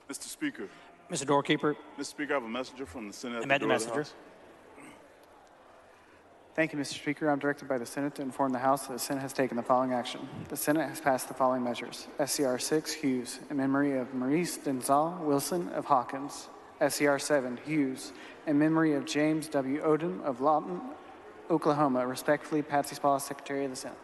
Mr. Speaker.
Mr. Doorkeeper.
Mr. Speaker, I have a messenger from the Senate.
I met the messenger.
Thank you, Mr. Speaker. I'm directed by the Senate to inform the House that the Senate has taken the following action. The Senate has passed the following measures. SCR 6, Hughes, in memory of Maurice Denzal Wilson of Hawkins. SCR 7, Hughes, in memory of James W. Odom of Lawton, Oklahoma. Respectfully, Patsy Spall, Secretary of the Senate.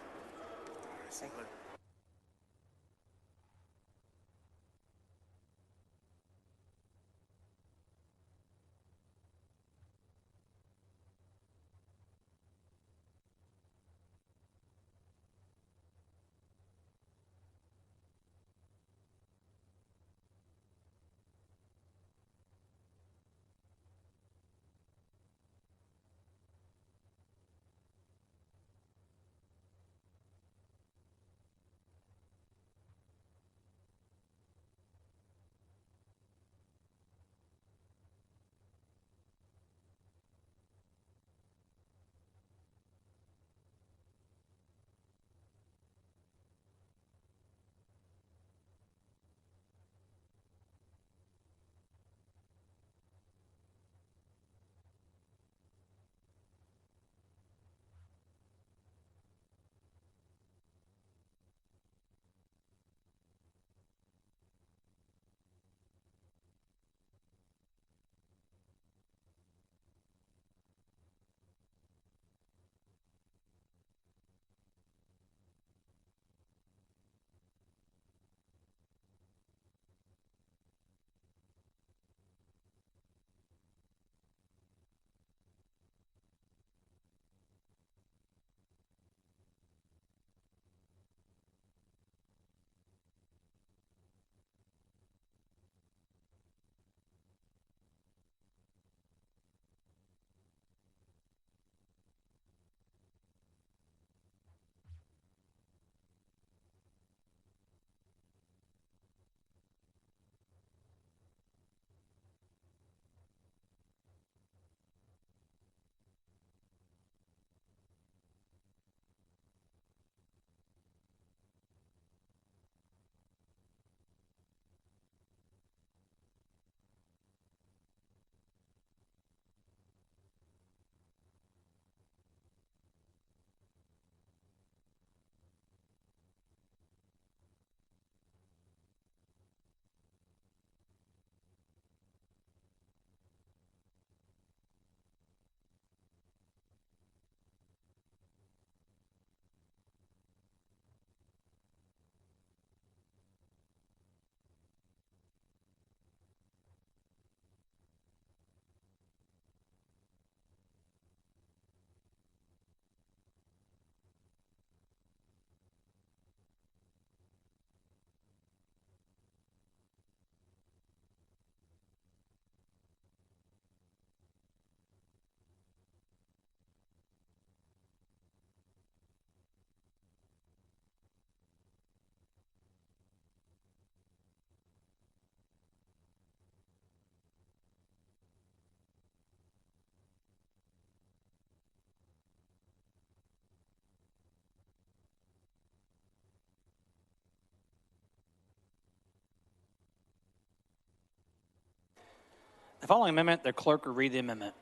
The following amendment, the clerk will read the amendment.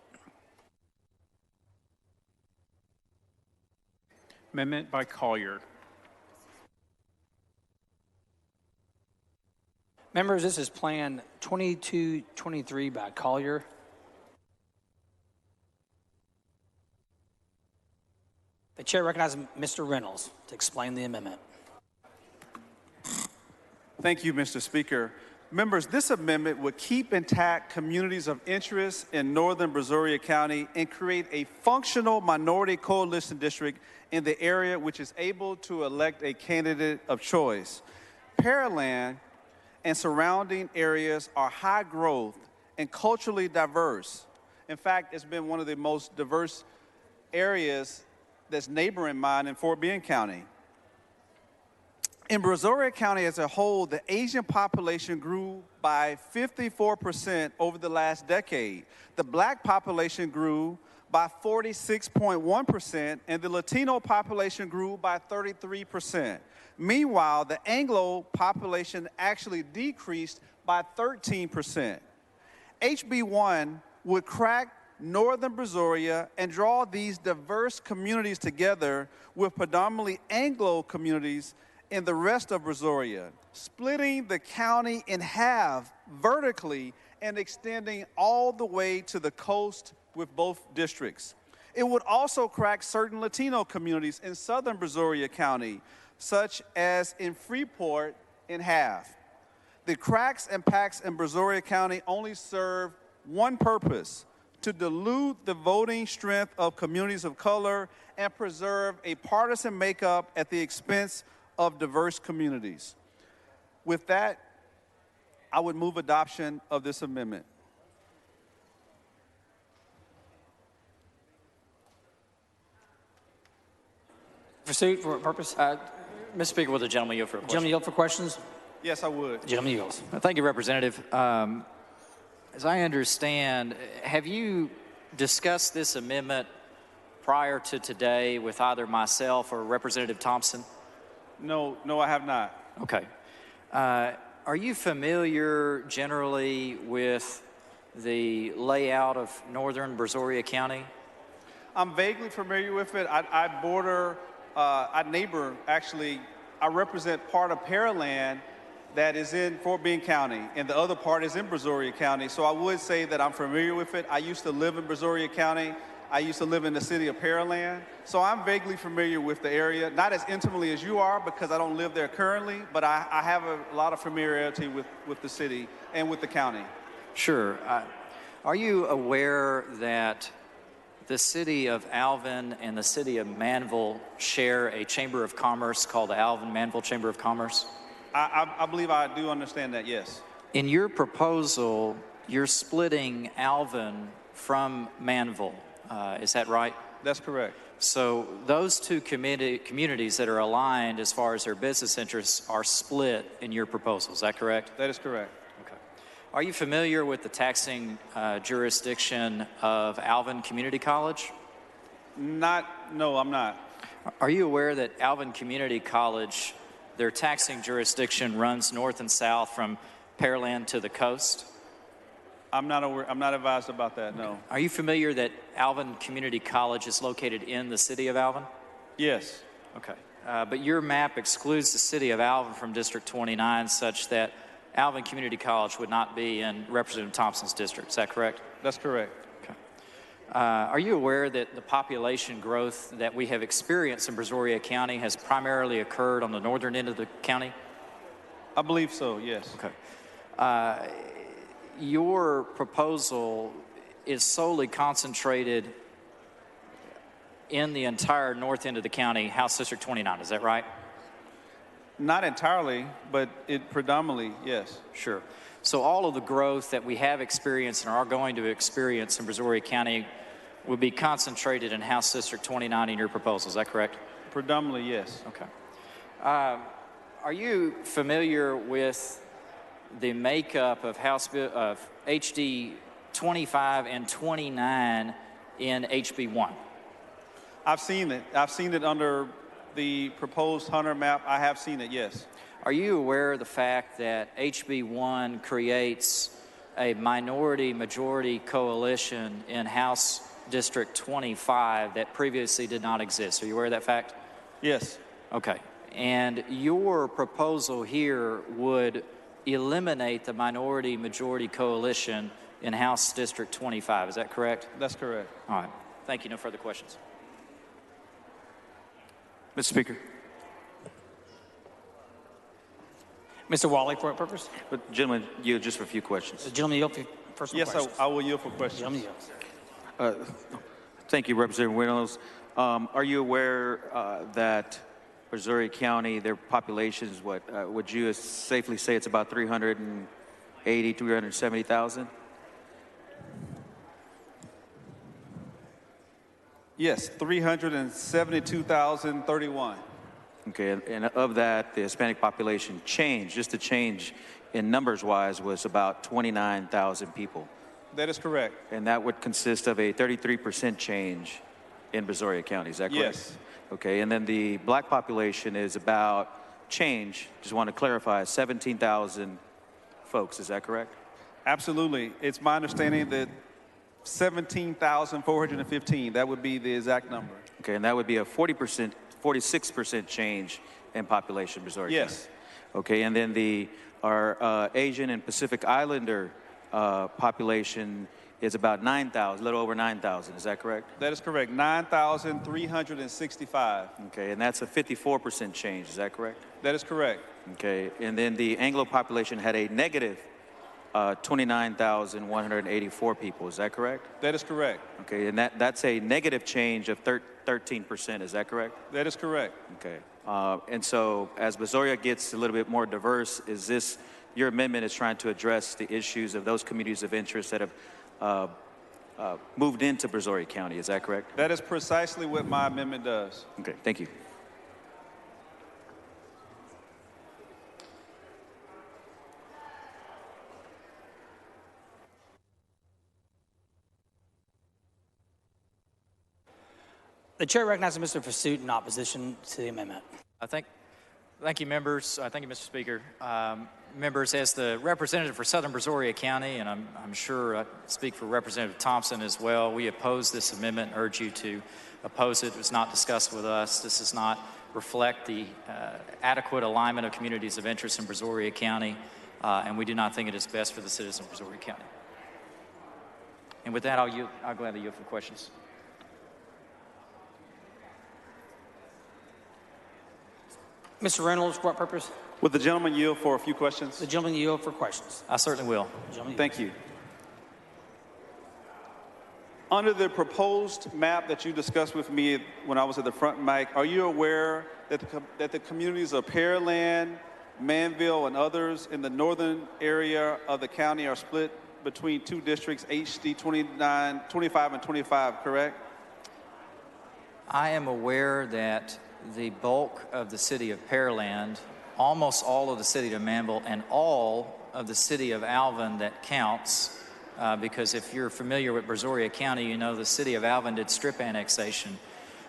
Amendment by Collier.
Members, this is Plan 2223 by Collier. The chair recognizes Mr. Reynolds to explain the amendment.
Thank you, Mr. Speaker. Members, this amendment would keep intact communities of interest in northern Brazoria County and create a functional minority coalition district in the area which is able to elect a candidate of choice. Pearland and surrounding areas are high growth and culturally diverse. In fact, it's been one of the most diverse areas that's neighboring mine in Fort Bend County. In Brazoria County as a whole, the Asian population grew by 54% over the last decade. The black population grew by 46.1%, and the Latino population grew by 33%. Meanwhile, the Anglo population actually decreased by 13%. HB1 would crack northern Brazoria and draw these diverse communities together with predominantly Anglo communities in the rest of Brazoria, splitting the county in half vertically and extending all the way to the coast with both districts. It would also crack certain Latino communities in southern Brazoria County, such as in Freeport, in half. The cracks and packs in Brazoria County only serve one purpose: to dilute the voting strength of communities of color and preserve a partisan makeup at the expense of diverse communities. With that, I would move adoption of this amendment.
Pursuit for what purpose?
Mr. Speaker, will the gentleman yield for a question?
Gentleman yield for questions?
Yes, I would.
Gentleman yields.
Thank you, Representative. As I understand, have you discussed this amendment prior to today with either myself or Representative Thompson?
No, I have not.
Okay. Are you familiar generally with the layout of northern Brazoria County?
I'm vaguely familiar with it. I neighbor, actually, I represent part of Pearland that is in Fort Bend County, and the other part is in Brazoria County. So I would say that I'm familiar with it. I used to live in Brazoria County. I used to live in the city of Pearland. So I'm vaguely familiar with the area, not as intimately as you are because I don't live there currently, but I have a lot of familiarity with the city and with the county.
Sure. Are you aware that the city of Alvin and the city of Manville share a chamber of commerce called the Alvin-Manville Chamber of Commerce?
I believe I do understand that, yes.
In your proposal, you're splitting Alvin from Manville. Is that right?
That's correct.
So those two communities that are aligned as far as their business interests are split in your proposal. Is that correct?
That is correct.
Okay. Are you familiar with the taxing jurisdiction of Alvin Community College?
No, I'm not.
Are you aware that Alvin Community College, their taxing jurisdiction runs north and south from Pearland to the coast?
I'm not aware. I'm not advised about that, no.
Are you familiar that Alvin Community College is located in the city of Alvin?
Yes.
Okay. But your map excludes the city of Alvin from District 29 such that Alvin Community College would not be in Representative Thompson's district. Is that correct?
That's correct.
Okay. Are you aware that the population growth that we have experienced in Brazoria County has primarily occurred on the northern end of the county?
I believe so, yes.
Okay. Your proposal is solely concentrated in the entire north end of the county, House District 29, is that right?
Not entirely, but it predominantly, yes.
Sure. So all of the growth that we have experienced and are going to experience in Brazoria County would be concentrated in House District 29 in your proposal, is that correct?
Predominantly, yes.
Okay. Are you familiar with the makeup of HD 25 and 29 in HB1?
I've seen it. I've seen it under the proposed Hunter map. I have seen it, yes.
Are you aware of the fact that HB1 creates a minority-majority coalition in House District 25 that previously did not exist? Are you aware of that fact?
Yes.
Okay. And your proposal here would eliminate the minority-majority coalition in House District 25. Is that correct?
That's correct.
All right. Thank you. No further questions.
Mr. Speaker. Mr. Wally, for what purpose?
But gentlemen, yield just for a few questions.
Gentleman, yield for personal
yes,
questions.
I will yield for questions.
Gentleman, yield.
Thank you, Representative Reynolds. Are you aware that Brazoria County, their population is what? Would you safely say it's about 380, 370,000?
Yes, 372,031.
Okay, and of that, the Hispanic population changed, just the change in numbers-wise was about 29,000 people.
That is correct.
And that would consist of a 33% change in Brazoria County, is that correct?
Yes.
Okay, and then the black population is about change, just want to clarify, 17,000 folks. Is that correct?
Absolutely. It's my understanding that 17,415, that would be the exact number.
Okay, and that would be a 46% change in population, Brazoria
Yes.
County. Okay, and then our Asian and Pacific Islander population is about 9,000, a little over 9,000. Is that correct?
That is correct. 9,365.
Okay, and that's a 54% change. Is that correct?
That is correct.
Okay, and then the Anglo population had a negative 29,184 people. Is that correct?
That is correct.
Okay, and that's a negative change of 13%. Is that correct?
That is correct.
Okay, and so as Brazoria gets a little bit more diverse, is this your amendment is trying to address the issues of those communities of interest that have moved into Brazoria County? Is that correct?
That is precisely what my amendment does.
Okay, thank you.
The chair recognizes Mr. Pursuit in opposition to the amendment.
Thank you, members. Thank you, Mr. Speaker. Members, as the representative for Southern Brazoria County, and I'm sure I speak for Representative Thompson as well, we oppose this amendment and urge you to oppose it. It was not discussed with us. This does not reflect the adequate alignment of communities of interest in Brazoria County, and we do not think it is best for the citizens of Brazoria County. And with that, I'll gladly yield for questions.
Mr. Reynolds, for what purpose?
Would the gentleman yield for a few questions?
The gentleman yield for questions.
I certainly will.
Thank you. Under the proposed map that you discussed with me when I was at the front mic, are you aware that the communities of Pearland, Manville, and others in the northern area of the county are split between two districts, HD 25 and 25, correct?
I am aware that the bulk of the city of Pearland, almost all of the city of Manville, and all of the city of Alvin that counts, because if you're familiar with Brazoria County, you know the city of Alvin did strip annexation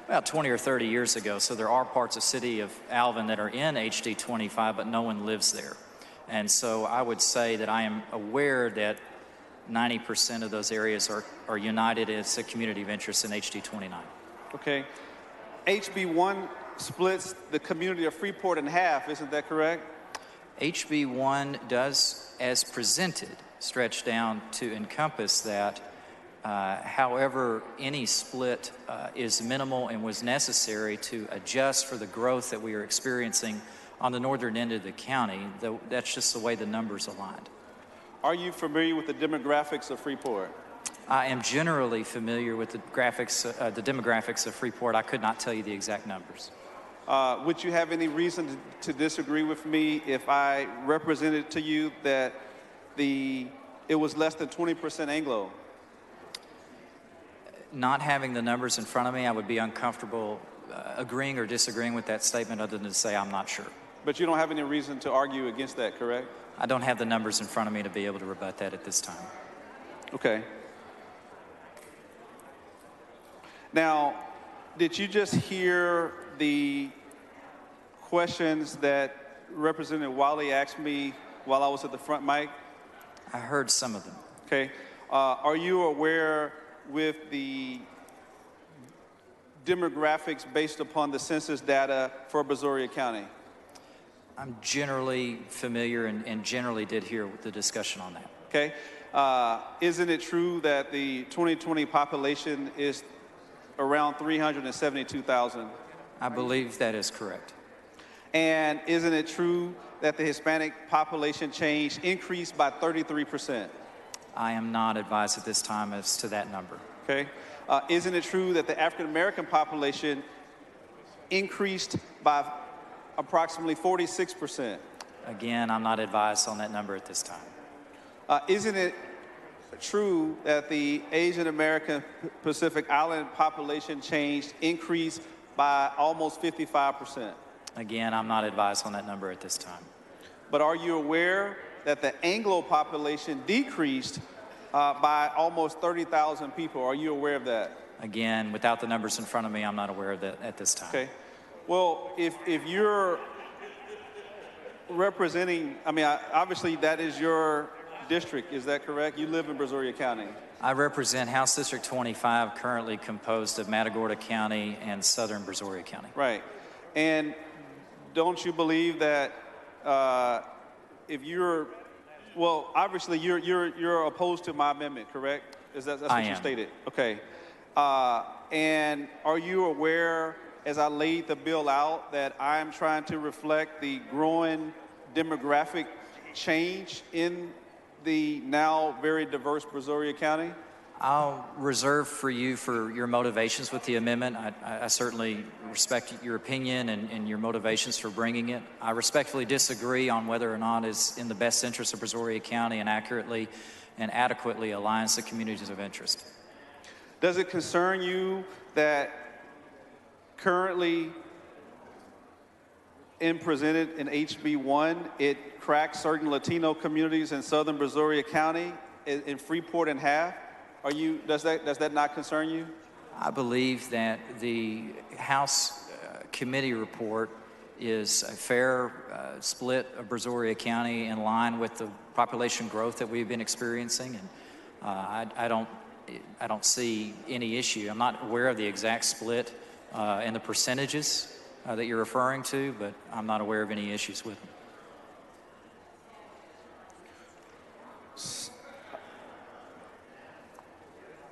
about 20 or 30 years ago, so there are parts of city of Alvin that are in HD 25, but no one lives there. And so I would say that I am aware that 90% of those areas are united as a community of interest in HD 29.
Okay. HB1 splits the community of Freeport in half, isn't that correct?
HB1 does, as presented, stretch down to encompass that. However, any split is minimal and was necessary to adjust for the growth that we are experiencing on the northern end of the county. That's just the way the numbers aligned.
Are you familiar with the demographics of Freeport?
I am generally familiar with the demographics of Freeport. I could not tell you the exact numbers.
Would you have any reason to disagree with me if I represented to you that it was less than 20% Anglo?
Not having the numbers in front of me, I would be uncomfortable agreeing or disagreeing with that statement other than to say I'm not sure.
But you don't have any reason to argue against that, correct?
I don't have the numbers in front of me to be able to rebut that at this time.
Okay. Now, did you just hear the questions that Representative Wiley asked me while I was at the front mic?
I heard some of them.
Okay. Are you aware with the demographics based upon the census data for Brazoria County?
I'm generally familiar and generally did hear the discussion on that.
Okay. Isn't it true that the 2020 population is around 372,000?
I believe that is correct.
And isn't it true that the Hispanic population change increased by 33%?
I am not advised at this time as to that number.
Okay. Isn't it true that the African American population increased by approximately 46%?
Again, I'm not advised on that number at this time.
Isn't it true that the Asian American Pacific Island population increased by almost 55%?
Again, I'm not advised on that number at this time.
But are you aware that the Anglo population decreased by almost 30,000 people? Are you aware of that?
Again, without the numbers in front of me, I'm not aware of that at this time.
Okay. Well, if you're
representing, obviously that is your district, is that correct? You live in Brazoria County.
I represent House District 25, currently composed of Matagorda County and Southern Brazoria County.
Right. And don't you believe that if you're, well, obviously you're opposed to my amendment, correct? That's what you stated. Okay. And are you aware, as I laid the bill out, that I'm trying to reflect the growing demographic change in the now very diverse Brazoria County?
I'll reserve for you for your motivations with the amendment. I certainly respect your opinion and your motivations for bringing it. I respectfully disagree on whether or not it's in the best interest of Brazoria County and accurately and adequately aligns the communities of interest.
Does it concern you that currently presented in HB1, it cracks certain Latino communities in Southern Brazoria County in Freeport in half? Does that not concern you?
I believe that the House committee report is a fair split of Brazoria County in line with the population growth that we've been experiencing, and I don't see any issue. I'm not aware of the exact split and the percentages that you're referring to, but I'm not aware of any issues with them.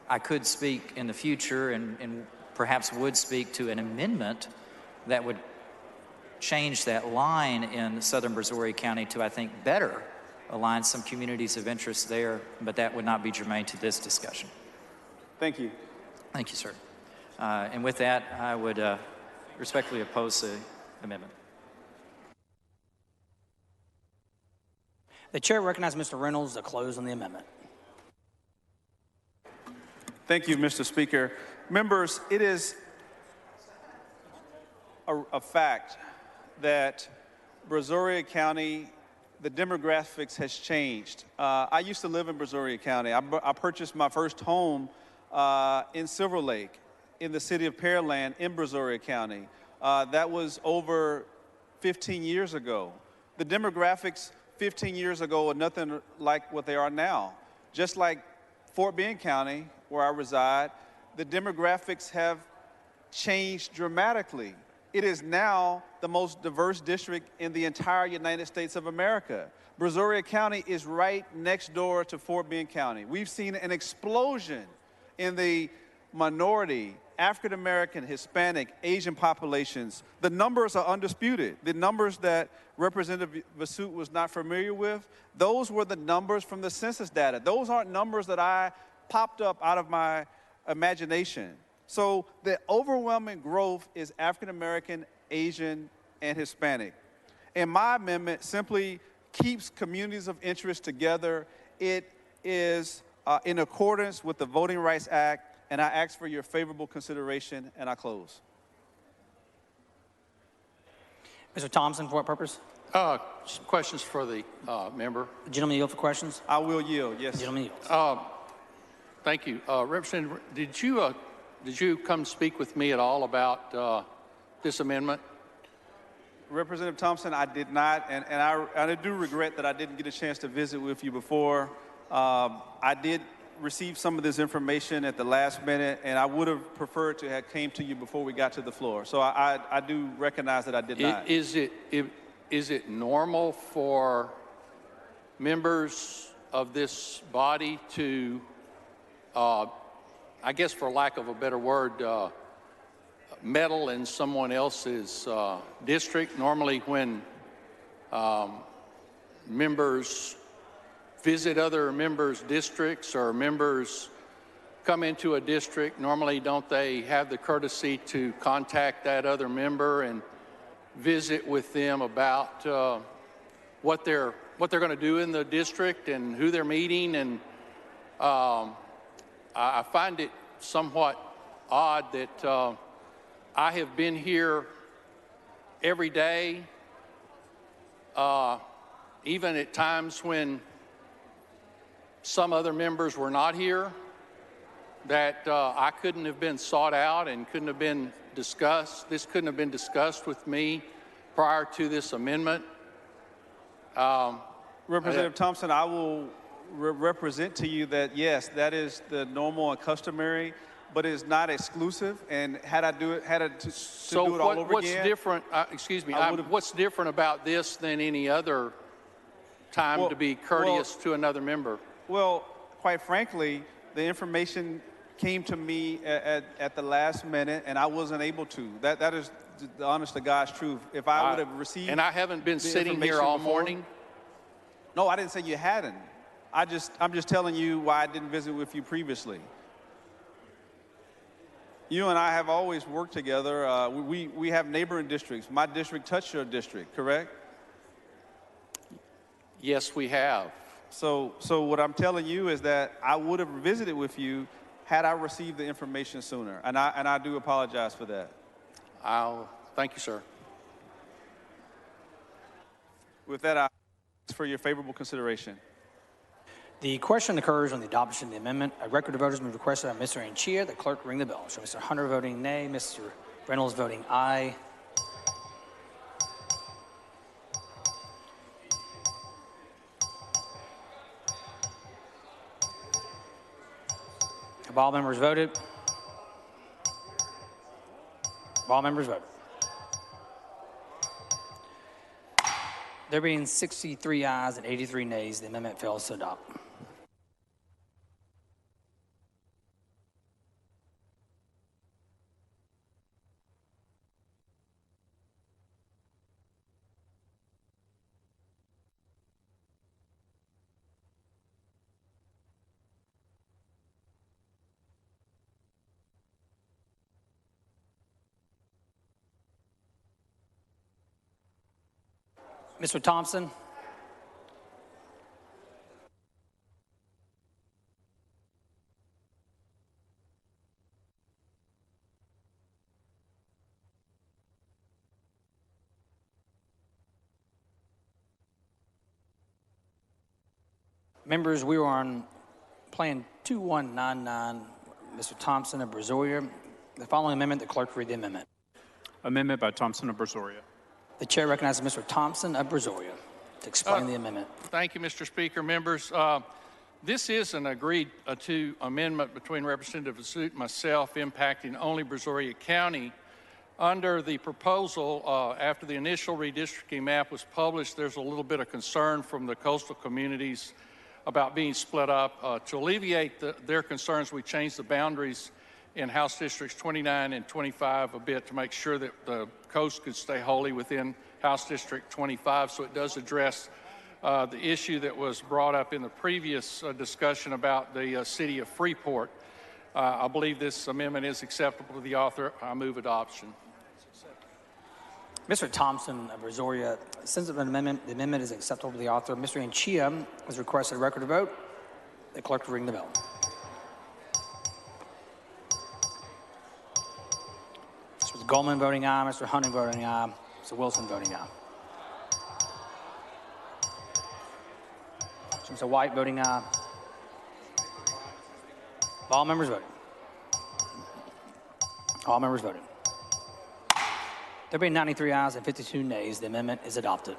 I could speak in the future and perhaps would speak to an amendment that would change that line in Southern Brazoria County to, I think, better align some communities of interest there, but that would not be germane to this discussion.
Thank you.
Thank you, sir. And with that, I would respectfully oppose the amendment.
The chair recognizes Mr. Reynolds to close on the amendment.
Thank you, Mr. Speaker. Members, it is a fact that Brazoria County, the demographics has changed. I used to live in Brazoria County. I purchased my first home in Silver Lake in the city of Pearland in Brazoria County. That was over 15 years ago. The demographics 15 years ago are nothing like what they are now. Just like Fort Bend County, where I reside, the demographics have changed dramatically. It is now the most diverse district in the entire United States of America. Brazoria County is right next door to Fort Bend County. We've seen an explosion in the minority, African American, Hispanic, Asian populations. The numbers are undisputed. The numbers that Representative Vossough was not familiar with, those were the numbers from the census data. Those aren't numbers that I popped up out of my imagination. So the overwhelming growth is African American, Asian, and Hispanic. And my amendment simply keeps communities of interest together. It is in accordance with the Voting Rights Act, and I ask for your favorable consideration, and I close.
Mr. Thompson, for what purpose?
Some questions for the member.
The gentleman yield for questions?
I will yield, yes.
The gentleman yields.
Thank you. Representative, did you come speak with me at all about this amendment?
Representative Thompson, I did not, and I do regret that I didn't get a chance to visit with you before. I did receive some of this information at the last minute, and I would have preferred to have came to you before we got to the floor. So I do recognize that I did not.
Is it normal for members of this body to, I guess for lack of a better word, meddle in someone else's district? Normally when members visit other members' districts or members come into a district, normally don't they have the courtesy to contact that other member and visit with them about what they're going to do in the district and who they're meeting? And I find it somewhat odd that I have been here every day, even at times when some other members were not here, that I couldn't have been sought out and couldn't have been discussed. This couldn't have been discussed with me prior to this amendment.
Representative Thompson, I will represent to you that, yes, that is the normal and customary, but it's not exclusive. And had I do it all over
what's
again,
different? What's different about this than any other time to be courteous to another member?
Well, quite frankly, the information came to me at the last minute, and I wasn't able to. That is the honest to God's truth. If I would have received,
and I haven't been sitting here all morning.
No, I didn't say you hadn't. I'm just telling you why I didn't visit with you previously. You and I have always worked together. We have neighboring districts. My district touched your district, correct?
Yes, we have.
So what I'm telling you is that I would have visited with you had I received the information sooner, and I do apologize for that.
Thank you, sir.
With that, I ask for your favorable consideration.
The question occurs on the adoption of the amendment. A record of voters has been requested by Mr. Anchia. The clerk ring the bell. So Mr. Hunter voting nay, Mr. Reynolds voting aye. Have all members voted? Have all members voted? There being 63 ayes and 83 nays, the amendment fails to adopt. Mr. Thompson? Members, we are on Plan 2199. Mr. Thompson of Brazoria. The following amendment, the clerk read the amendment.
Amendment by Thompson of Brazoria.
The chair recognizes Mr. Thompson of Brazoria to explain the amendment.
Thank you, Mr. Speaker. Members, this is an agreed-to amendment between Representative Azut and myself impacting only Brazoria County. Under the proposal, after the initial redistricting map was published, there's a little bit of concern from the coastal communities about being split up. To alleviate their concerns, we changed the boundaries in House Districts 29 and 25 a bit to make sure that the coast could stay wholly within House District 25. So it does address the issue that was brought up in the previous discussion about the city of Freeport. I believe this amendment is acceptable to the author. I move adoption.
Mr. Thompson of Brazoria, since the amendment is acceptable to the author, Mr. Anchia has requested a record of vote. The clerk will ring the bell. Mr. Goldman voting aye, Mr. Hunting voting aye, Mr. Wilson voting aye. Mr. White voting aye. All members voting. All members voting. There being 93 ayes and 52 nays, the amendment is adopted.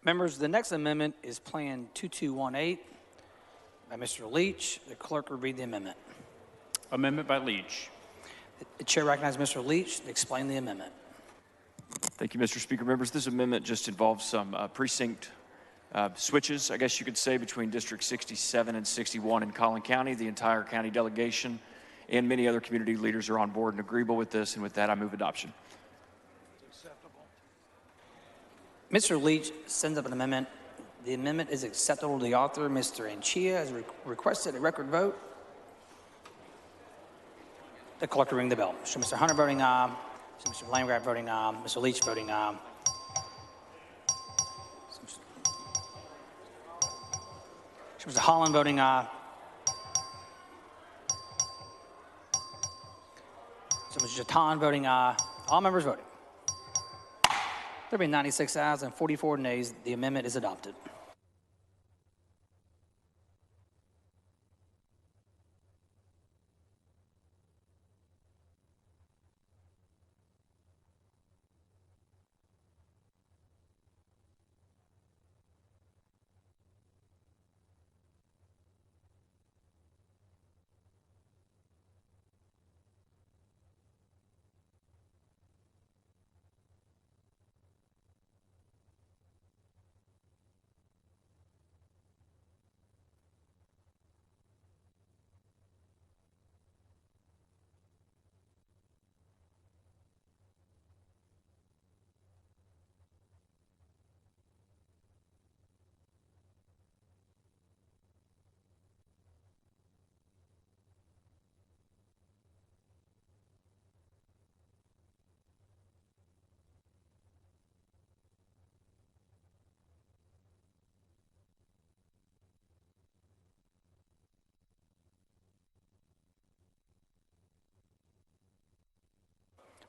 Members, the next amendment is Plan 2218 by Mr. Leach. The clerk will read the amendment.
Amendment by Leach.
The chair recognizes Mr. Leach to explain the amendment.
Thank you, Mr. Speaker. Members, this amendment just involves some precinct switches, I guess you could say, between District 67 and 61 in Collin County. The entire county delegation and many other community leaders are on board and agreeable with this, and with that, I move adoption.
Mr. Leach sends up an amendment. The amendment is acceptable to the author. Mr. Anchia has requested a record vote. The clerk will ring the bell. So Mr. Hunter voting aye. So Mr. Landgraf voting aye. Mr. Leach voting aye. So Mr. Holland voting aye. So Mr. Jatan voting aye. All members voting. There being 96 ayes and 44 nays, the amendment is adopted.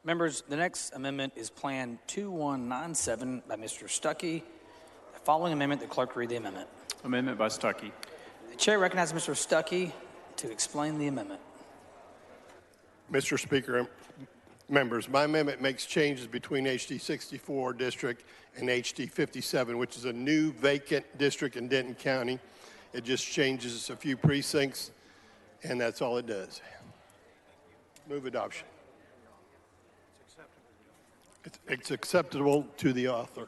Members, the next amendment is Plan 2197 by Mr. Stuckey. The following amendment, the clerk will read the amendment.
Amendment by Stuckey.
The chair recognizes Mr. Stuckey to explain the amendment.
Mr. Speaker, members, my amendment makes changes between HD 64 district and HD 57, which is a new vacant district in Denton County. It just changes a few precincts, and that's all it does. Move adoption. It's acceptable to the author.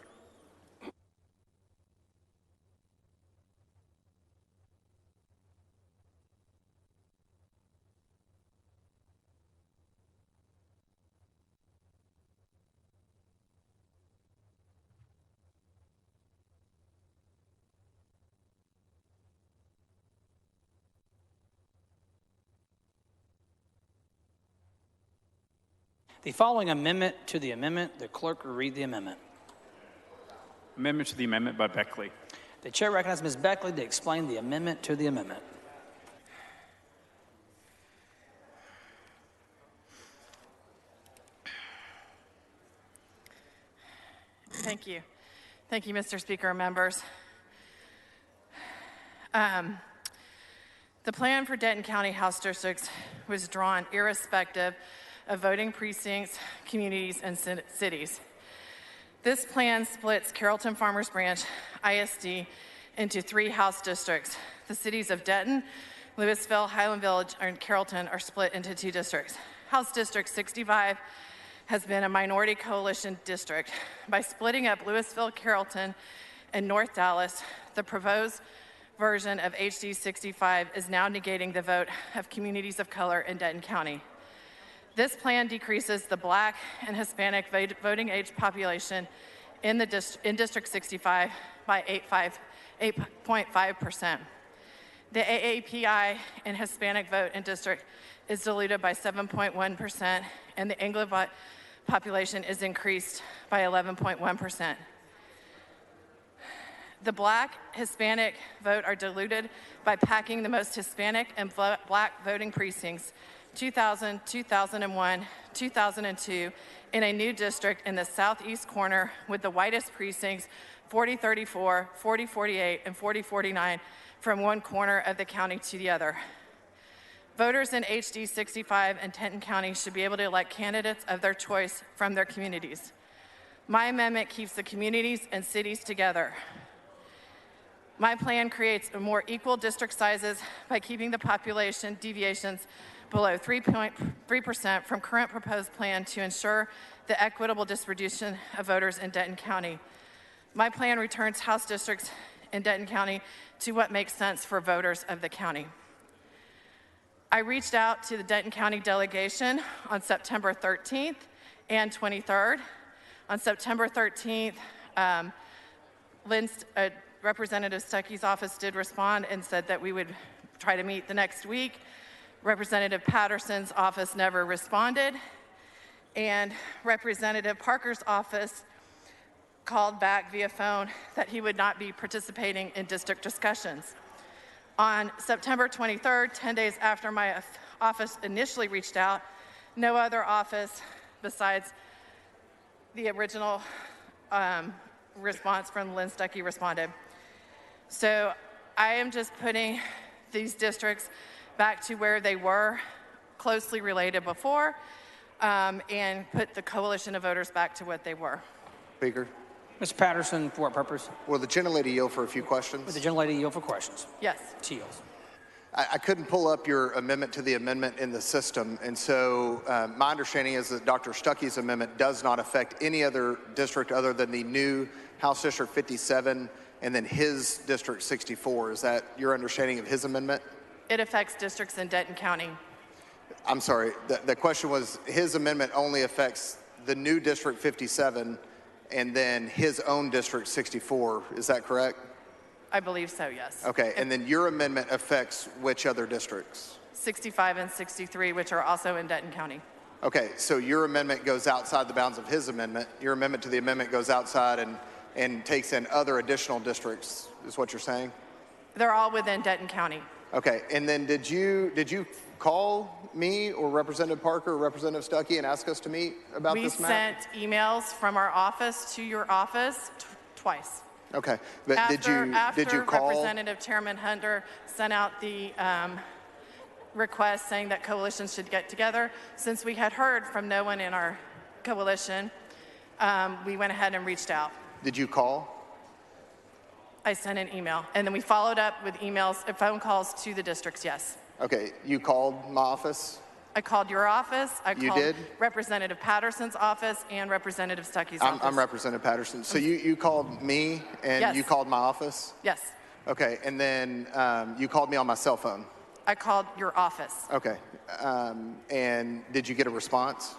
The following amendment to the amendment, the clerk will read the amendment.
Amendment to the amendment by Beckley.
The chair recognizes Ms. Beckley to explain the amendment to the amendment.
Thank you. Thank you, Mr. Speaker and members. The plan for Denton County House districts was drawn irrespective of voting precincts, communities, and cities. This plan splits Carrollton Farmers Branch ISD into 3 House districts. The cities of Denton, Louisville, Highland Village, and Carrollton are split into 2 districts. House District 65 has been a minority coalition district. By splitting up Louisville, Carrollton, and North Dallas, the proposed version of HD 65 is now negating the vote of communities of color in Denton County. This plan decreases the Black and Hispanic voting age population in District 65 by 8.5%. The AAPI and Hispanic vote in district is diluted by 7.1%, and the Anglo population is increased by 11.1%. The Black, Hispanic vote are diluted by packing the most Hispanic and Black voting precincts 2000, 2001, 2002 in a new district in the southeast corner with the whitest precincts 4034, 4048, and 4049 from one corner of the county to the other. Voters in HD 65 and Denton County should be able to elect candidates of their choice from their communities. My amendment keeps the communities and cities together. My plan creates a more equal district sizes by keeping the population deviations below 3.3% from current proposed plan to ensure the equitable distribution of voters in Denton County. My plan returns House districts in Denton County to what makes sense for voters of the county. I reached out to the Denton County delegation on September 13th and 23rd. On September 13th, Representative Stuckey's office did respond and said that we would try to meet the next week. Representative Patterson's office never responded, and Representative Parker's office called back via phone that he would not be participating in district discussions. On September 23rd, 10 days after my office initially reached out, no other office besides the original response from Lynn Stuckey responded. So I am just putting these districts back to where they were, closely related before, and put the coalition of voters back to what they were.
Speaker.
Mr. Patterson, for what purpose?
Will the gentlelady yield for a few questions?
Would the gentlelady yield for questions?
Yes.
She yields.
I couldn't pull up your amendment to the amendment in the system, and so my understanding is that Dr. Stuckey's amendment does not affect any other district other than the new House District 57 and then his District 64. Is that your understanding of his amendment?
It affects districts in Denton County.
I'm sorry, the question was his amendment only affects the new District 57 and then his own District 64. Is that correct?
I believe so, yes.
Okay, and then your amendment affects which other districts?
65 and 63, which are also in Denton County.
Okay, so your amendment goes outside the bounds of his amendment. Your amendment to the amendment goes outside and takes in other additional districts, is what you're saying?
They're all within Denton County.
Okay, and then did you call me or Representative Parker or Representative Stuckey and ask us to meet about this map?
We sent emails from our office to your office twice.
Okay, but did you call?
Representative Chairman Hunter sent out the request saying that coalitions should get together. Since we had heard from no one in our coalition, we went ahead and reached out.
Did you call?
I sent an email, and then we followed up with emails, phone calls to the districts, yes.
Okay, you called my office?
I called your office. I
You
called
did?
Representative Patterson's office and Representative Stuckey's office.
I'm Representative Patterson. So you called me and
Yes.
you called my office?
Yes.
Okay, and then you called me on my cell phone?
I called your office.
Okay, and did you get a response?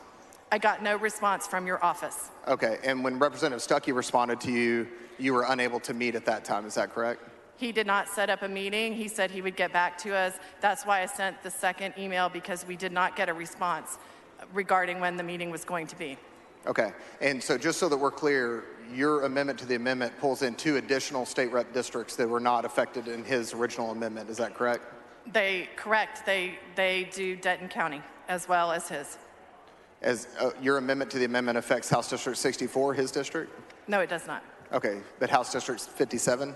I got no response from your office.
Okay, and when Representative Stuckey responded to you, you were unable to meet at that time, is that correct?
He did not set up a meeting. He said he would get back to us. That's why I sent the second email, because we did not get a response regarding when the meeting was going to be.
Okay, and so just so that we're clear, your amendment to the amendment pulls in 2 additional state rep districts that were not affected in his original amendment, is that correct?
Correct. They do Denton County as well as his.
As your amendment to the amendment affects House District 64, his district?
No, it does not.
Okay, but House District 57?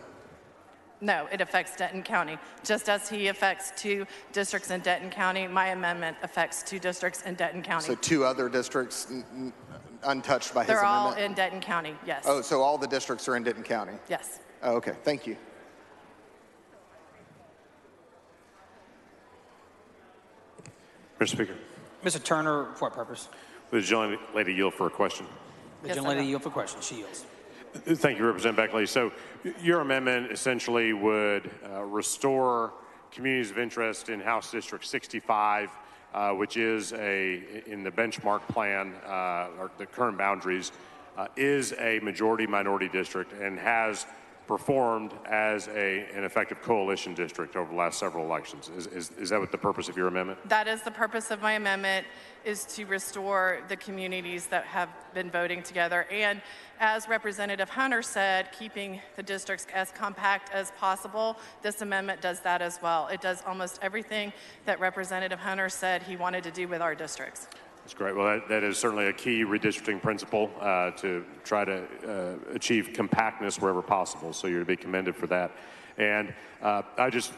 No, it affects Denton County. Just as he affects 2 districts in Denton County, my amendment affects 2 districts in Denton County.
So 2 other districts untouched by his
They're
amendment?
all in Denton County, yes.
Oh, so all the districts are in Denton County?
Yes.
Oh, okay, thank you.
Mr. Speaker.
Mr. Turner, for what purpose?
Would the gentlelady yield for a question?
The gentlelady yield for questions. She yields.
Thank you, Representative Beckley. So your amendment essentially would restore communities of interest in House District 65, which is in the benchmark plan, or the current boundaries, is a majority-minority district and has performed as an effective coalition district over the last several elections. Is that what the purpose of your amendment?
That is the purpose of my amendment, is to restore the communities that have been voting together. And as Representative Hunter said, keeping the districts as compact as possible, this amendment does that as well. It does almost everything that Representative Hunter said he wanted to do with our districts.
That's great. Well, that is certainly a key redistricting principle to try to achieve compactness wherever possible. So you're to be commended for that. And I just,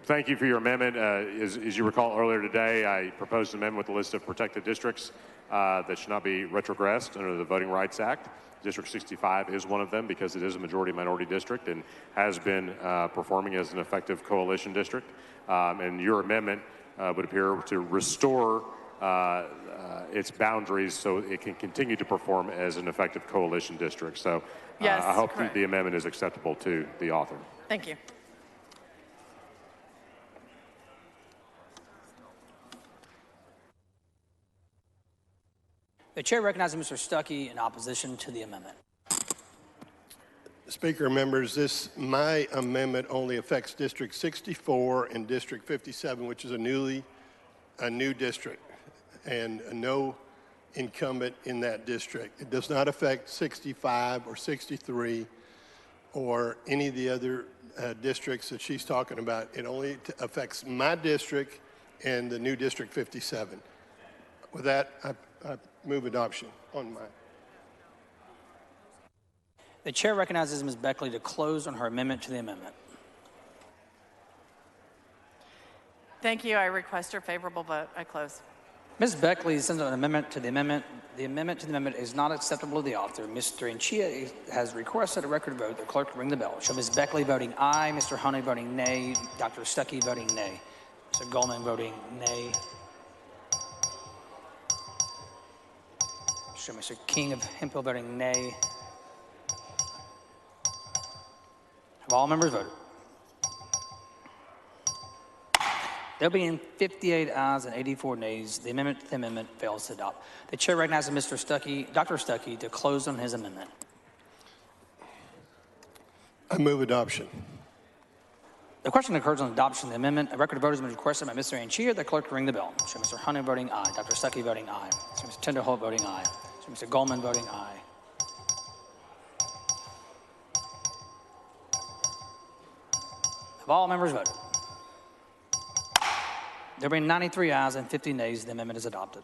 Thank you for your amendment. As you recall earlier today, I proposed an amendment with a list of protected districts that should not be retrogressed under the Voting Rights Act. District 65 is one of them because it is a majority-minority district and has been performing as an effective coalition district. And your amendment would appear to restore its boundaries so it can continue to perform as an effective coalition district. So
Yes,
I hope
correct.
the amendment is acceptable to the author.
Thank you.
The chair recognizes Mr. Stuckey in opposition to the amendment.
Speaker, members, my amendment only affects District 64 and District 57, which is a new district, and no incumbent in that district. It does not affect 65 or 63 or any of the other districts that she's talking about. It only affects my district and the new District 57. With that, I move adoption on mine.
The chair recognizes Ms. Beckley to close on her amendment to the amendment.
Thank you. I request your favorable vote. I close.
Ms. Beckley sends an amendment to the amendment. The amendment to the amendment is not acceptable to the author. Mr. Anchia has requested a record vote. The clerk will ring the bell. Show Ms. Beckley voting aye, Mr. Honey voting nay, Dr. Stuckey voting nay, Mr. Goldman voting nay. Show Mr. King of Hemphill voting nay. Have all members voted? There being 58 ayes and 84 nays, the amendment to the amendment fails to adopt. The chair recognizes Mr. Stuckey, Dr. Stuckey, to close on his amendment.
I move adoption.
The question occurs on adoption of the amendment. A record of vote has been requested by Mr. Anchia. The clerk will ring the bell. Show Mr. Hunter voting aye, Dr. Stuckey voting aye, Show Mr. Tinderholt voting aye, Show Mr. Goldman voting aye. Have all members voted? There being 93 ayes and 50 nays, the amendment is adopted.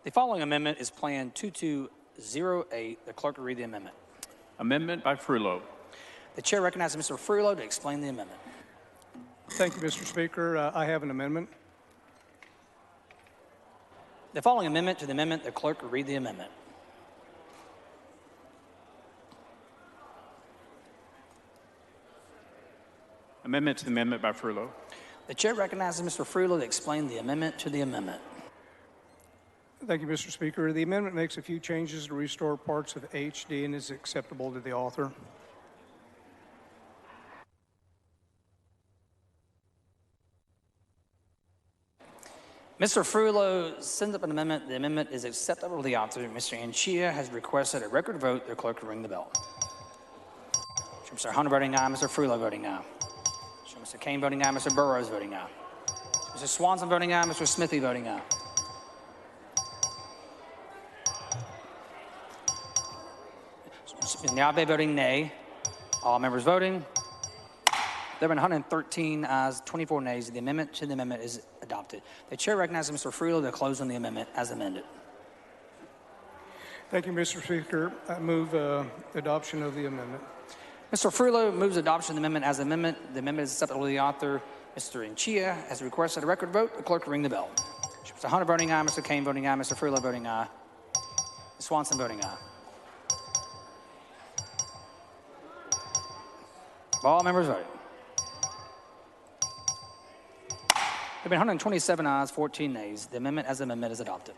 The following amendment is Plan 2208. The clerk will read the amendment.
Amendment by Frullo.
The chair recognizes Mr. Frullo to explain the amendment.
Thank you, Mr. Speaker. I have an amendment.
The following amendment to the amendment, the clerk will read the amendment.
Amendment to the amendment by Frullo.
The chair recognizes Mr. Frullo to explain the amendment to the amendment.
Thank you, Mr. Speaker. The amendment makes a few changes to restore parts of HD and is acceptable to the author.
Mr. Frullo sends up an amendment. The amendment is acceptable to the author. Mr. Anchia has requested a record vote. The clerk will ring the bell. Show Mr. Hunter voting aye. Mr. Frullo voting aye. Show Mr. Kane voting aye. Mr. Burrows voting aye. Mr. Swanson voting aye. Mr. Smithy voting aye. Ms. Nyabe voting nay. All members voting. There have been 113 ayes, 24 nays. The amendment to the amendment is adopted. The chair recognizes Mr. Frullo to close on the amendment as amended.
Thank you, Mr. Speaker. I move adoption of the amendment.
Mr. Frullo moves adoption of the amendment as amendment. The amendment is acceptable to the author. Mr. Anchia has requested a record vote. The clerk will ring the bell. Mr. Hunter voting aye. Mr. Kane voting aye. Mr. Frullo voting aye. Ms. Swanson voting aye. All members voting. There have been 127 ayes, 14 nays. The amendment as amendment is adopted.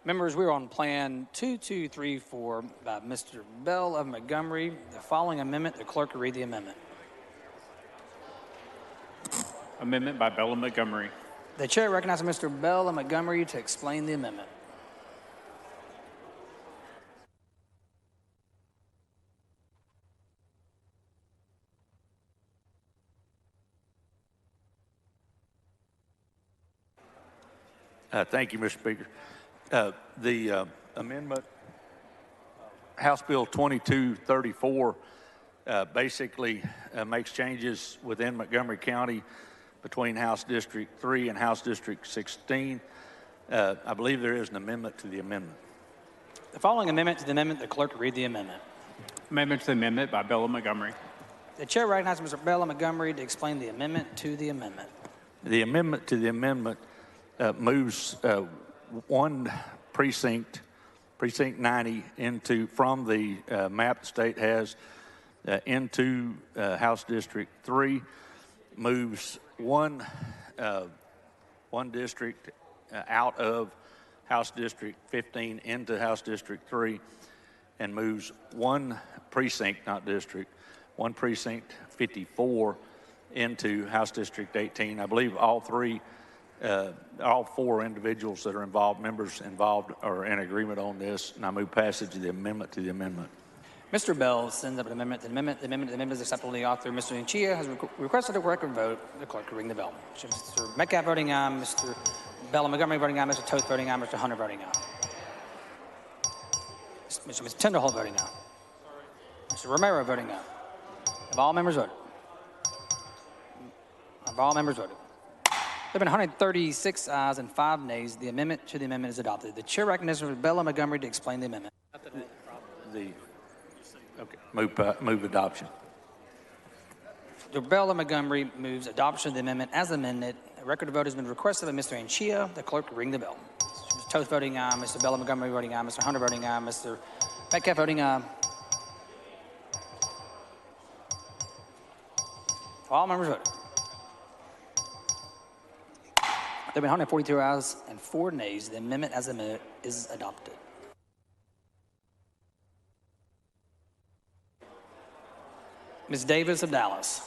Members, we're on Plan 2234 by Mr. Bell of Montgomery. The following amendment, the clerk will read the amendment.
Amendment by Bell of Montgomery.
The chair recognizes Mr. Bell of Montgomery to explain the amendment.
Thank you, Mr. Speaker. The amendment, House Bill 2234, basically makes changes within Montgomery County between House District 3 and House District 16. I believe there is an amendment to the amendment.
The following amendment to the amendment, the clerk will read the amendment.
Amendment to the amendment by Bell of Montgomery.
The chair recognizes Mr. Bell of Montgomery to explain the amendment to the amendment.
The amendment to the amendment moves one precinct, Precinct 90, from the map the state has into House District 3, moves one district out of House District 15 into House District 3, and moves one precinct, not district, one precinct 54 into House District 18. I believe all four individuals that are involved, members involved, are in agreement on this, and I move passage of the amendment to the amendment.
Mr. Bell sends up an amendment to the amendment. The amendment is acceptable to the author. Mr. Inchia has requested a record vote. The clerk will ring the bell. Mr. Metcalf voting aye, Mr. Bell of Montgomery voting aye, Mr. Toth voting aye, Mr. Hunter voting aye. Mr. Tinderholt voting aye. Mr. Romero voting aye. Have all members voted? Have all members voted? There have been 136 ayes and 5 nays. The amendment to the amendment is adopted. The chair recognizes Mr. Bell of Montgomery to explain the amendment.
Move adoption.
Mr. Bell of Montgomery moves adoption of the amendment as amended. A record of vote has been requested by Mr. Anchia. The clerk will ring the bell. Mr. Toth voting aye, Mr. Bell of Montgomery voting aye, Mr. Hunter voting aye, Mr. Metcalf voting aye. All members voted. There have been 142 ayes and 4 nays. The amendment as amended is adopted. Ms. Davis of Dallas.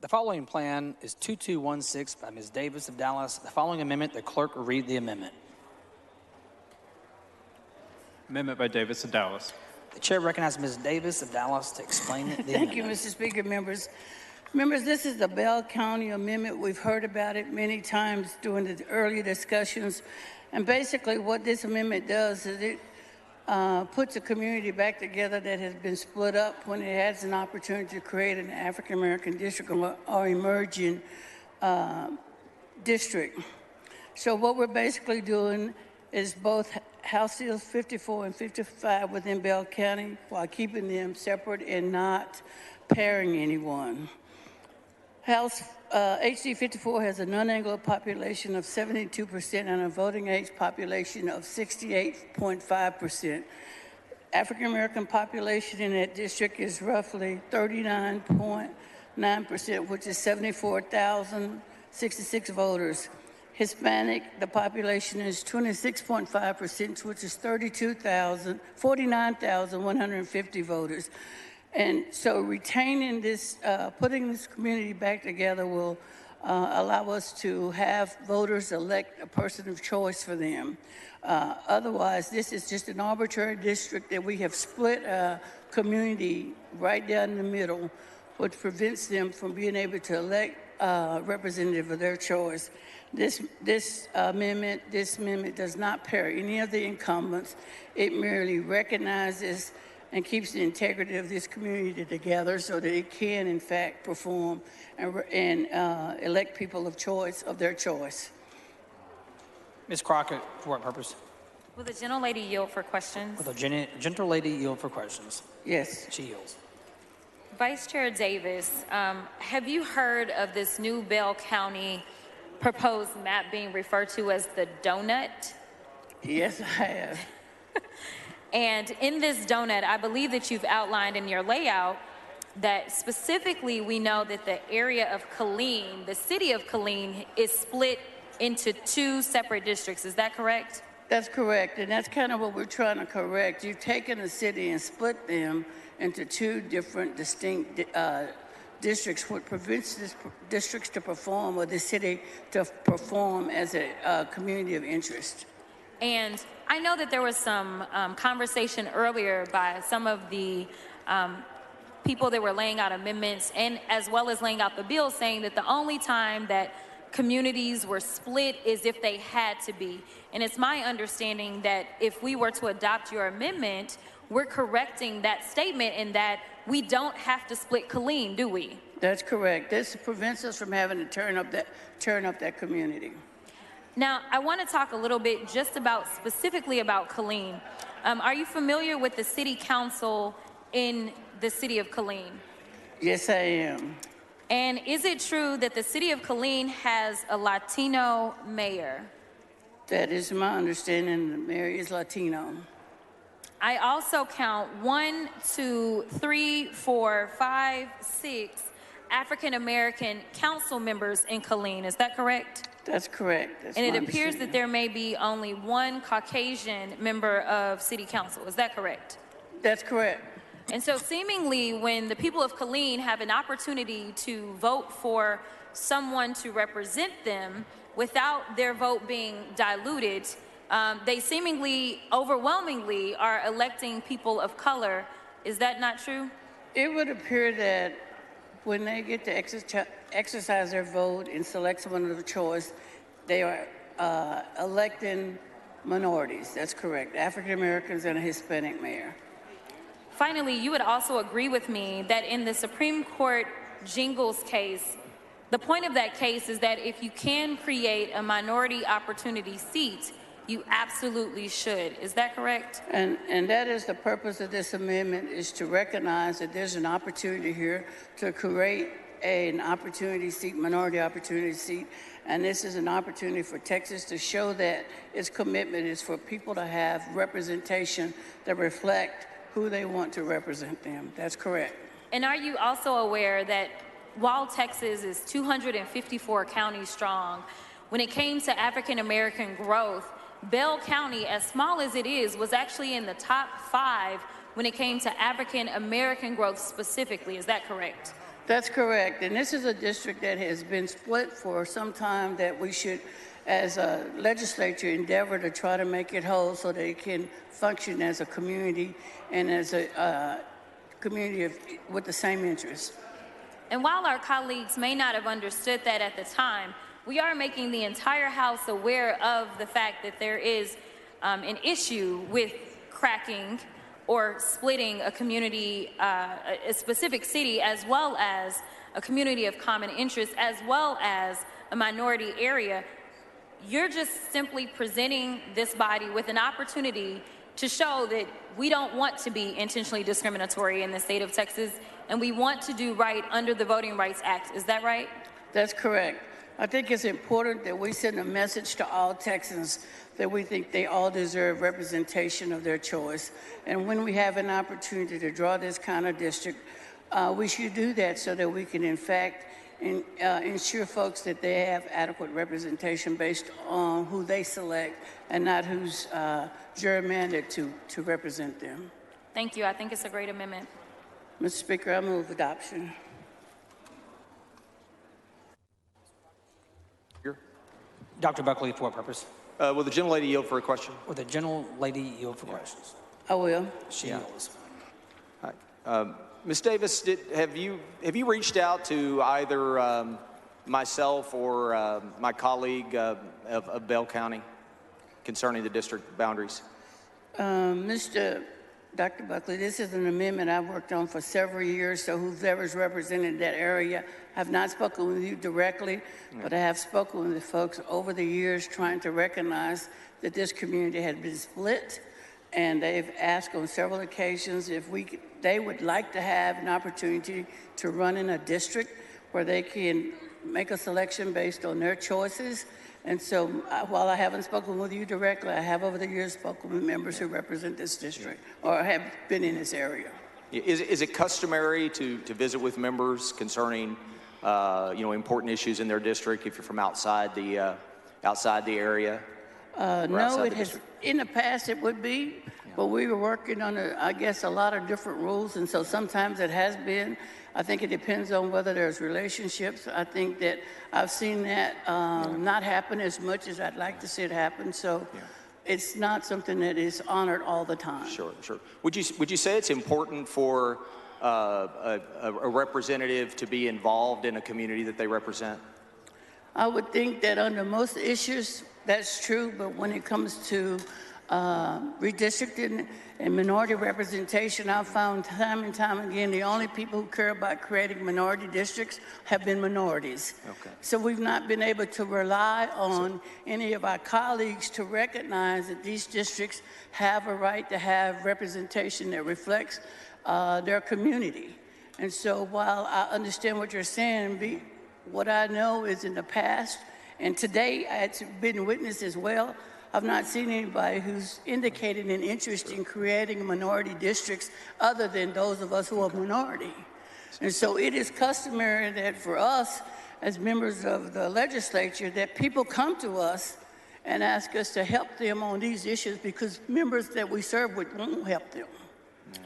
The following plan is 2216 by Ms. Davis of Dallas. The following amendment, the clerk will read the amendment.
Amendment by Davis of Dallas.
The chair recognizes Ms. Davis of Dallas to explain the
Thank
amendment.
you, Mr. Speaker, members. Members, this is the Bell County Amendment. We've heard about it many times during the earlier discussions. And basically what this amendment does is it puts a community back together that has been split up when it has an opportunity to create an African-American district or emerging district. So what we're basically doing is both House Bills 54 and 55 within Bell County while keeping them separate and not pairing anyone. House HD 54 has a non-Anglo population of 72% and a voting age population of 68.5%. African American population in that district is roughly 39.9%, which is 74,066 voters. Hispanic, the population is 26.5%, which is 49,150 voters. And so retaining this, putting this community back together will allow us to have voters elect a person of choice for them. Otherwise, this is just an arbitrary district that we have split a community right down the middle, which prevents them from being able to elect a representative of their choice. This amendment does not pair any of the incumbents. It merely recognizes and keeps the integrity of this community together so that it can, in fact, perform and elect people of choice, of their choice.
Ms. Crockett, for what purpose?
Will the gentlelady yield for questions?
Will the gentlelady yield for questions?
Yes.
She yields.
Vice Chair Davis, have you heard of this new Bell County proposed map being referred to as the donut?
Yes, I have.
And in this donut, I believe that you've outlined in your layout that specifically we know that the area of Killeen, the city of Killeen, is split into 2 separate districts. Is that correct?
That's correct, and that's kind of what we're trying to correct. You've taken a city and split them into 2 different distinct districts, what prevents these districts to perform, or the city to perform as a community of interest.
And I know that there was some conversation earlier by some of the people that were laying out amendments and as well as laying out the bill, saying that the only time that communities were split is if they had to be. And it's my understanding that if we were to adopt your amendment, we're correcting that statement in that we don't have to split Killeen, do we?
That's correct. This prevents us from having to turn up that community.
Now, I want to talk a little bit just about specifically about Killeen. Are you familiar with the city council in the city of Killeen?
Yes, I am.
And is it true that the city of Killeen has a Latino mayor?
That is my understanding. The mayor is Latino.
I also count 1, 2, 3, 4, 5, 6 African American council members in Killeen. Is that correct?
That's correct. That's
and it
my
appears that there may be only 1 Caucasian member of city council. Is that correct?
That's correct.
And so seemingly when the people of Killeen have an opportunity to vote for someone to represent them without their vote being diluted, they seemingly overwhelmingly are electing people of color. Is that not true?
It would appear that when they get to exercise their vote and select someone of their choice, they are electing minorities. That's correct. African Americans and a Hispanic mayor.
Finally, you would also agree with me that in the Supreme Court Jingles case, the point of that case is that if you can create a minority opportunity seat, you absolutely should. Is that correct?
And that is the purpose of this amendment, is to recognize that there's an opportunity here to create an opportunity seat, minority opportunity seat, and this is an opportunity for Texas to show that its commitment is for people to have representation that reflect who they want to represent them. That's correct.
And are you also aware that while Texas is 254 counties strong, when it came to African American growth, Bell County, as small as it is, was actually in the top 5 when it came to African American growth specifically. Is that correct?
That's correct. And this is a district that has been split for some time, that we should, as a legislature, endeavor to try to make it whole so that it can function as a community and as a community with the same interests.
And while our colleagues may not have understood that at the time, we are making the entire House aware of the fact that there is an issue with cracking or splitting a community, a specific city, as well as a community of common interest, as well as a minority area. You're just simply presenting this body with an opportunity to show that we don't want to be intentionally discriminatory in the state of Texas, and we want to do right under the Voting Rights Act. Is that right?
That's correct. I think it's important that we send a message to all Texans that we think they all deserve representation of their choice. And when we have an opportunity to draw this kind of district, we should do that so that we can, in fact, ensure folks that they have adequate representation based on who they select and not who's gerrymandered to represent them.
Thank you. I think it's a great amendment.
Mr. Speaker, I move adoption.
Dr. Buckley, for what purpose?
Will the gentlelady yield for a question?
Will the gentlelady yield for questions?
I will.
She yields.
Ms. Davis, have you reached out to either myself or my colleague of Bell County concerning the district boundaries?
Dr. Buckley, this is an amendment I've worked on for several years, so whoever's represented that area, I've not spoken with you directly, but I have spoken with the folks over the years trying to recognize that this community had been split, and they've asked on several occasions if they would like to have an opportunity to run in a district where they can make a selection based on their choices. And so while I haven't spoken with you directly, I have over the years spoken with members who represent this district or have been in this area.
Is it customary to visit with members concerning important issues in their district if you're from outside the area?
No, it has. In the past, it would be, but we were working on, I guess, a lot of different rules, and so sometimes it has been. I think it depends on whether there's relationships. I think that I've seen that not happen as much as I'd like to see it happen. So it's not something that is honored all the time.
Sure. Would you say it's important for a representative to be involved in a community that they represent?
I would think that under most issues, that's true, but when it comes to redistricting and minority representation, I've found time and time again, the only people who care about creating minority districts have been minorities.
Okay.
So we've not been able to rely on any of our colleagues to recognize that these districts have a right to have representation that reflects their community. And so while I understand what you're saying, what I know is in the past, and today it's been witnessed as well, I've not seen anybody who's indicated an interest in creating minority districts other than those of us who are minority. And so it is customary that for us, as members of the legislature, that people come to us and ask us to help them on these issues because members that we serve with won't help them.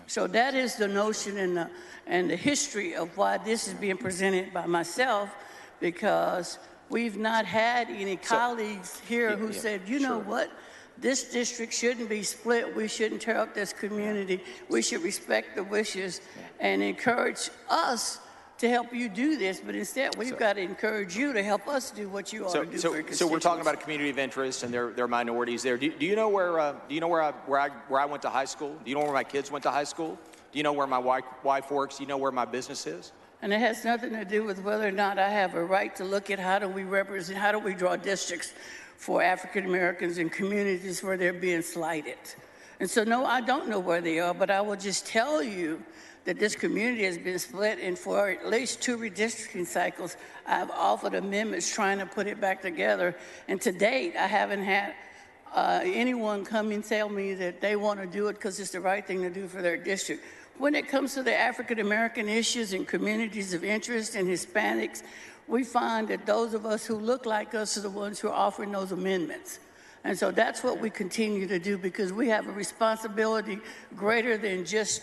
So that is the notion and the history of why this is being presented by myself, because we've not had any colleagues here who said, you know what, this district shouldn't be split. We shouldn't tear up this community. We should respect the wishes and encourage us to help you do this. But instead, we've got to encourage you to help us do what you ought to do for your constituents.
So we're talking about a community of interest, and there are minorities there. Do you know where I went to high school? Do you know where my kids went to high school? Do you know where my wife works? Do you know where my business is?
And it has nothing to do with whether or not I have a right to look at how do we draw districts for African Americans in communities where they're being slighted. And so, no, I don't know where they are, but I will just tell you that this community has been split, and for at least 2 redistricting cycles, I've offered amendments trying to put it back together. And to date, I haven't had anyone come and tell me that they want to do it because it's the right thing to do for their district. When it comes to the African American issues and communities of interest and Hispanics, we find that those of us who look like us are the ones who are offering those amendments. And so that's what we continue to do, because we have a responsibility greater than just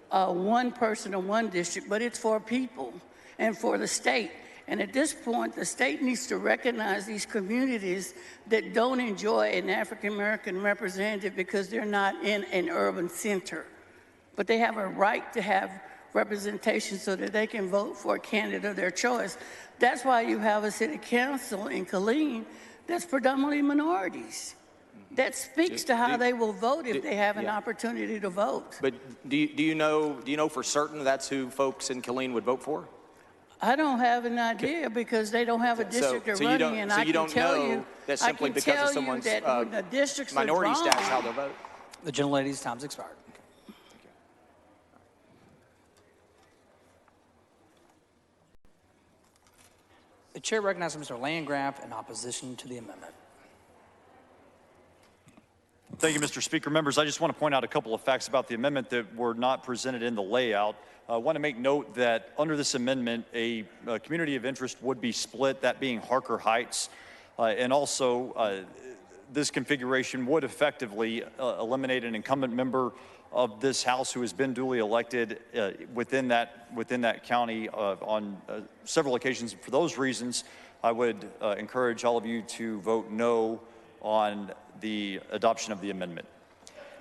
one person or one district, but it's for people and for the state. And at this point, the state needs to recognize these communities that don't enjoy an African American representative because they're not in an urban center. But they have a right to have representation so that they can vote for a candidate of their choice. That's why you have a city council in Killeen that's predominantly minorities. That speaks to how they will vote if they have an opportunity to vote.
But do you know for certain that's who folks in Killeen would vote for?
I don't have an idea because they don't have a district they're running, and I can tell you
that simply because of someone's minority status how they'll vote.
The gentlelady's time's expired. The chair recognizes Mr. Landgraf in opposition to the amendment.
Thank you, Mr. Speaker. Members, I just want to point out a couple of facts about the amendment that were not presented in the layout. I want to make note that under this amendment, a community of interest would be split, that being Harker Heights. And also, this configuration would effectively eliminate an incumbent member of this House who has been duly elected within that county on several occasions. For those reasons, I would encourage all of you to vote no on the adoption of the amendment.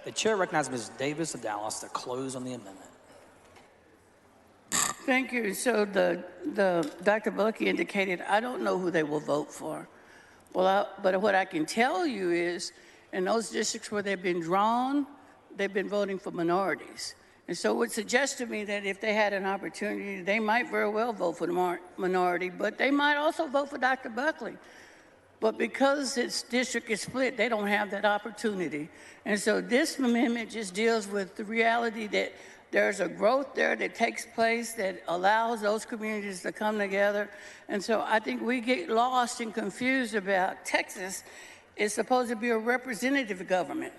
The chair recognizes Ms. Davis of Dallas to close on the amendment.
Thank you. So Dr. Bucky indicated, I don't know who they will vote for. Well, but what I can tell you is, in those districts where they've been drawn, they've been voting for minorities. And so it would suggest to me that if they had an opportunity, they might very well vote for the minority, but they might also vote for Dr. Buckley. But because its district is split, they don't have that opportunity. And so this amendment just deals with the reality that there's a growth there that takes place that allows those communities to come together. And so I think we get lost and confused about Texas is supposed to be a representative government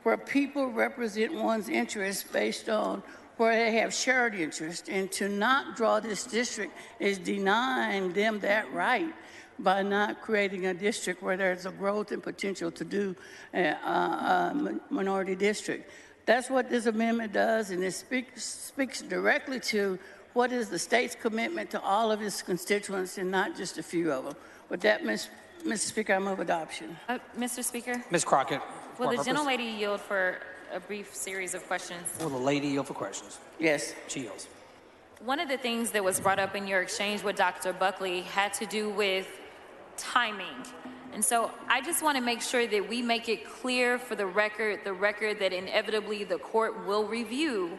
where people represent one's interests based on where they have shared interest. And to not draw this district is denying them that right by not creating a district where there's a growth and potential to do a minority district. That's what this amendment does, and it speaks directly to what is the state's commitment to all of its constituents and not just a few of them. With that, Mr. Speaker, I move adoption.
Mr. Speaker?
Ms. Crockett.
Will the gentlelady yield for a brief series of questions?
Will the lady yield for questions?
Yes.
She yields.
One of the things that was brought up in your exchange with Dr. Buckley had to do with timing. And so I just want to make sure that we make it clear for the record that inevitably the court will review.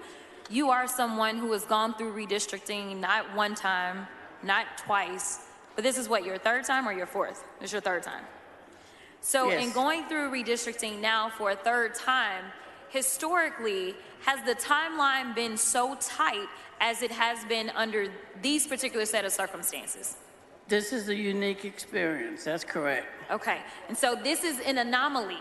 You are someone who has gone through redistricting not one time, not twice, but this is what, your third time or your fourth? It's your third time. So
Yes.
in going through redistricting now for a third time, historically, has the timeline been so tight as it has been under these particular set of circumstances?
This is a unique experience. That's correct.
Okay, and so this is an anomaly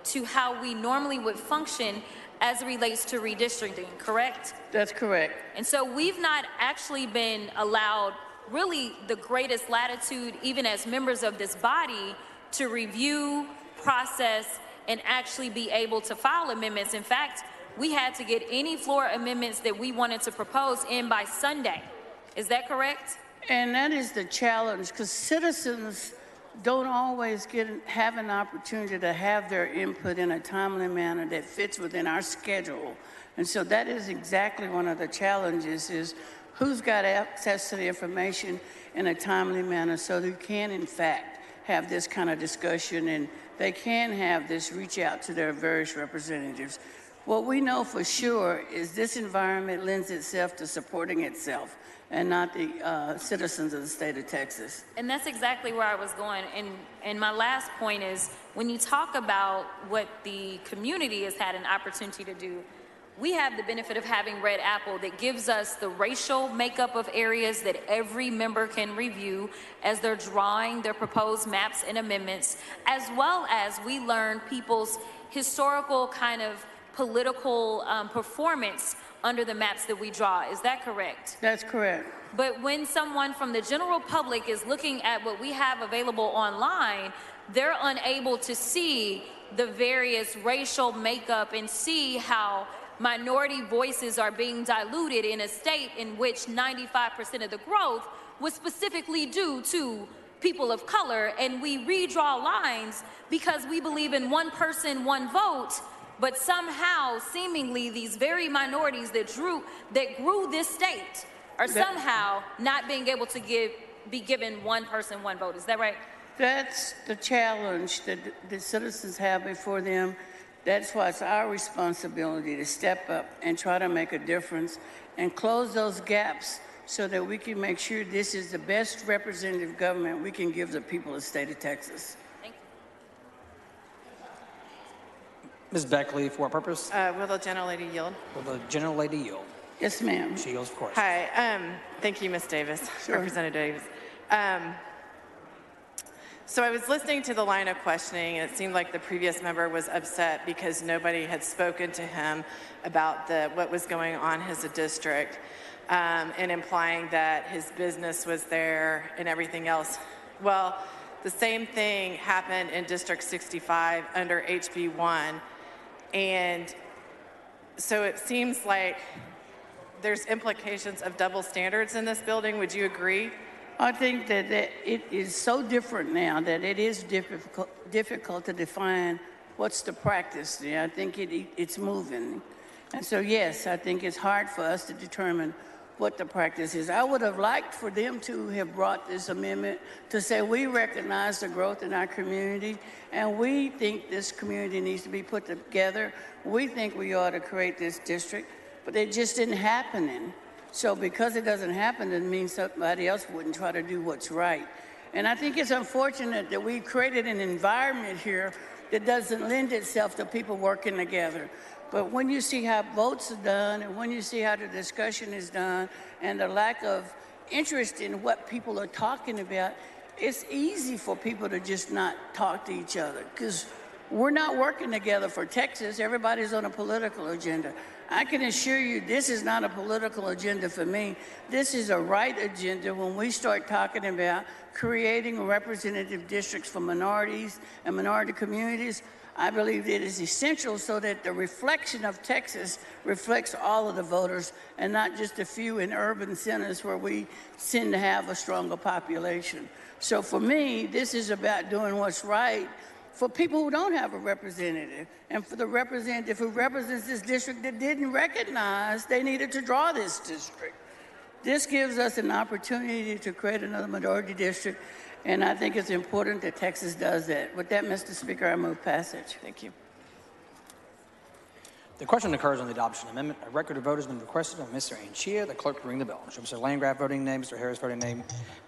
to how we normally would function as it relates to redistricting, correct?
That's correct.
And so we've not actually been allowed really the greatest latitude, even as members of this body, to review, process, and actually be able to file amendments. In fact, we had to get any floor amendments that we wanted to propose in by Sunday. Is that correct?
And that is the challenge, because citizens don't always have an opportunity to have their input in a timely manner that fits within our schedule. And so that is exactly one of the challenges, is who's got access to the information in a timely manner so they can, in fact, have this kind of discussion and they can have this reach out to their various representatives. What we know for sure is this environment lends itself to supporting itself and not the citizens of the state of Texas.
And that's exactly where I was going. And my last point is, when you talk about what the community has had an opportunity to do, we have the benefit of having Red Apple that gives us the racial makeup of areas that every member can review as they're drawing their proposed maps and amendments, as well as we learn people's historical kind of political performance under the maps that we draw. Is that correct?
That's correct.
But when someone from the general public is looking at what we have available online, they're unable to see the various racial makeup and see how minority voices are being diluted in a state in which 95% of the growth was specifically due to people of color. And we redraw lines because we believe in one person, one vote, but somehow, seemingly, these very minorities that grew this state are somehow not being able to be given one person, one vote. Is that right?
That's the challenge that the citizens have before them. That's why it's our responsibility to step up and try to make a difference and close those gaps so that we can make sure this is the best representative government we can give the people of the state of Texas.
Ms. Beckley, for what purpose?
Will the gentlelady yield?
Will the gentlelady yield?
Yes, ma'am.
She yields, of course.
Hi. Thank you, Ms. Davis,
Sure.
Representative Davis. So I was listening to the line of questioning, and it seemed like the previous member was upset because nobody had spoken to him about what was going on in his district, and implying that his business was there and everything else. Well, the same thing happened in District 65 under HB 1. And so it seems like there's implications of double standards in this building. Would you agree?
I think that it is so different now that it is difficult to define what's the practice there. I think it's moving. And so, yes, I think it's hard for us to determine what the practice is. I would have liked for them to have brought this amendment to say we recognize the growth in our community and we think this community needs to be put together. We think we ought to create this district, but it just didn't happen. So because it doesn't happen, it means somebody else wouldn't try to do what's right. And I think it's unfortunate that we created an environment here that doesn't lend itself to people working together. But when you see how votes are done and when you see how the discussion is done and the lack of interest in what people are talking about, it's easy for people to just not talk to each other because we're not working together for Texas. Everybody's on a political agenda. I can assure you this is not a political agenda for me. This is a right agenda when we start talking about creating representative districts for minorities and minority communities. I believe it is essential so that the reflection of Texas reflects all of the voters and not just a few in urban centers where we tend to have a stronger population. So for me, this is about doing what's right for people who don't have a representative and for the representative who represents this district that didn't recognize they needed to draw this district. This gives us an opportunity to create another minority district, and I think it's important that Texas does that. With that, Mr. Speaker, I move passage.
Thank you.
The question occurs on the adoption amendment. A record of vote has been requested of Mr. Anchia. The clerk will ring the bell. Show Mr. Landgraf voting nay, Mr. Harris voting nay,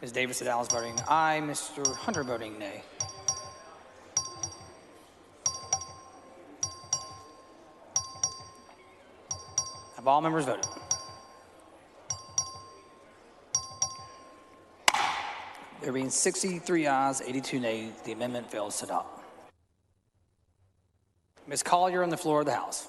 Ms. Davis Dallas voting aye, Mr. Hunter voting nay. Have all members voted? There being 63 ayes, 82 nays, the amendment fails to adopt. Ms. Collier on the floor of the House.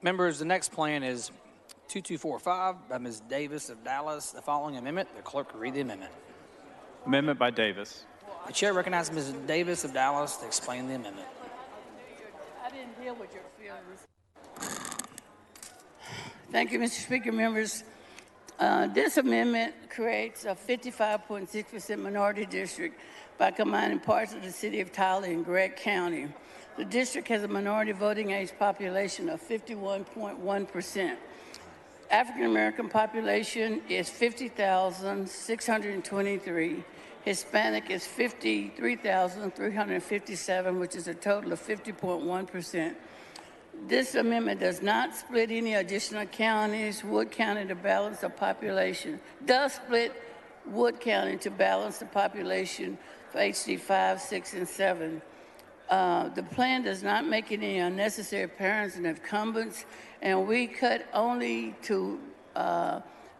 Members, the next plan is 2245 by Ms. Davis of Dallas. The following amendment, the clerk will read the amendment.
Amendment by Davis.
The chair recognizes Ms. Davis of Dallas to explain the amendment.
I didn't deal with your feelings. Thank you, Mr. Speaker. Members, this amendment creates a 55.6% minority district by combining parts of the city of Tyler and Gregg County. The district has a minority voting age population of 51.1%. African American population is 50,623. Hispanic is 53,357, which is a total of 50.1%. This amendment does not split any additional counties. Wood County to balance the population does split Wood County to balance the population for HD 5, 6, and 7. The plan does not make any unnecessary parents and incumbents, and we cut only to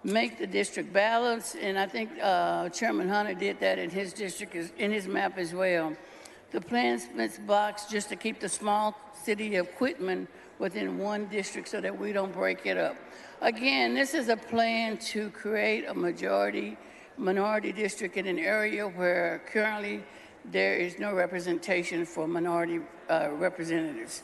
make the district balance, and I think Chairman Hunter did that in his district, in his map as well. The plan splits blocks just to keep the small city of Quitman within one district so that we don't break it up. Again, this is a plan to create a minority district in an area where currently there is no representation for minority representatives.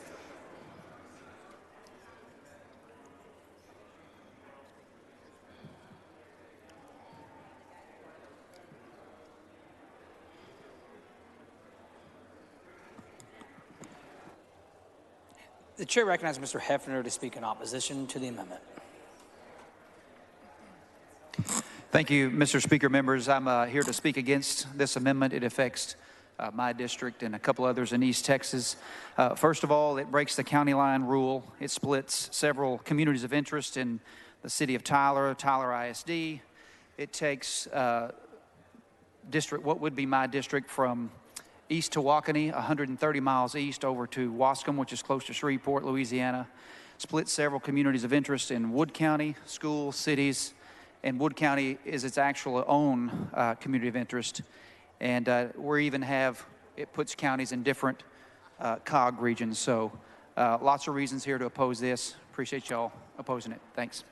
The chair recognizes Mr. Hefner to speak in opposition to the amendment.
Thank you, Mr. Speaker. Members, I'm here to speak against this amendment. It affects my district and a couple others in East Texas. First of all, it breaks the county line rule. It splits several communities of interest in the city of Tyler, Tyler ISD. It takes what would be my district from east to Waukene, 130 miles east, over to Wascom, which is close to Shreveport, Louisiana. Splits several communities of interest in Wood County, schools, cities, and Wood County is its actual own community of interest. And it puts counties in different COG regions. So lots of reasons here to oppose this. Appreciate y'all opposing it. Thanks.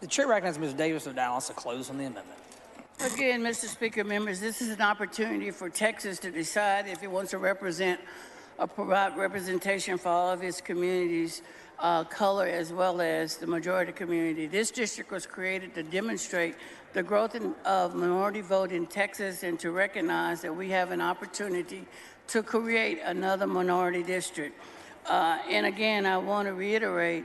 The chair recognizes Ms. Davis of Dallas to close on the amendment.
Again, Mr. Speaker, members, this is an opportunity for Texas to decide if it wants to provide representation for all of its communities, color as well as the majority community. This district was created to demonstrate the growth of minority vote in Texas and to recognize that we have an opportunity to create another minority district. And again, I want to reiterate,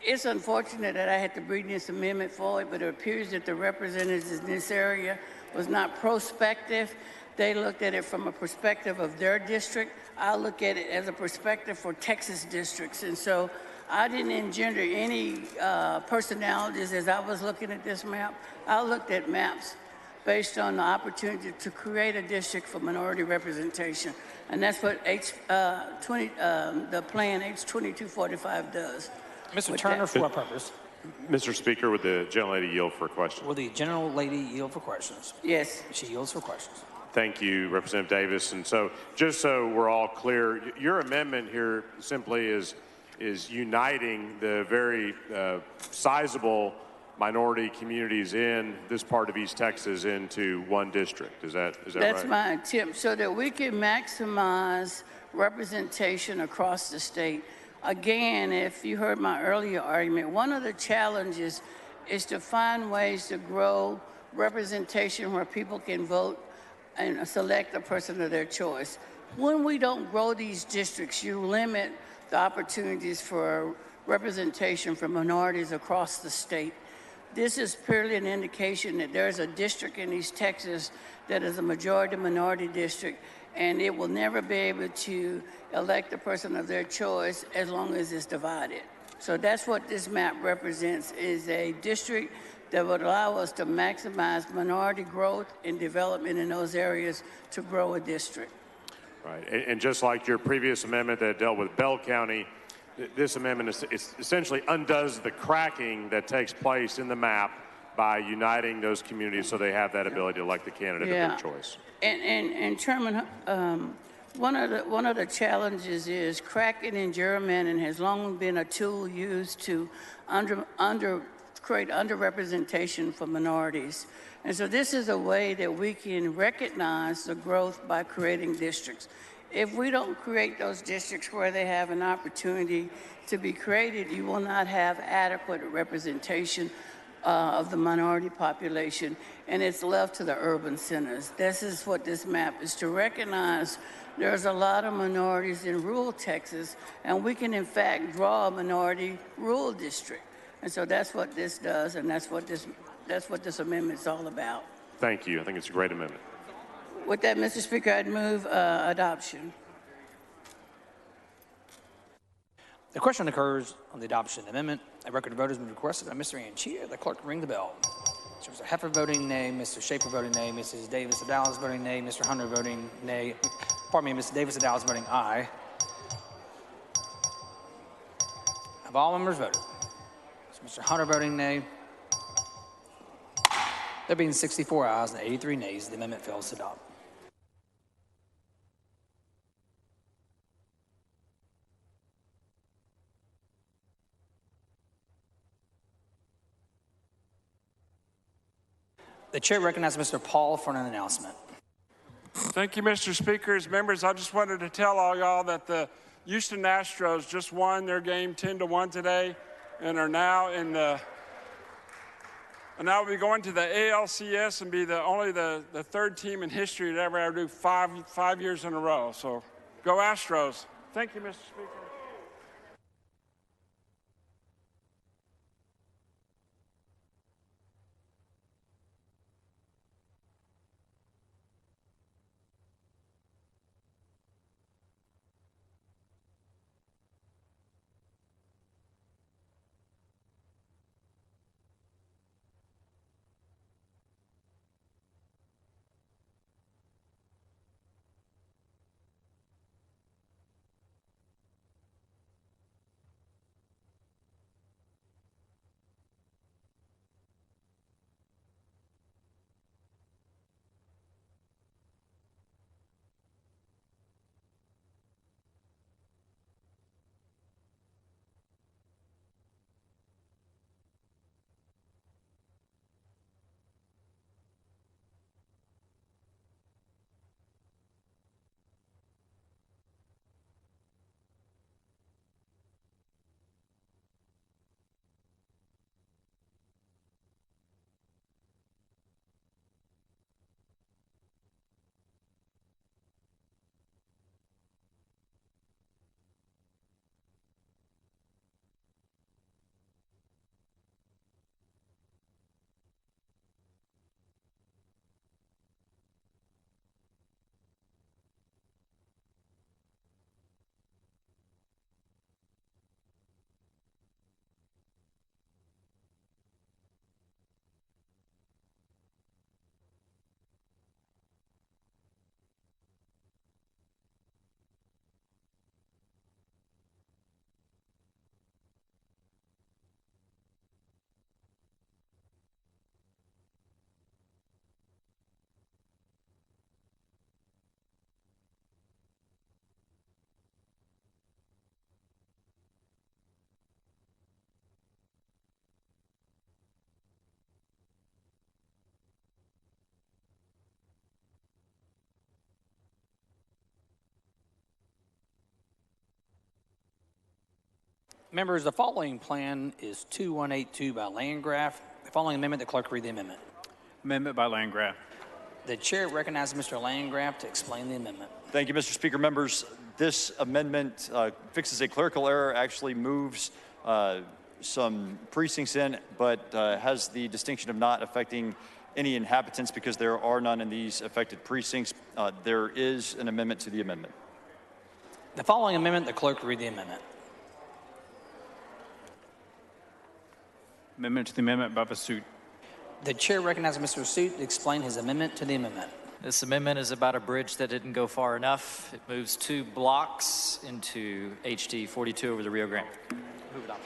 it's unfortunate that I had to bring this amendment forward, but it appears that the representatives in this area was not prospective. They looked at it from a perspective of their district. I look at it as a perspective for Texas districts. And so I didn't engender any personalities as I was looking at this map. I looked at maps based on the opportunity to create a district for minority representation. And that's what the plan H2245 does.
Mr. Turner, for what purpose?
Mr. Speaker, would the gentlelady yield for a question?
Will the gentlelady yield for questions?
Yes.
She yields for questions.
Thank you, Representative Davis. And so, just so we're all clear, your amendment here simply is uniting the very sizable minority communities in this part of East Texas into one district. Is that right?
That's my attempt, so that we can maximize representation across the state. Again, if you heard my earlier argument, one of the challenges is to find ways to grow representation where people can vote and select a person of their choice. When we don't grow these districts, you limit the opportunities for representation for minorities across the state. This is purely an indication that there's a district in East Texas that is a majority minority district, and it will never be able to elect a person of their choice as long as it's divided. So that's what this map represents, is a district that would allow us to maximize minority growth and development in those areas to grow a district.
Right, and just like your previous amendment that dealt with Bell County, this amendment essentially undoes the cracking that takes place in the map by uniting those communities so they have that ability to elect the candidate of their choice.
And Chairman, one of the challenges is cracking and gerrymandering has long been a tool used to create underrepresentation for minorities. And so this is a way that we can recognize the growth by creating districts. If we don't create those districts where they have an opportunity to be created, you will not have adequate representation of the minority population, and it's left to the urban centers. This is what this map is to recognize. There's a lot of minorities in rural Texas, and we can in fact draw a minority rural district. And so that's what this does, and that's what this amendment is all about.
Thank you. I think it's a great amendment.
With that, Mr. Speaker, I'd move adoption.
The question occurs on the adoption of the amendment. A record of vote has been requested by Mr. Anchia. The clerk will ring the bell. Mr. Heffer voting nay, Mr. Schaefer voting nay, Mrs. Davis Dallas voting nay, Mr. Hunter voting nay. Pardon me, Mrs. Davis Dallas voting aye. Have all members voted? So Mr. Hunter voting nay. There being 64 ayes and 83 nays, the amendment fails to adopt. The chair recognizes Mr. Paul for an announcement.
Thank you, Mr. Speaker. As members, I just wanted to tell all y'all that the Houston Astros just won their game 10-1 today and are now in the and now we'll be going to the ALCS and be the third team in history to ever do five years in a row. So go Astros. Thank you, Mr. Speaker.
Members, the following plan is 2182 by Landgraf. The following amendment, the clerk read the amendment.
Amendment by Landgraf.
The chair recognizes Mr. Landgraf to explain the amendment.
Thank you, Mr. Speaker. Members, this amendment fixes a clerical error, actually moves some precincts in, but has the distinction of not affecting any inhabitants because there are none in these affected precincts. There is an amendment to the amendment.
The following amendment, the clerk read the amendment.
Amendment to the amendment by Basut.
The chair recognizes Mr. Basut to explain his amendment to the amendment.
This amendment is about a bridge that didn't go far enough. It moves 2 blocks into HD 42 over the Rio Grande.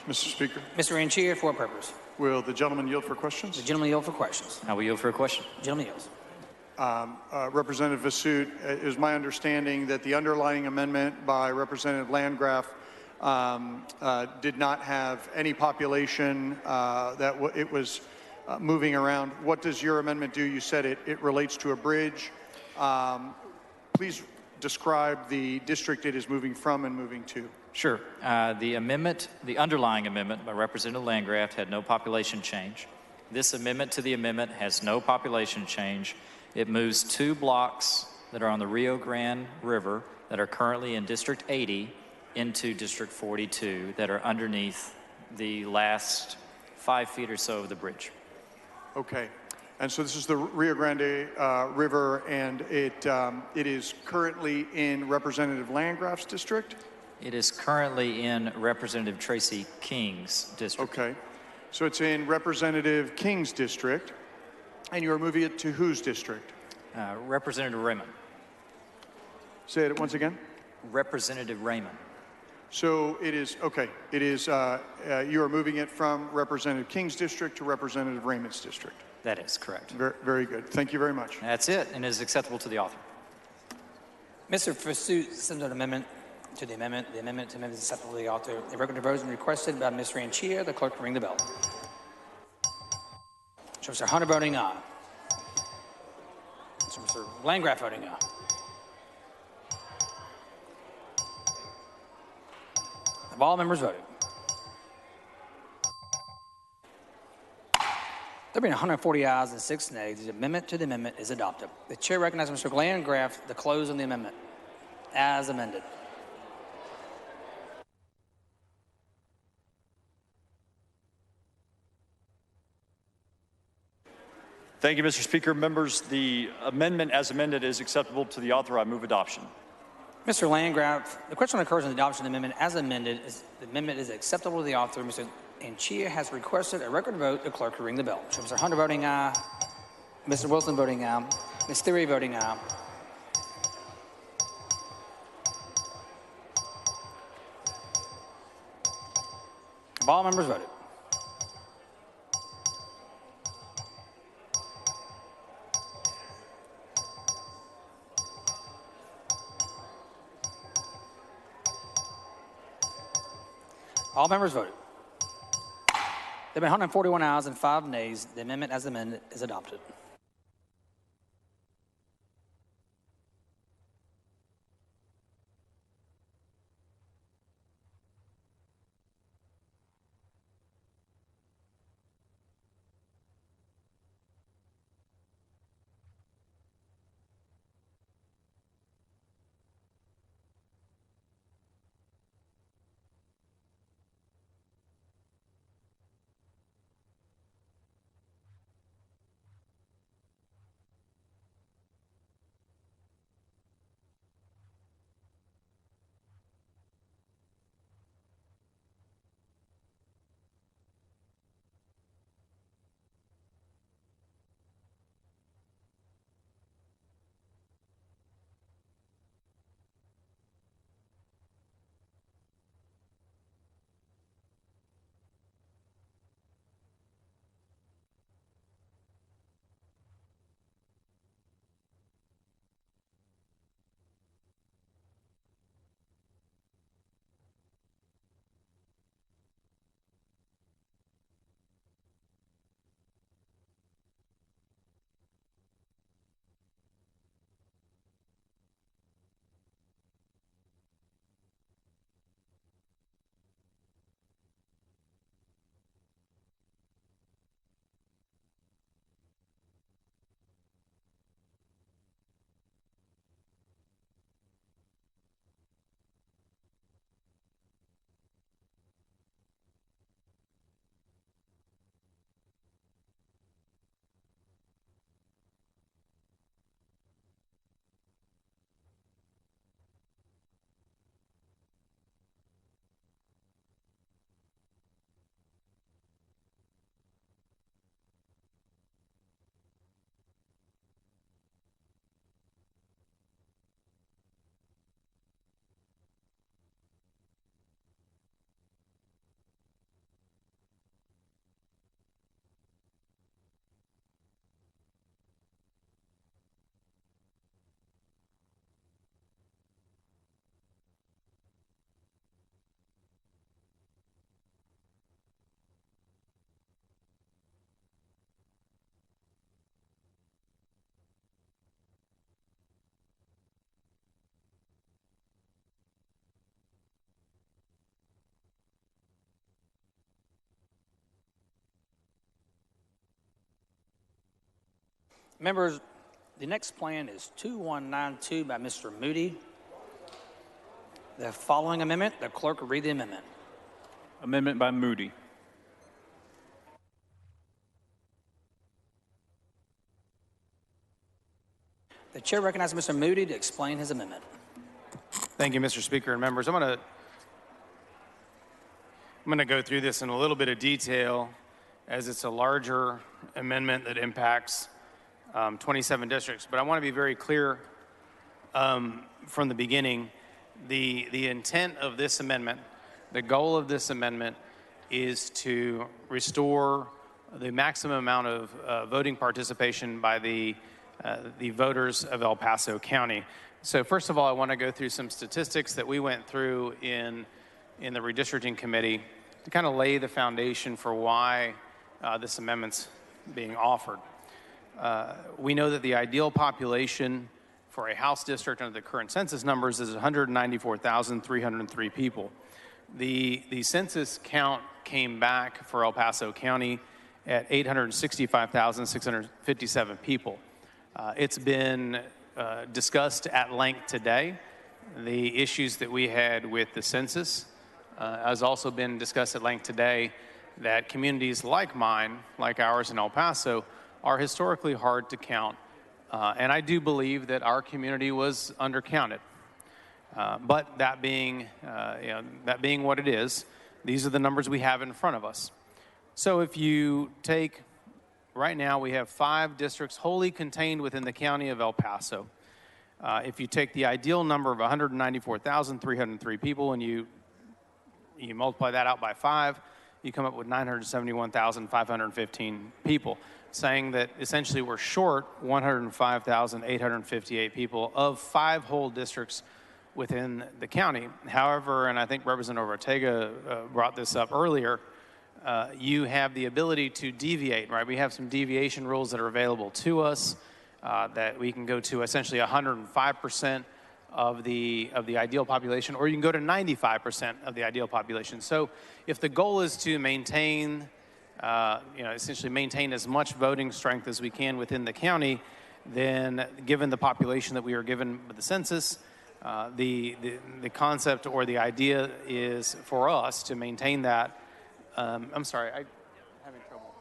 Mr. Speaker.
Mr. Anchia, for what purpose?
Will the gentleman yield for questions?
The gentleman yield for questions.
I will yield for a question.
Gentleman yields.
Representative Vasut, it is my understanding that the underlying amendment by Representative Landgraf did not have any population that it was moving around. What does your amendment do? You said it relates to a bridge. Please describe the district it is moving from and moving to.
Sure. The underlying amendment by Representative Landgraf had no population change. This amendment to the amendment has no population change. It moves 2 blocks that are on the Rio Grande River that are currently in District 80 into District 42 that are underneath the last 5 feet or so of the bridge.
Okay. And so this is the Rio Grande River, and it is currently in Representative Landgraf's district?
It is currently in Representative Tracy King's district.
Okay. So it's in Representative King's district, and you are moving it to whose district?
Representative Raymond.
Say it once again.
Representative Raymond.
So it is, okay, it is, you are moving it from Representative King's district to Representative Raymond's district.
That is correct.
Very, very good. Thank you very much.
That's it, and is acceptable to the author.
Mr. Vasut sends an amendment to the amendment. The amendment to the amendment is acceptable to the author. The record of vote has been requested by Ms. Ranchia. The clerk will ring the bell. So Mr. Hunter voting aye. So Mr. Landgraf voting aye. Have all members voted? There being 140 ayes and 6 nays, the amendment to the amendment is adopted. The chair recognizes Mr. Landgraf to close on the amendment as amended.
Thank you, Mr. Speaker. Members, the amendment as amended is acceptable to the author. I move adoption.
Mr. Landgraf, the question occurs on the adoption of the amendment as amended. The amendment is acceptable to the author. Mr. Anchia has requested a record vote. The clerk will ring the bell. So Mr. Hunter voting aye. Mr. Wilson voting aye. Ms. Theory voting aye. Have all members voted? All members voted. There have been 141 ayes and 5 nays. The amendment as amended is adopted. Members, the next plan is 2192 by Mr. Moody. The following amendment, the clerk will read the amendment.
Amendment by Moody.
The chair recognizes Mr. Moody to explain his amendment.
Thank you, Mr. Speaker and members. I'm going to go through this in a little bit of detail as it's a larger amendment that impacts 27 districts. But I want to be very clear from the beginning. The intent of this amendment, the goal of this amendment is to restore the maximum amount of voting participation by the voters of El Paso County. So first of all, I want to go through some statistics that we went through in the redistricting committee to kind of lay the foundation for why this amendment's being offered. We know that the ideal population for a House district under the current census numbers is 194,303 people. The census count came back for El Paso County at 865,657 people. It's been discussed at length today. The issues that we had with the census has also been discussed at length today, that communities like mine, like ours in El Paso, are historically hard to count. And I do believe that our community was undercounted. But that being what it is, these are the numbers we have in front of us. So if you take, right now we have 5 districts wholly contained within the county of El Paso. If you take the ideal number of 194,303 people and you multiply that out by 5, you come up with 971,515 people, saying that essentially we're short 105,858 people of 5 whole districts within the county. However, and I think Representative Ortega brought this up earlier, you have the ability to deviate, right? We have some deviation rules that are available to us that we can go to essentially 105% of the ideal population, or you can go to 95% of the ideal population. So if the goal is to maintain, essentially maintain as much voting strength as we can within the county, then given the population that we are given with the census, the concept or the idea is for us to maintain that. I'm sorry, I'm having trouble.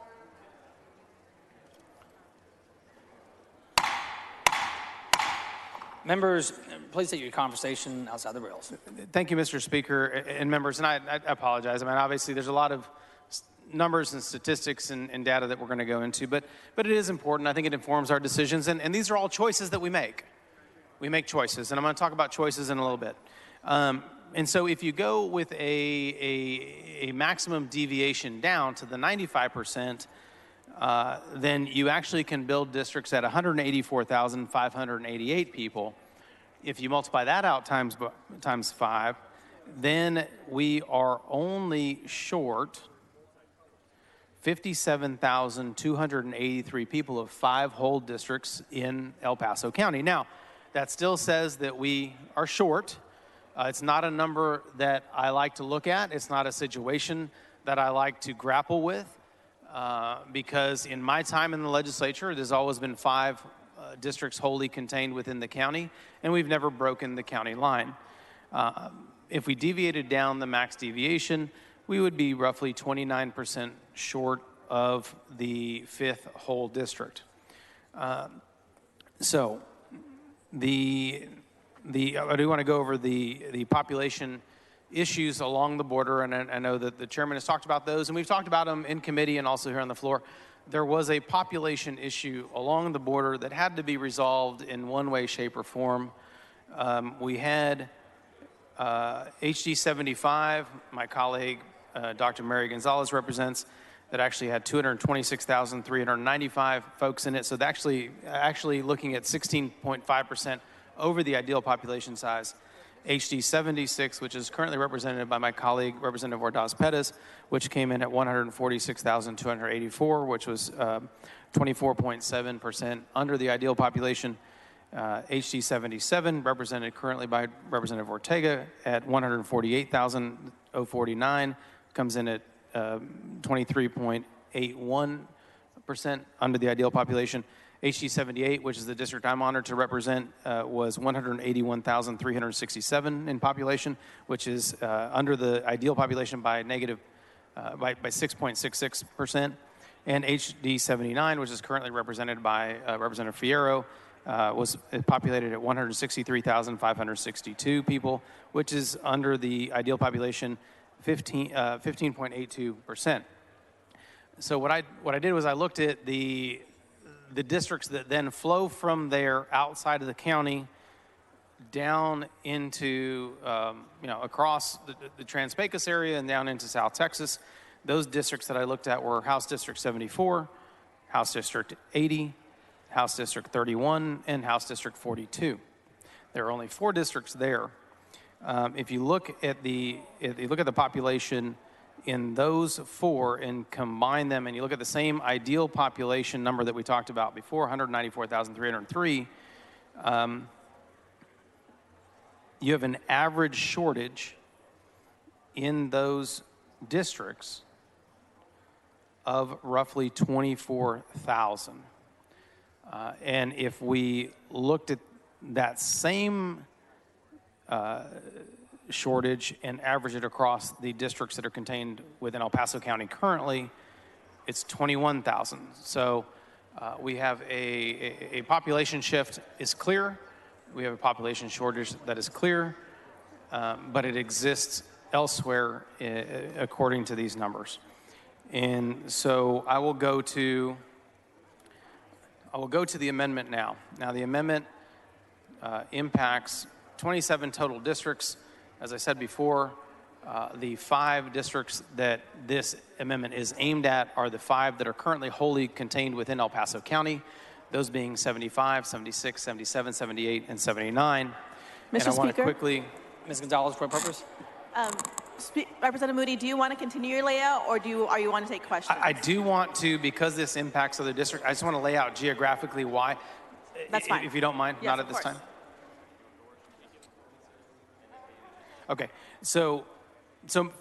Members, please take your conversation outside the rails.
Thank you, Mr. Speaker and members, and I apologize. I mean, obviously, there's a lot of numbers and statistics and data that we're going to go into, but it is important. I think it informs our decisions, and these are all choices that we make. We make choices, and I'm going to talk about choices in a little bit. And so if you go with a maximum deviation down to the 95%, then you actually can build districts at 184,588 people. If you multiply that out times 5, then we are only short 57,283 people of 5 whole districts in El Paso County. Now, that still says that we are short. It's not a number that I like to look at. It's not a situation that I like to grapple with because in my time in the legislature, there's always been 5 districts wholly contained within the county, and we've never broken the county line. If we deviated down the max deviation, we would be roughly 29% short of the 5th whole district. I do want to go over the population issues along the border, and I know that the chairman has talked about those, and we've talked about them in committee and also here on the floor. There was a population issue along the border that had to be resolved in one way, shape, or form. We had HD 75, my colleague Dr. Mary Gonzalez represents, that actually had 226,395 folks in it. So actually looking at 16.5% over the ideal population size. HD 76, which is currently represented by my colleague, Representative Ordaz Pettis, which came in at 146,284, which was 24.7% under the ideal population. HD 77, represented currently by Representative Ortega at 148,049, comes in at 23.81%. under the ideal population. HD 78, which is the district I'm honored to represent, was 181,367 in population, which is under the ideal population by negative by 6.66%. And HD 79, which is currently represented by Representative Fierro, was populated at 163,562 people, which is under the ideal population 15.82%. So what I did was I looked at the districts that then flow from there outside of the county down into, across the Trans-Pecos area and down into South Texas. Those districts that I looked at were House District 74, House District 80, House District 31, and House District 42. There are only 4 districts there. If you look at the population in those 4 and combine them, and you look at the same ideal population number that we talked about before, 194,303, you have an average shortage in those districts of roughly 24,000. And if we looked at that same shortage and average it across the districts that are contained within El Paso County currently, it's 21,000. So we have a population shift is clear. We have a population shortage that is clear, but it exists elsewhere according to these numbers. And so I will go to the amendment now. Now the amendment impacts 27 total districts. As I said before, the 5 districts that this amendment is aimed at are the 5 that are currently wholly contained within El Paso County, those being 75, 76, 77, 78, and 79.
Mr.
And I want to
Speaker?
quickly...
Ms. Gonzalez, for what purpose?
Representative Moody, do you want to continue your layout, or are you want to take questions?
I do want to, because this impacts other districts, I just want to lay out geographically why.
That's fine.
If you don't mind,
Yes,
not
of
at this
course.
time. Okay, so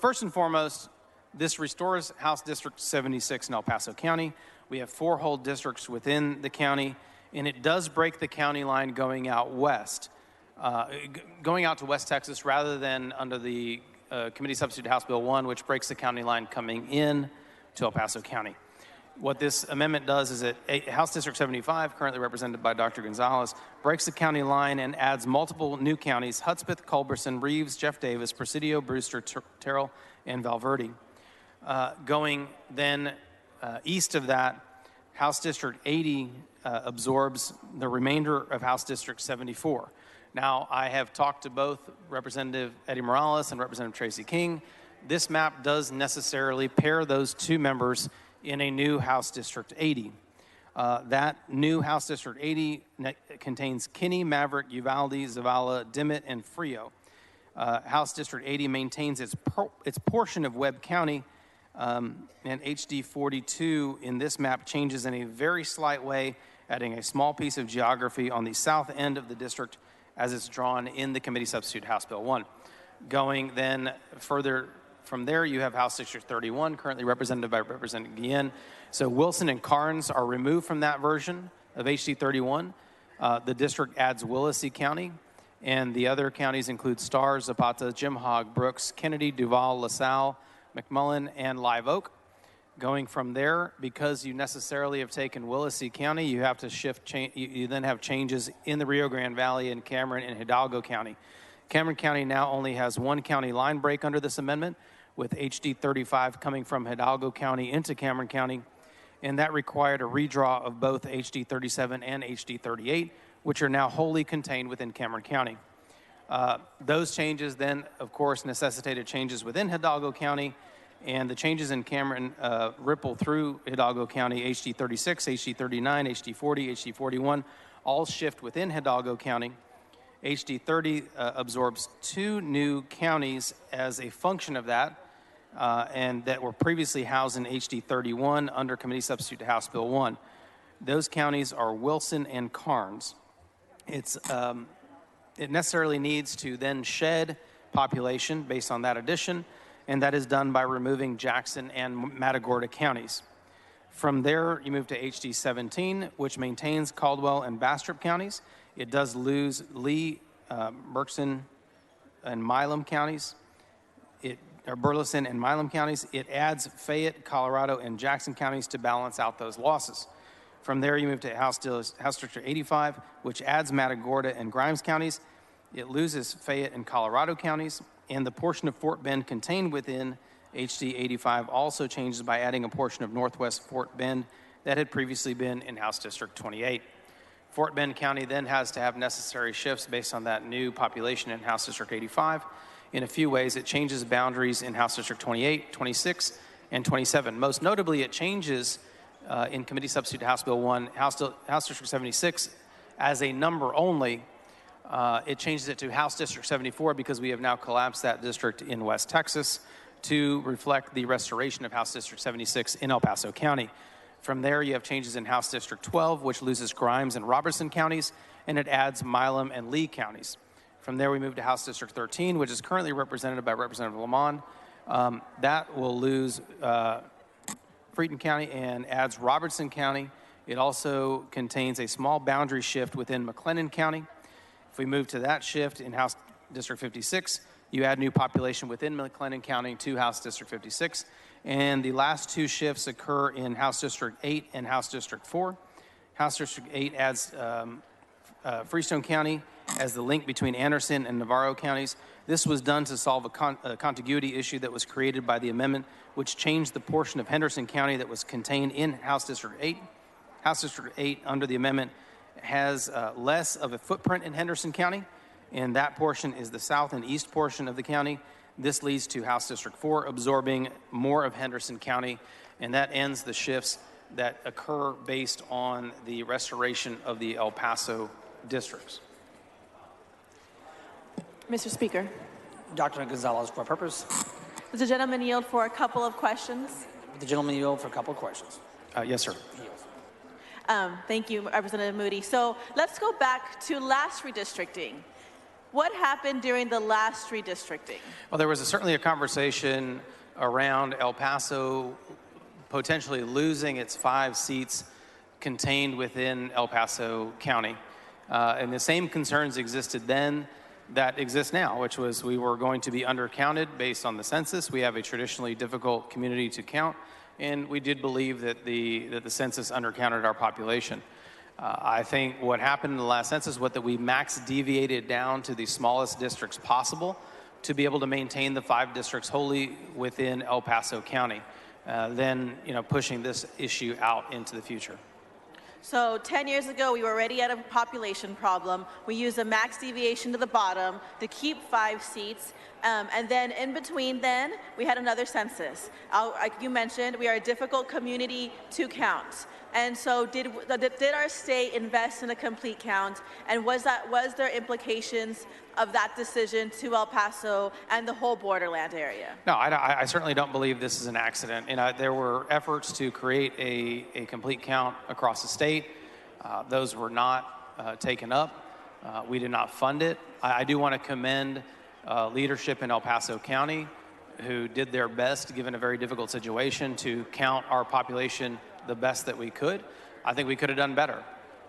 first and foremost, this restores House District 76 in El Paso County. We have 4 whole districts within the county, and it does break the county line going out west, going out to West Texas rather than under the Committee Substitute House Bill 1, which breaks the county line coming in to El Paso County. What this amendment does is that House District 75, currently represented by Dr. Gonzalez, breaks the county line and adds multiple new counties: Hudspeth, Culberson, Reeves, Jeff Davis, Presidio, Brewster, Terrell, and Valverde. Going then east of that, House District 80 absorbs the remainder of House District 74. Now, I have talked to both Representative Eddie Morales and Representative Tracy King. This map does necessarily pair those 2 members in a new House District 80. That new House District 80 contains Kinney, Maverick, Uvalde, Zavala, Dimmitt, and Frio. House District 80 maintains its portion of Webb County, and HD 42 in this map changes in a very slight way, adding a small piece of geography on the south end of the district as it's drawn in the Committee Substitute House Bill 1. Going then further from there, you have House District 31, currently represented by Representative Guillen. So Wilson and Carnes are removed from that version of HD 31. The district adds Willacy County, and the other counties include Starr, Zapata, Jim Hogg, Brooks, Kennedy, Duval, LaSalle, McMullen, and Live Oak. Going from there, because you necessarily have taken Willacy County, you have to shift. You then have changes in the Rio Grande Valley and Cameron and Hidalgo County. Cameron County now only has 1 county line break under this amendment, with HD 35 coming from Hidalgo County into Cameron County, and that required a redraw of both HD 37 and HD 38, which are now wholly contained within Cameron County. Those changes then, of course, necessitated changes within Hidalgo County, and the changes in Cameron ripple through Hidalgo County. HD 36, HD 39, HD 40, HD 41 all shift within Hidalgo County. HD 30 absorbs 2 new counties as a function of that, and that were previously housed in HD 31 under Committee Substitute House Bill 1. Those counties are Wilson and Carnes. It necessarily needs to then shed population based on that addition, and that is done by removing Jackson and Matagorda counties. From there, you move to HD 17, which maintains Caldwell and Bastrop counties. It does lose Lee, Berkson, and Milam counties. Burleson and Milam counties. It adds Fayette, Colorado, and Jackson counties to balance out those losses. From there, you move to House District 85, which adds Matagorda and Grimes counties. It loses Fayette and Colorado counties, and the portion of Fort Bend contained within HD 85 also changes by adding a portion of Northwest Fort Bend that had previously been in House District 28. Fort Bend County then has to have necessary shifts based on that new population in House District 85. In a few ways, it changes boundaries in House District 28, 26, and 27. Most notably, it changes in Committee Substitute House Bill 1, House District 76 as a number only. It changes it to House District 74 because we have now collapsed that district in West Texas to reflect the restoration of House District 76 in El Paso County. From there, you have changes in House District 12, which loses Grimes and Robertson counties, and it adds Milam and Lee counties. From there, we move to House District 13, which is currently represented by Representative Lamont. That will lose Freedom County and adds Robertson County. It also contains a small boundary shift within McLennan County. If we move to that shift in House District 56, you add new population within McLennan County to House District 56. And the last two shifts occur in House District 8 and House District 4. House District 8 adds Freestone County as the link between Anderson and Navarro counties. This was done to solve a contiguity issue that was created by the amendment, which changed the portion of Henderson County that was contained in House District 8. House District 8, under the amendment, has less of a footprint in Henderson County, and that portion is the south and east portion of the county. This leads to House District 4 absorbing more of Henderson County, and that ends the shifts that occur based on the restoration of the El Paso districts.
Mr. Speaker.
Dr. Gonzalez, for purpose.
Does the gentleman yield for a couple of questions?
The gentleman yield for a couple of questions.
Yes, sir.
Thank you, Representative Moody. So let's go back to last redistricting. What happened during the last redistricting?
Well, there was certainly a conversation around El Paso potentially losing its 5 seats contained within El Paso County. And the same concerns existed then that exist now, which was we were going to be undercounted based on the census. We have a traditionally difficult community to count, and we did believe that the census undercounted our population. I think what happened in the last census was that we max deviated down to the smallest districts possible to be able to maintain the 5 districts wholly within El Paso County, then pushing this issue out into the future.
So 10 years ago, we were already at a population problem. We used a max deviation to the bottom to keep 5 seats. And then in between then, we had another census. Like you mentioned, we are a difficult community to count. And so did our state invest in a complete count? And was there implications of that decision to El Paso and the whole borderland area?
No, I certainly don't believe this is an accident. There were efforts to create a complete count across the state. Those were not taken up. We did not fund it. I do want to commend leadership in El Paso County who did their best, given a very difficult situation, to count our population the best that we could. I think we could have done better.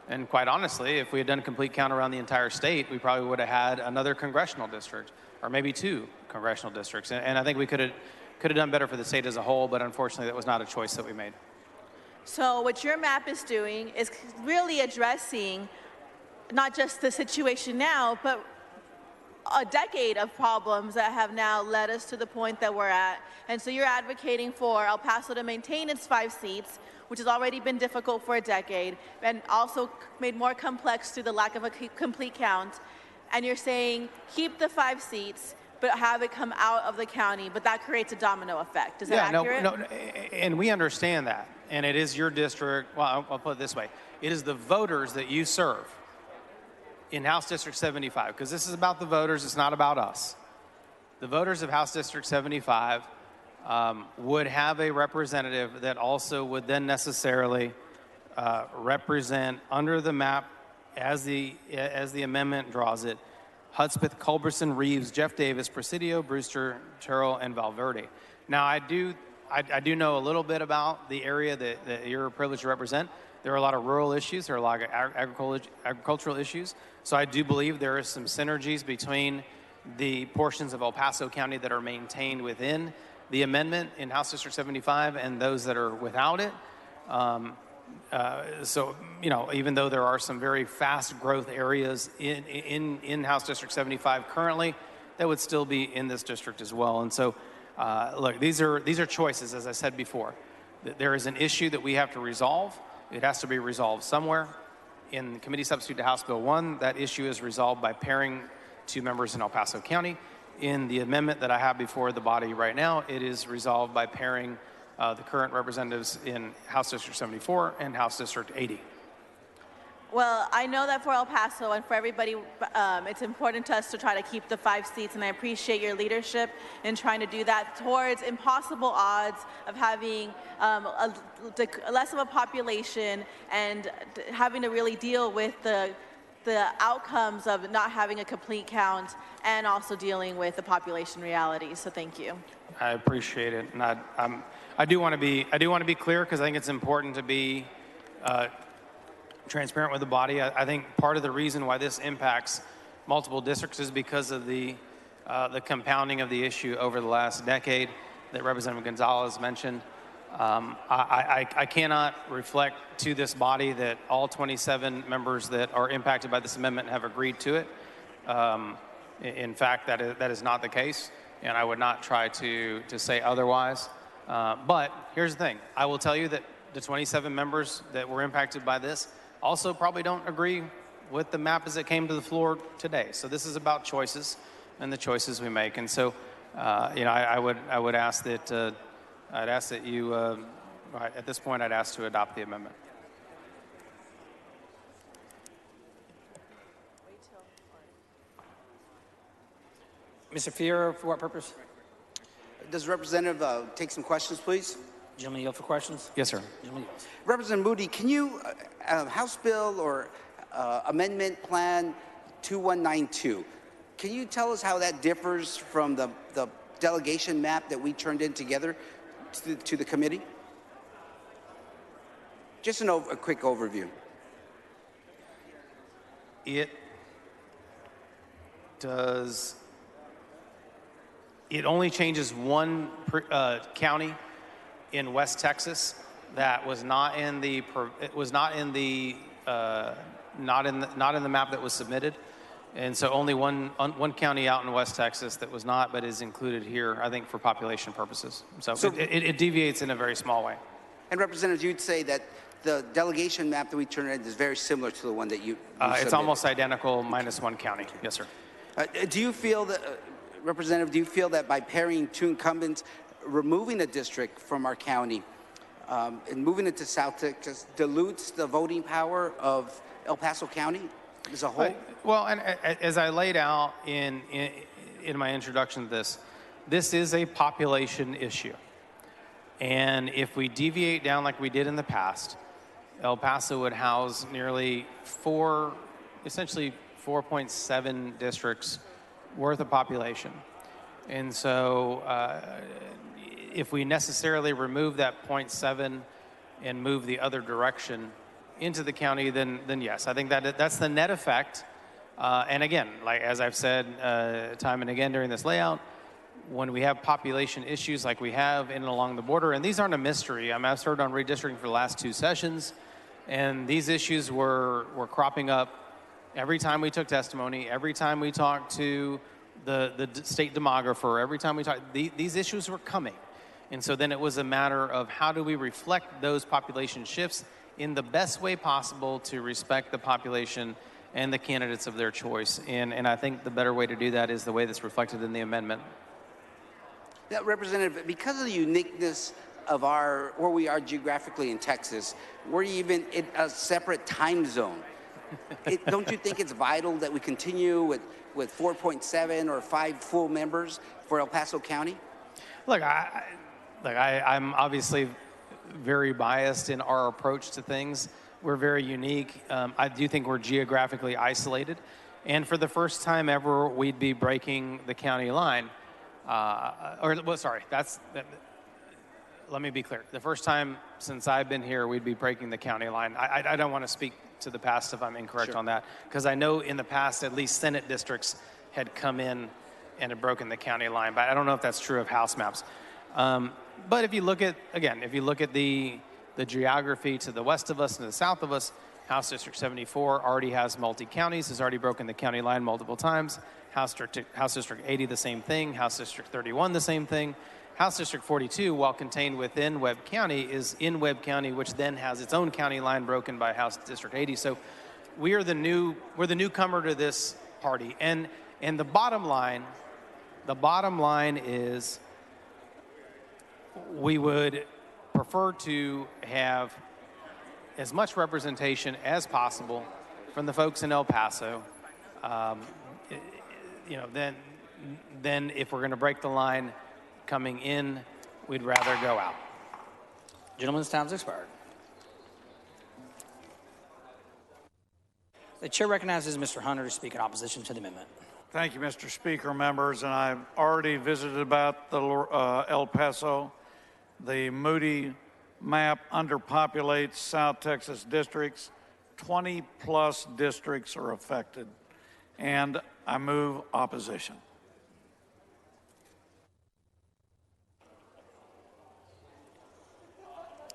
And quite honestly, if we had done a complete count around the entire state, we probably would have had another congressional district, or maybe 2 congressional districts. And I think we could have done better for the state as a whole, but unfortunately that was not a choice that we made.
So what your map is doing is really addressing not just the situation now, but a decade of problems that have now led us to the point that we're at. And so you're advocating for El Paso to maintain its 5 seats, which has already been difficult for a decade, and also made more complex through the lack of a complete count. And you're saying keep the 5 seats, but have it come out of the county, but that creates a domino effect. Is that accurate?
No, and we understand that. And it is your district, well, I'll put it this way. It is the voters that you serve in House District 75, because this is about the voters, it's not about us. The voters of House District 75 would have a representative that also would then necessarily represent under the map as the amendment draws it, Hudspeth, Culberson, Reeves, Jeff Davis, Presidio, Brewster, Terrell, and Valverde. Now, I do I do know a little bit about the area that you're privileged to represent. There are a lot of rural issues. There are a lot of agricultural issues. So I do believe there is some synergies between the portions of El Paso County that are maintained within the amendment in House District 75 and those that are without it. So, you know, even though there are some very fast growth areas in House District 75 currently, that would still be in this district as well. And so, look, these are choices, as I said before. There is an issue that we have to resolve. It has to be resolved somewhere. In Committee Substitute to House Bill 1, that issue is resolved by pairing 2 members in El Paso County. In the amendment that I have before the body right now, it is resolved by pairing the current representatives in House District 74 and House District 80.
Well, I know that for El Paso and for everybody, it's important to us to try to keep the 5 seats, and I appreciate your leadership in trying to do that towards impossible odds of having less of a population and having to really deal with the outcomes of not having a complete count and also dealing with the population reality. So thank you.
I appreciate it, and I do want to be clear because I think it's important to be transparent with the body. I think part of the reason why this impacts multiple districts is because of the compounding of the issue over the last decade that Representative Gonzalez mentioned. I cannot reflect to this body that all 27 members that are impacted by this amendment have agreed to it. In fact, that is not the case, and I would not try to say otherwise. But here's the thing. I will tell you that the 27 members that were impacted by this also probably don't agree with the map as it came to the floor today. So this is about choices and the choices we make. And so, you know, I would ask that you, at this point, I'd ask to adopt the amendment.
Mr. Fier, for what purpose?
Does Representative take some questions, please?
Gentleman yield for questions?
Yes, sir.
Gentleman yields.
Representative Moody, can you, House Bill or Amendment Plan 2192, can you tell us how that differs from the delegation map that we turned in together to the committee? Just a quick overview.
It only changes one county in West Texas that was not in the map that was submitted, and so only one county out in West Texas that was not, but is included here, I think, for population purposes. So it deviates in a very small way.
And Representative, you'd say that the delegation map that we turned in is very similar to the one that you submitted.
It's almost identical, minus one county. Yes, sir.
Do you feel that, Representative, do you feel that by pairing 2 incumbents, removing a district from our county and moving it to South Texas dilutes the voting power of El Paso County as a whole?
Well, and as I laid out in my introduction to this is a population issue. And if we deviate down like we did in the past, El Paso would house nearly essentially 4.7 districts worth of population. And so if we necessarily remove that 0.7 and move the other direction into the county, then yes, I think that's the net effect. And again, like as I've said time and again during this layout, when we have population issues like we have in and along the border, and these aren't a mystery. I mean, I've served on redistricting for the last 2 sessions, and these issues were cropping up every time we took testimony, every time we talked to the state demographer, every time we talked, these issues were coming. And so then it was a matter of how do we reflect those population shifts in the best way possible to respect the population and the candidates of their choice. And I think the better way to do that is the way that's reflected in the amendment.
Yeah, Representative, because of the uniqueness of where we are geographically in Texas, we're even in a separate time zone. Don't you think it's vital that we continue with 4.7 or 5 full members for El Paso County?
Look, I'm obviously very biased in our approach to things. We're very unique. I do think we're geographically isolated. And for the first time ever, we'd be breaking the county line. let me be clear. The first time since I've been here, we'd be breaking the county line. I don't want to speak to the past if I'm incorrect on that, because I know in the past at least Senate districts had come in and had broken the county line, but I don't know if that's true of House maps. But if you look at, again, if you look at the geography to the west of us and to the south of us, House District 74 already has multi-counties, has already broken the county line multiple times. House District 80, the same thing. House District 31, the same thing. House District 42, while contained within Webb County, is in Webb County, which then has its own county line broken by House District 80. So we're the newcomer to this party. And the bottom line is we would prefer to have as much representation as possible from the folks in El Paso. Then if we're going to break the line coming in, we'd rather go out.
Gentleman's time's expired. The chair recognizes Mr. Hunter to speak in opposition to the amendment.
Thank you, Mr. Speaker, members. And I've already visited about the El Paso. The Moody map underpopulates South Texas districts. 20-plus districts are affected. And I move opposition.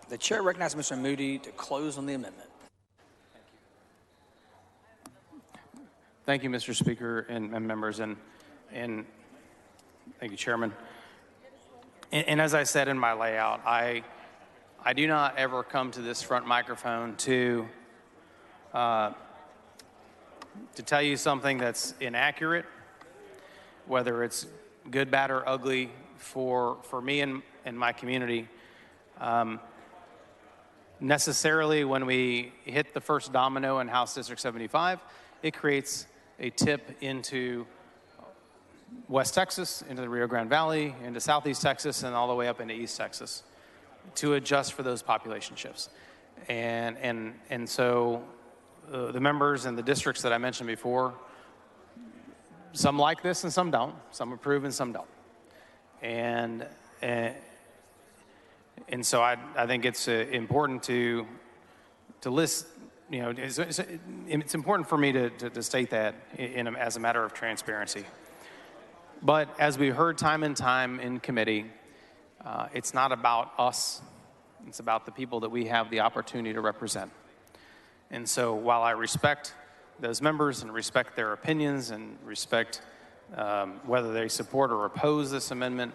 The chair recognizes Mr. Moody to close on the amendment.
Thank you, Mr. Speaker and members, and thank you, Chairman. And as I said in my layout, I do not ever come to this front microphone to tell you something that's inaccurate, whether it's good, bad, or ugly for me and my community. Necessarily, when we hit the first domino in House District 75, it creates a tip into West Texas, into the Rio Grande Valley, into Southeast Texas, and all the way up into East Texas to adjust for those population shifts. And so the members and the districts that I mentioned before, some like this and some don't. Some approve and some don't. And so I think it's important to list, it's important for me to state that as a matter of transparency. But as we heard time and time in committee, it's not about us. It's about the people that we have the opportunity to represent. And so while I respect those members and respect their opinions and respect whether they support or oppose this amendment,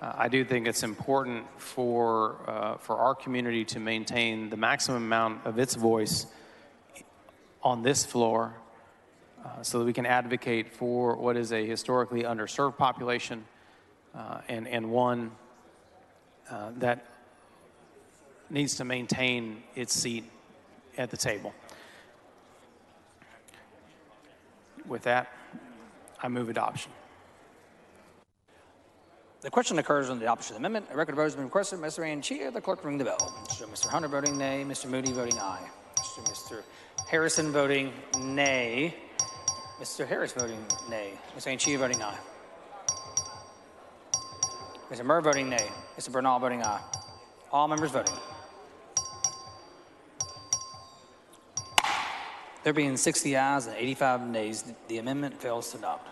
I do think it's important for our community to maintain the maximum amount of its voice on this floor so that we can advocate for what is a historically underserved population and one that needs to maintain its seat at the table. With that, I move adoption.
The question occurs on the adoption of the amendment. A record of vote has been requested. Mr. Anchia, the clerk, ring the bell. Mr. Hunter voting nay. Mr. Moody voting aye. Mr. Harrison voting nay. Mr. Harris voting nay. Mr. Anchia voting aye. Mr. Murr voting nay. Mr. Bernal voting aye. All members voting. There being 60 ayes and 85 nays, the amendment fails to adopt.